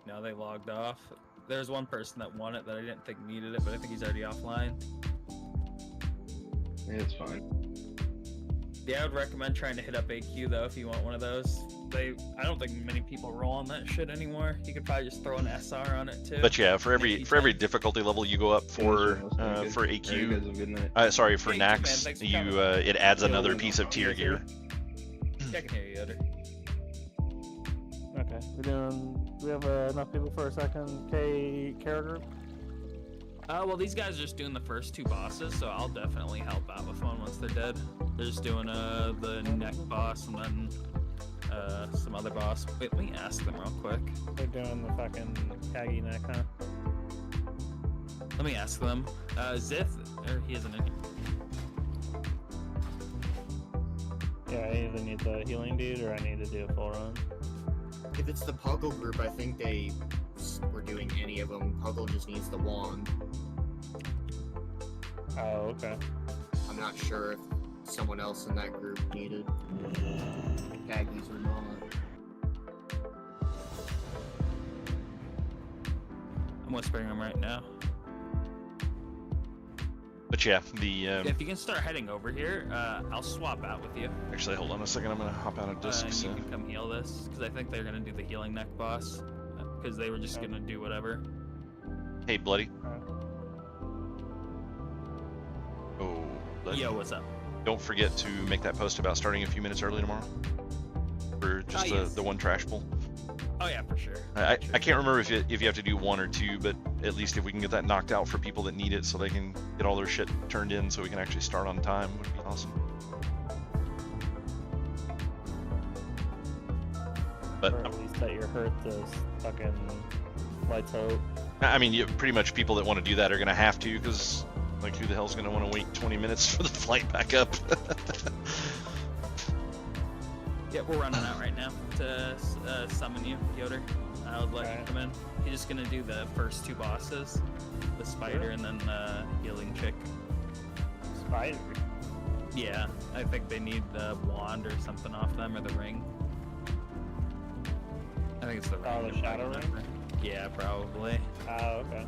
No, they logged off. There's one person that won it that I didn't think needed it, but I think he's already offline. Yeah, it's fine. Yeah, I would recommend trying to hit up AQ though if you want one of those. I don't think many people roll on that shit anymore. You could probably just throw an SR on it too. But yeah, for every difficulty level you go up for AQ, sorry, for Nax, it adds another piece of tier gear. Yeah, I can hear you, Yoder. Okay, do we have enough people for a second K care group? Well, these guys are just doing the first two bosses, so I'll definitely help out with one once they're dead. They're just doing the neck boss and then some other boss. Wait, let me ask them real quick. They're doing the fucking Kagi neck, huh? Let me ask them. Zith, or he isn't in here. Yeah, I either need the healing dude or I need to do a full run. If it's the Puggle group, I think they were doing any of them. Puggle just needs the wand. Oh, okay. I'm not sure if someone else in that group needed Kagis or not. I'm whispering them right now. But yeah, the if you can start heading over here, I'll swap out with you. Actually, hold on a second. I'm gonna hop out of disc. You can come heal this because I think they're gonna do the healing neck boss because they were just gonna do whatever. Hey, Bloody. Oh, Bloody. Yo, what's up? Don't forget to make that post about starting a few minutes early tomorrow for just the one trash pull. Oh yeah, for sure. I can't remember if you have to do one or two, but at least if we can get that knocked out for people that need it so they can get all their shit turned in so we can actually start on time would be awesome. But or at least that you're hurt this fucking lights out. I mean, pretty much people that want to do that are going to have to, because like who the hell's going to want to wait 20 minutes for the flight back up? Yeah, we're running out right now to summon you, Yoder. I would let you come in. You're just gonna do the first two bosses, the spider and then the healing chick. Spider? Yeah, I think they need the wand or something off them, or the ring. I think it's the ring. Oh, the shadow ring? Yeah, probably. Oh, okay.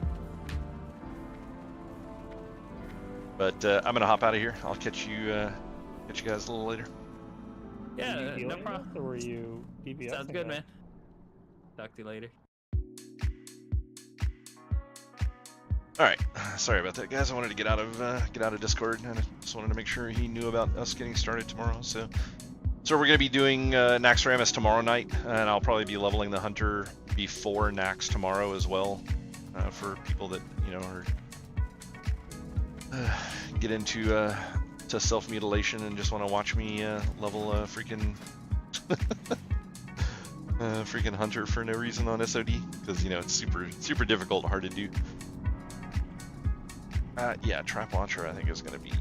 But I'm gonna hop out of here. I'll catch you guys a little later. Yeah, no problem. Or were you DPS? Sounds good, man. Talk to you later. All right, sorry about that, guys. I wanted to get out of Discord, and I just wanted to make sure he knew about us getting started tomorrow. So we're gonna be doing Naxxramas tomorrow night, and I'll probably be leveling the hunter before Nax tomorrow as well, for people that are get into to self-mutilation and just want to watch me level a freaking freaking hunter for no reason on SoD, because it's super difficult, hard to do. Yeah, Trap Watcher I think is going to be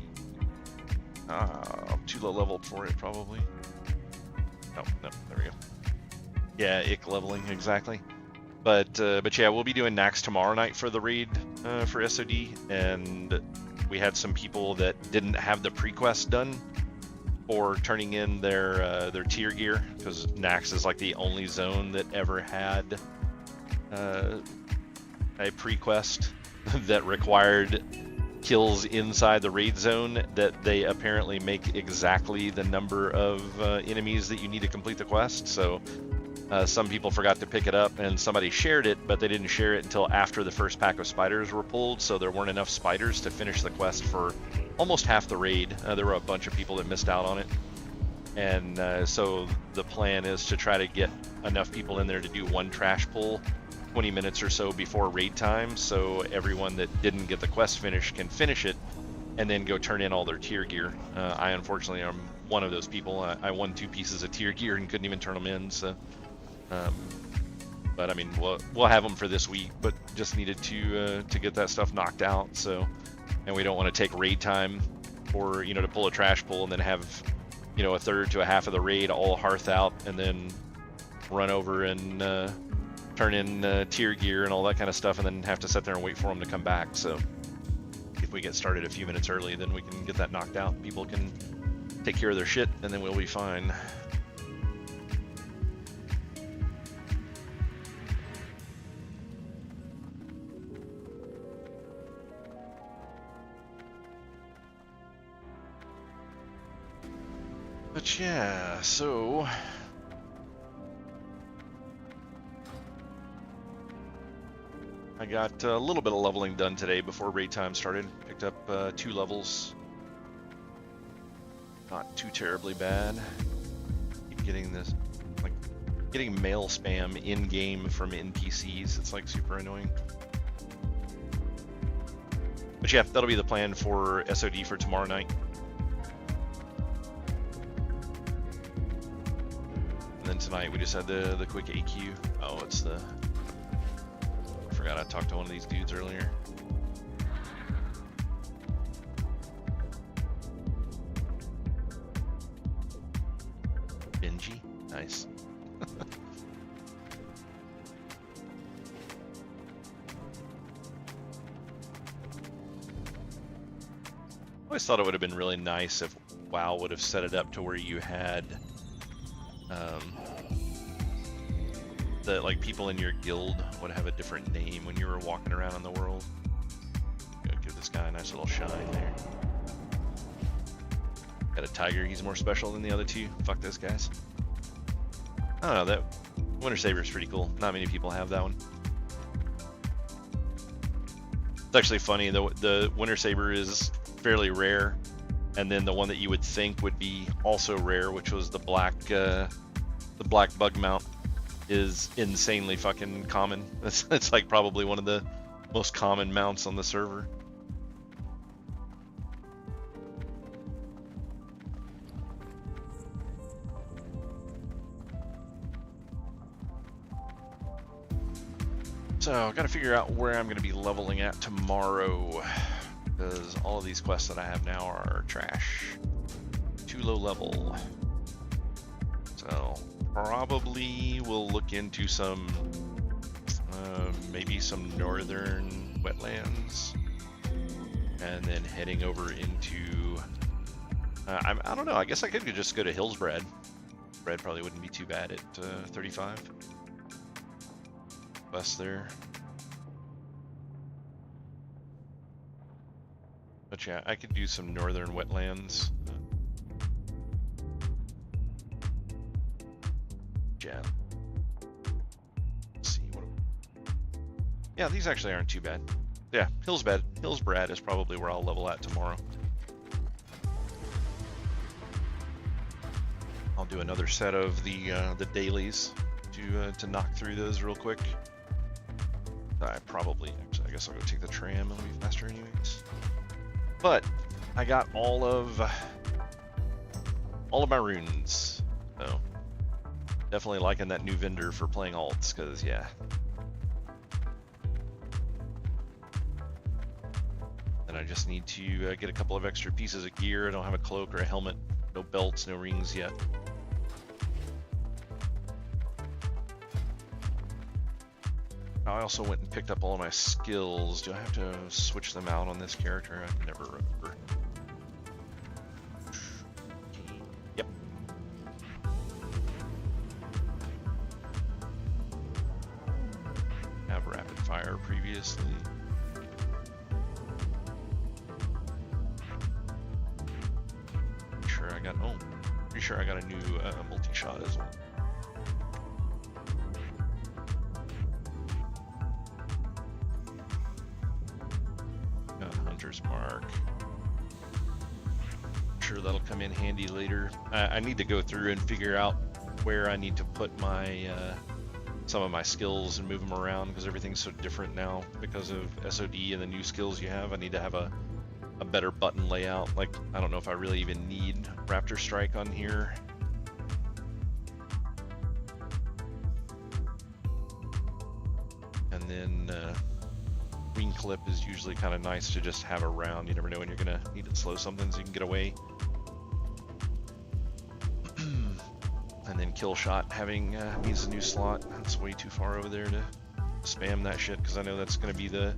I'm too low leveled for it, probably. No, there we go. Yeah, ick leveling, exactly. But yeah, we'll be doing Nax tomorrow night for the raid for SOD, and we had some people that didn't have the pre-quest done for turning in their tier gear, because Nax is like the only zone that ever had a pre-quest that required kills inside the raid zone, that they apparently make exactly the number of enemies that you need to complete the quest. So some people forgot to pick it up, and somebody shared it, but they didn't share it until after the first pack of spiders were pulled, so there weren't enough spiders to finish the quest for almost half the raid. There were a bunch of people that missed out on it, and so the plan is to try to get enough people in there to do one trash pull 20 minutes or so before raid time, so everyone that didn't get the quest finished can finish it and then go turn in all their tier gear. I unfortunately am one of those people. I won 2 pieces of tier gear and couldn't even turn them in, so but I mean, we'll have them for this week, but just needed to get that stuff knocked out. So, and we don't want to take raid time or, you know, to pull a trash pull and then have, you know, a third to a half of the raid all hearth out and then run over and turn in tier gear and all that kind of stuff, and then have to sit there and wait for them to come back. So if we get started a few minutes early, then we can get that knocked out. People can take care of their shit, and then we'll be fine. But yeah, so I got a little bit of leveling done today before raid time started. Picked up 2 levels. Not too terribly bad. Keep getting this, like, getting mail spam in game from NPCs. It's like super annoying. But yeah, that'll be the plan for SOD for tomorrow night. And then tonight we just had the quick AQ. Oh, it's the... I forgot I talked to one of these dudes earlier. Benji? Nice. I always thought it would have been really nice if WoW would have set it up to where you had that like people in your guild would have a different name when you were walking around in the world. Gonna give this guy a nice little shine there. Got a tiger, he's more special than the other 2. Fuck those guys. I don't know, that Winter Saber is pretty cool. Not many people have that one. It's actually funny, the Winter Saber is fairly rare, and then the one that you would think would be also rare, which was the black bug mount, is insanely fucking common. It's like probably one of the most common mounts on the server. So I've got to figure out where I'm going to be leveling at tomorrow, because all of these quests that I have now are trash. Too low level. So probably we'll look into some, maybe some northern wetlands, and then heading over into, I don't know, I guess I could just go to Hillsbrad. Bread probably wouldn't be too bad at 35. West there. But yeah, I could do some northern wetlands. Yeah. Let's see what. Yeah, these actually aren't too bad. Yeah, Hillsbrad is probably where I'll level at tomorrow. I'll do another set of the dailies to knock through those real quick. I guess I'll go take the tram, it'll be faster anyways. But I got all of my runes, so definitely liking that new vendor for playing alts, because yeah. And And I just need to get a couple of extra pieces of gear. I don't have a cloak or a helmet, no belts, no rings yet. I also went and picked up all of my skills. Do I have to switch them out on this character? I can never remember. Yep. Have rapid fire previously. Pretty sure I got a new multi-shot as well. Got Hunter's Mark. Sure, that'll come in handy later. I need to go through and figure out where I need to put my some of my skills and move them around, because everything's so different now because of SoD and the new skills you have. I need to have a better button layout. Like, I don't know if I really even need Raptor Strike on here. And then Wing Clip is usually kind of nice to just have around. You never know when you're gonna need to slow something so you can get away. And then Kill Shot having needs a new slot. That's way too far over there to spam that shit, because I know that's gonna be the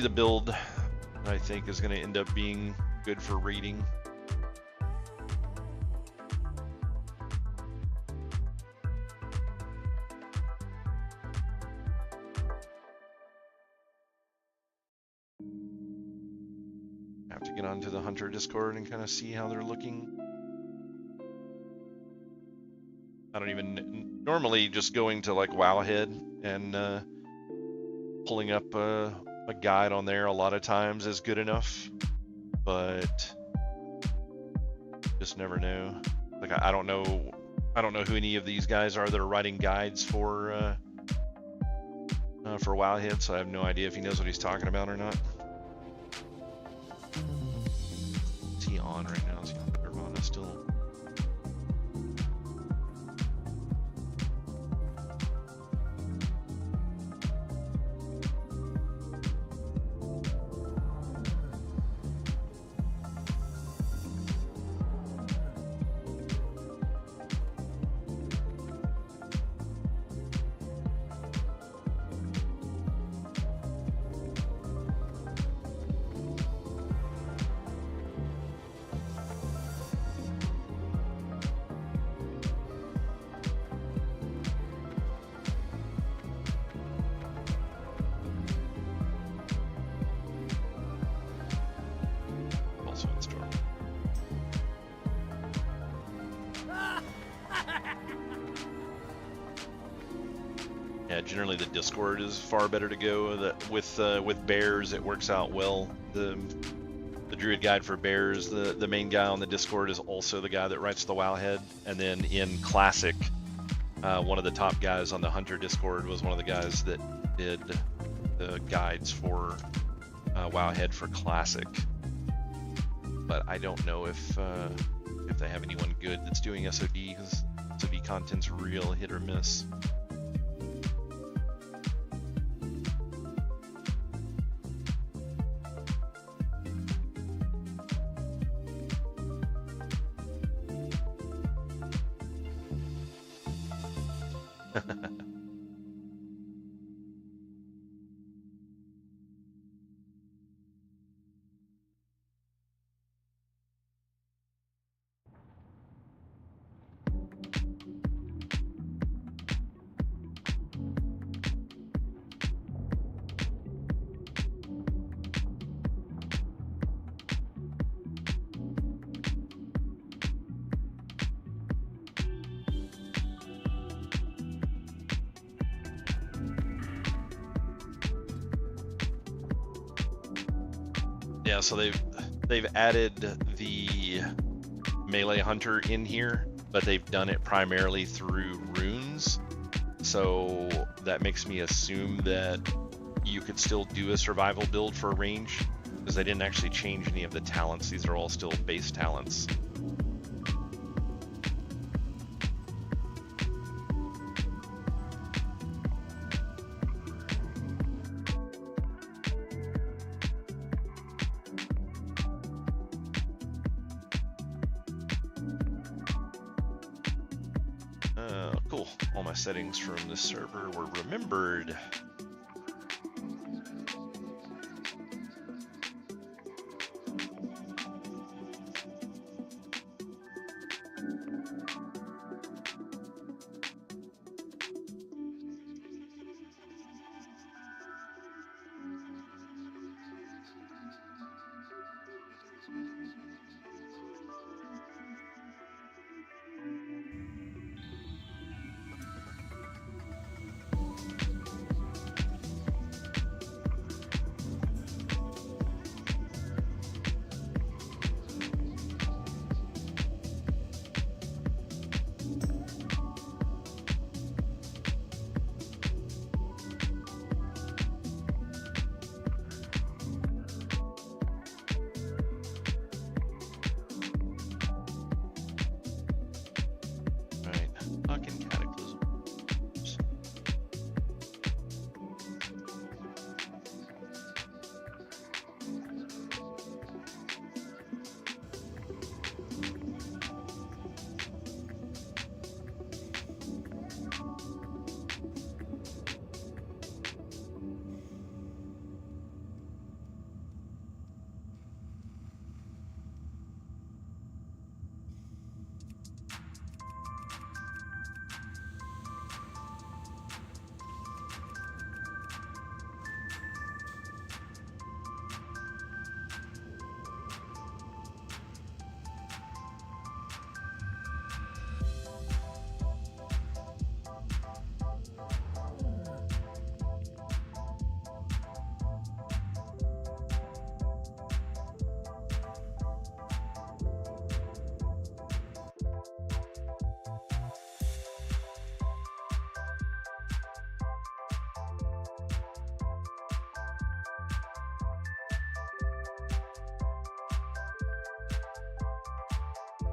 build I think is going to end up being good for raiding. Have to get onto the Hunter Discord and kind of see how they're looking. I don't even normally just going to like Wowhead and pulling up a guide on there a lot of times is good enough, but just never know. Like I don't know who any of these guys are that are writing guides for Wowhead, so I have no idea if he knows what he's talking about or not. Is he on right now? Is he on Nirvana still? Yeah, generally the Discord is far better to go. With bears, it works out well. The druid guide for bears, the main guy on the Discord is also the guy that writes the Wowhead. And then in Classic, one of the top guys on the Hunter Discord was one of the guys that did the guides for Wowhead for Classic. But I don't know if they have anyone good that's doing SoD, because SoD content's real hit or miss. Yeah, so they've added the melee hunter in here, but they've done it primarily through runes. So that makes me assume that you could still do a survival build for range, because they didn't actually change any of the talents. These are all still base talents. all my settings from this server were remembered.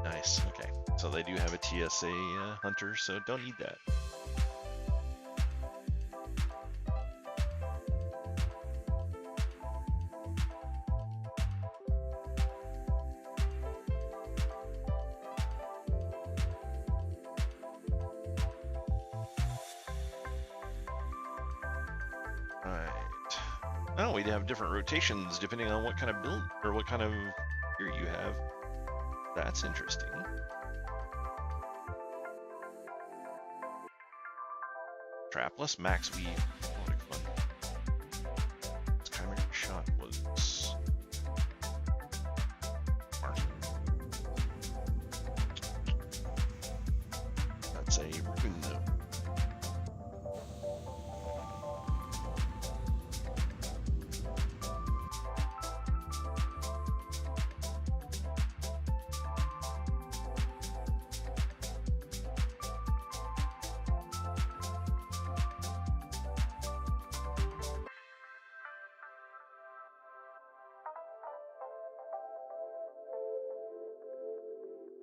Nice, okay. So they do have a TSA hunter, so don't need that. Right. Oh, we have different rotations depending on what kind of build or what kind of gear you have. That's interesting. Trapless max weave. Oh, like fun. This chimera shot was smart. That's a rune though.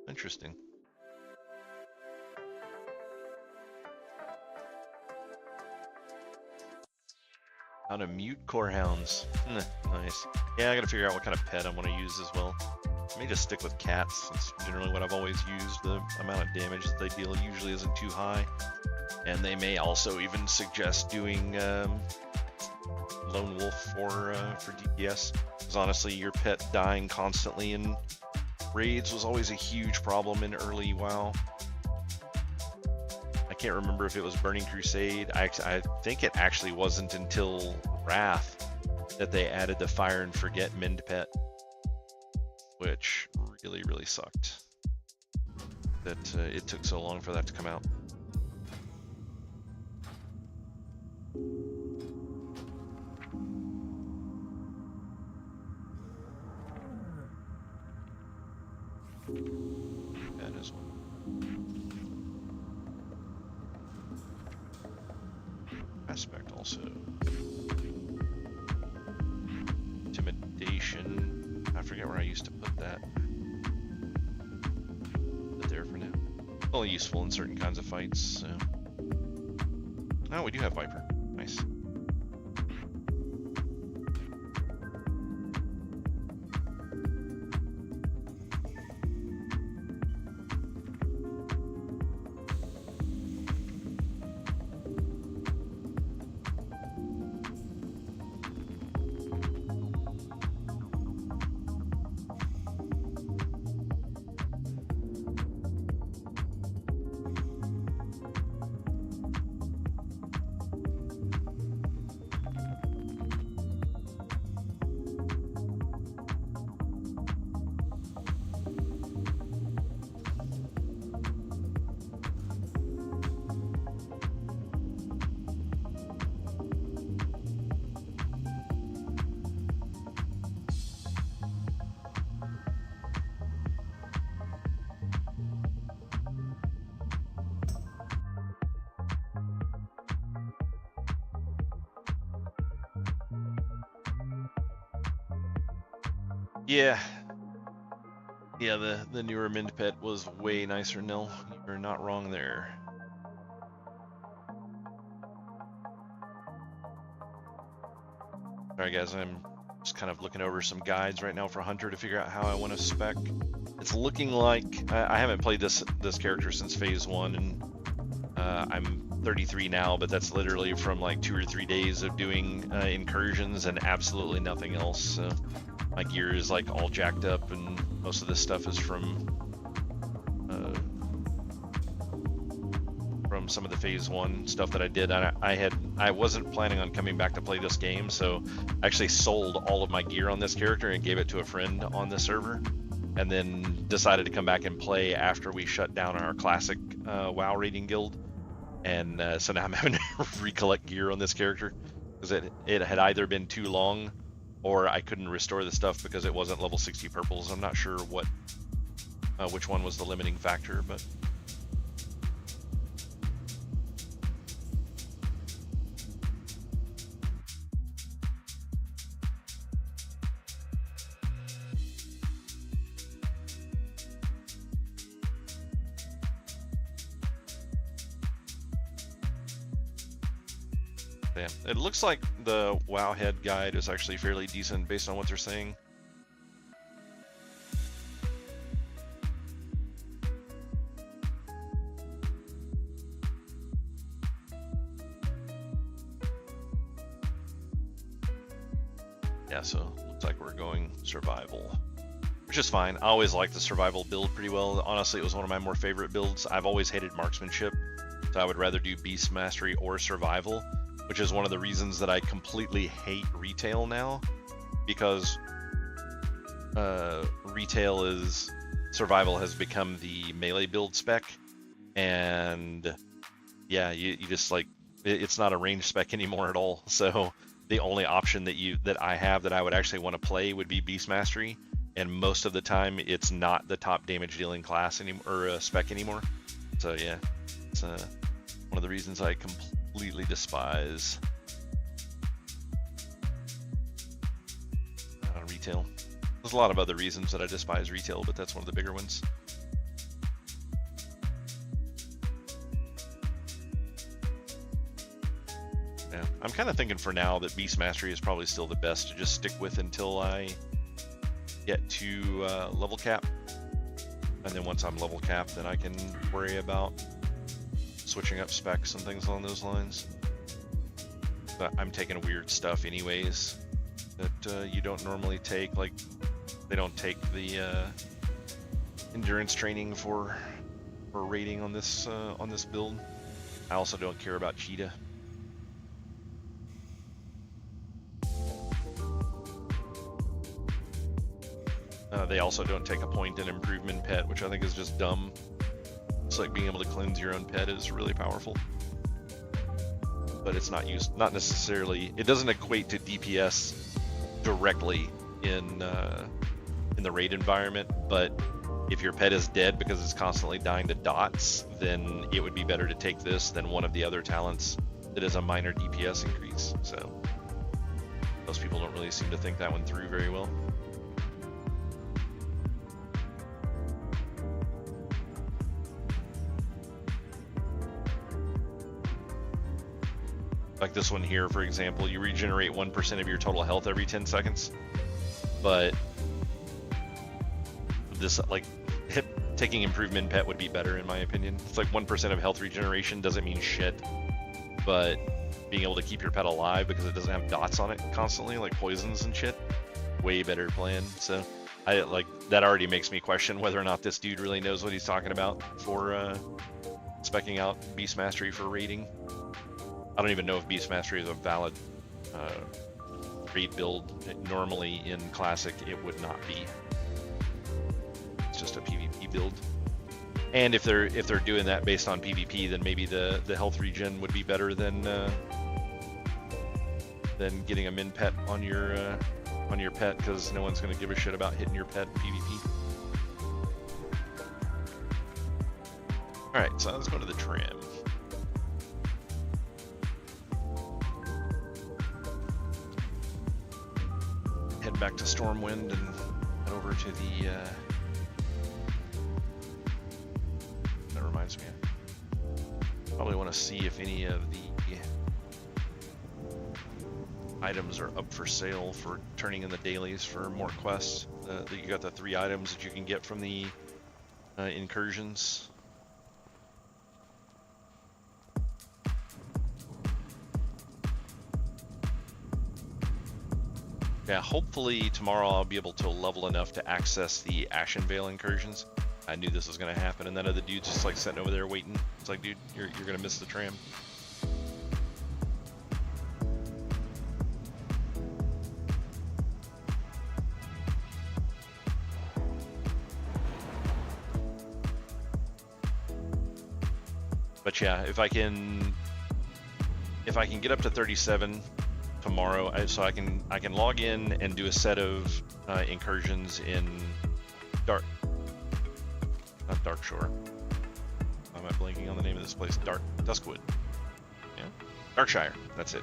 Interesting. How to mute core hounds. Nice. Yeah, I gotta figure out what kind of pet I want to use as well. I may just stick with cats. That's generally what I've always used. The amount of damage that they deal usually isn't too high. And they may also even suggest doing Lone Wolf for DPS. Because honestly, your pet dying constantly in raids was always a huge problem in early WoW. I can't remember if it was Burning Crusade. I think it actually wasn't until Wrath that they added the Fire and Forget Mend pet, which really sucked that it took so long for that to come out. That is one. Aspect also. Intimidation. I forget where I used to put that. But there for now. Only useful in certain kinds of fights, so. Oh, we do have Viper. Nice. Yeah. Yeah, the newer Mind Pet was way nicer, Nil. You're not wrong there. Alright guys, I'm just kind of looking over some guides right now for Hunter to figure out how I want to spec. It's looking like I haven't played this character since phase 1, and I'm 33 now, but that's literally from like 2 or 3 days of doing incursions and absolutely nothing else. So my gear is like all jacked up, and most of this stuff is from some of the phase 1 stuff that I did. I wasn't planning on coming back to play this game, so I actually sold all of my gear on this character and gave it to a friend on the server, and then decided to come back and play after we shut down our classic WoW raiding guild. And so now I'm having to recollect gear on this character because it had either been too long or I couldn't restore the stuff because it wasn't level 60 purples. I'm not sure which one was the limiting factor, but yeah, it looks like the WoW head guide is actually fairly decent based on what they're saying. Yeah, so looks like we're going survival, which is fine. I always like the survival build pretty well. Honestly, it was one of my more favorite builds. I've always hated marksmanship, so I would rather do beast mastery or survival, which is one of the reasons that I completely hate retail now, because survival has become the melee build spec, and yeah, you just like, it's not a range spec anymore at all. So the only option that I have that I would actually want to play would be beast mastery, and most of the time it's not the top damage dealing class anymore, or spec anymore. So yeah, it's one of the reasons I completely despise retail. There's a lot of other reasons that I despise retail, but that's one of the bigger ones. Yeah, I'm kind of thinking for now that beast mastery is probably still the best to just stick with until I get to level cap, and then once I'm level cap, then I can worry about switching up specs and things along those lines. But I'm taking weird stuff anyways that you don't normally take. Like, they don't take the endurance training for raiding on this build. I also don't care about cheetah. They also don't take a point in improvement pet, which I think is just dumb. It's like being able to cleanse your own pet is really powerful, but it's not used, not necessarily, it doesn't equate to DPS directly in the raid environment. But if your pet is dead because it's constantly dying to dots, then it would be better to take this than one of the other talents that is a minor DPS increase. So most people don't really seem to think that one through very well. Like this one here, for example, you regenerate 1% of your total health every 10 seconds. But this, like, taking improvement pet would be better in my opinion. It's like 1% of health regeneration doesn't mean shit, but being able to keep your pet alive because it doesn't have dots on it constantly, like poisons and shit, way better plan. So I like that already makes me question whether or not this dude really knows what he's talking about for speccing out beast mastery for raiding. I don't even know if beast mastery is a valid raid build. Normally in classic it would not be. It's just a PvP build. And if they're doing that based on PvP, then maybe the health regen would be better than getting a min pet on your pet, because no one's going to give a shit about hitting your pet in PvP. All right, so let's go to the trim. Head back to Stormwind and over to the. That reminds me. Probably want to see if any of the items are up for sale for turning in the dailies for more quests. You got the 3 items that you can get from the incursions. Yeah, hopefully tomorrow I'll be able to level enough to access the Ashen Vale incursions. I knew this was gonna happen, and then other dude's just like sitting over there waiting. It's like, dude, you're gonna miss the tram. But yeah, if I can get up to 37 tomorrow, so I can log in and do a set of incursions in not Darkshore. Why am I blanking on the name of this place? Duskwood. Yeah, Darkshire. That's it.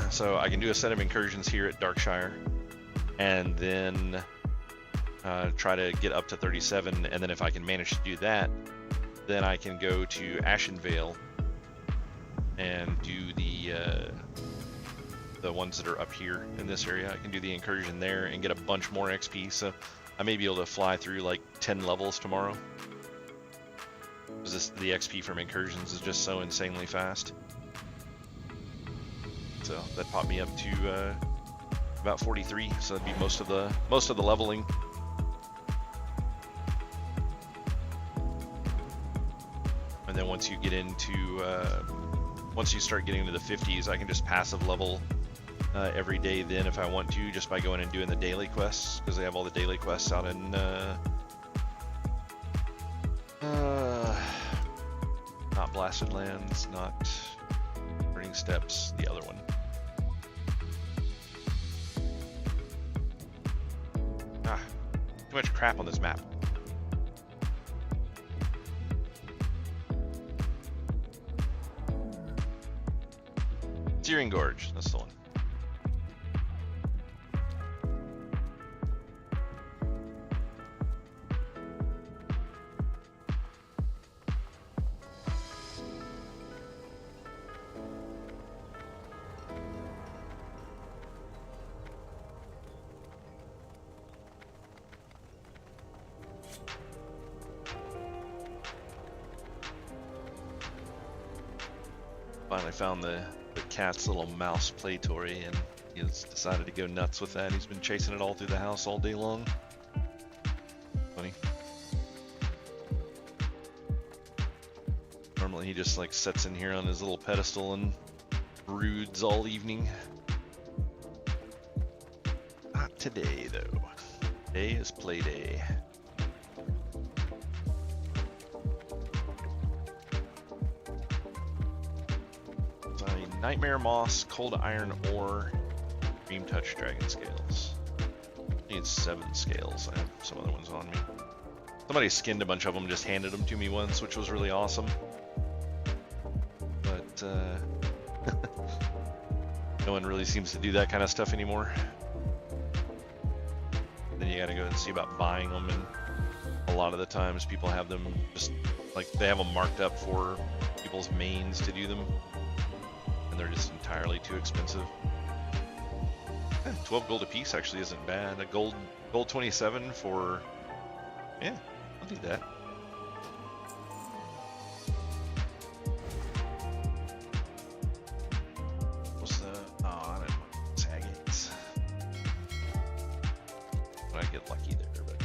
So I can do a set of incursions here at Darkshire, and then try to get up to 37. And then if I can manage to do that, then I can go to Ashen Vale and do the ones that are up here in this area. I can do the incursion there and get a bunch more XP. So I may be able to fly through like 10 levels tomorrow. Because the XP from incursions is just so insanely fast. So that popped me up to about 43. So that'd be most of the leveling. And then once you get into once you start getting into the 50s, I can just passive level every day then if I want to, just by going and doing the daily quests, because they have all the daily quests out in not Blasted Lands, not Burning Steps, the other one. Too much crap on this map. Searing Gorge, that's the one. Finally found the cat's little mouse play toy, and he's decided to go nuts with that. He's been chasing it all through the house all day long. Funny. Normally he just like sits in here on his little pedestal and broods all evening. Not today though. Today is play day. Nightmare Moss, Cold Iron Ore, Dream Touch Dragon Scales. I need 7 scales. I have some other ones on me. Somebody skinned a bunch of them, just handed them to me once, which was really awesome. But no one really seems to do that kind of stuff anymore. Then you gotta go and see about buying them, and a lot of the times people have them just like they have them marked up for people's mains to do them. They're just entirely too expensive. 12 gold a piece actually isn't bad. A gold 27 for, yeah, I'll do that. What's the, oh, I don't know, tag gates. I get lucky there, but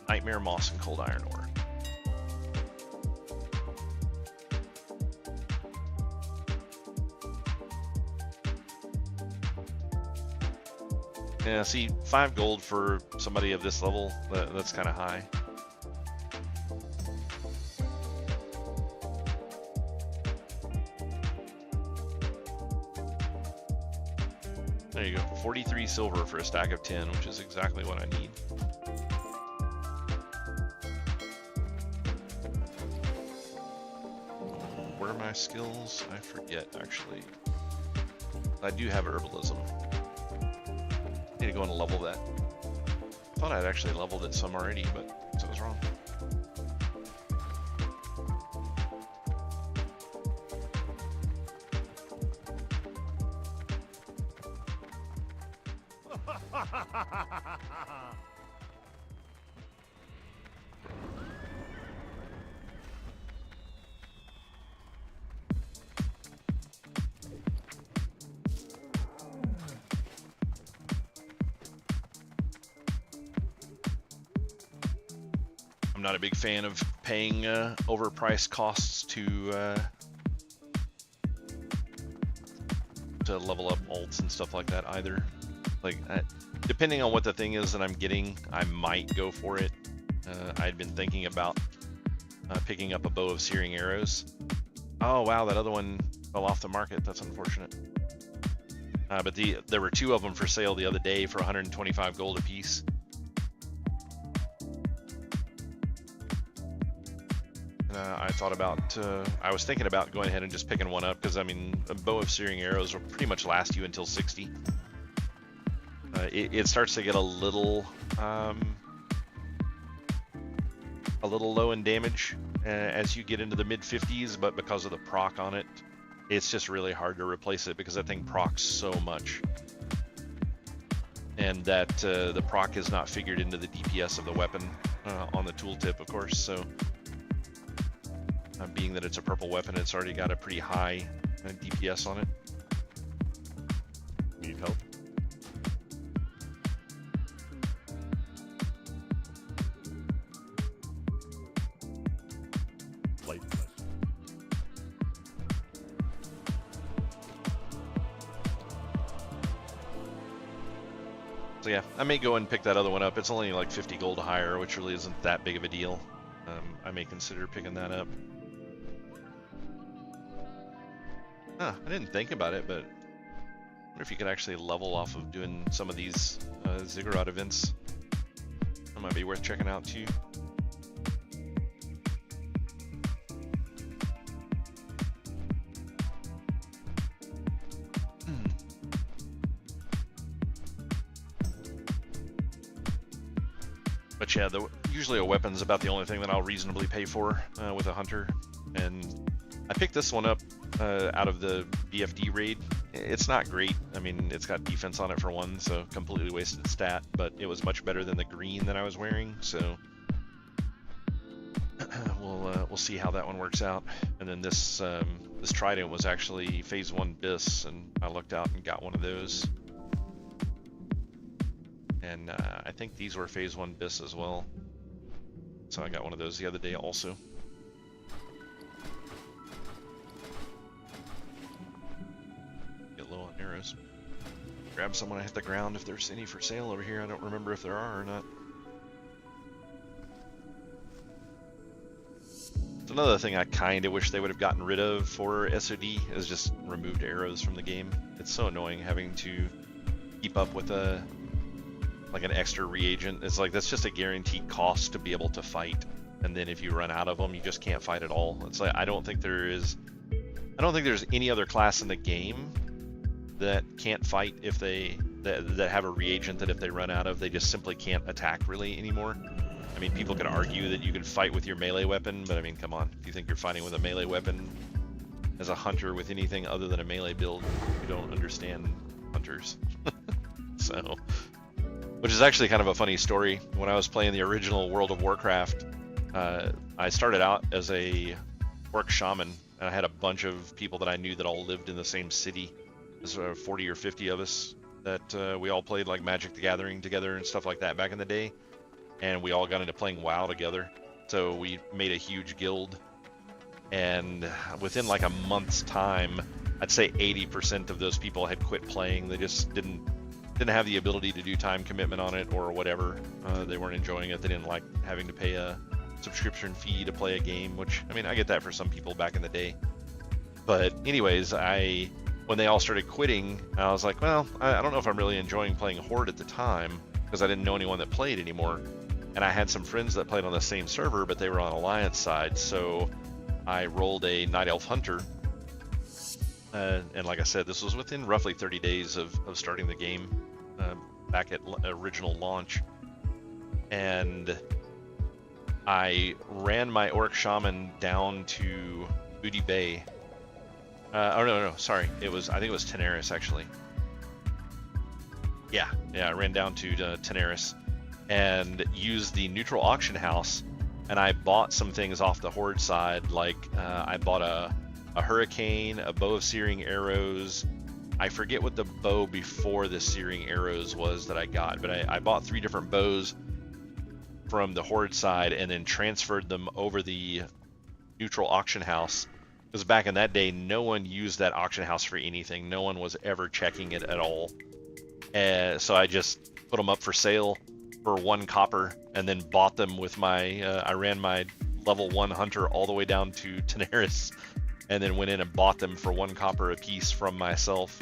Nightmare Moss and Cold Iron Ore. Yeah, see, 5 gold for somebody of this level, that's kind of high. There you go, 43 silver for a stack of 10, which is exactly what I need. Where are my skills? I forget, actually. I do have herbalism. Need to go and level that. Thought I'd actually leveled it some already, but I was wrong. I'm not a big fan of paying overpriced costs to level up alts and stuff like that either. Like, depending on what the thing is that I'm getting, I might go for it. I'd been thinking about picking up a bow of searing arrows. Oh wow, that other one fell off the market. That's unfortunate. But there were 2 of them for sale the other day for 125 gold a piece. I was thinking about going ahead and just picking one up because I mean, a bow of searing arrows will pretty much last you until 60. It starts to get a little low in damage as you get into the mid 50s, but because of the proc on it, it's just really hard to replace it because that thing procs so much, and that the proc is not figured into the DPS of the weapon on the tooltip, of course. So being that it's a purple weapon, it's already got a pretty high DPS on it. Need help? Light plus. So yeah, I may go and pick that other one up. It's only like 50 gold higher, which really isn't that big of a deal. I may consider picking that up. Huh, I didn't think about it, but I wonder if you could actually level off of doing some of these ziggurat events. That might be worth checking out too. But yeah, usually a weapon's about the only thing that I'll reasonably pay for with a hunter. And I picked this one up out of the BFD raid. It's not great. I mean, it's got defense on it for one, so completely wasted stat, but it was much better than the green that I was wearing, so we'll see how that one works out. And then this trident was actually phase 1 bis, and I looked out and got one of those. And I think these were phase 1 bis as well, so I got one of those the other day also. Get low on arrows. Grab some when I hit the ground if there's any for sale over here. I don't remember if there are or not. It's another thing I kind of wish they would have gotten rid of for SoD is just removed arrows from the game. It's so annoying having to keep up with like an extra reagent. It's like that's just a guaranteed cost to be able to fight, and then if you run out of them, you just can't fight at all. It's like I don't think there's any other class in the game that can't fight if that have a reagent that if they run out of, they just simply can't attack really anymore. I mean, people could argue that you can fight with your melee weapon, but I mean, come on, if you think you're fighting with a melee weapon as a hunter with anything other than a melee build, you don't understand hunters. So, which is actually kind of a funny story. When I was playing the original World of Warcraft, I started out as a orc shaman, and I had a bunch of people that I knew that all lived in the same city. There's 40 or 50 of us that we all played like Magic the Gathering together and stuff like that back in the day, and we all got into playing WoW together. So we made a huge guild, and within like a month's time, I'd say 80% of those people had quit playing. They just didn't have the ability to do time commitment on it or whatever. They weren't enjoying it. They didn't like having to pay a subscription fee to play a game, which, I mean, I get that for some people back in the day. But anyways, when they all started quitting, I was like, well, I don't know if I'm really enjoying playing Horde at the time because I didn't know anyone that played anymore. And I had some friends that played on the same server, but they were on Alliance side. So I rolled a Night Elf Hunter. And like I said, this was within roughly 30 days of starting the game. back at original launch, and I ran my Orc Shaman down to Booty Bay. Oh no, sorry, I think it was Tenaris actually. Yeah, I ran down to Tenaris and used the neutral auction house, and I bought some things off the Horde side, like I bought a Hurricane, a bow of searing arrows. I forget what the bow before the searing arrows was that I got, but I bought 3 different bows from the Horde side and then transferred them over the neutral auction house. Because back in that day, no one used that auction house for anything. No one was ever checking it at all. So I just put them up for sale for 1 copper and then bought them with my, I ran my level 1 hunter all the way down to Tenaris and then went in and bought them for 1 copper a piece from myself.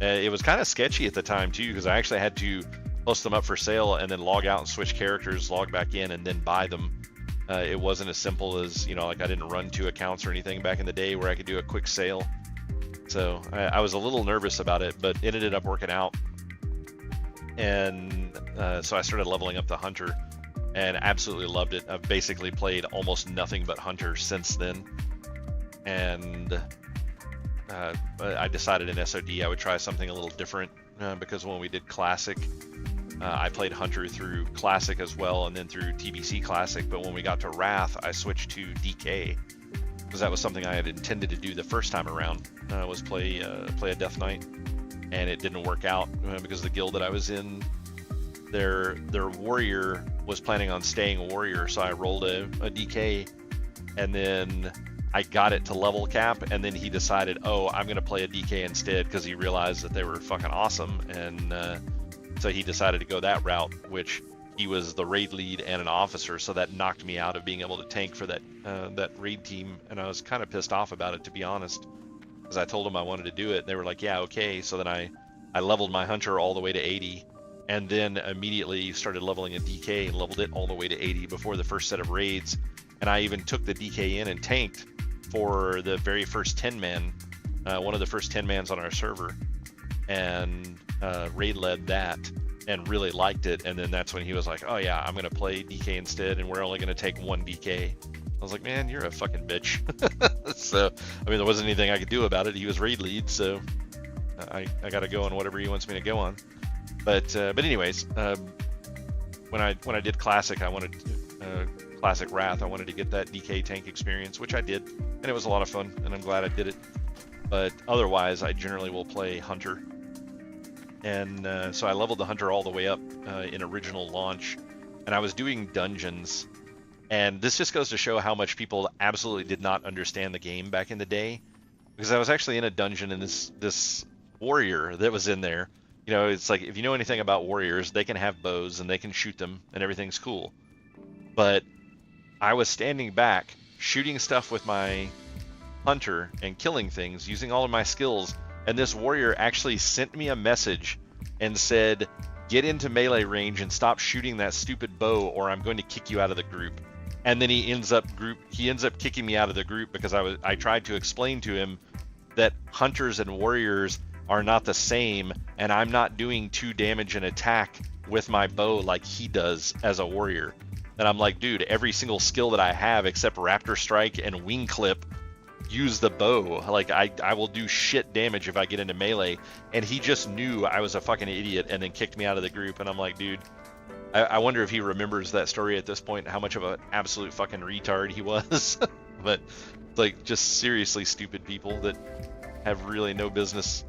It was kind of sketchy at the time too, because I actually had to post them up for sale and then log out and switch characters, log back in, and then buy them. It wasn't as simple as, you know, like I didn't run 2 accounts or anything back in the day where I could do a quick sale. So I was a little nervous about it, but it ended up working out. And so I started leveling up the hunter and absolutely loved it. I've basically played almost nothing but hunter since then. And I decided in SoD I would try something a little different because when we did Classic, I played Hunter through Classic as well and then through TBC Classic, but when we got to Wrath, I switched to DK because that was something I had intended to do the first time around, was play a Death Knight, and it didn't work out because the guild that I was in, their warrior was planning on staying warrior, so I rolled a DK, and then I got it to level cap, and then he decided, oh, I'm going to play a DK instead because he realized that they were fucking awesome, and so he decided to go that route, which he was the raid lead and an officer, so that knocked me out of being able to tank for that raid team, and I was kind of pissed off about it, to be honest, because I told them I wanted to do it, and they were like, yeah, okay, so then I leveled my hunter all the way to 80, and then immediately started leveling a DK and leveled it all the way to 80 before the first set of raids, and I even took the DK in and tanked for the very first 10-man, one of the first 10-mans on our server, and raid led that and really liked it, and then that's when he was like, oh yeah, I'm gonna play DK instead, and we're only gonna take 1 DK. I was like, man, you're a fucking bitch. So I mean, there wasn't anything I could do about it. He was raid lead, so I gotta go on whatever he wants me to go on. But anyways, when I did Classic, I wanted Classic Wrath, I wanted to get that DK tank experience, which I did, and it was a lot of fun, and I'm glad I did it. But otherwise, I generally will play Hunter. And so I leveled the Hunter all the way up in original launch, and I was doing dungeons, and this just goes to show how much people absolutely did not understand the game back in the day, because I was actually in a dungeon, and this warrior that was in there, you know, it's like, if you know anything about warriors, they can have bows and they can shoot them and everything's cool, but I was standing back shooting stuff with my hunter and killing things using all of my skills, and this warrior actually sent me a message and said, get into melee range and stop shooting that stupid bow or I'm going to kick you out of the group. And then he ends up kicking me out of the group because I tried to explain to him that hunters and warriors are not the same, and I'm not doing 2 damage and attack with my bow like he does as a warrior. And I'm like, dude, every single skill that I have except Raptor Strike and Wing Clip use the bow. Like, I will do shit damage if I get into melee. And he just knew I was a fucking idiot and then kicked me out of the group. And I'm like, dude, I wonder if he remembers that story at this point, how much of an absolute fucking retard he was. But like, just seriously stupid people that have really no business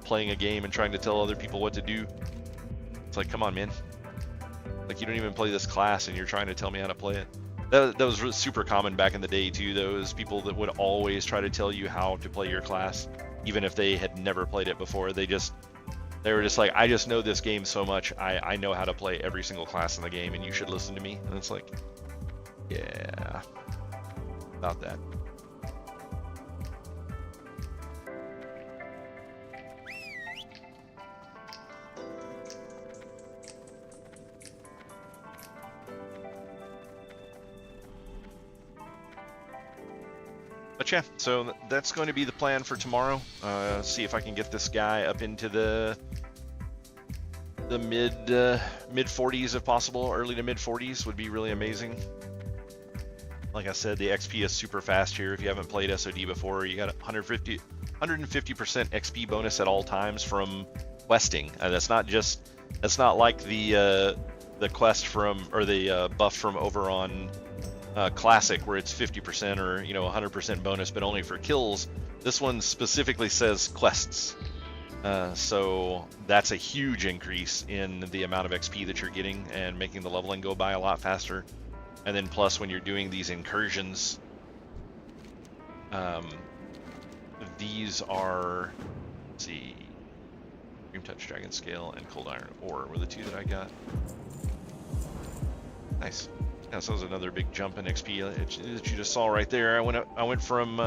playing a game and trying to tell other people what to do. It's like, come on, man. Like, you don't even play this class and you're trying to tell me how to play it. That was super common back in the day too. Those people that would always try to tell you how to play your class, even if they had never played it before. They were just like, I just know this game so much. I know how to play every single class in the game, and you should listen to me. And it's like, yeah, about that. But yeah, so that's going to be the plan for tomorrow. See if I can get this guy up into the the mid 40s if possible. Early to mid 40s would be really amazing. Like I said, the XP is super fast here. If you haven't played SoD before, you got 150% XP bonus at all times from questing. That's not like the quest from, or the buff from over on Classic, where it's 50% or 100% bonus, but only for kills. This one specifically says quests. So that's a huge increase in the amount of XP that you're getting and making the leveling go by a lot faster. And then plus when you're doing these incursions, these are, let's see, Dream Touch, Dragon Scale, and Cold Iron Ore were the two that I got. Nice. Yeah, so that was another big jump in XP that you just saw right there. I went from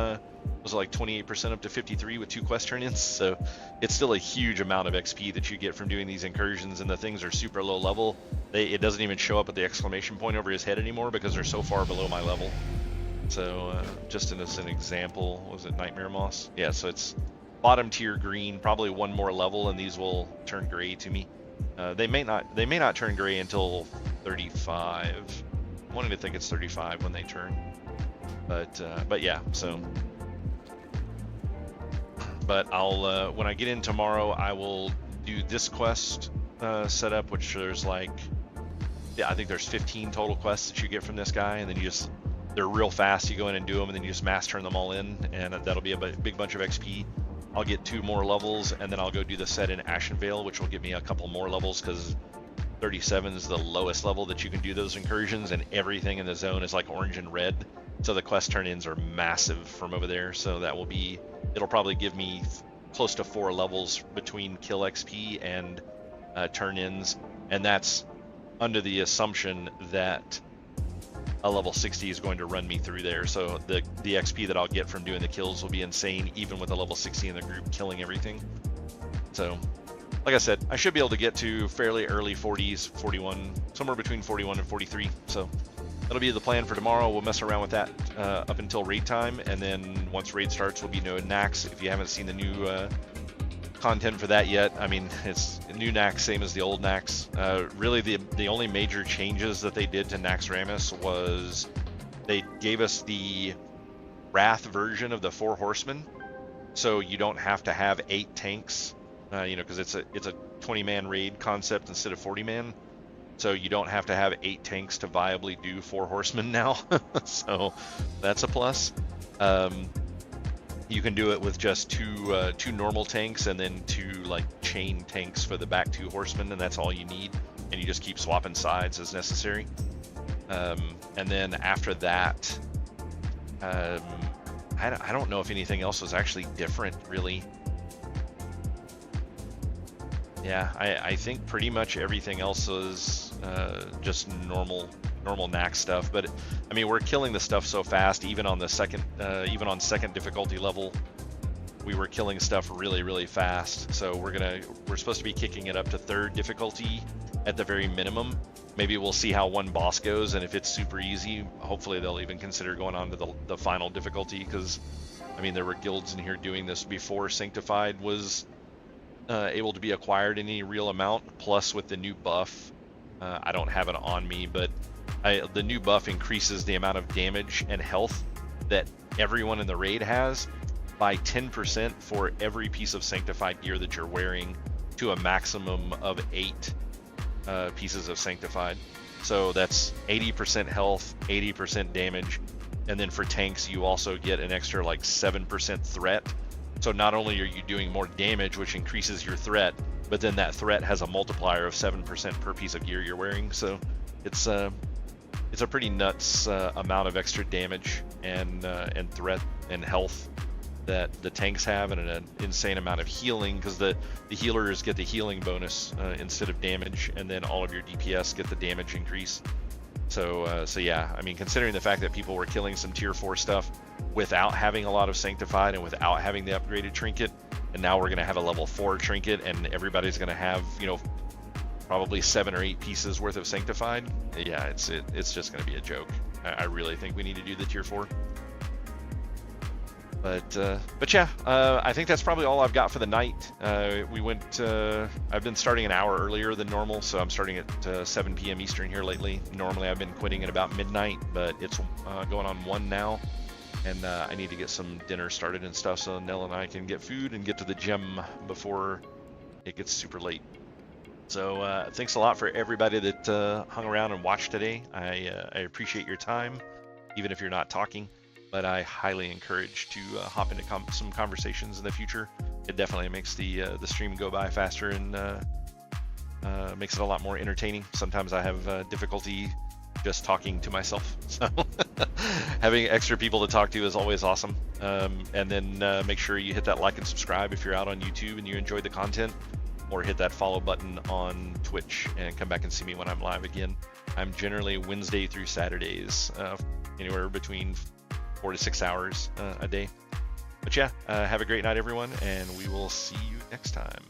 was it like 28% up to 53 with 2 quest turn-ins. So it's still a huge amount of XP that you get from doing these incursions, and the things are super low level. It doesn't even show up at the exclamation point over his head anymore because they're so far below my level. So just as an example, was it Nightmare Moss? Yeah, so it's bottom tier green, probably one more level, and these will turn gray to me. They may not turn gray until 35. I'm wanting to think it's 35 when they turn, but yeah. So, but I'll when I get in tomorrow, I will do this quest setup, which there's like, yeah, I think there's 15 total quests that you get from this guy, and then they're real fast. You go in and do them, and then you just mass turn them all in, and that'll be a big bunch of XP. I'll get 2 more levels, and then I'll go do the set in Ashenvale, which will give me a couple more levels, because 37 is the lowest level that you can do those incursions, and everything in the zone is like orange and red. So the quest turn-ins are massive from over there. So it'll probably give me close to 4 levels between kill XP and turn-ins, and that's under the assumption that a level 60 is going to run me through there. So the XP that I'll get from doing the kills will be insane, even with a level 60 in the group killing everything. So like I said, I should be able to get to fairly early 40s, 41, somewhere between 41 and 43. So that'll be the plan for tomorrow. We'll mess around with that up until raid time, and then once raid starts, will be no Nax. If you haven't seen the new content for that yet, I mean, it's new Nax, same as the old Nax. Really, the only major changes that they did to Naxxramas was they gave us the Wrath version of the 4 Horsemen, so you don't have to have 8 tanks. Because it's a 20-man raid concept instead of 40-man, so you don't have to have 8 tanks to viably do 4 horsemen now. So that's a plus. You can do it with just two normal tanks and then 2 like chain tanks for the back 2 horsemen, and that's all you need. And you just keep swapping sides as necessary. And then after that, I don't know if anything else was actually different, really. Yeah, I think pretty much everything else is just normal Nax stuff. But I mean, we're killing the stuff so fast. Even on second difficulty level, we were killing stuff really fast. So we're supposed to be kicking it up to 3rd difficulty at the very minimum. Maybe we'll see how one boss goes, and if it's super easy, hopefully they'll even consider going on to the final difficulty. Because I mean, there were guilds in here doing this before Sanctified was able to be acquired in any real amount. Plus with the new buff, I don't have it on me, but the new buff increases the amount of damage and health that everyone in the raid has by 10% for every piece of Sanctified gear that you're wearing, to a maximum of 8 pieces of Sanctified. So that's 80% health, 80% damage, and then for tanks you also get an extra like 7% threat. So not only are you doing more damage, which increases your threat, but then that threat has a multiplier of 7% per piece of gear you're wearing. So it's a pretty nuts amount of extra damage and threat and health that the tanks have, and an insane amount of healing, because the healers get the healing bonus instead of damage, and then all of your DPS get the damage increase. So yeah, I mean, considering the fact that people were killing some tier 4 stuff without having a lot of Sanctified and without having the upgraded trinket, and now we're going to have a level 4 trinket, and everybody's going to have, probably 7 or 8 pieces worth of Sanctified. Yeah, it's just going to be a joke. I really think we need to do the tier 4. But yeah, I think that's probably all I've got for the night. I've been starting an hour earlier than normal, so I'm starting at 7 p.m. Eastern here lately. Normally I've been quitting at about midnight, but it's going on 1 now, and I need to get some dinner started and stuff so Nell and I can get food and get to the gym before it gets super late. So thanks a lot for everybody that hung around and watched today. I appreciate your time, even if you're not talking. But I highly encourage to hop into some conversations in the future. It definitely makes the stream go by faster and makes it a lot more entertaining. Sometimes I have difficulty just talking to myself, so having extra people to talk to is always awesome. And then make sure you hit that like and subscribe if you're out on YouTube and you enjoy the content, or hit that follow button on Twitch and come back and see me when I'm live again. I'm generally Wednesday through Saturdays, anywhere between 4 to 6 hours a day. But yeah, have a great night, everyone, and we will see you next time.